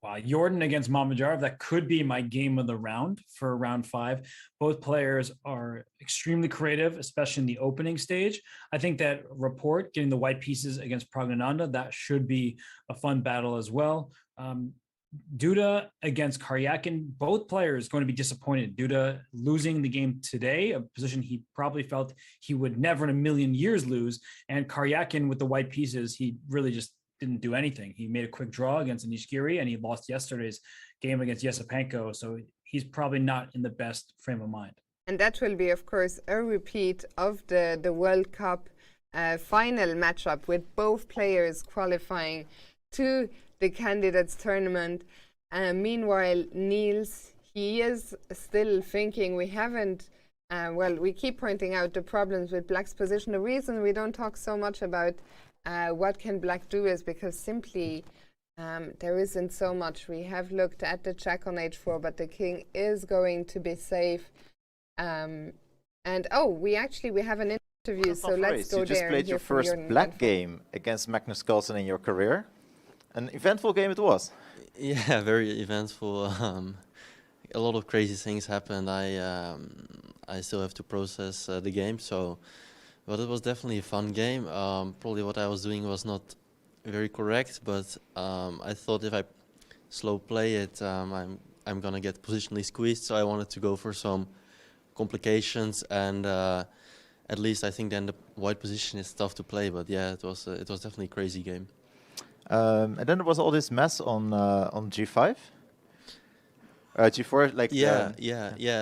Wow, Jorden against Mamediyarov, that could be my game of the round for round 5. Both players are extremely creative, especially in the opening stage. I think that Rapport, getting the white pieces against Pragnananda, that should be a fun battle as well. Duda against Karyakin, both players going to be disappointed. Duda losing the game today, a position he probably felt he would never in a million years lose. And Karyakin with the white pieces, he really just didn't do anything. He made a quick draw against Anish Giri, and he lost yesterday's game against Yesipenko. So he's probably not in the best frame of mind. And that will be, of course, a repeat of the World Cup final matchup with both players qualifying to the candidates tournament. Meanwhile, Niels, he is still thinking. We haven't, well, we keep pointing out the problems with Black's position. The reason we don't talk so much about what can Black do is because simply there isn't so much. We have looked at the check on h4, but the king is going to be safe. And oh, we have an interview, so let's go there. You just played your first Black game against Magnus Carlsen in your career. An eventful game it was. Yeah, very eventful. A lot of crazy things happened. I still have to process the game, so. But it was definitely a fun game. Probably what I was doing was not very correct, but I thought if I slow play it, I'm gonna get positionally squeezed. So I wanted to go for some complications, and at least I think then the white position is tough to play. But yeah, it was definitely a crazy game. And then there was all this mess on G5. G4, like yeah.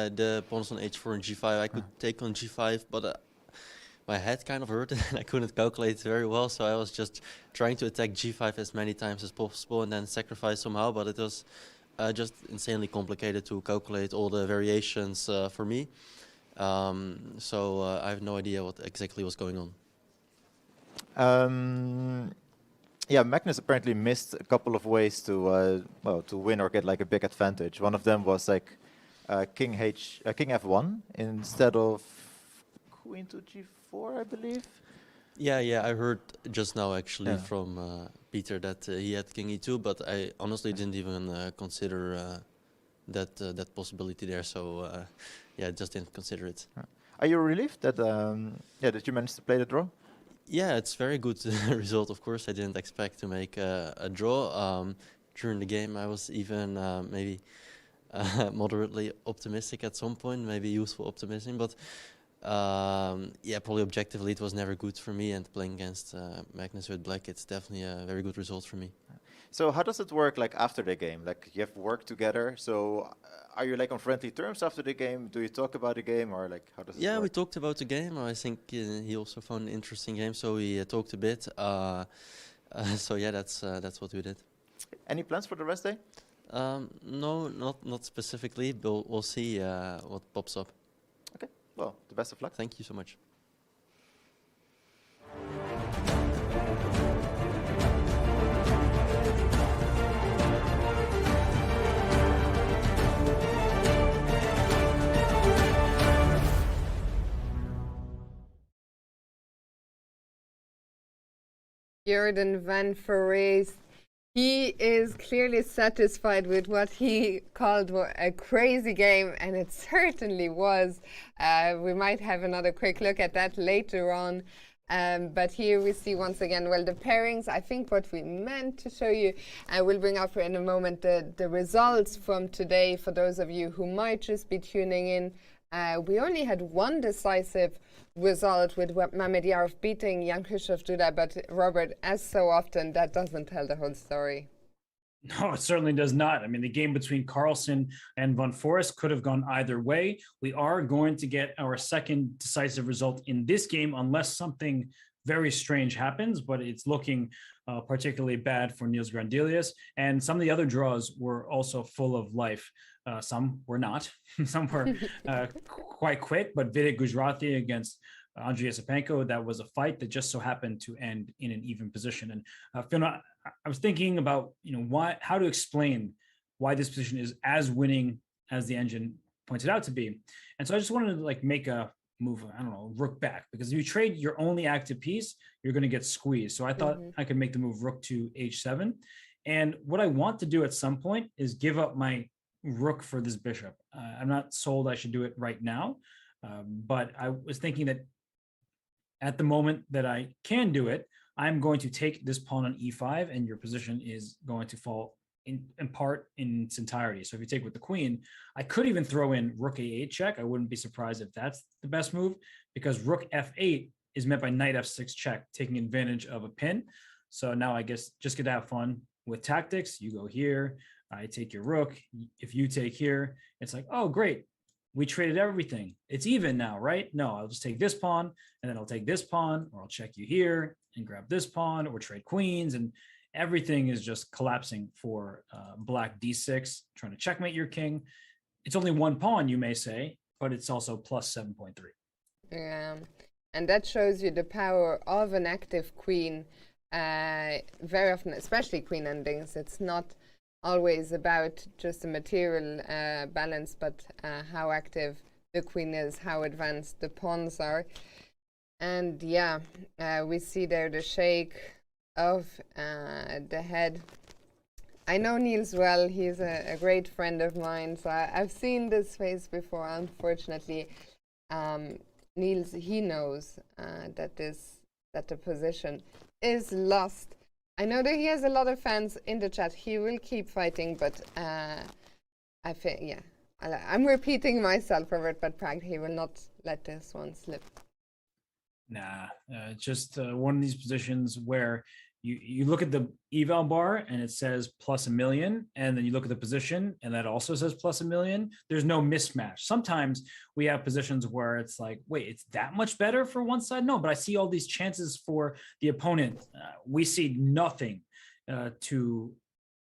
The pawns on H4 and G5. I could take on G5, but my head kind of hurt and I couldn't calculate very well, so I was just trying to attack G5 as many times as possible and then sacrifice somehow, but it was just insanely complicated to calculate all the variations for me. So I have no idea what exactly was going on. Yeah, Magnus apparently missed a couple of ways to to win or get like a big advantage. One of them was like King F1 instead of Queen to G4, I believe. Yeah, I heard just now actually from Peter that he had King E2, but I honestly didn't even consider that possibility there. So yeah, just didn't consider it. Are you relieved that that you managed to play the draw? Yeah, it's very good result. Of course, I didn't expect to make a draw. During the game, I was even maybe moderately optimistic at some point, maybe useful optimism, but. Yeah, probably objectively it was never good for me, and playing against Magnus with Black, it's definitely a very good result for me. So how does it work like after the game? Like you have worked together, so are you like on friendly terms after the game? Do you talk about the game, or like how does it work? Yeah, we talked about the game. I think he also found an interesting game, so we talked a bit. So yeah, that's what we did. Any plans for the rest day? No, not specifically, but we'll see what pops up. Okay. Well, the best of luck. Thank you so much. Jorden van Foreest. He is clearly satisfied with what he called a crazy game, and it certainly was. We might have another quick look at that later on. But here we see once again, well, the pairings. I think what we meant to show you, I will bring up in a moment the results from today for those of you who might just be tuning in. We only had one decisive result with Mamedyarov beating Jan-Krzysztof Duda, but Robert, as so often, that doesn't tell the whole story. No, it certainly does not. I mean, the game between Carlsen and Van Foreest could have gone either way. We are going to get our second decisive result in this game unless something very strange happens, but it's looking particularly bad for Niels Grandelius. And some of the other draws were also full of life. Some were not. Some were quite quick, but Vidit Gujrati against Andrei Yasipenko, that was a fight that just so happened to end in an even position. And Fiona, I was thinking about, how to explain why this position is as winning as the engine pointed out to be. And so I just wanted to make a move, I don't know, rook back, because if you trade your only active piece, you're going to get squeezed. So I thought I could make the move rook to h7. And what I want to do at some point is give up my rook for this bishop. I'm not sold I should do it right now, but I was thinking that at the moment that I can do it, I'm going to take this pawn on e5, and your position is going to fall in part in its entirety. So if you take with the queen, I could even throw in rook a8 check. I wouldn't be surprised if that's the best move, because rook f8 is met by knight f6 check, taking advantage of a pin. So now I guess just get to have fun with tactics. You go here, I take your rook. If you take here, it's like, oh, great. We traded everything. It's even now, right? No, I'll just take this pawn, and then I'll take this pawn, or I'll check you here and grab this pawn, or trade queens, and everything is just collapsing for black d6, trying to checkmate your king. It's only one pawn, you may say, but it's also plus 7.3. Yeah, and that shows you the power of an active queen. Very often, especially queen endings, it's not always about just the material balance, but how active the queen is, how advanced the pawns are. And yeah, we see there the shake of the head. I know Niels well. He's a great friend of mine, so I've seen this face before. Unfortunately, Niels, he knows that the position is lost. I know that he has a lot of fans in the chat. He will keep fighting, but I think, yeah, I'm repeating myself, Robert, but Prag, he will not let this one slip. Nah, just one of these positions where you look at the eval bar and it says plus 1,000,000, and then you look at the position and that also says plus 1,000,000. There's no mismatch. Sometimes we have positions where it's like, wait, it's that much better for one side? No, but I see all these chances for the opponent. We see nothing to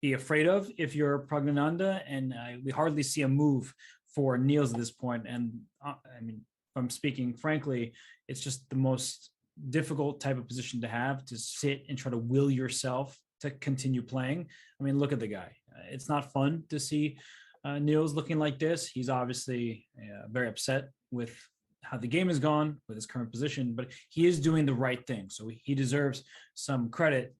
be afraid of if you're Pragnananda, and we hardly see a move for Niels at this point. And I mean, if I'm speaking frankly, it's just the most difficult type of position to have, to sit and try to will yourself to continue playing. I mean, look at the guy. It's not fun to see Niels looking like this. He's obviously very upset with how the game has gone, with his current position, but he is doing the right thing. So he deserves some credit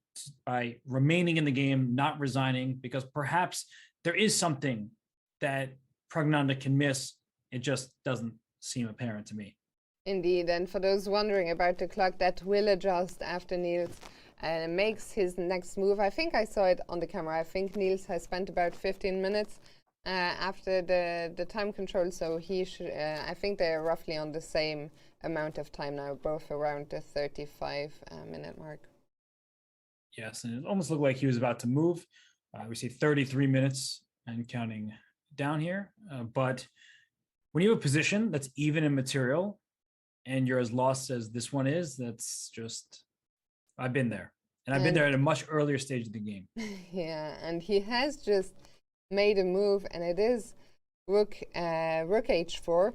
by remaining in the game, not resigning, because perhaps there is something that Pragnananda can miss. It just doesn't seem apparent to me. Indeed, and for those wondering about the clock, that will adjust after Niels makes his next move. I think I saw it on the camera. I think Niels has spent about 15 minutes after the time control, so he should. I think they're roughly on the same amount of time now, both around the 35-minute mark. Yes, and it almost looked like he was about to move. We see 33 minutes and counting down here, but when you have a position that's even in material, and you're as lost as this one is, that's just, I've been there. And I've been there at a much earlier stage of the game. Yeah, and he has just made a move, and it is rook h4.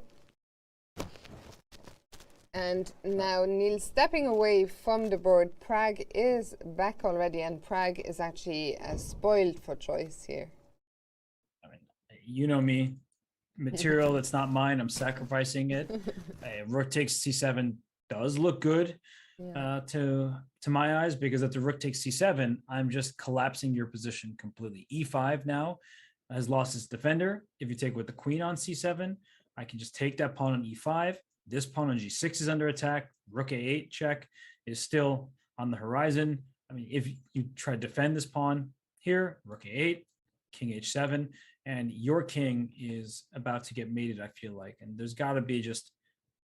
And now Niels stepping away from the board. Prag is back already, and Prag is actually spoiled for choice here. I mean, you know me. Material that's not mine, I'm sacrificing it. Rook takes c7 does look good to to my eyes, because if the rook takes c7, I'm just collapsing your position completely. e5 now has lost its defender. If you take with the queen on c7, I can just take that pawn on e5. This pawn on g6 is under attack. Rook a8 check is still on the horizon. I mean, if you try to defend this pawn here, rook a8, king h7, and your king is about to get mated, I feel like. And there's got to be just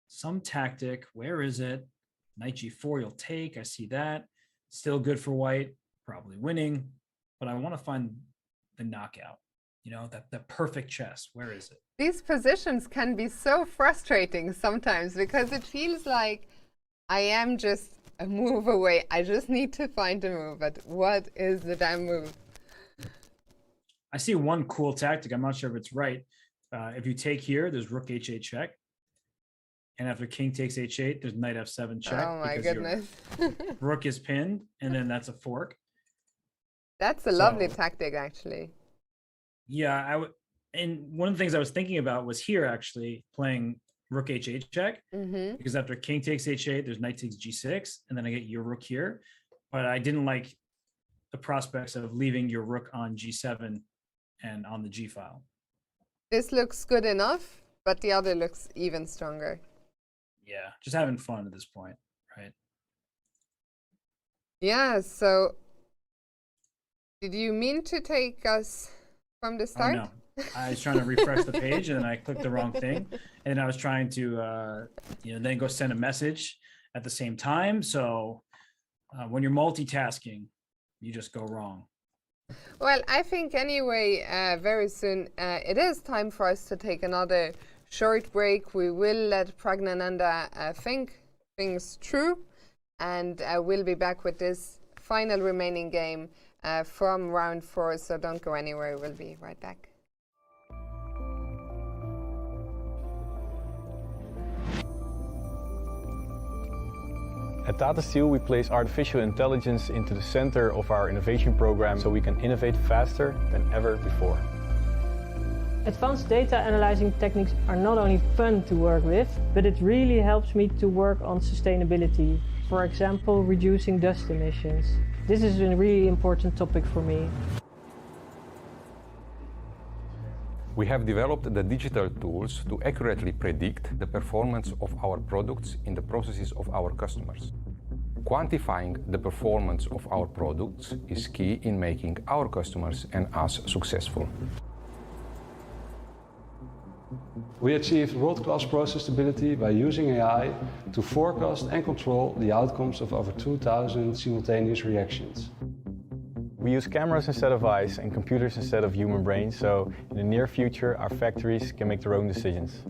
some tactic. Where is it? Knight g4, you'll take. I see that. Still good for white, probably winning. But I want to find the knockout, you know, that perfect chess. Where is it? These positions can be so frustrating sometimes because it feels like I am just a move away. I just need to find a move. But what is the damn move? I see one cool tactic. I'm not sure if it's right. If you take here, there's rook h8 check. And after king takes h8, there's knight f7 check. Oh my goodness. Rook is pinned, and then that's a fork. That's a lovely tactic, actually. Yeah, and one of the things I was thinking about was here, actually, playing rook h8 check. Because after king takes h8, there's knight takes g6, and then I get your rook here. But I didn't like the prospects of leaving your rook on g7 and on the g file. This looks good enough, but the other looks even stronger. Yeah, just having fun at this point, right? Yeah, so did you mean to take us from the start? Oh, no. I was trying to refresh the page and then I clicked the wrong thing. And I was trying to, then go send a message at the same time. So when you're multitasking, you just go wrong. Well, I think anyway, very soon it is time for us to take another short break. We will let Pragnananda think things through, and we'll be back with this final remaining game from round 4. So don't go anywhere. We'll be right back. At Tata Steel, we place artificial intelligence into the center of our innovation program so we can innovate faster than ever before. Advanced data analyzing techniques are not only fun to work with, but it really helps me to work on sustainability. For example, reducing dust emissions. This is a really important topic for me. We have developed the digital tools to accurately predict the performance of our products in the processes of our customers. Quantifying the performance of our products is key in making our customers and us successful. We achieved world-class process stability by using AI to forecast and control the outcomes of over 2,000 simultaneous reactions. We use cameras instead of eyes and computers instead of human brains, so in the near future our factories can make their own decisions.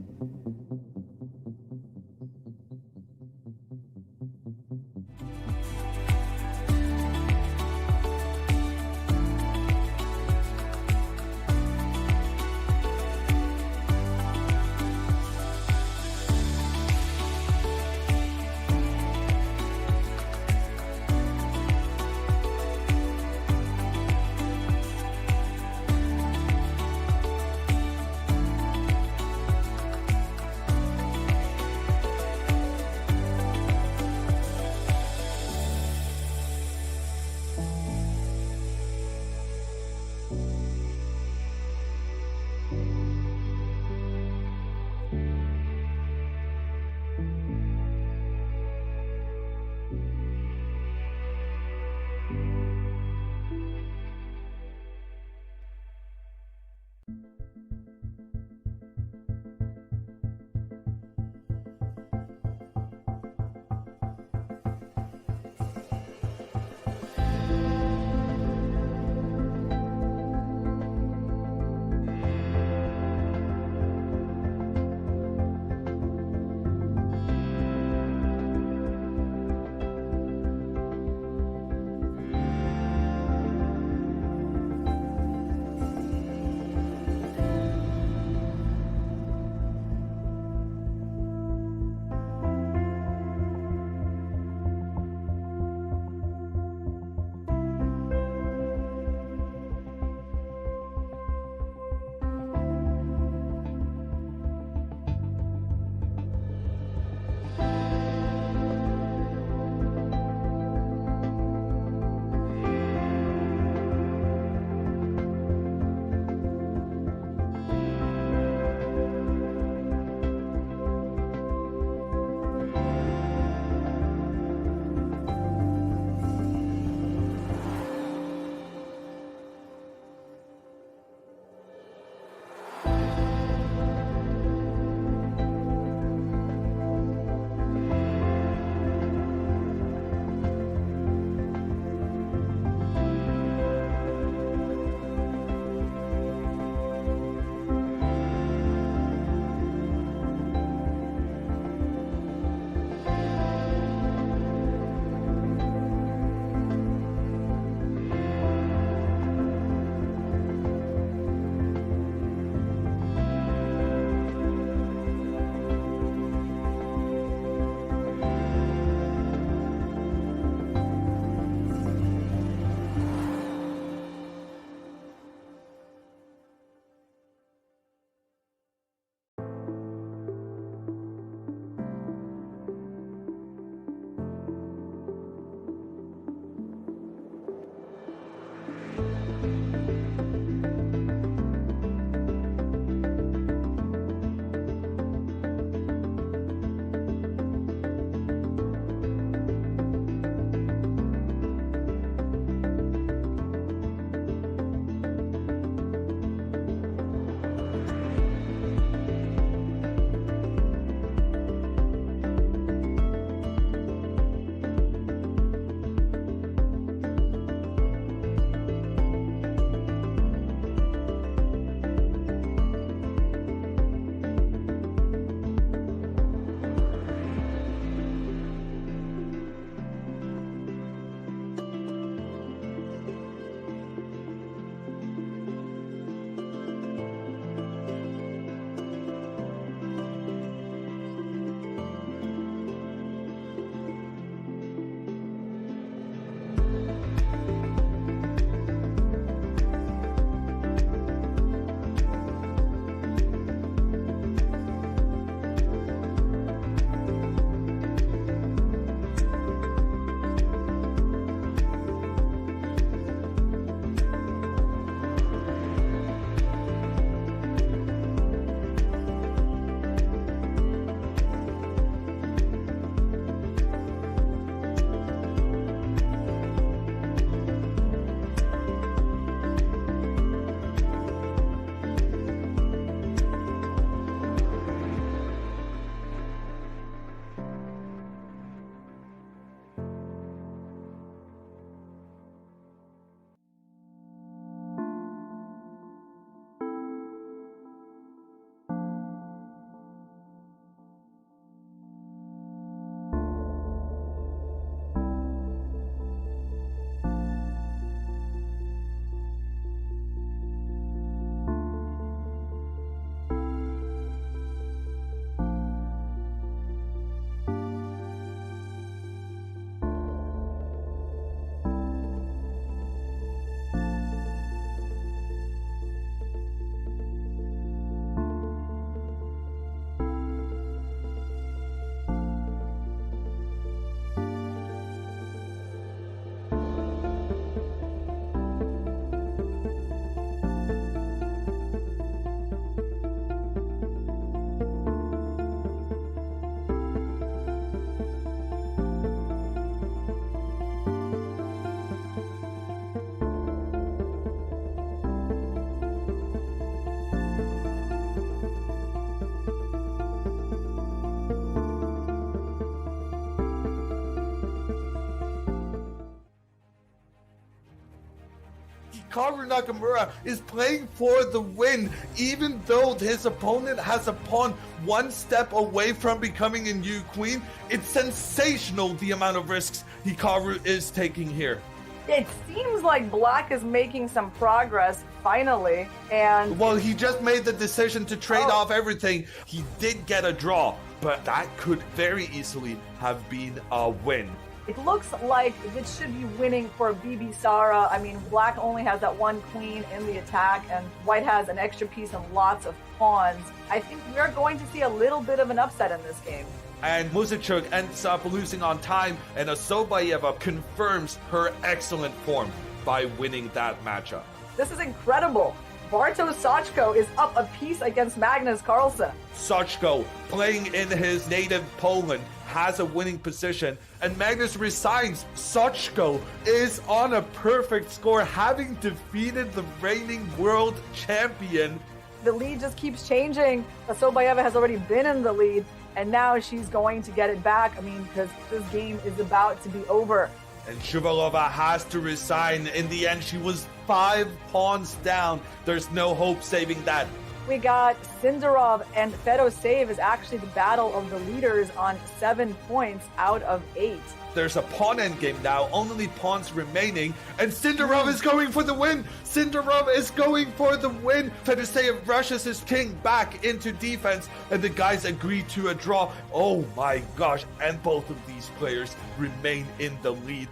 Hikaru Nakamura is playing for the win, even though his opponent has a pawn one step away from becoming a new queen. It's sensational the amount of risks Hikaru is taking here. It seems like Black is making some progress, finally, and... Well, he just made the decision to trade off everything. He did get a draw, but that could very easily have been a win. It looks like it should be winning for Bibisara. I mean, Black only has that one queen in the attack, and White has an extra piece and lots of pawns. I think we're going to see a little bit of an upset in this game. And Muzichuk ends up losing on time, and Asobayeva confirms her excellent form by winning that matchup. This is incredible. Bartosz Soczko is up a piece against Magnus Carlsen. Soczko, playing in his native Poland, has a winning position, and Magnus resigns. Soczko is on a perfect score, having defeated the reigning world champion. The lead just keeps changing. Asobayeva has already been in the lead, and now she's going to get it back. I mean, because this game is about to be over. And Shuvalova has to resign. In the end, she was 5 pawns down. There's no hope saving that. We got Sindarov and Fedoseev is actually the battle of the leaders on 7 points out of 8. There's a pawn endgame now, only pawns remaining, and Sindarov is going for the win! Sindarov is going for the win! Fedoseev rushes his king back into defense, and the guys agree to a draw. Oh my gosh, and both of these players remain in the lead.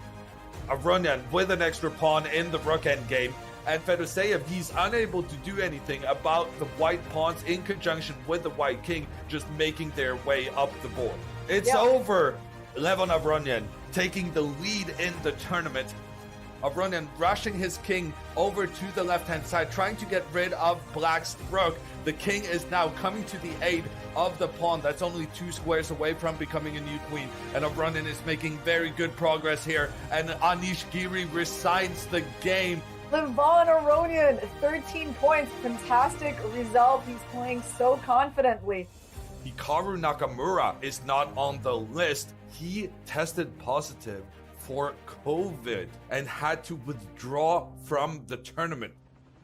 Aronian with an extra pawn in the rook endgame, and Fedoseev, he's unable to do anything about the white pawns in conjunction with the white king just making their way up the board. It's over! Levon Aronian taking the lead in the tournament. Aronian rushing his king over to the left-hand side, trying to get rid of Black's rook. The king is now coming to the aid of the pawn that's only 2 squares away from becoming a new queen. And Aronian is making very good progress here. And Anish Giri resigns the game. Levon Aronian, 13 points. Fantastic result. He's playing so confidently. Hikaru Nakamura is not on the list. He tested positive for COVID and had to withdraw from the tournament.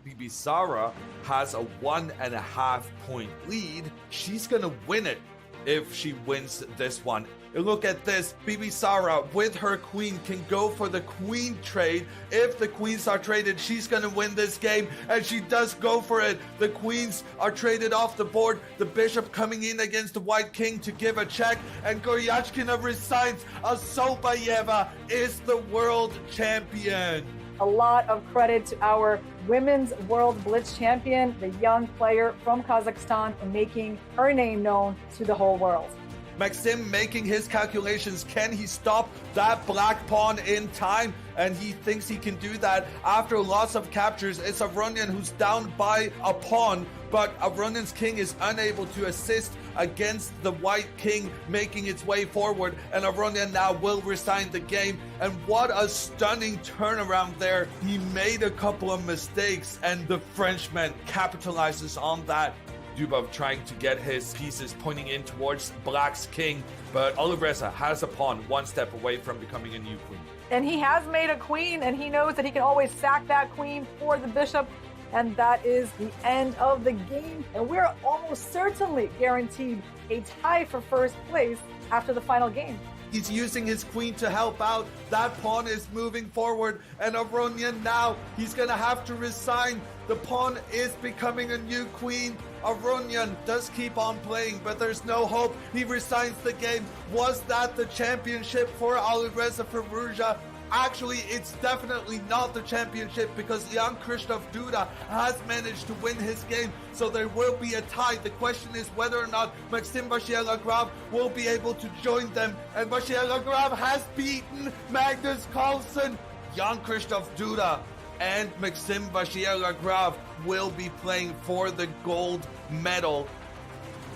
Bibisara has a 1.5 point lead. She's gonna win it if she wins this one. Look at this. Bibisara with her queen can go for the queen trade. If the queens are traded, she's going to win this game, and she does go for it. The queens are traded off the board. The bishop coming in against the white king to give a check, and Goryachkina resigns. Asobayeva is the world champion. A lot of credit to our women's world blitz champion, the young player from Kazakhstan, making her name known to the whole world. Maxim making his calculations. Can he stop that black pawn in time? And he thinks he can do that after lots of captures. It's Aronian who's down by a pawn, but Aronian's king is unable to assist against the white king making its way forward, and Aronian now will resign the game. And what a stunning turnaround there. He made a couple of mistakes, and the Frenchman capitalizes on that. Dubov trying to get his pieces pointing in towards Black's king, but Olivreza has a pawn 1 step away from becoming a new queen. And he has made a queen, and he knows that he can always sack that queen for the bishop, and that is the end of the game. And we're almost certainly guaranteed a tie for first place after the final game. He's using his queen to help out. That pawn is moving forward, and Aronian now, he's gonna have to resign. The pawn is becoming a new queen. Aronian does keep on playing, but there's no hope. He resigns the game. Was that the championship for Alireza Firouzja? Actually, it's definitely not the championship because Jan Krzysztof Duda has managed to win his game, so there will be a tie. The question is whether or not Maxim Vachier-Lagrave will be able to join them, and Vachier-Lagrave has beaten Magnus Carlsen. Jan Krzysztof Duda and Maxim Vachier-Lagrave will be playing for the gold medal.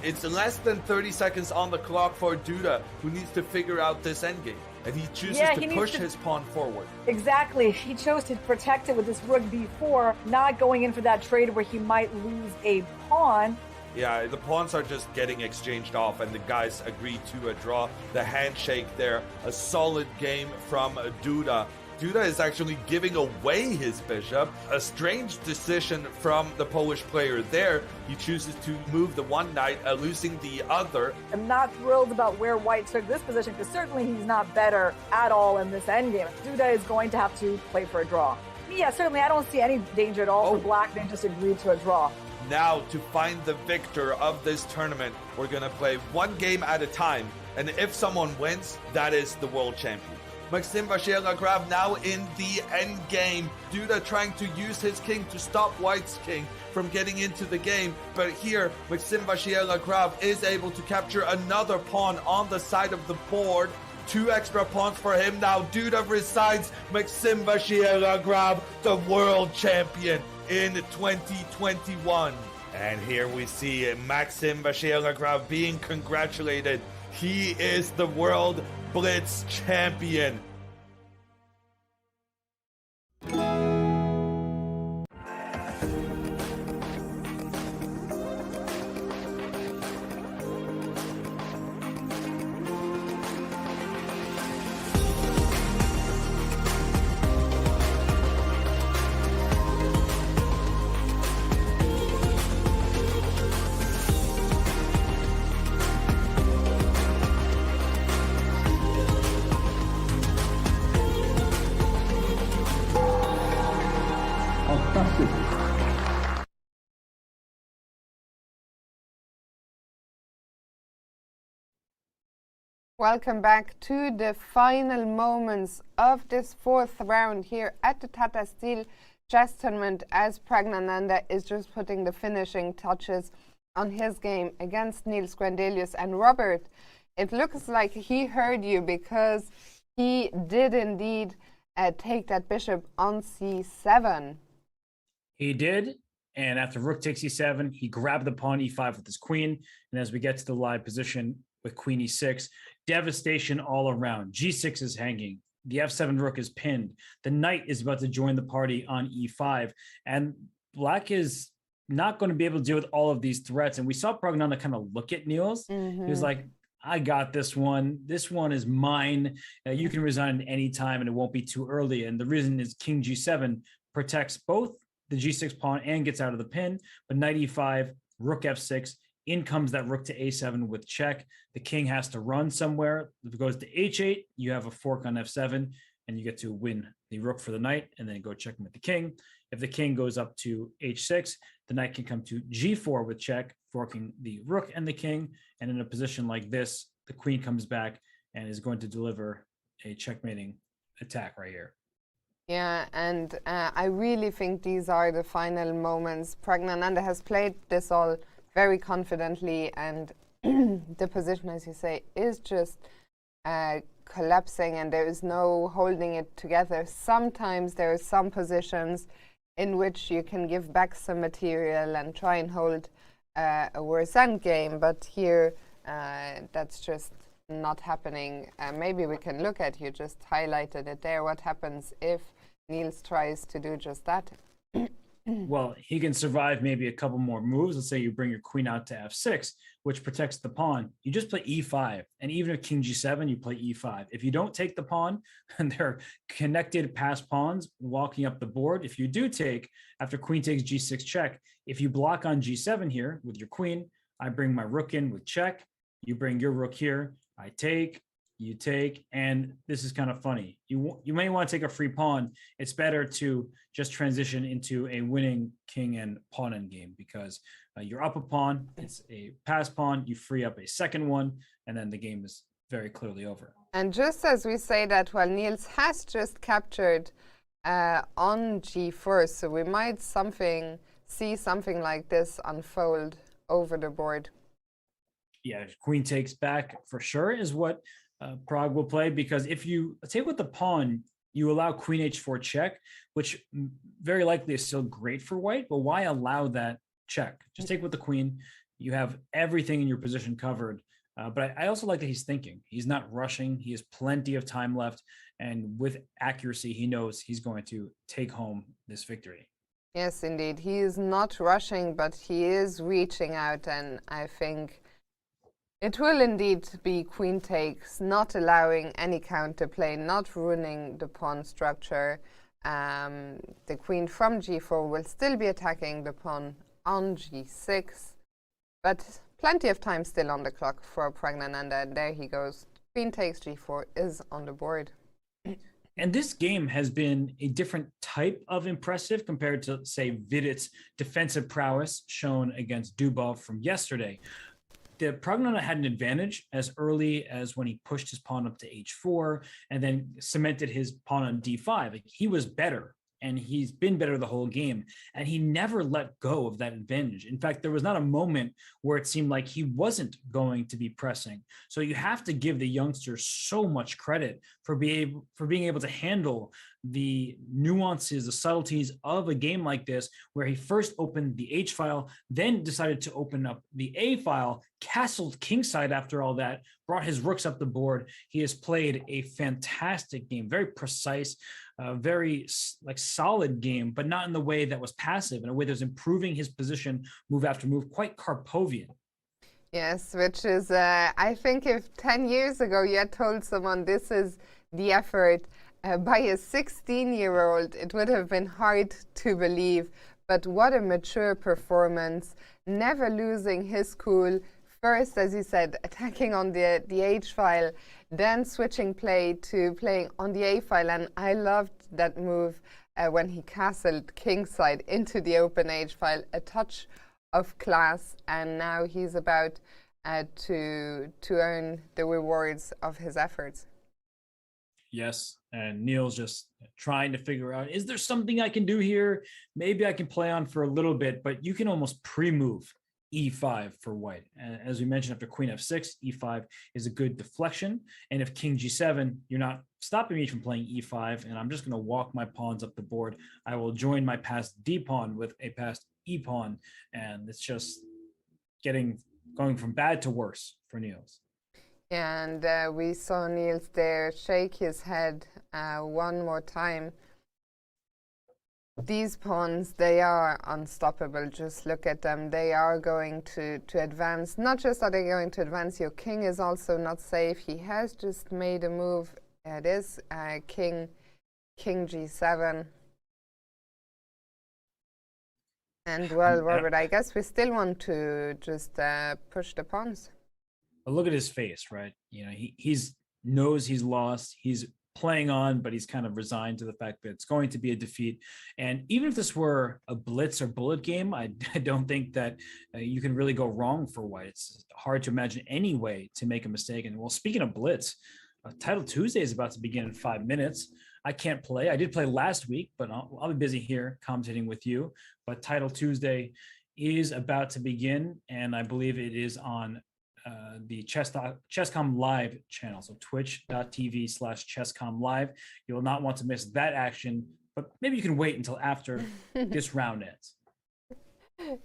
It's less than 30 seconds on the clock for Duda, who needs to figure out this endgame. And he chooses to push his pawn forward. Exactly. He chose to protect it with this rook b4, not going in for that trade where he might lose a pawn. Yeah, the pawns are just getting exchanged off, and the guys agree to a draw. The handshake there, a solid game from Duda Duda is actually giving away his bishop. A strange decision from the Polish player there. He chooses to move the one knight, losing the other. I'm not thrilled about where White took this position because certainly he's not better at all in this endgame. Duda is going to have to play for a draw. Yeah, certainly I don't see any danger at all for Black. They just agreed to a draw. Now, to find the victor of this tournament, we're going to play one game at a time. And if someone wins, that is the world champion. Maxim Vachier-Lagrave now in the end game. Duda trying to use his king to stop White's king from getting into the game. But here, Maxim Vachier-Lagrave is able to capture another pawn on the side of the board. 2 extra pawns for him now. Duda resides Maxim Vachier-Lagrave, the world champion in 2021. And here we see Maxim Vachier-Lagrave being congratulated. He is the World Blitz champion. Welcome back to the final moments of this 4th round here at the Tata Steel Chess Tournament, as Pragnananda is just putting the finishing touches on his game against Niels Grandelius. And Robert, it looks like he heard you, because he did indeed take that bishop on c7. He did, and after rook takes e7, he grabbed the pawn e5 with his queen, and as we get to the live position with queen e6, devastation all around. g6 is hanging. The f7 rook is pinned. The knight is about to join the party on e5. And Black is not going to be able to deal with all of these threats. And we saw Pragnananda kind of look at Niels. He was like, I got this one. This one is mine. You can resign at any time and it won't be too early. And the reason is king g7 protects both the g6 pawn and gets out of the pin. But knight e5, rook f6, in comes that rook to a7 with check. The king has to run somewhere. If it goes to h8, you have a fork on f7, and you get to win the rook for the knight, and then go checkmate the king. If the king goes up to h6, the knight can come to g4 with check, forking the rook and the king. And in a position like this, the queen comes back and is going to deliver a checkmating attack right here. Yeah, and I really think these are the final moments. Pragnananda has played this all very confidently, and the position, as you say, is just collapsing, and there is no holding it together. Sometimes there are some positions in which you can give back some material and try and hold a worse end game, but here that's just not happening. Maybe we can look at, you just highlighted it there, what happens if Niels tries to do just that. Well, he can survive maybe a couple more moves. Let's say you bring your queen out to f6, which protects the pawn. You just play e5. And even if king g7, you play e5. If you don't take the pawn, and they're connected passed pawns walking up the board, if you do take, after queen takes g6 check, if you block on g7 here with your queen, I bring my rook in with check. You bring your rook here. I take. You take, and this is kind of funny. You may want to take a free pawn. It's better to just transition into a winning king and pawn endgame, because you're up a pawn, it's a pass pawn, you free up a second one, and then the game is very clearly over. And just as we say that, well, Niels has just captured on g4, so we might see something like this unfold over the board. Yeah, queen takes back for sure is what Prague will play, because if you take with the pawn, you allow queen h4 check, which very likely is still great for white, but why allow that check? Just take with the queen. You have everything in your position covered. But I also like that he's thinking. He's not rushing. He has plenty of time left. And with accuracy, he knows he's going to take home this victory. Yes, indeed. He is not rushing, but he is reaching out. And I think It will indeed be queen takes, not allowing any counterplay, not ruining the pawn structure. The queen from g4 will still be attacking the pawn on g6, but plenty of time still on the clock for Pragnananda, and there he goes. Queen takes g4 is on the board. And this game has been a different type of impressive compared to, say, Vidit's defensive prowess shown against Dubov from yesterday. The Pragnananda had an advantage as early as when he pushed his pawn up to h4 and then cemented his pawn on d5. Like, he was better, and he's been better the whole game, and he never let go of that advantage. In fact, there was not a moment where it seemed like he wasn't going to be pressing. So you have to give the youngster so much credit for being able to handle the nuances, the subtleties of a game like this, where he first opened the H file, then decided to open up the A file, castled kingside after all that, brought his rooks up the board. He has played a fantastic game, very precise, very solid game, but not in the way that was passive, in a way that was improving his position move after move, quite Karpovian. Yes, which is, I think if 10 years ago you had told someone this is the effort by a 16-year-old, it would have been hard to believe. But what a mature performance, never losing his cool. First, as you said, attacking on the H file, then switching play to playing on the A file. And I loved that move when he castled kingside into the open H file, a touch of class. And now he's about to earn the rewards of his efforts. Yes, and Neil's just trying to figure out, is there something I can do here? Maybe I can play on for a little bit, but you can almost pre-move e5 for white. And as we mentioned, after queen f6, e5 is a good deflection. And if king g7, you're not stopping me from playing e5, and I'm just going to walk my pawns up the board. I will join my passed d pawn with a passed e pawn, and it's just going from bad to worse for Niels. And we saw Niels there shake his head one more time. These pawns, they are unstoppable. Just look at them. They are going to advance. Not just are they going to advance, your king is also not safe. He has just made a move. It is king g7. And well, Robert, I guess we still want to just push the pawns. But look at his face, right? You know, he's knows he's lost. He's playing on, but he's kind of resigned to the fact that it's going to be a defeat. And even if this were a blitz or bullet game, I don't think that you can really go wrong for white. It's hard to imagine any way to make a mistake. And well, speaking of blitz, Title Tuesday is about to begin in 5 minutes. I can't play. I did play last week, but I'll be busy here commentating with you. But Title Tuesday is about to begin, and I believe it is on the Chesscom Live channel, so twitch.tv/chesscom live. You will not want to miss that action, but maybe you can wait until after this round ends.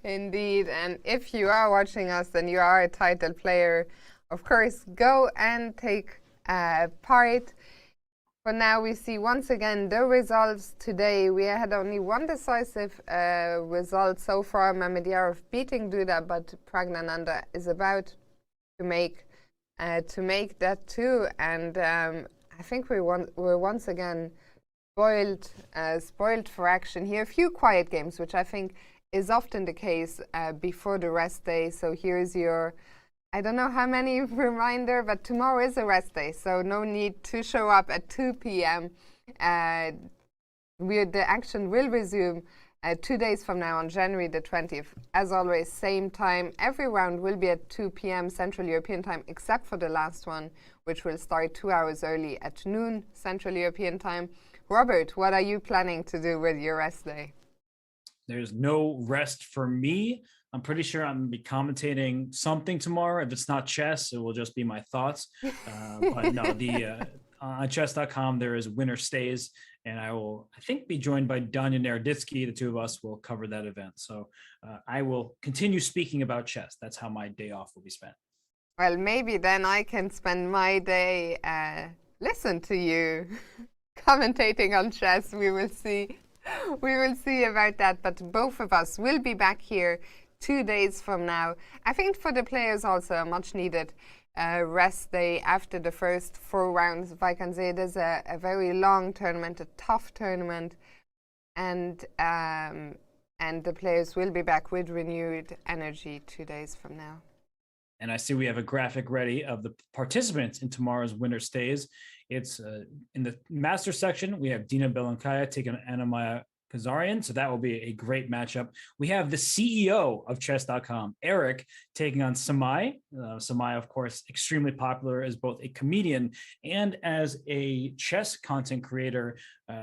Indeed, and if you are watching us and you are a title player, of course, go and take part. For now, we see once again the results today. We had only one decisive result so far, Mamedyarov beating Duda, but Pragnananda is about to make that too. And I think we're once again spoiled for action here. A few quiet games, which I think is often the case before the rest day. So here's your, I don't know how many reminder, but tomorrow is a rest day, so no need to show up at 2 p.m. The action will resume 2 days from now on January the 20th. As always, same time. Every round will be at 2 p.m. Central European time, except for the last one, which will start 2 hours early at noon Central European time. Robert, what are you planning to do with your rest day? There's no rest for me. I'm pretty sure I'm going to be commentating something tomorrow. If it's not chess, it will just be my thoughts. But no, on chess.com, there is Winner Stays, and I think, be joined by Danya Naroditsky. The two of us will cover that event. So I will continue speaking about chess. That's how my day off will be spent. Well, maybe then I can spend my day, listen to you commentating on chess. We will see. We will see about that, but both of us will be back here 2 days from now. I think for the players also a much needed rest day after the first 4 rounds. Wijk aan Zee is a very long tournament, a tough tournament, and the players will be back with renewed energy 2 days from now. And I see we have a graphic ready of the participants in tomorrow's winter stays. It's in the master section, we have Dina Belankaya taking on Anamaya Kazarian, so that will be a great matchup. We have the CEO of chess.com, Eric, taking on Samai. Samai, of course, extremely popular as both a comedian and as a chess content creator.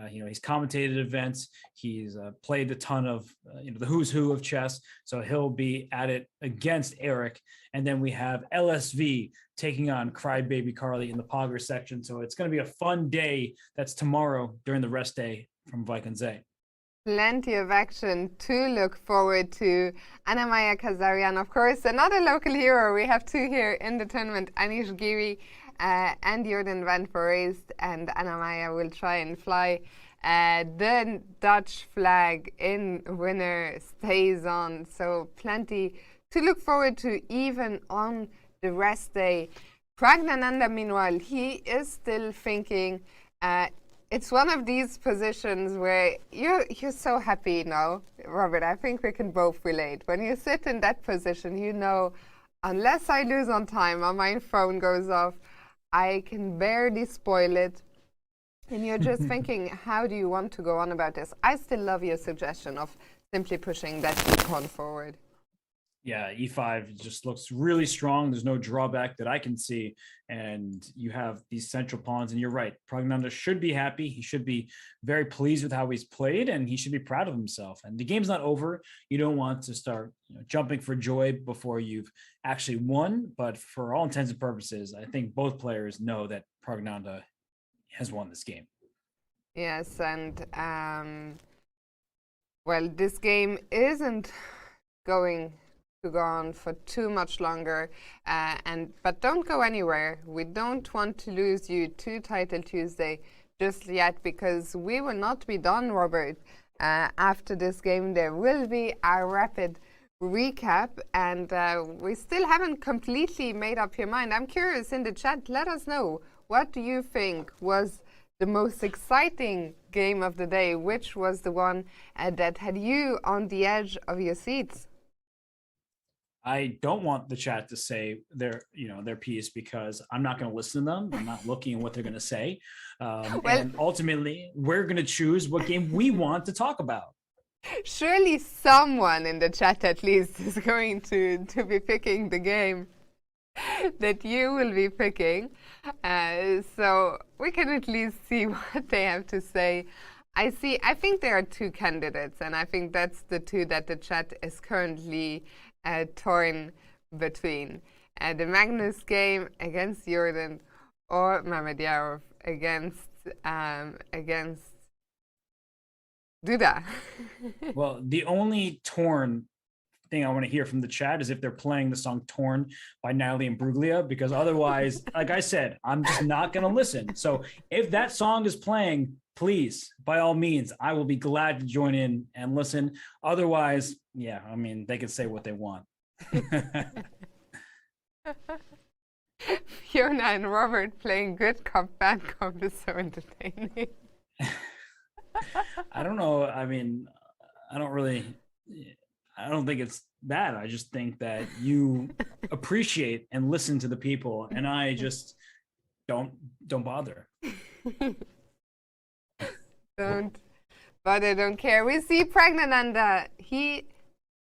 He's commentated events. He's played a ton of the who's who of chess, so he'll be at it against Eric. And then we have LSV taking on Crybaby Carly in the Pogger section. So it's going to be a fun day. That's tomorrow during the rest day from Wijk aan Zee. Plenty of action to look forward to. Anamaya Kazarian, of course, another local hero. We have 2 here in the tournament, Anish Giri and Jorden van Foreest. And Anamaya will try and fly the Dutch flag in winner stays on. So plenty to look forward to even on the rest day. Pragnananda, meanwhile, he is still thinking. It's one of these positions where you're so happy now, Robert. I think we can both relate. When you sit in that position, unless I lose on time or my phone goes off, I can barely spoil it. And you're just thinking, how do you want to go on about this? I still love your suggestion of simply pushing that pawn forward. Yeah, E5 just looks really strong. There's no drawback that I can see. And you have these central pawns. And you're right, Pragnananda should be happy. He should be very pleased with how he's played, and he should be proud of himself. And the game's not over. You don't want to start jumping for joy before you've actually won. But for all intents and purposes, I think both players know that Pragnananda has won this game. Yes, and well, this game isn't going to go on for too much longer, but don't go anywhere. We don't want to lose you to Title Tuesday just yet, because we will not be done, Robert. After this game, there will be a rapid recap, and we still haven't completely made up your mind. I'm curious, in the chat, let us know, what do you think was the most exciting game of the day? Which was the one that had you on the edge of your seats? I don't want the chat to say their piece, because I'm not going to listen to them. I'm not looking at what they're going to say. And ultimately, we're going to choose what game we want to talk about. Surely someone in the chat at least is going to be picking the game that you will be picking. So we can at least see what they have to say. I think there are 2 candidates, and I think that's the 2 that the chat is currently torn between. The Magnus game against Jordan, or Mamedyarov against Duda. Well, the only torn thing I want to hear from the chat is if they're playing the song Torn by Natalie Imbruglia, because otherwise, like I said, I'm just not going to listen. So if that song is playing, please, by all means, I will be glad to join in and listen. Otherwise, yeah, I mean, they can say what they want. Fiona and Robert playing good cop, bad cop is so entertaining. I don't know. I mean, I don't think it's bad. I just think that you appreciate and listen to the people, and I just don't bother. Don't bother, don't care. We see Pragnananda. He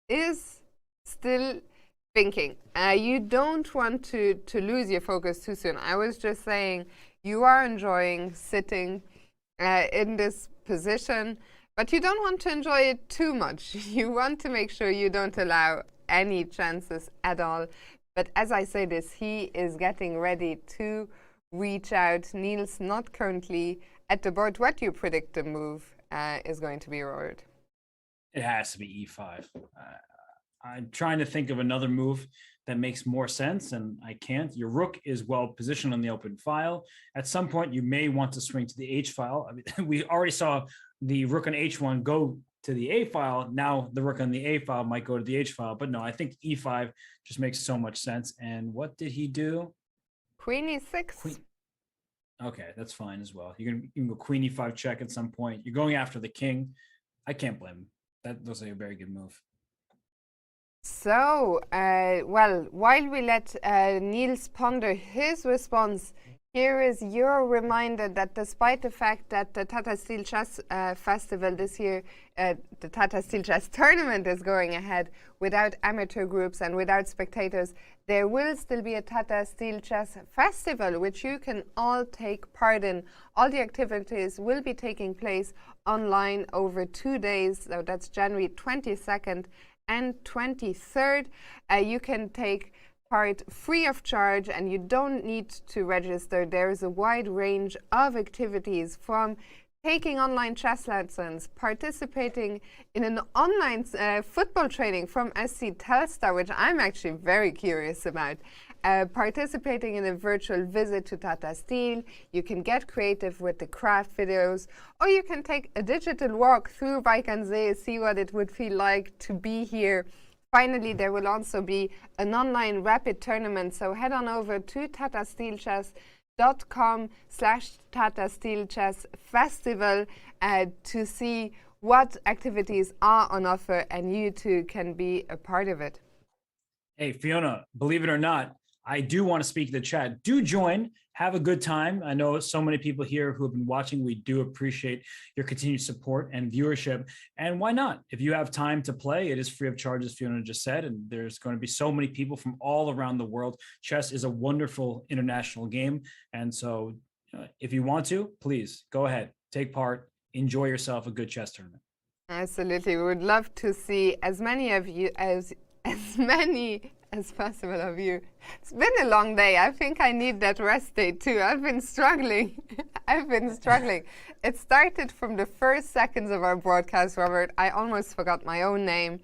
is still thinking. You don't want to lose your focus too soon. I was just saying, you are enjoying sitting in this position, but you don't want to enjoy it too much. You want to make sure you don't allow any chances at all. But as I say this, he is getting ready to reach out. Niels not currently at the board. What do you predict the move is going to be, Robert? It has to be E5. I'm trying to think of another move that makes more sense, and I can't. Your rook is well positioned on the open file. At some point, you may want to swing to the H file. I mean, we already saw the rook on H1 go to the A file. Now the rook on the A file might go to the H file, but no, I think E5 just makes so much sense. And what did he do? Queen E6. Okay, that's fine as well. You can go Queen E5 check at some point. You're going after the king. I can't blame him. That looks like a very good move. So, well, while we let Niels ponder his response, here is your reminder that despite the fact that the Tata Steel Chess Festival this year, the Tata Steel Chess Tournament is going ahead without amateur groups and without spectators, there will still be a Tata Steel Chess Festival, which you can all take part in. All the activities will be taking place online over 2 days, so that's January 22nd and 23rd. You can take part free of charge and you don't need to register. There is a wide range of activities, from taking online chess lessons, participating in an online football training from SC Telstar, which I'm actually very curious about, participating in a virtual visit to Tata Steel. You can get creative with the craft videos, or you can take a digital walk through Wijk aan Zee, see what it would feel like to be here. Finally, there will also be an online rapid tournament, so head on over to tatasteelchess.com/Tata Steel Chess Festival to see what activities are on offer, and you too can be a part of it. Hey, Fiona, believe it or not, I do want to speak to the chat. Do join. Have a good time. I know so many people here who have been watching. We do appreciate your continued support and viewership. And why not? If you have time to play, it is free of charge, as Fiona just said. And there's going to be so many people from all around the world. Chess is a wonderful international game. And so if you want to, please go ahead, take part, enjoy yourself a good chess tournament. Absolutely. We would love to see as many of you as possible of you. It's been a long day. I think I need that rest day too. I've been struggling. It started from the first seconds of our broadcast, Robert. I almost forgot my own name.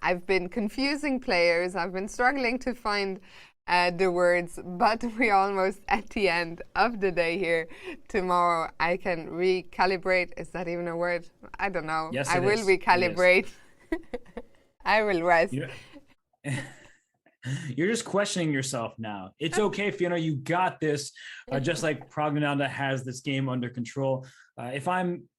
I've been confusing players. I've been struggling to find the words, but we're almost at the end of the day here. Tomorrow I can recalibrate. Is that even a word? I don't know. Yes, I will recalibrate. I will rest. You're just questioning yourself now. It's okay, Fiona. You got this. Just like Pragnananda has this game under control. If I'm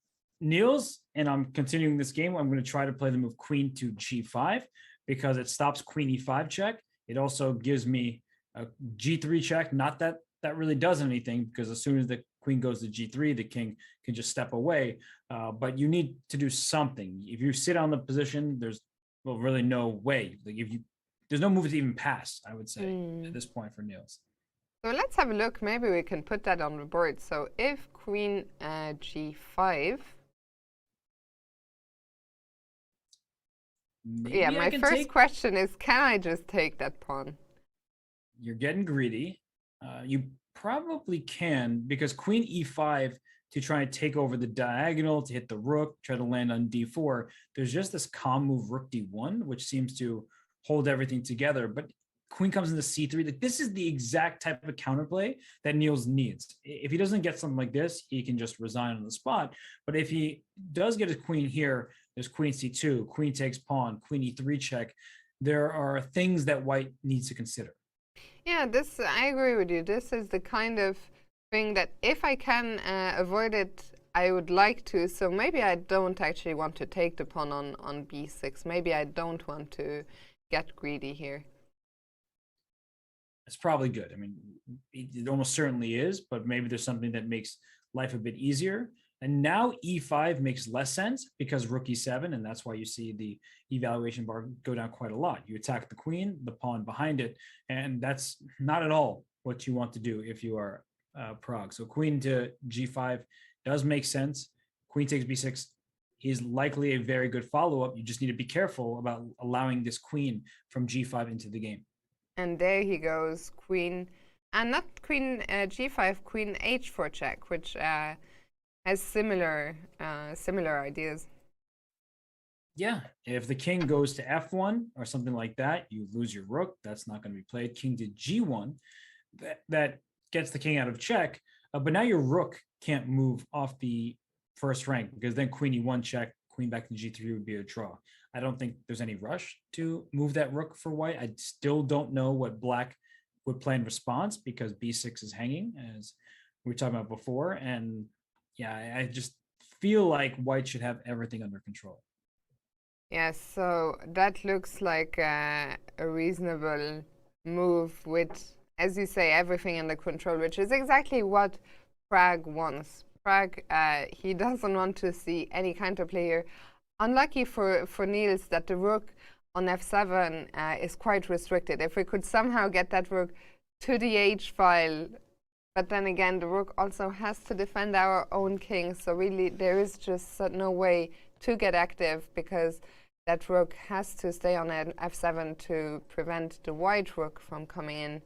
Niels and I'm continuing this game, I'm going to try to play the move Queen to G5 because it stops Queen E5 check. It also gives me a G3 check. Not that that really does anything, because as soon as the Queen goes to G3, the King can just step away. But you need to do something. If you sit on the position, there's really no way. Like there's no move to even pass, I would say, at this point for Niels. So let's have a look. Maybe we can put that on the board. So if Queen G5. Maybe my first question is, can I just take that pawn? You're getting greedy. You probably can, because Queen E5 to try and take over the diagonal, to hit the rook, try to land on D4. There's just this calm move Rook D1, which seems to hold everything together. But Queen comes into C3. Like, this is the exact type of counterplay that Niels needs. If he doesn't get something like this, he can just resign on the spot. But if he does get his queen here, there's Queen C2, Queen takes pawn, Queen E3 check. There are things that White needs to consider. Yeah, I agree with you. This is the kind of thing that if I can avoid it, I would like to. So maybe I don't actually want to take the pawn on B6. Maybe I don't want to get greedy here. It's probably good. I mean, it almost certainly is, but maybe there's something that makes life a bit easier. And now E5 makes less sense because Rook E7, and that's why you see the evaluation bar go down quite a lot. You attack the queen, the pawn behind it, and that's not at all what you want to do if you are Prague. So Queen to G5 does make sense. Queen takes B6 is likely a very good follow-up. You just need to be careful about allowing this queen from G5 into the game. And there he goes, Queen, and not Queen G5, Queen H4 check, which has similar ideas. Yeah, if the king goes to F1 or something like that, you lose your rook. That's not going to be played. King to G1, that gets the king out of check. But now your rook can't move off the first rank, because then Queen E1 check, queen back to g3 would be a draw. I don't think there's any rush to move that rook for white. I still don't know what black would play in response because b6 is hanging, as we were talking about before. And yeah, I just feel like white should have everything under control. Yes, so that looks like a reasonable move with, as you say, everything under control, which is exactly what Prag wants. Prag, he doesn't want to see any counterplay here. Unlucky for Niels that the rook on f7 is quite restricted. If we could somehow get that rook to the h file, but then again, the rook also has to defend our own king, so really there is just no way to get active because that rook has to stay on an f7 to prevent the white rook from coming in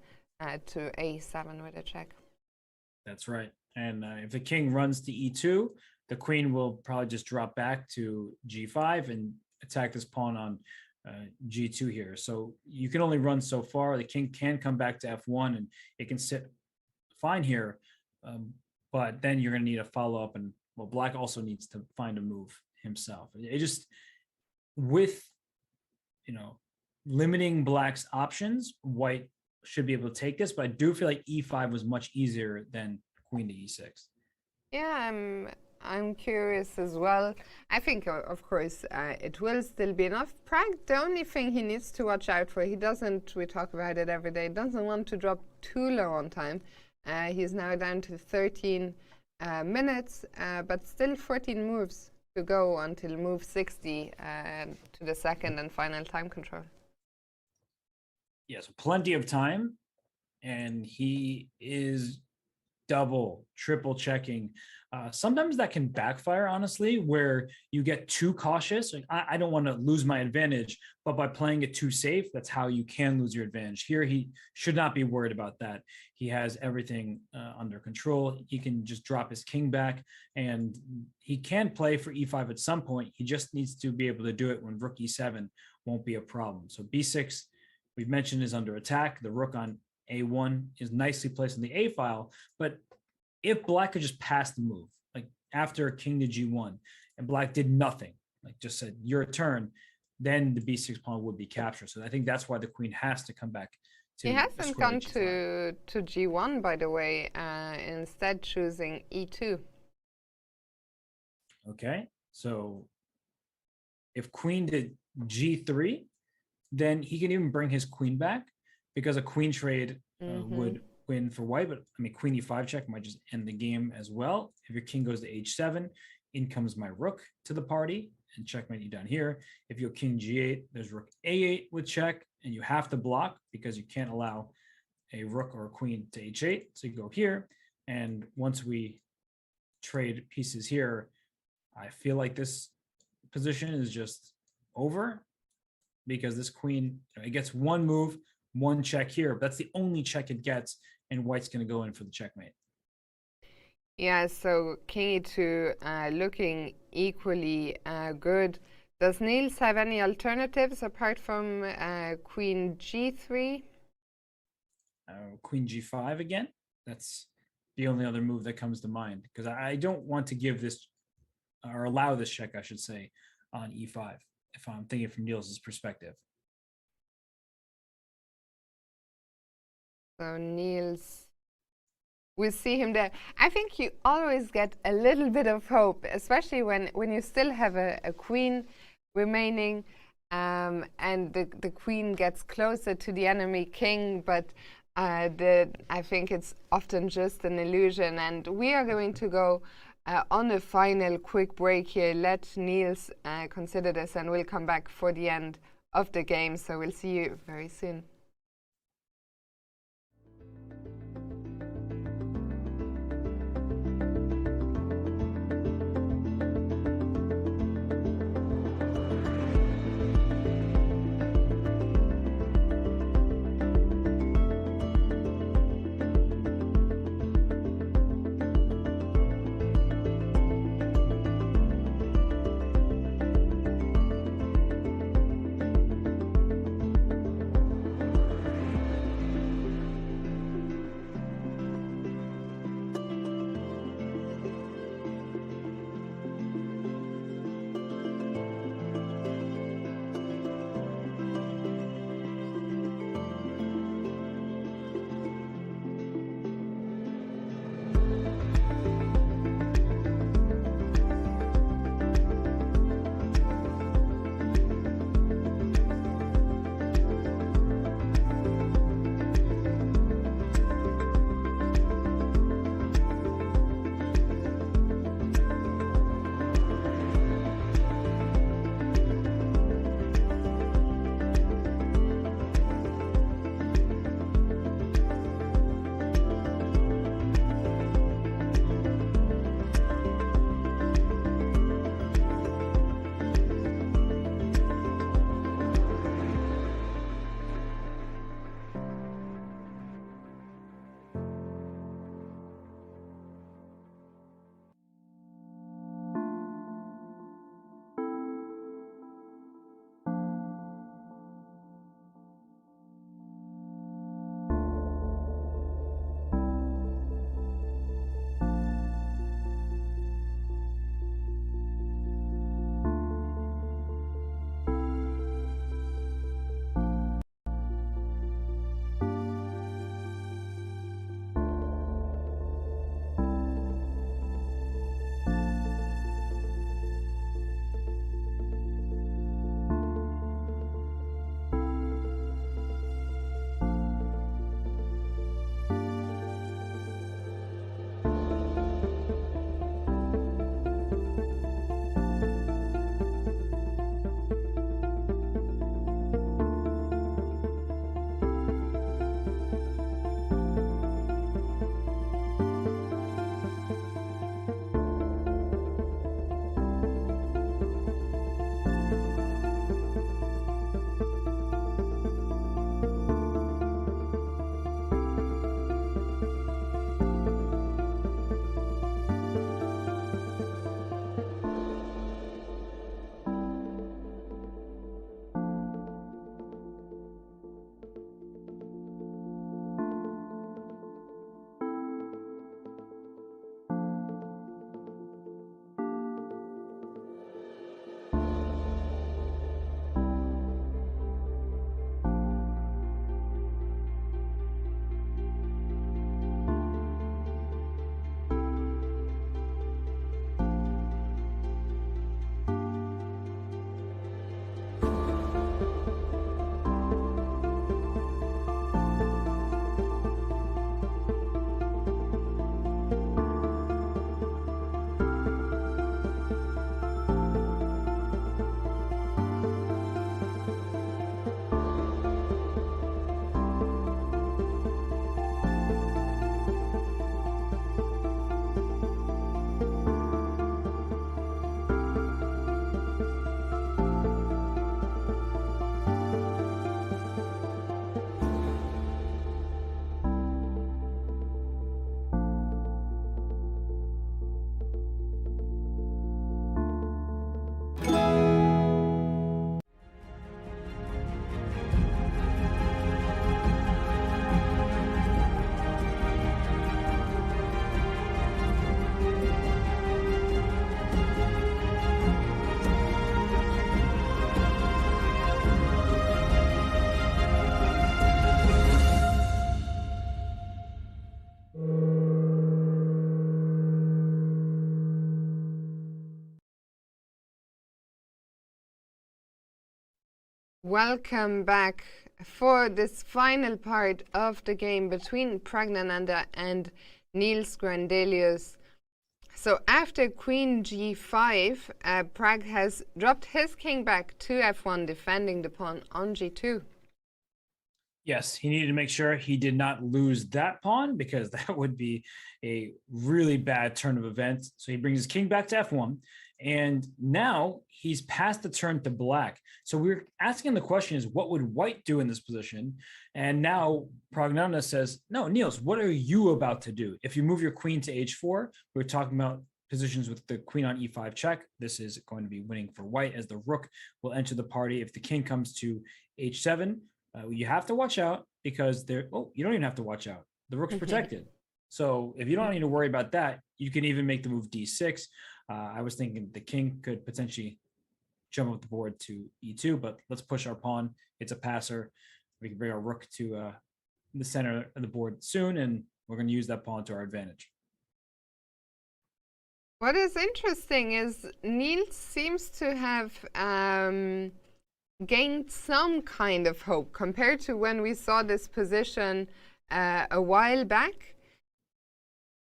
to a7 with a check. That's right. And if the king runs to e2, the queen will probably just drop back to g5 and attack this pawn on g2 here. So you can only run so far. The king can come back to f1 and it can sit fine here. But then you're going to need a follow-up, and well, black also needs to find a move himself. It just, with, you know, limiting black's options, white should be able to take this, but I do feel like e5 was much easier than queen to e6. Yeah, I'm curious as well. I think, of course, it will still be enough. Prag, the only thing he needs to watch out for, he doesn't, we talk about it every day, doesn't want to drop too low on time. He's now down to 13 minutes, but still 14 moves to go until move 60 to the second and final time control. Yes, plenty of time, and he is double, triple checking. Sometimes that can backfire, honestly, where you get too cautious. Like, I don't want to lose my advantage, but by playing it too safe, that's how you can lose your advantage. Here, he should not be worried about that. He has everything under control. He can just drop his king back, and he can play for e5 at some point. He just needs to be able to do it when rook e7 won't be a problem. So b6, we've mentioned, is under attack. The rook on a1 is nicely placed in the a file, but if black could just pass the move, like after king to g1, and black did nothing, like just said, your turn, then the b6 pawn would be captured. So I think that's why the queen has to come back to He hasn't gone to g1, by the way, instead choosing e2. Okay, so if queen to g3, then he can even bring his queen back, because a queen trade would win for white, but I mean, queen e5 check might just end the game as well. If your king goes to h7, in comes my rook to the party and checkmate you down here. If your king g8, there's rook a8 with check, and you have to block because you can't allow a rook or a queen to h8. So you go here, and once we trade pieces here, I feel like this position is just over, because this queen, it gets one move, one check here. But that's the only check it gets, and white's going to go in for the checkmate. Yeah, so king e2 looking equally good. Does Niels have any alternatives apart from queen g3? Queen g5 again. That's the only other move that comes to mind, because I don't want to give this, or allow this check, I should say, on e5, if I'm thinking from Niels's perspective. So Niels, we see him there. I think you always get a little bit of hope, especially when you still have a queen remaining, and the queen gets closer to the enemy king, but I think it's often just an illusion. And we are going to go on a final quick break here. Let Niels consider this, and we'll come back for the end of the game. So we'll see you very soon. Welcome back for this final part of the game between Pragnananda and Niels Grandelius. So after Queen G5, Prag has dropped his king back to F1, defending the pawn on G2. Yes, he needed to make sure he did not lose that pawn because that would be a really bad turn of events. So he brings his king back to F1, and now he's passed the turn to black. So we're asking the question is, what would white do in this position? And now Pragnananda says, no, Niels, what are you about to do? If you move your queen to H4, we're talking about positions with the queen on E5 check. This is going to be winning for white as the rook will enter the party. If the king comes to H7, you have to watch out because you don't even have to watch out. The rook's protected. So if you don't need to worry about that, you can even make the move D6. I was thinking the king could potentially jump up the board to E2, but let's push our pawn. It's a passer. We can bring our rook to the center of the board soon, and we're going to use that pawn to our advantage. What is interesting is Niels seems to have gained some kind of hope compared to when we saw this position a while back.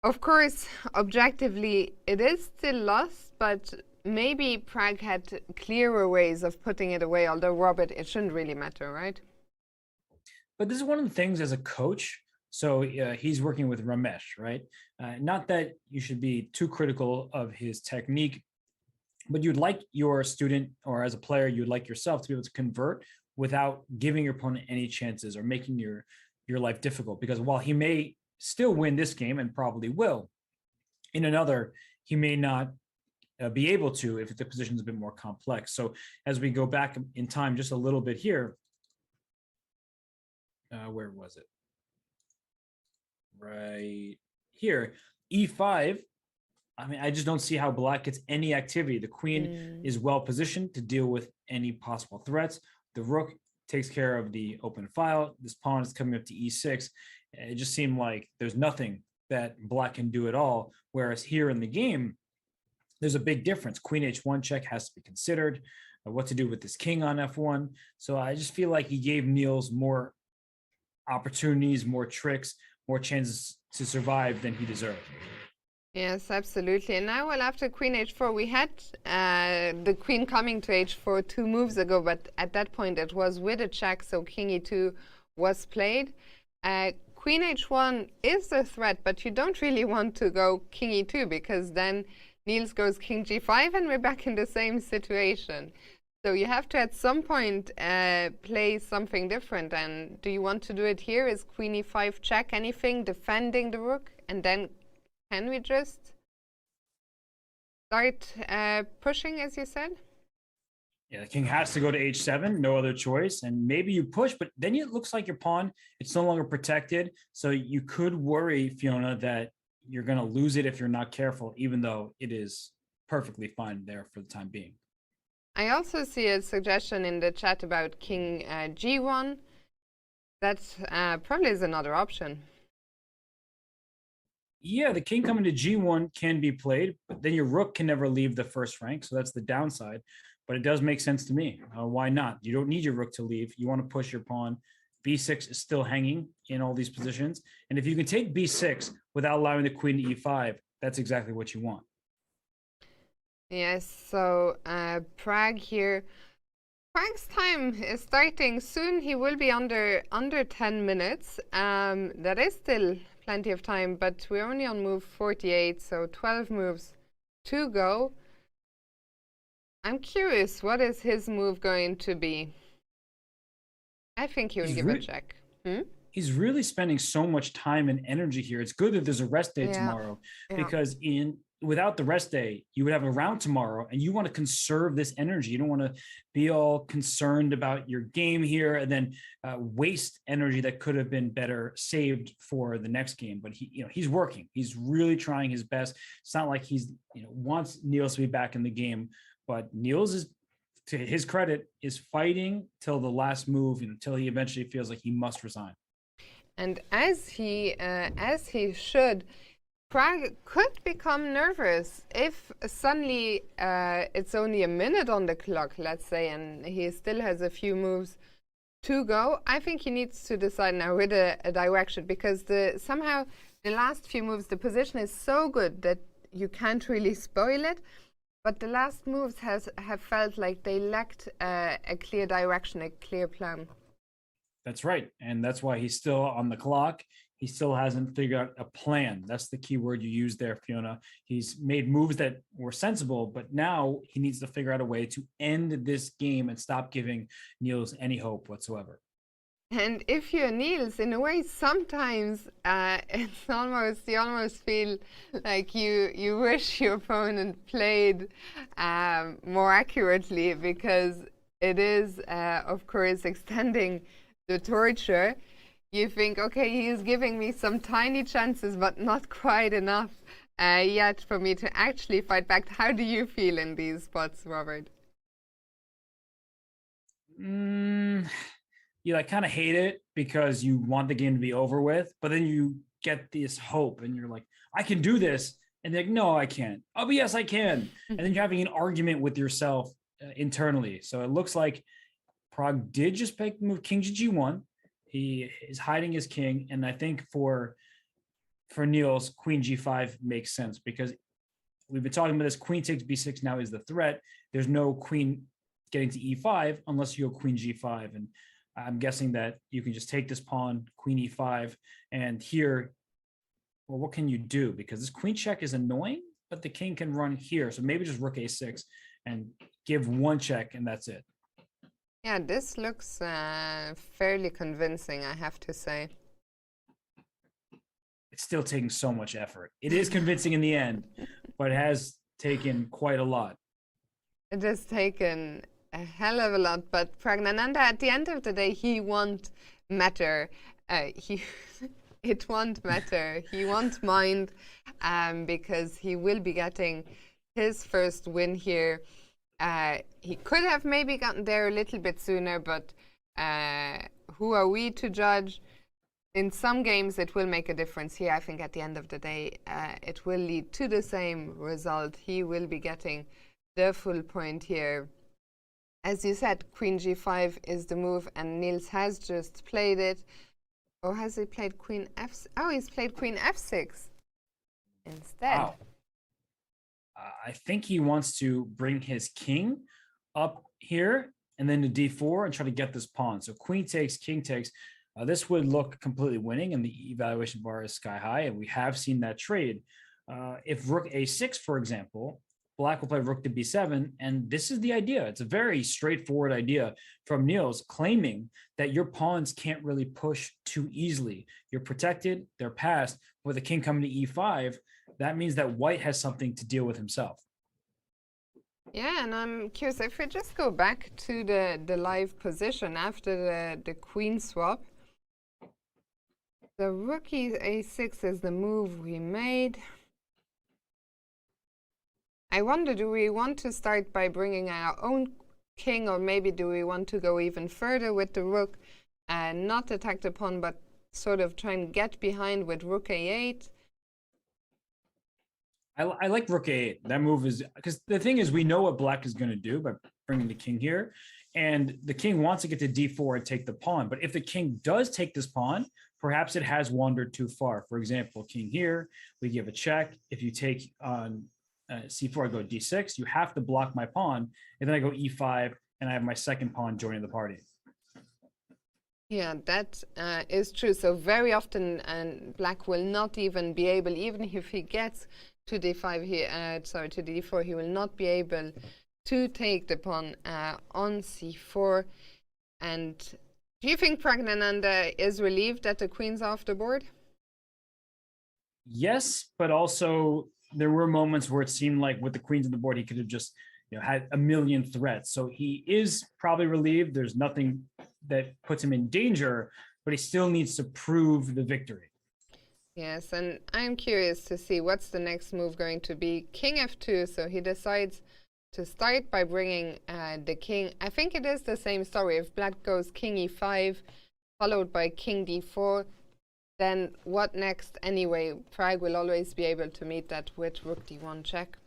Of course, objectively, it is still lost, but maybe Prag had clearer ways of putting it away, although, Robert, it shouldn't really matter, right? But this is one of the things as a coach. So he's working with Ramesh, right? Not that you should be too critical of his technique, but you'd like your student, or as a player, you'd like yourself to be able to convert without giving your opponent any chances or making your life difficult. Because while he may still win this game and probably will, in another, he may not be able to if the position is a bit more complex. So as we go back in time just a little bit here, where was it? Right here, E5. I mean, I just don't see how black gets any activity. The queen is well positioned to deal with any possible threats. The rook takes care of the open file. This pawn is coming up to E6. It just seemed like there's nothing that black can do at all. Whereas here in the game, there's a big difference. Queen H1 check has to be considered. What to do with this king on F1. So I just feel like he gave Niels more opportunities, more tricks, more chances to survive than he deserved. Yes, absolutely. And now, well, after Queen H4, we had the queen coming to H4 2 moves ago, but at that point it was with a check, so King E2 was played. Queen H1 is a threat, but you don't really want to go King E2 because then Niels goes King G5 and we're back in the same situation. So you have to at some point play something different. And do you want to do it here? Is Queen E5 check anything, defending the rook? And then can we just start pushing, as you said? Yeah, the king has to go to H7, no other choice. And maybe you push, but then it looks like your pawn, it's no longer protected. So you could worry, Fiona, that you're going to lose it if you're not careful, even though it is perfectly fine there for the time being. I also see a suggestion in the chat about King G1. That probably is another option. Yeah, the king coming to G1 can be played, but then your rook can never leave the first rank, so that's the downside. But it does make sense to me. Why not? You don't need your rook to leave. You want to push your pawn. B6 is still hanging in all these positions. And if you can take B6 without allowing the queen to E5, that's exactly what you want. Yes, so Prag here. Prag's time is starting soon. He will be under 10 minutes. That is still plenty of time, but we're only on move 48, so 12 moves to go. I'm curious, what is his move going to be? I think he will give a check. He's really spending so much time and energy here. It's good that there's a rest day tomorrow, because without the rest day, you would have a round tomorrow, and you want to conserve this energy. You don't want to be all concerned about your game here and then waste energy that could have been better saved for the next game. But he's working. He's really trying his best. It's not like he's wants Niels to be back in the game, but Niels is, to his credit, is fighting till the last move, until he eventually feels like he must resign. And as he should. Prague could become nervous if suddenly it's only a minute on the clock, let's say, and he still has a few moves to go. I think he needs to decide now with a direction, because somehow the last few moves, the position is so good that you can't really spoil it. But the last moves have felt like they lacked a clear direction, a clear plan. That's right. And that's why he's still on the clock. He still hasn't figured out a plan. That's the key word you used there, Fiona. He's made moves that were sensible, but now he needs to figure out a way to end this game and stop giving Niels any hope whatsoever. And if you're Niels, in a way, sometimes you almost feel like you wish your opponent played more accurately, because it is, of course, extending the torture. You think, okay, he's giving me some tiny chances, but not quite enough yet for me to actually fight back. How do you feel in these spots, Robert? You kind of hate it because you want the game to be over with, but then you get this hope and you're like, I can do this. And they're like, no, I can't. Oh, but yes, I can. And then you're having an argument with yourself internally. So it looks like Prague did just pick the move King to G1. He is hiding his king. And I think for Niels, Queen G5 makes sense, because we've been talking about this. Queen takes B6 now is the threat. There's no queen getting to E5 unless you go Queen G5. And I'm guessing that you can just take this pawn, Queen E5, and here, well, what can you do? Because this queen check is annoying, but the king can run here. So maybe just rook A6 and give one check, and that's it. Yeah, this looks fairly convincing, I have to say. It's still taking so much effort. It is convincing in the end, but it has taken quite a lot. It has taken a hell of a lot, but Pragnananda, at the end of the day, he won't matter. It won't matter. He won't mind, because he will be getting his first win here. He could have maybe gotten there a little bit sooner, but who are we to judge? In some games, it will make a difference. Here, I think at the end of the day, it will lead to the same result. He will be getting the full point here. As you said, Queen G5 is the move, and Niels has just played it. Or has he played Queen F6? Oh, he's played Queen F6 instead. Wow. I think he wants to bring his king up here and then to D4 and try to get this pawn. So queen takes, king takes. This would look completely winning, and the evaluation bar is sky high, and we have seen that trade. If rook A6, for example, Black will play rook to B7, and this is the idea. It's a very straightforward idea from Niels, claiming that your pawns can't really push too easily. You're protected, they're passed. With the king coming to E5, that means that White has something to deal with himself. Yeah, and I'm curious, if we just go back to the live position after the queen swap, the rook A6 is the move we made. I wonder, do we want to start by bringing our own king, or maybe do we want to go even further with the rook and not attack the pawn, but sort of try and get behind with rook A8? I like rook A8. That move is, because the thing is, we know what Black is going to do by bringing the king here, and the king wants to get to D4 and take the pawn. But if the king does take this pawn, perhaps it has wandered too far. For example, king here, we give a check. If you take on C4, I go D6, you have to block my pawn, and then I go E5, and I have my second pawn joining the party. Yeah, that is true. So very often, Black will not even be able, even if he gets to D5 here, to D4, he will not be able to take the pawn on C4. And do you think Pragnananda is relieved that the queen's off the board? Yes, but also there were moments where it seemed like with the queens on the board, he could have just had a million threats. So he is probably relieved. There's nothing that puts him in danger, but he still needs to prove the victory. Yes, and I'm curious to see what's the next move going to be. King F2, so he decides to start by bringing the king. I think it is the same story. If Black goes King E5, followed by King D4, then what next anyway? Prague will always be able to meet that with rook d1 check.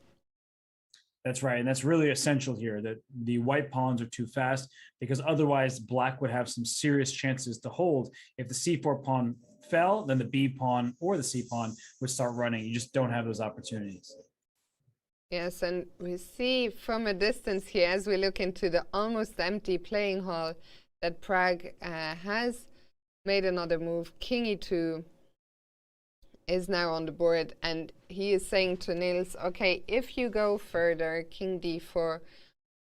That's right, and that's really essential here, that the white pawns are too fast, because otherwise black would have some serious chances to hold. If the c4 pawn fell, then the b pawn or the c pawn would start running. You just don't have those opportunities. Yes, and we see from a distance here, as we look into the almost empty playing hall, that Prague has made another move. King e2 is now on the board, and he is saying to Niels, okay, if you go further, king d4,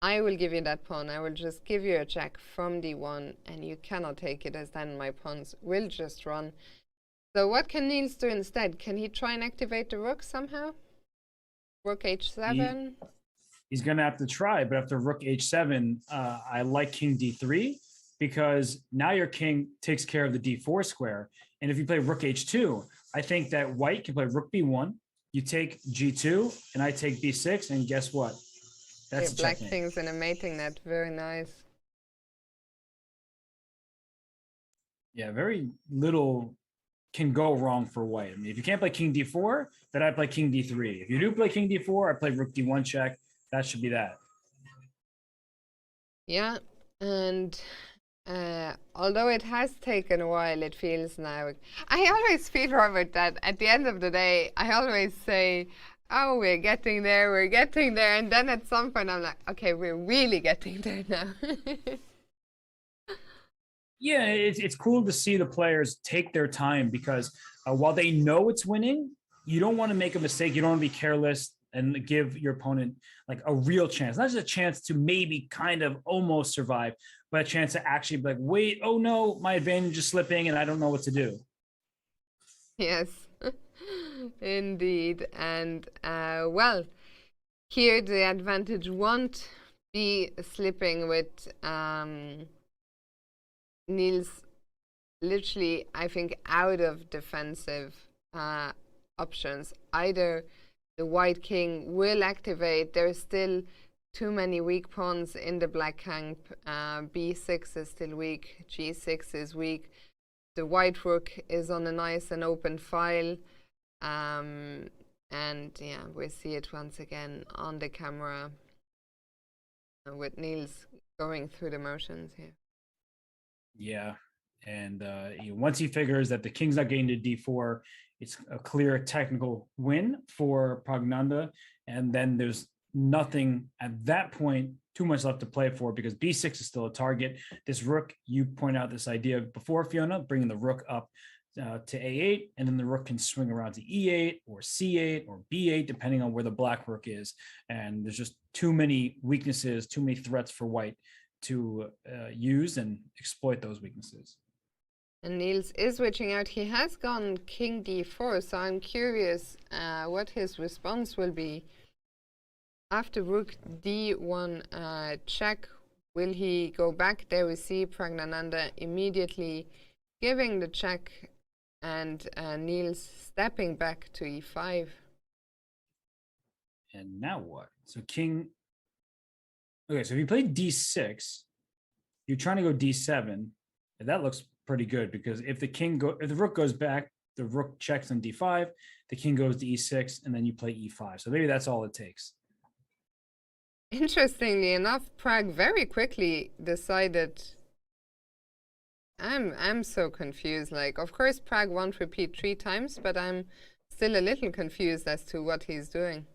I will give you that pawn. I will just give you a check from d1, and you cannot take it, as then my pawns will just run. So what can Niels do instead? Can he try and activate the rook somehow? Rook h7? He's going to have to try, but after rook h7, I like king d3, because now your king takes care of the d4 square. And if you play rook h2, I think that white can play rook b1, you take g2, and I take b6, and guess what? That's Okay, black checkmate. king's in a mating net. Very nice. Yeah, very little can go wrong for white. I mean, if you can't play king d4, then I play king d3. If you do play king d4, I play rook d1 check. That should be that. Yeah, and although it has taken a while, it feels now. I always feel, Robert, that at the end of the day, I always say, oh, we're getting there, and then at some point I'm like, okay, we're really getting there now. Yeah, it's cool to see the players take their time, because while they know it's winning, you don't want to make a mistake. You don't want to be careless and give your opponent like a real chance, not just a chance to maybe kind of almost survive, but a chance to actually be like, wait, oh no, my advantage is slipping and I don't know what to do. Yes, indeed. And well, here the advantage won't be slipping with Niels literally, I think, out of defensive options. Either the white king will activate, there's still too many weak pawns in the black camp. b6 is still weak, g6 is weak. The white rook is on a nice and open file. And yeah, we see it once again on the camera with Niels going through the motions here. Yeah, and once he figures that the king's not getting to d4, it's a clear technical win for Pragnananda, and then there's nothing at that point too much left to play for, because b6 is still a target. This rook, you point out this idea before, Fiona, bringing the rook up to a8, and then the rook can swing around to e8 or c8 or b8, depending on where the black rook is. And there's just too many weaknesses, too many threats for white to use and exploit those weaknesses. And Niels is switching out. He has gone king d4, so I'm curious what his response will be. After rook d1 check, will he go back? There we see Pragnananda immediately giving the check, and Niels stepping back to e5. And now what? So king... Okay, so if you play d6, you're trying to go d7, and that looks pretty good, because if the rook goes back, the rook checks on d5, the king goes to e6, and then you play e5. So maybe that's all it takes. Interestingly enough, Prague very quickly decided. I'm so confused. Like, of course, Prague won't repeat 3 times, but I'm still a little confused as to what he's doing.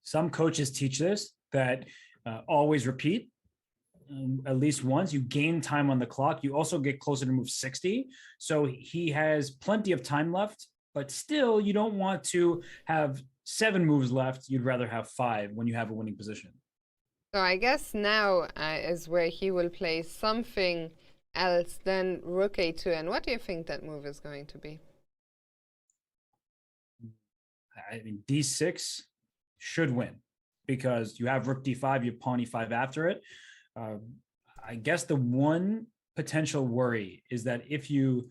Some coaches teach this, that always repeat at least once. You gain time on the clock. You also get closer to move 60. So he has plenty of time left, but still you don't want to have 7 moves left. You'd rather have 5 when you have a winning position. So I guess now is where he will play something else than rook a2. And what do you think that move is going to be? I mean, d6 should win, because you have rook d5, you have pawn e5 after it. I guess the one potential worry is that if you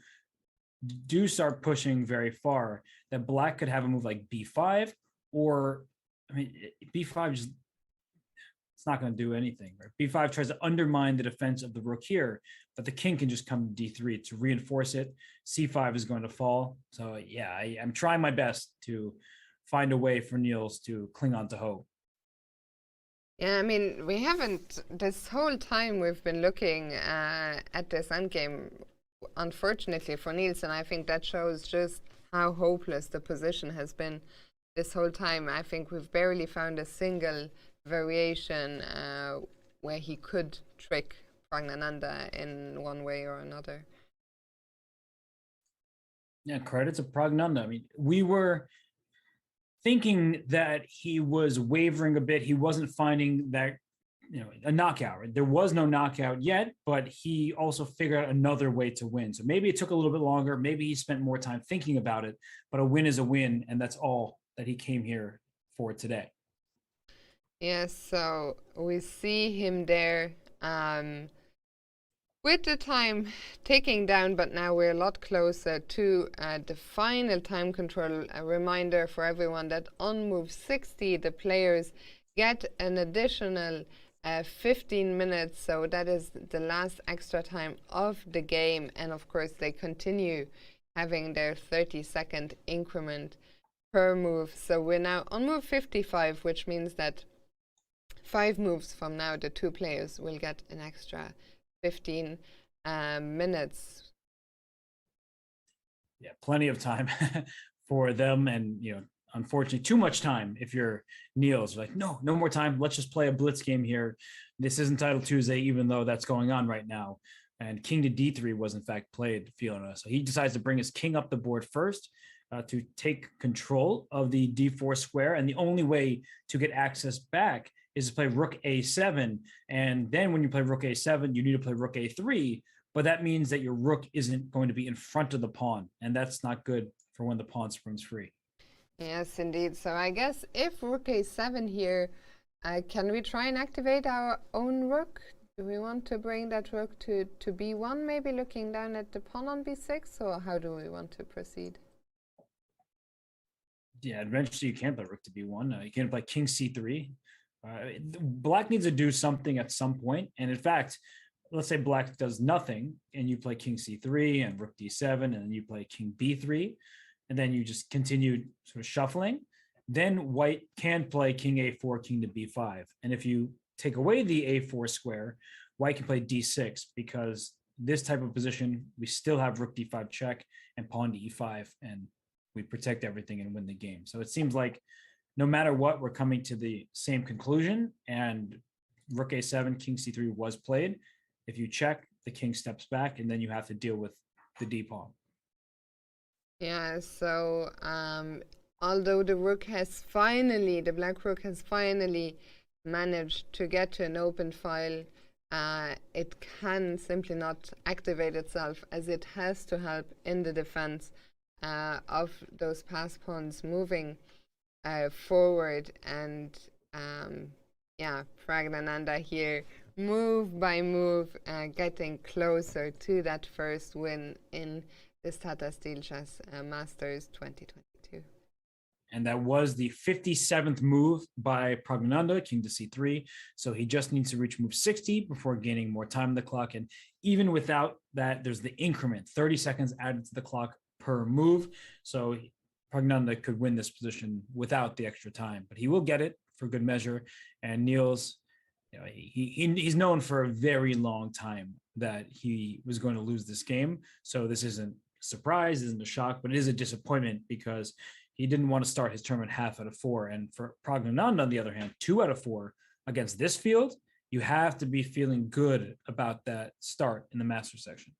do start pushing very far, that black could have a move like b5, or, I mean, b5 just, it's not going to do anything. Right? b5 tries to undermine the defense of the rook here, but the king can just come to d3 to reinforce it. c5 is going to fall. So yeah, I'm trying my best to find a way for Niels to cling on to hope. Yeah, I mean, we haven't, this whole time we've been looking at this endgame, unfortunately for Niels, and I think that shows just how hopeless the position has been this whole time. I think we've barely found a single variation where he could trick Pragnananda in one way or another. Yeah, credit to Pragnananda. I mean, we were thinking that he was wavering a bit. He wasn't finding that, a knockout. Right? There was no knockout yet, but he also figured out another way to win. So maybe it took a little bit longer. Maybe he spent more time thinking about it, but a win is a win, and that's all that he came here for today. Yes, so we see him there with the time ticking down, but now we're a lot closer to the final time control. A reminder for everyone that on move 60, the players get an additional 15 minutes, so that is the last extra time of the game, and of course they continue having their 30-second increment per move. So we're now on move 55, which means that 5 moves from now the 2 players will get an extra 15 minutes. Yeah, plenty of time for them, and unfortunately too much time if you're Niels. Like, no more time, let's just play a blitz game here. This isn't Title Tuesday, even though that's going on right now. And king to d3 was in fact played, Fiona. So he decides to bring his king up the board first to take control of the d4 square, and the only way to get access back is to play rook a7, and then when you play rook a7 you need to play rook a3, but that means that your rook isn't going to be in front of the pawn, and that's not good for when the pawn springs free. Yes, indeed. So I guess if rook a7 here, can we try and activate our own rook? Do we want to bring that rook to b1, maybe looking down at the pawn on b6, or how do we want to proceed? Yeah, eventually you can't play rook to b1. You can't play king c3. Black needs to do something at some point, and in fact, let's say black does nothing and you play king c3 and rook d7, and then you play king b3, and then you just continue sort of shuffling, then white can play king a4, king to b5. And if you take away the a4 square, white can play d6, because this type of position, we still have rook d5 check and pawn to e5, and we protect everything and win the game. So it seems like no matter what, we're coming to the same conclusion, and rook a7, king c3 was played. If you check, the king steps back, and then you have to deal with the d pawn. Yeah, so although the black rook has finally managed to get to an open file, it can simply not activate itself, as it has to help in the defense of those pass pawns moving forward. And yeah, Pragnananda here, move by move, getting closer to that first win in this Tata Steel Chess Masters 2022. And that was the 57th move by Pragnananda, king to c3. So he just needs to reach move 60 before gaining more time on the clock. And even without that, there's the increment, 30 seconds added to the clock per move. So Pragnananda could win this position without the extra time, but he will get it for good measure. And Niels, he's known for a very long time that he was going to lose this game. So this isn't a surprise, isn't a shock, but it is a disappointment, because he didn't want to start his tournament half out of 4. And for Pragnananda, on the other hand, 2 out of 4 against this field, you have to be feeling good about that start in the master section.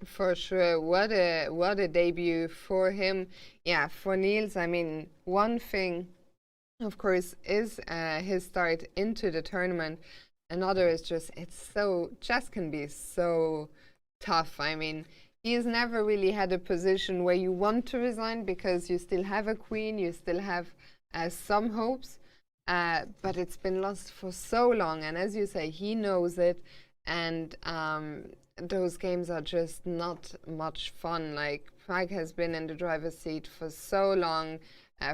For sure. What a debut for him. Yeah, for Niels, I mean, one thing, of course, is his start into the tournament. Another is just, chess can be so tough. I mean, he's never really had a position where you want to resign, because you still have a queen, you still have some hopes, but it's been lost for so long. And as you say, he knows it, and those games are just not much fun. Like, Prag has been in the driver's seat for so long,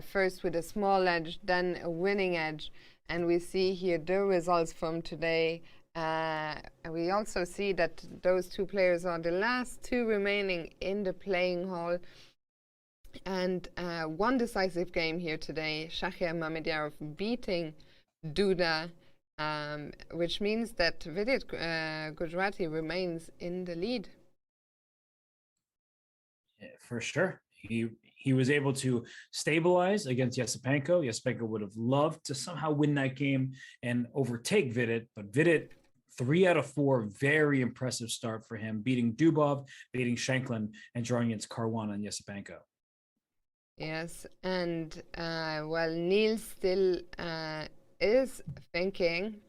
first with a small edge, then a winning edge, And we see here the results from today. We also see that those two players are the last two remaining in the playing hall. And one decisive game here today, Shahriar Mamedov beating Duda, which means that Vidit Gujarati remains in the lead. Yeah, for sure. He was able to stabilize against Yasipenko. Yasipenko would have loved to somehow win that game and overtake Vidit, but Vidit, 3 out of 4, very impressive start for him, beating Dubov, beating Shanklin, and drawing against Caruana and Yasipenko. Yes, and well, Niels still is thinking.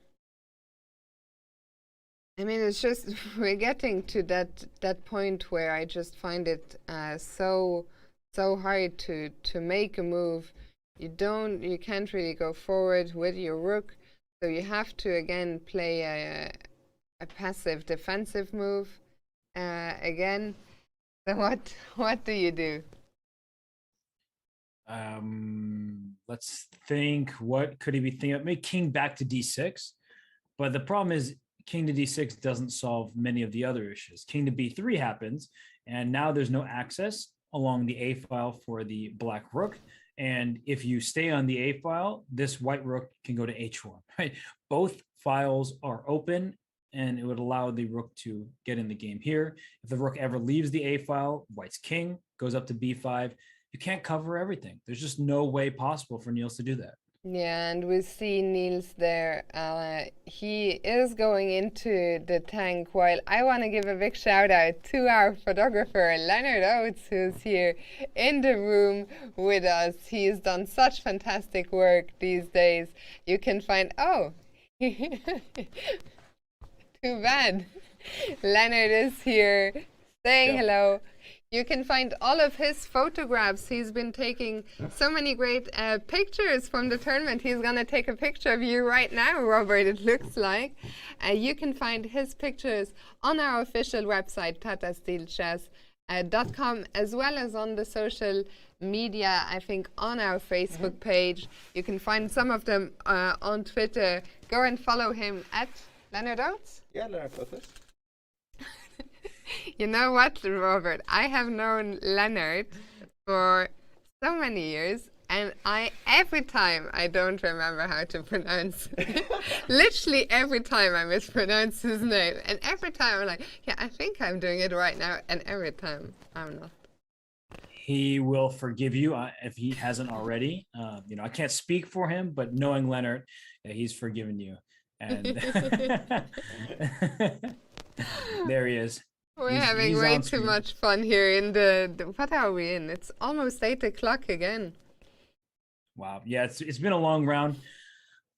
I mean, it's just we're getting to that point where I just find it so hard to make a move. You can't really go forward with your rook, so you have to again play a passive defensive move again. So what do you do? Let's think. What could he be thinking of? Maybe king back to d6, but the problem is king to d6 doesn't solve many of the other issues. King to b3 happens, and now there's no access along the a file for the black rook. And if you stay on the a file, this white rook can go to h1. Right? Both files are open, and it would allow the rook to get in the game here. If the rook ever leaves the a file, white's king goes up to b5. You can't cover everything. There's just no way possible for Niels to do that. Yeah, and we see Niels there. He is going into the tank, while I want to give a big shout out to our photographer, Leonard Oates, who's here in the room with us. He's done such fantastic work these days. You can find, too bad. Leonard is here saying hello. You can find all of his photographs. He's been taking so many great pictures from the tournament. He's going to take a picture of you right now, Robert, it looks like. You can find his pictures on our official website, tatasteelchess.com, as well as on the social media, I think on our Facebook page. You can find some of them on Twitter. Go and follow him at Leonard Oates. Yeah, Leonard Oates. You know what, Robert? I have known Leonard for so many years, and every time I don't remember how to pronounce literally every time I mispronounce his name, and every time I'm like, yeah, I think I'm doing it right now, and every time I'm not. He will forgive you if he hasn't already. I can't speak for him, but knowing Leonard, he's forgiven you. And there he is. We're having way too much fun here in the what are we in? It's almost 8 o'clock again. Wow. Yeah, it's been a long round.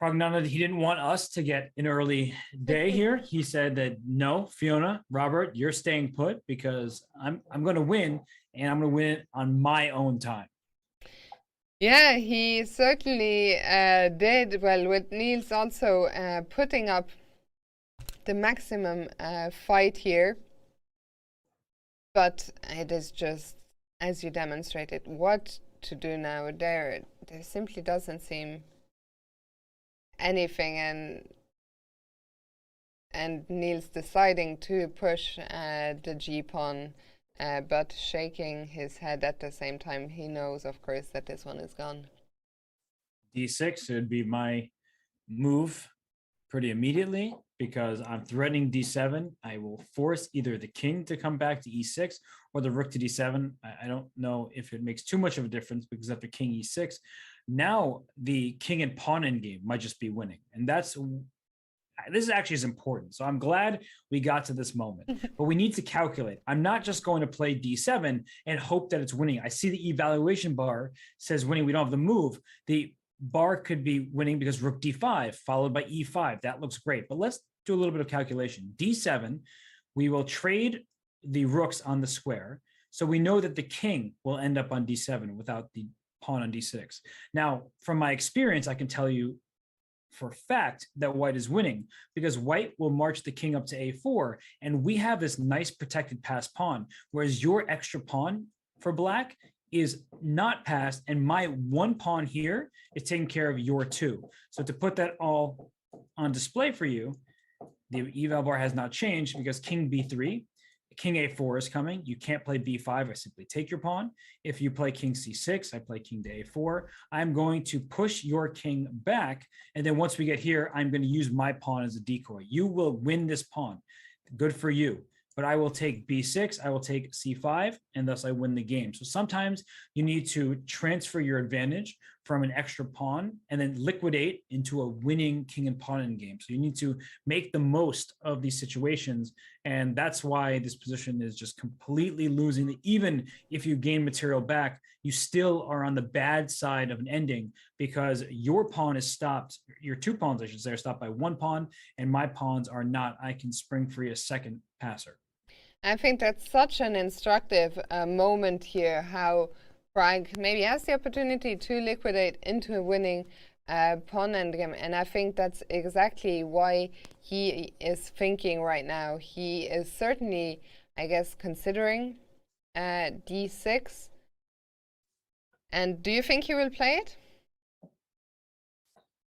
Pragnananda, he didn't want us to get an early day here. He said that no, Fiona, Robert, you're staying put because I'm going to win, and I'm going to win it on my own time. Yeah, he certainly did. Well, with Niels also putting up the maximum fight here. But it is just, as you demonstrated, what to do now. There simply doesn't seem anything, and Niels deciding to push the g-pawn, but shaking his head at the same time. He knows, of course, that this one is gone. d6 would be my move pretty immediately, because I'm threatening d7. I will force either the king to come back to e6 or the rook to d7. I don't know if it makes too much of a difference, because after king e6, now the king and pawn endgame might just be winning. And this actually is important. So I'm glad we got to this moment, but we need to calculate. I'm not just going to play d7 and hope that it's winning. I see the evaluation bar says winning. We don't have the move. The bar could be winning because rook d5 followed by e5. That looks great, but let's do a little bit of calculation. d7, we will trade the rooks on the square, so we know that the king will end up on d7 without the pawn on d6. Now, from my experience, I can tell you for a fact that white is winning, because white will march the king up to a4, and we have this nice protected passed pawn, whereas your extra pawn for black is not passed, and my one pawn here is taking care of your two. So to put that all on display for you, the eval bar has not changed because king b3, king a4 is coming. You can't play b5. I simply take your pawn. If you play king c6, I play king to a4. I'm going to push your king back, and then once we get here, I'm going to use my pawn as a decoy. You will win this pawn. Good for you. But I will take b6, I will take c5, and thus I win the game. So sometimes you need to transfer your advantage from an extra pawn and then liquidate into a winning king and pawn in game. So you need to make the most of these situations, and that's why this position is just completely losing. Even if you gain material back, you still are on the bad side of an ending because your pawn is stopped, your two pawns, I should say, are stopped by one pawn, and my pawns are not. I can spring free a second passer. I think that's such an instructive moment here, how Prag maybe has the opportunity to liquidate into a winning pawn endgame. And I think that's exactly why he is thinking right now. He is certainly, I guess, considering d6. And do you think he will play it?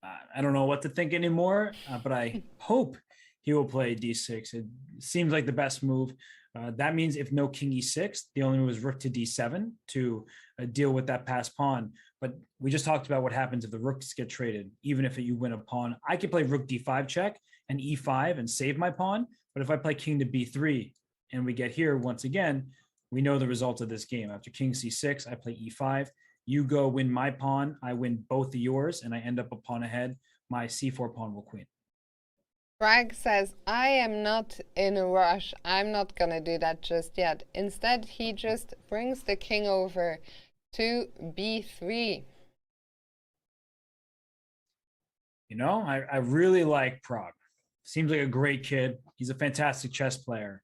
I don't know what to think anymore, but I hope he will play d6. It seems like the best move. That means if no king e6, the only move is rook to d7 to deal with that passed pawn. But we just talked about what happens if the rooks get traded. Even if you win a pawn, I can play rook d5 check and e5 and save my pawn. But if I play king to b3 and we get here once again, we know the result of this game. After king c6, I play e5. You go win my pawn, I win both of yours, and I end up a pawn ahead. My c4 pawn will queen. Prag says, I am not in a rush. I'm not going to do that just yet. Instead, he just brings the king over to b3. You know, I really like Prag. Seems like a great kid. He's a fantastic chess player.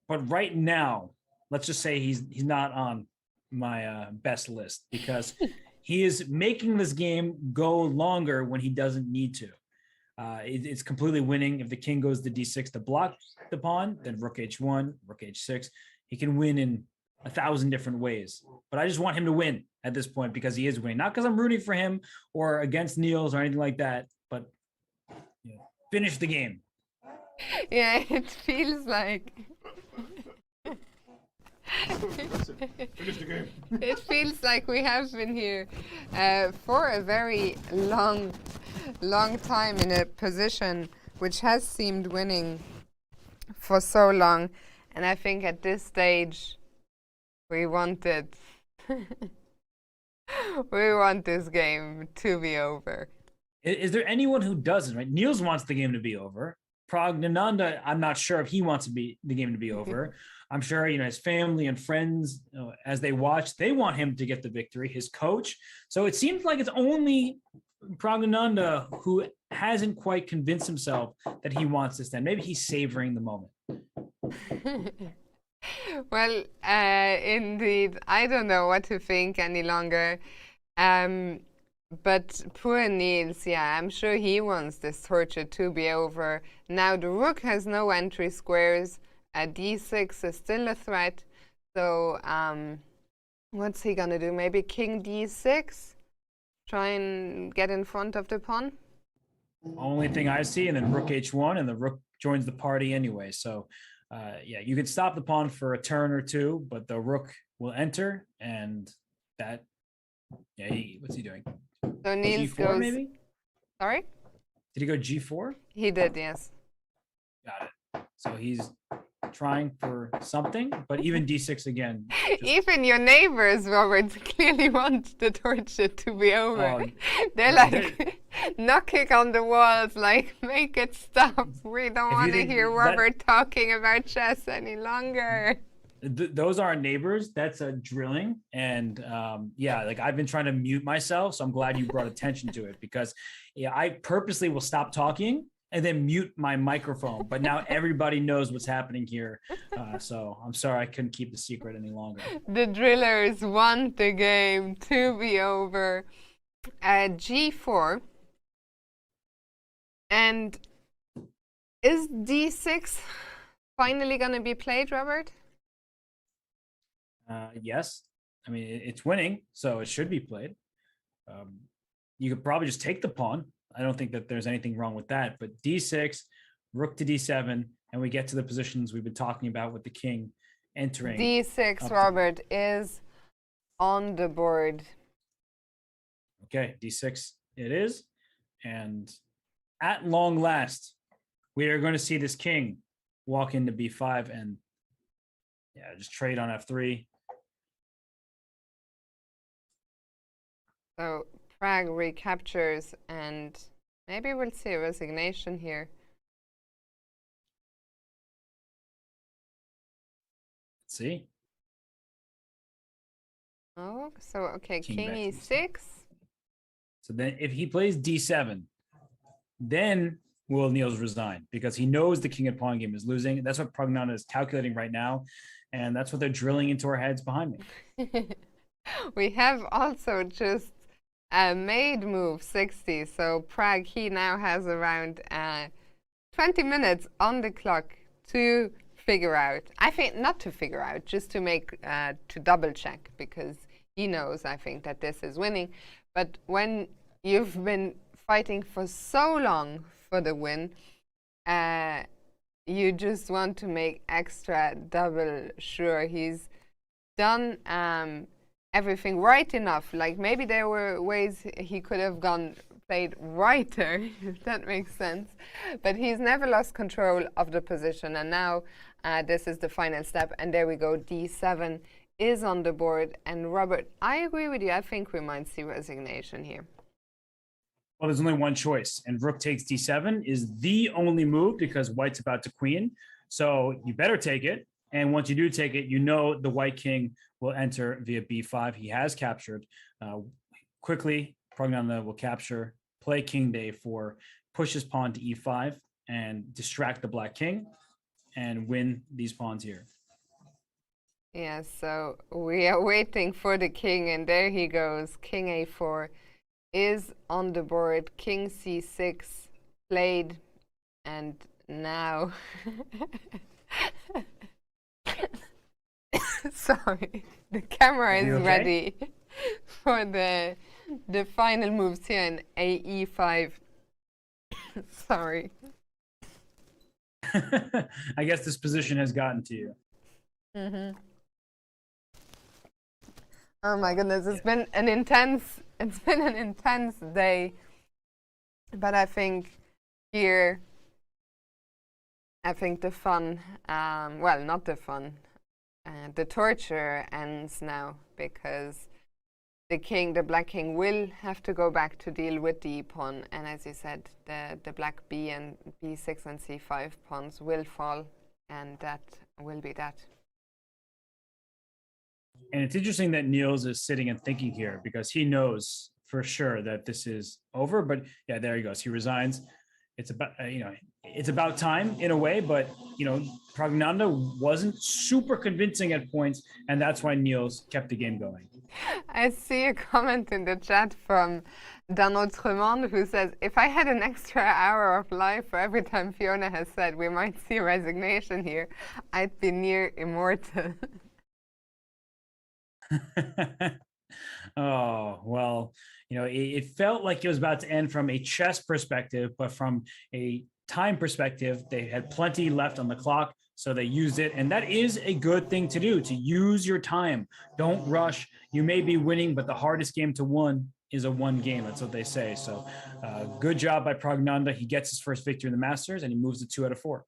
But right now, let's just say he's not on my best list because he is making this game go longer when he doesn't need to. It's completely winning. If the king goes to d6 to block the pawn, then rook h1, rook h6. He can win in 1,000 different ways. But I just want him to win at this point because he is winning. Not because I'm rooting for him or against Niels or anything like that, but finish the game. Yeah, it feels like... Finish the game. It feels like we have been here for a very long time in a position which has seemed winning for so long, and I think at this stage we want it. We want this game to be over. Is there anyone who doesn't? Right, Niels wants the game to be over. Pragnananda, I'm not sure if he wants the game to be over. I'm sure, his family and friends, as they watch, they want him to get the victory, his coach. So it seems like it's only Pragnananda who hasn't quite convinced himself that he wants this then. Maybe he's savoring the moment. Well, indeed, I don't know what to think any longer. But poor Niels, yeah, I'm sure he wants this torture to be over. Now the rook has no entry squares. D6 is still a threat. So what's he gonna do? Maybe king d6? Try and get in front of the pawn? Only thing I see, and then rook h1, and the rook joins the party anyway. So yeah, you can stop the pawn for a turn or two, but the rook will enter, and that, yeah, what's he doing? So Niels G4 goes... maybe? Sorry? Did he go g4? He did, yes. Got it. So he's trying for something, but even d6 again. Even your neighbors, Robert, clearly want the torture to be over. They're like knocking on the walls, like, make it stop. We don't want to hear Robert talking about chess any longer. Those aren't neighbors. That's a drilling. And yeah, like I've been trying to mute myself. So I'm glad you brought attention to it because I purposely will stop talking and then mute my microphone. But now everybody knows what's happening here. So I'm sorry I couldn't keep the secret any longer. The drillers want the game to be over. G4. And is D6 finally going to be played, Robert? Yes. I mean, it's winning, so it should be played. You could probably just take the pawn. I don't think that there's anything wrong with that. But d6, rook to d7, and we get to the positions we've been talking about with the king entering. d6, Robert, is on the board. Okay, d6 it is. And at long last, we are going to see this king walk into b5 and just trade on f3. So Prag recaptures, and maybe we'll see a resignation here. Let's see. Oh, so okay, king back to e6. So then if he plays d7, then will Niels resign because he knows the king and pawn game is losing. That's what Pragnananda is calculating right now. And that's what they're drilling into our heads behind me. We have also just made move 60. So Prag, he now has around 20 minutes on the clock to figure out. I think not to figure out, just to make, to double check, because he knows, I think, that this is winning. But when you've been fighting for so long for the win, you just want to make extra double sure he's done everything right enough. Like maybe there were ways he could have played righter, if that makes sense. But he's never lost control of the position. And now this is the final step. And there we go, d7 is on the board. And Robert, I agree with you. I think we might see resignation here. Well, there's only one choice, and rook takes d7 is the only move because white's about to queen. So you better take it. And once you do take it, you know the white king will enter via b5. He has captured. Quickly, Pragnananda will capture, play king to a4, push his pawn to e5, and distract the black king and win these pawns here. Yeah, so we are waiting for the king, and there he goes. King a4 is on the board. King c6 played, and now sorry, the camera is ready for the final moves here in e5. Sorry. I guess this position has gotten to you. Mm-hmm. Oh my goodness, it's been an intense day. But I think here, I think the fun, well, not the fun, the torture ends now, because the black king will have to go back to deal with the e-pawn, and as you said, the black b and b6 and c5 pawns will fall, and that will be that. And it's interesting that Niels is sitting and thinking here because he knows for sure that this is over. But yeah, there he goes. He resigns. It's about it's about time in a way, but Pragnananda wasn't super convincing at points, and that's why Niels kept the game going. I see a comment in the chat from D'un Autre Monde who says, if I had an extra hour of life for every time Fiona has said we might see resignation here, I'd be near immortal. Oh, well, it felt like it was about to end from a chess perspective, but from a time perspective, they had plenty left on the clock, so they used it. And that is a good thing to do, to use your time. Don't rush. You may be winning, but the hardest game to win is a one game. That's what they say. So good job by Pragnananda. He gets his first victory in the Masters, and he moves to 2 out of 4.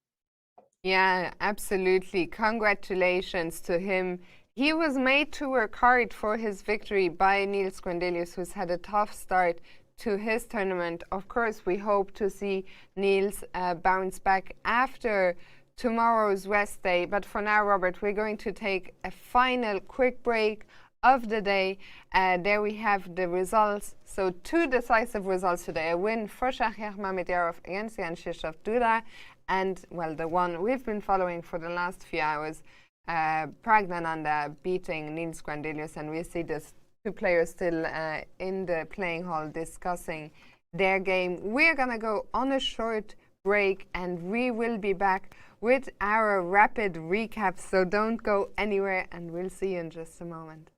Yeah, absolutely. Congratulations to him. He was made to work hard for his victory by Niels Grandelius, who's had a tough start to his tournament. Of course, we hope to see Niels bounce back after tomorrow's rest day. But for now, Robert, we're going to take a final quick break of the day. There we have the results. So 2 decisive results today. A win for Shahriar Mamedov against Jan Krzysztof Duda. And, well, the one we've been following for the last few hours, Pragnananda beating Niels Grandelius, and we see these 2 players still in the playing hall discussing their game. We're gonna go on a short break, and we will be back with our rapid recap, so don't go anywhere, and we'll see you in just a moment.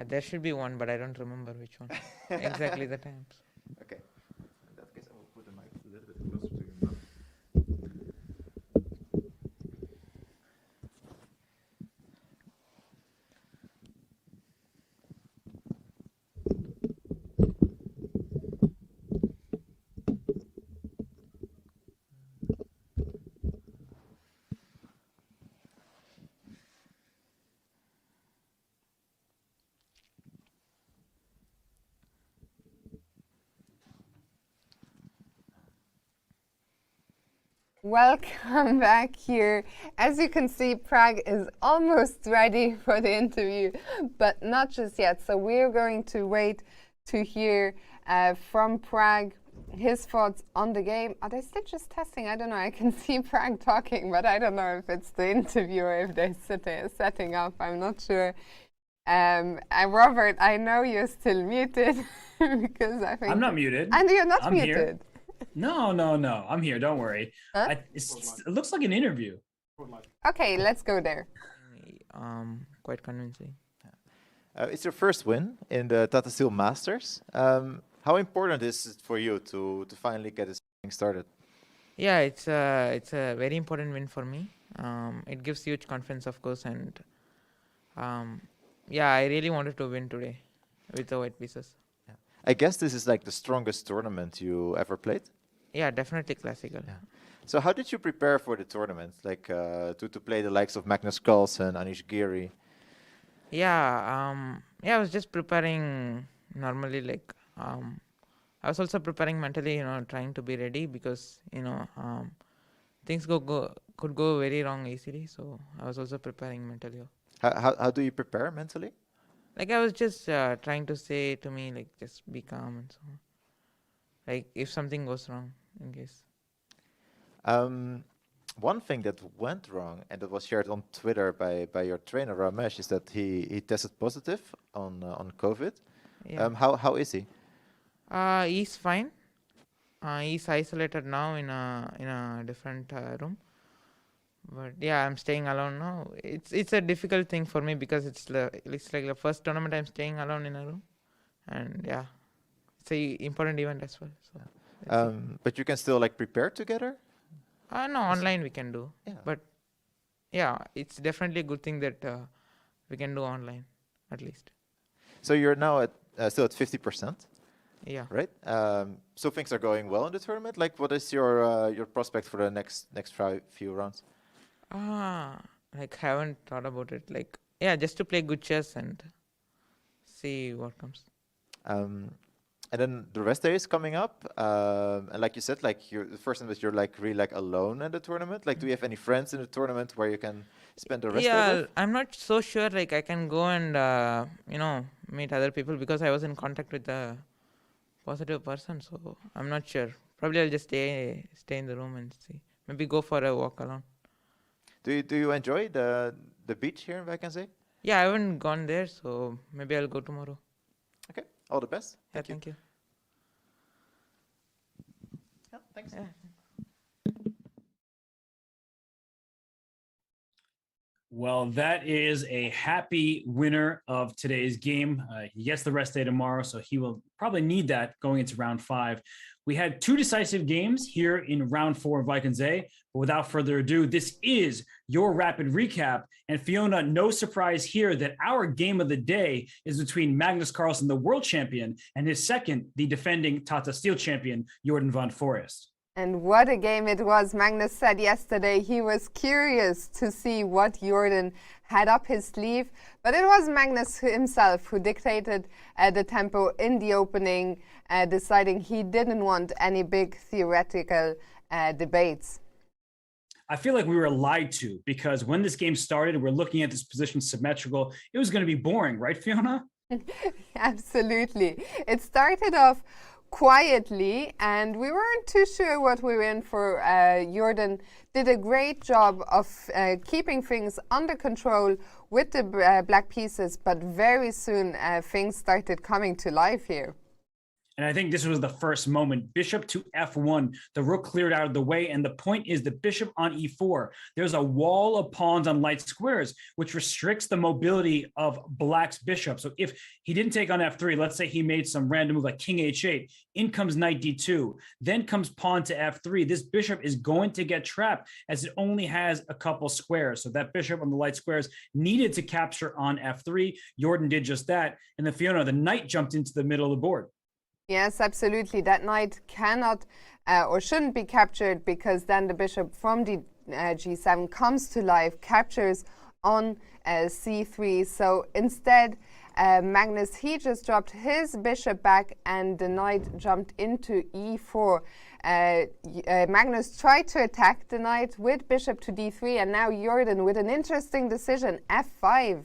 There should be one, but I don't remember which one. Exactly the times. Okay. In that case, I will put the mic a little bit closer to your mouth. Welcome back here. As you can see, Prag is almost ready for the interview, but not just yet. So we're going to wait to hear from Prag his thoughts on the game. Are they still just testing? I don't know. I can see Prag talking, but I don't know if it's the interview or if they're setting up. I'm not sure. Robert, I know you're still muted because I think I'm not muted. And you're not I'm muted. Here. No, I'm here. Don't worry. Huh? It looks like an interview. Okay, let's go there. Quite convincing. It's your first win in the Tata Steel Masters. How important is it for you to finally get this thing started? Yeah, it's a very important win for me. It gives huge confidence, of course, and yeah, I really wanted to win today with the white pieces. Yeah. I guess this is like the strongest tournament you ever played? Yeah, definitely classical. Yeah. So how did you prepare for the tournament? Like to play the likes of Magnus Carlsen, Anish Giri? Yeah, I was just preparing normally. Like I was also preparing mentally, trying to be ready because things could go very wrong easily. So I was also preparing mentally. How do you prepare mentally? Like I was just trying to say to me, like, just be calm and so on. Like if something goes wrong, in case. One thing that went wrong, and that was shared on Twitter by your trainer Ramesh, is that he tested positive on COVID. Yeah. How is he? He's fine. He's isolated now in a different room. But yeah, I'm staying alone now. It's a difficult thing for me because it's like the first tournament I'm staying alone in a room, and yeah, it's a important event as well. So. But you can still like prepare together. No, online we can do. Yeah. But yeah, it's definitely a good thing that we can do online, at least. So you're now still at 50%. Yeah. Right. So things are going well in the tournament. Like, what is your prospect for the next few rounds? Like haven't thought about it. Like, yeah, just to play good chess and see what comes. And then the rest day is coming up, and like you said, like the first time that you're like really like alone in the tournament. Like, do you have any friends in the tournament where you can spend the rest day with? I'm not so sure. Like, I can go and meet other people because I was in contact with a positive person. So I'm not sure. Probably I'll just stay in the room and see. Maybe go for a walk alone. Do you enjoy the beach here in Wijk? Yeah, I haven't gone there, so maybe I'll go tomorrow. Okay, all the best. Thank you. Yeah, thanks. Yeah. Well, that is a happy winner of today's game. He gets the rest day tomorrow, so he will probably need that going into round 5. We had 2 decisive games here in round 4 of Wijk. But without further ado, this is your rapid recap. And Fiona, no surprise here that our game of the day is between Magnus Carlsen, the world champion, and his second, the defending Tata Steel champion, Jorden van Foreest. And what a game it was. Magnus said yesterday he was curious to see what Jorden had up his sleeve, but it was Magnus himself who dictated the tempo in the opening, deciding he didn't want any big theoretical debates. I feel like we were lied to because when this game started, we're looking at this position symmetrical. It was going to be boring, right, Fiona? Absolutely. It started off quietly, and we weren't too sure what we were in for. Jorden did a great job of keeping things under control with the black pieces, but very soon things started coming to life here. And I think this was the first moment. Bishop to f1, the rook cleared out of the way. And the point is the bishop on e4. There's a wall of pawns on light squares, which restricts the mobility of black's bishop. So if he didn't take on f3, let's say he made some random move like king h8, in comes knight d2, then comes pawn to f3. This bishop is going to get trapped as it only has a couple squares. So that bishop on the light squares needed to capture on f3. Jorden did just that. And then Fiona, the knight jumped into the middle of the board. Yes, absolutely. That knight cannot or shouldn't be captured, because then the bishop from g7 comes to life, captures on c3. So instead, Magnus, he just dropped his bishop back and the knight jumped into e4. Magnus tried to attack the knight with bishop to d3, and now Jorden with an interesting decision, f5.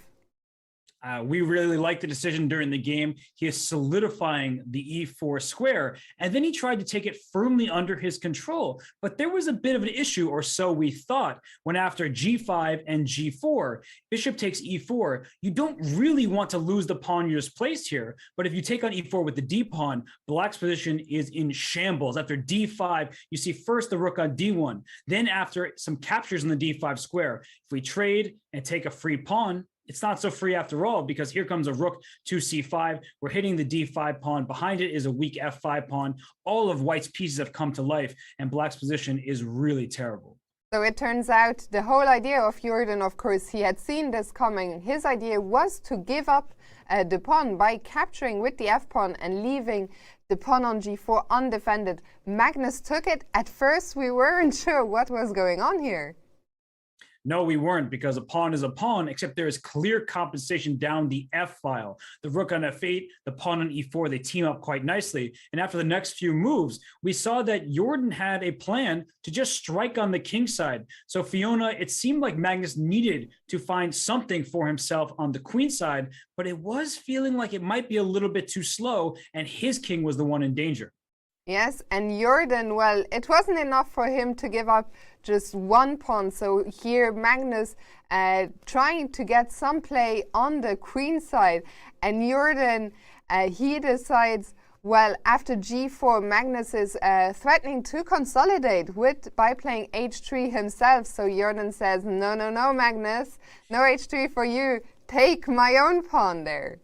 We really liked the decision during the game. He is solidifying the e4 square, and then he tried to take it firmly under his control. But there was a bit of an issue, or so we thought, when after g5 and g4, bishop takes e4. You don't really want to lose the pawn you just placed here, but if you take on e4 with the d pawn, black's position is in shambles. After d5, you see first the rook on d1, then after some captures in the d5 square. If we trade and take a free pawn, it's not so free after all, because here comes a rook to c5. We're hitting the d5 pawn. Behind it is a weak f5 pawn. All of white's pieces have come to life, and black's position is really terrible. So it turns out the whole idea of Jorden, of course, he had seen this coming. His idea was to give up the pawn by capturing with the f-pawn and leaving the pawn on g4 undefended. Magnus took it. At first, we weren't sure what was going on here. No, we weren't, because a pawn is a pawn, except there is clear compensation down the f file. The rook on f8, the pawn on e4, they team up quite nicely. And after the next few moves, we saw that Jorden had a plan to just strike on the king side. So Fiona, it seemed like Magnus needed to find something for himself on the queen side, but it was feeling like it might be a little bit too slow, and his king was the one in danger. Yes, and Jorden, well, it wasn't enough for him to give up just one pawn. So here Magnus trying to get some play on the queen side. And Jorden, he decides, well, after g4, Magnus is threatening to consolidate by playing h3 himself. So Jorden says, no, no, no, Magnus, no h3 for you. Take my own pawn there.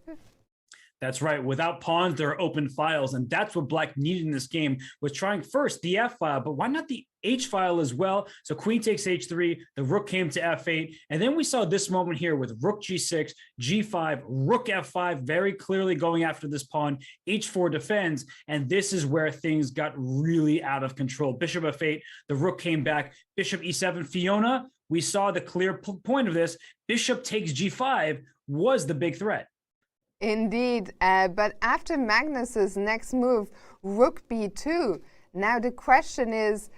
That's right. Without pawns, there are open files, and that's what black needed in this game, was trying first the f file, but why not the h file as well? So queen takes h3, the rook came to f8, and then we saw this moment here with rook g6, g5, rook f5, very clearly going after this pawn, h4 defends, and this is where things got really out of control. Bishop f8, the rook came back, bishop e7. Fiona, we saw the clear point of this. Bishop takes g5 was the big threat. Indeed, but after Magnus's next move, rook b2, now the question is,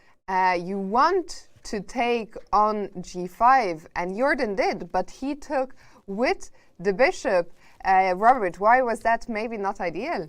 you want to take on g5, and Jorden did, but he took with the bishop. Robert, why was that maybe not ideal?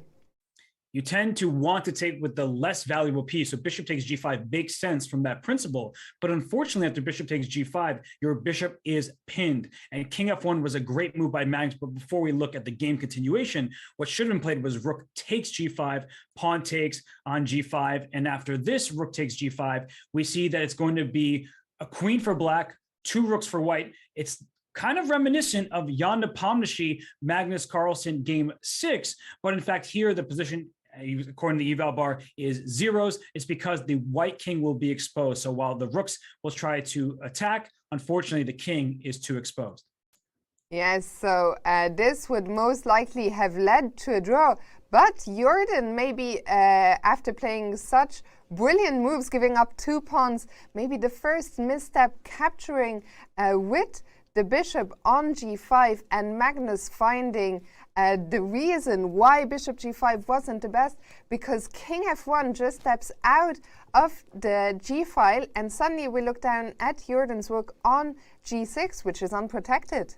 You tend to want to take with the less valuable piece. So bishop takes g5 makes sense from that principle. But unfortunately, after bishop takes g5, your bishop is pinned. And king f1 was a great move by Magnus. But before we look at the game continuation, what should have been played was rook takes g5, pawn takes on g5. And after this rook takes g5, we see that it's going to be a queen for black, two rooks for white. It's kind of reminiscent of Jan de Pomnici, Magnus Carlsen game 6. But in fact, here the position, according to the eval bar, is zeros. It's because the white king will be exposed. So while the rooks will try to attack, unfortunately, the king is too exposed. Yes, so this would most likely have led to a draw. But Jorden, maybe after playing such brilliant moves, giving up two pawns, maybe the first misstep, capturing with the bishop on g5, and Magnus finding the reason why bishop g5 wasn't the best, because king f1 just steps out of the g file, and suddenly we look down at Jorden's rook on g6, which is unprotected.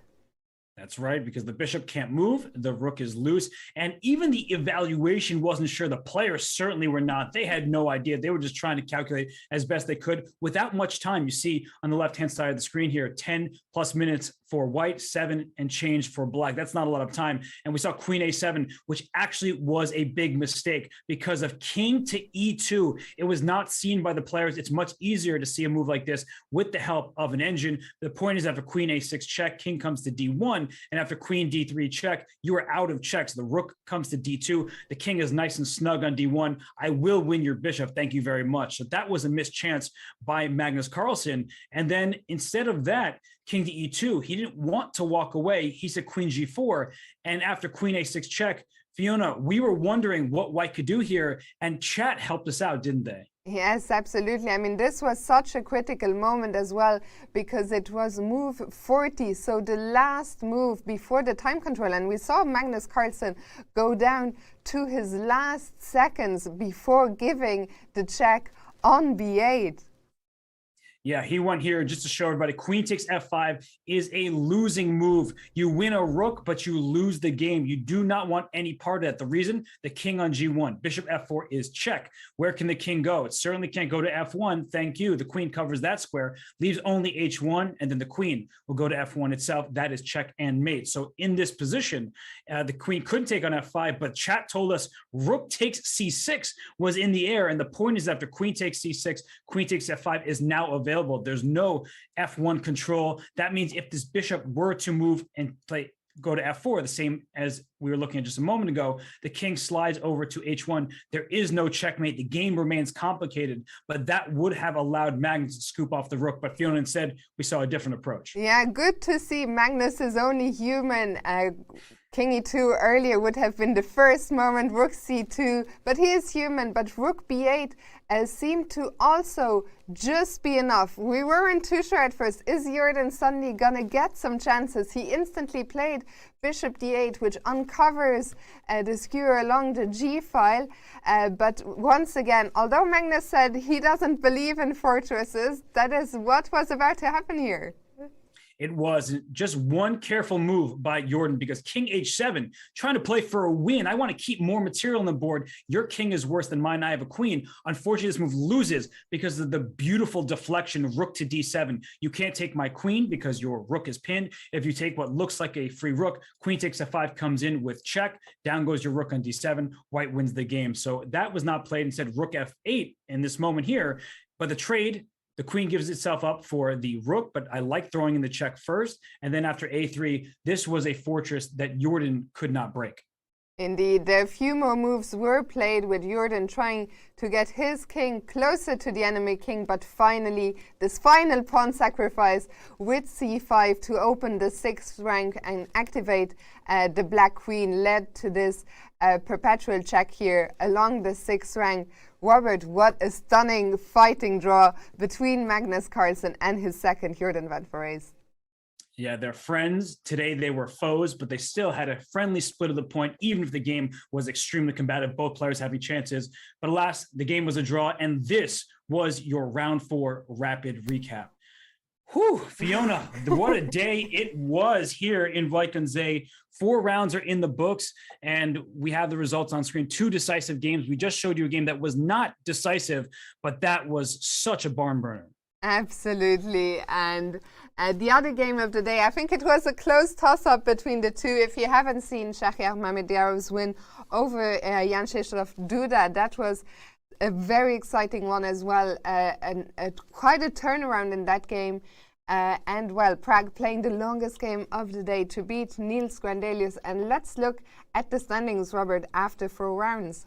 That's right, because the bishop can't move, the rook is loose, and even the evaluation wasn't sure. The players certainly were not. They had no idea. They were just trying to calculate as best they could without much time. You see on the left-hand side of the screen here, 10 plus minutes for white, 7 and change for black. That's not a lot of time. And we saw queen a7, which actually was a big mistake because of king to e2. It was not seen by the players. It's much easier to see a move like this with the help of an engine. The point is after queen a6 check, king comes to d1, and after queen d3 check, you are out of checks. The rook comes to d2. The king is nice and snug on d1. I will win your bishop. Thank you very much. So that was a missed chance by Magnus Carlsen. And then instead of that, king to e2, he didn't want to walk away. He said queen g4. And after queen a6 check, Fiona, we were wondering what white could do here, and chat helped us out, didn't they? Yes, absolutely. I mean, this was such a critical moment as well because it was move 40, so the last move before the time control. And we saw Magnus Carlsen go down to his last seconds before giving the check on b8. Yeah, he went here just to show everybody queen takes f5 is a losing move. You win a rook, but you lose the game. You do not want any part of that. The reason, the king on g1, bishop f4 is check. Where can the king go? It certainly can't go to f1. Thank you. The queen covers that square, leaves only h1, and then the queen will go to f1 itself. That is check and mate. So in this position, the queen couldn't take on f5, but chat told us rook takes c6 was in the air. And the point is after queen takes c6, queen takes f5 is now available. There's no f1 control. That means if this bishop were to move and go to f4, the same as we were looking at just a moment ago, the king slides over to h1. There is no checkmate. The game remains complicated, but that would have allowed Magnus to scoop off the rook. But Fiona, instead, we saw a different approach. Yeah, good to see. Magnus is only human. King e2 earlier would have been the first moment, rook c2, but he is human. But rook b8 seemed to also just be enough. We weren't too sure at first. Is Jorden suddenly gonna get some chances? He instantly played bishop d8, which uncovers the skewer along the g file. But once again, although Magnus said he doesn't believe in fortresses, that is what was about to happen here. It was just one careful move by Jorden because king h7, trying to play for a win. I want to keep more material on the board. Your king is worse than mine. I have a queen. Unfortunately, this move loses because of the beautiful deflection, rook to d7. You can't take my queen because your rook is pinned. If you take what looks like a free rook, queen takes f5 comes in with check. Down goes your rook on d7. White wins the game. So that was not played. Instead, rook f8 in this moment here. But the trade, the queen gives itself up for the rook, but I like throwing in the check first. And then after a3, this was a fortress that Jorden could not break. Indeed, a few more moves were played with Jorden trying to get his king closer to the enemy king, but finally, this final pawn sacrifice with c5 to open the 6th rank and activate the black queen led to this perpetual check here along the 6th rank. Robert, what a stunning fighting draw between Magnus Carlsen and his second, Jorden van Foreest. Yeah, they're friends. Today they were foes, but they still had a friendly split of the point, even if the game was extremely combative, both players having chances. But alas, the game was a draw, and this was your round 4 rapid recap. Whew, Fiona, what a day it was here in Wijk aan Zee. 4 rounds are in the books, and we have the results on screen. 2 decisive games. We just showed you a game that was not decisive, but that was such a barn burner. Absolutely. And the other game of the day, I think it was a close toss-up between the two. If you haven't seen Shahriar Mamediarov's win over Jan Krzysztof Duda, that was a very exciting one as well. And quite a turnaround in that game. And well, Prague playing the longest game of the day to beat Niels Grandelius. And let's look at the standings, Robert, after 4 rounds.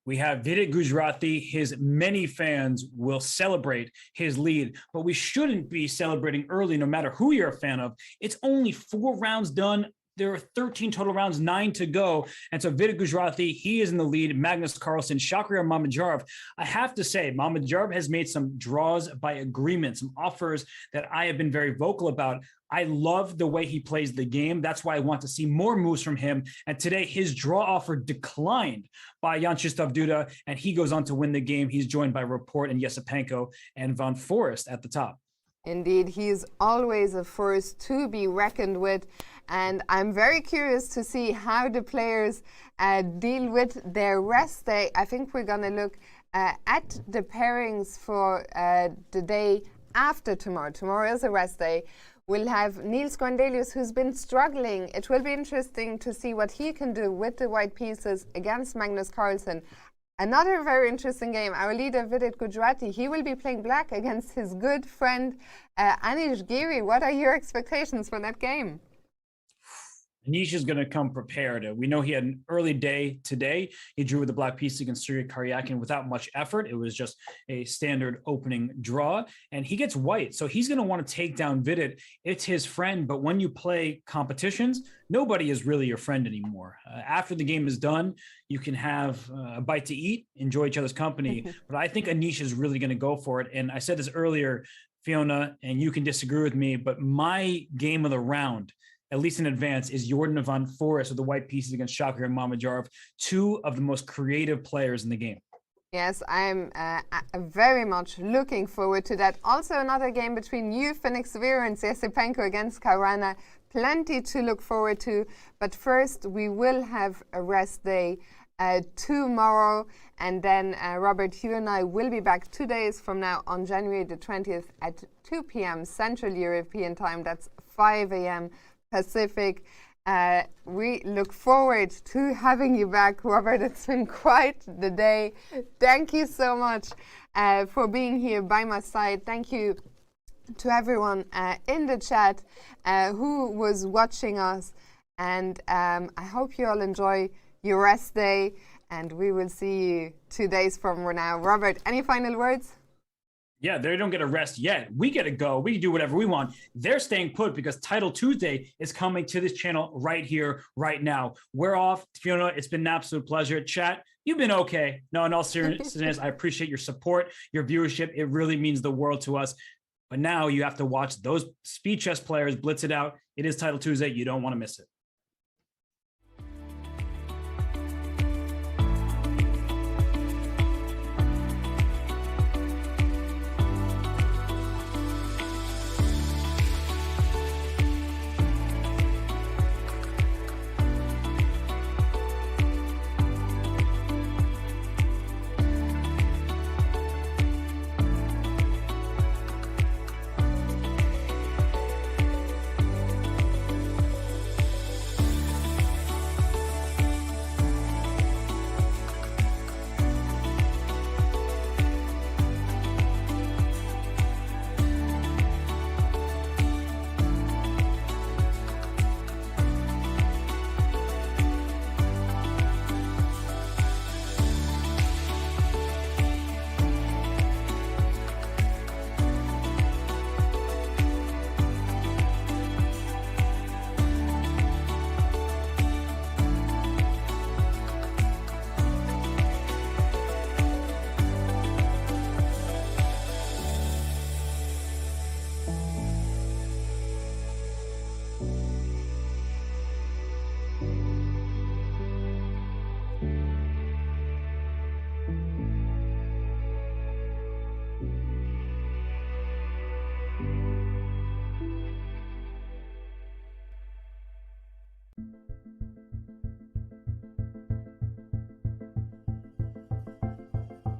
We have Vidit Gujarati. His many fans will celebrate his lead, but we shouldn't be celebrating early no matter who you're a fan of. It's only 4 rounds done. There are 13 total rounds, 9 to go. And so Vidit Gujarati, he is in the lead. Magnus Carlsen, Shahriar Mamediarov. I have to say, Mamediarov has made some draws by agreement, some offers that I have been very vocal about. I love the way he plays the game. That's why I want to see more moves from him. And today, his draw offer declined by Jan Krzysztof Duda, and he goes on to win the game. He's joined by Rapport and Yesepenko and Van Foreest at the top. Indeed, he is always a force to be reckoned with. And I'm very curious to see how the players deal with their rest day. I think we're going to look at the pairings for the day after tomorrow, tomorrow is a rest day, we'll have Niels Grandelius, who's been struggling. It will be interesting to see what he can do with the white pieces against Magnus Carlsen. Another very interesting game, our leader Vidit Gujrati, he will be playing black against his good friend Anish Giri. What are your expectations for that game? Anish is going to come prepared. We know he had an early day today. He drew with the black piece against Surya Karyakin without much effort. It was just a standard opening draw, and he gets white. So he's going to want to take down Vidit. It's his friend, but when you play competitions, nobody is really your friend anymore. After the game is done, you can have a bite to eat, enjoy each other's company. But I think Anish is really going to go for it. And I said this earlier, Fiona, and you can disagree with me, but my game of the round, at least in advance, is Jorden van Foreest with the white pieces against Shakir and Mamedyarov, two of the most creative players in the game. Yes, I'm very much looking forward to that. Also, another game between you, Phoenix Vera, and Yesipenko against Caruana. Plenty to look forward to. But first, we will have a rest day tomorrow. And then, Robert, you and I will be back 2 days from now on January the 20th at 2 p.m. Central European time. That's 5 a.m. Pacific. We look forward to having you back, Robert. It's been quite the day. Thank you so much for being here by my side. Thank you to everyone in the chat who was watching us. And I hope you all enjoy your rest day. And we will see you 2 days from now. Robert, any final words? Yeah, they don't get a rest yet. We get to go. We can do whatever we want. They're staying put because Title Tuesday is coming to this channel right here, right now. We're off. Fiona, it's been an absolute pleasure. Chat, you've been okay. No, in all seriousness, I appreciate your support, your viewership. It really means the world to us. But now you have to watch those speed chess players blitz it out. It is Title Tuesday. You don't want to miss it.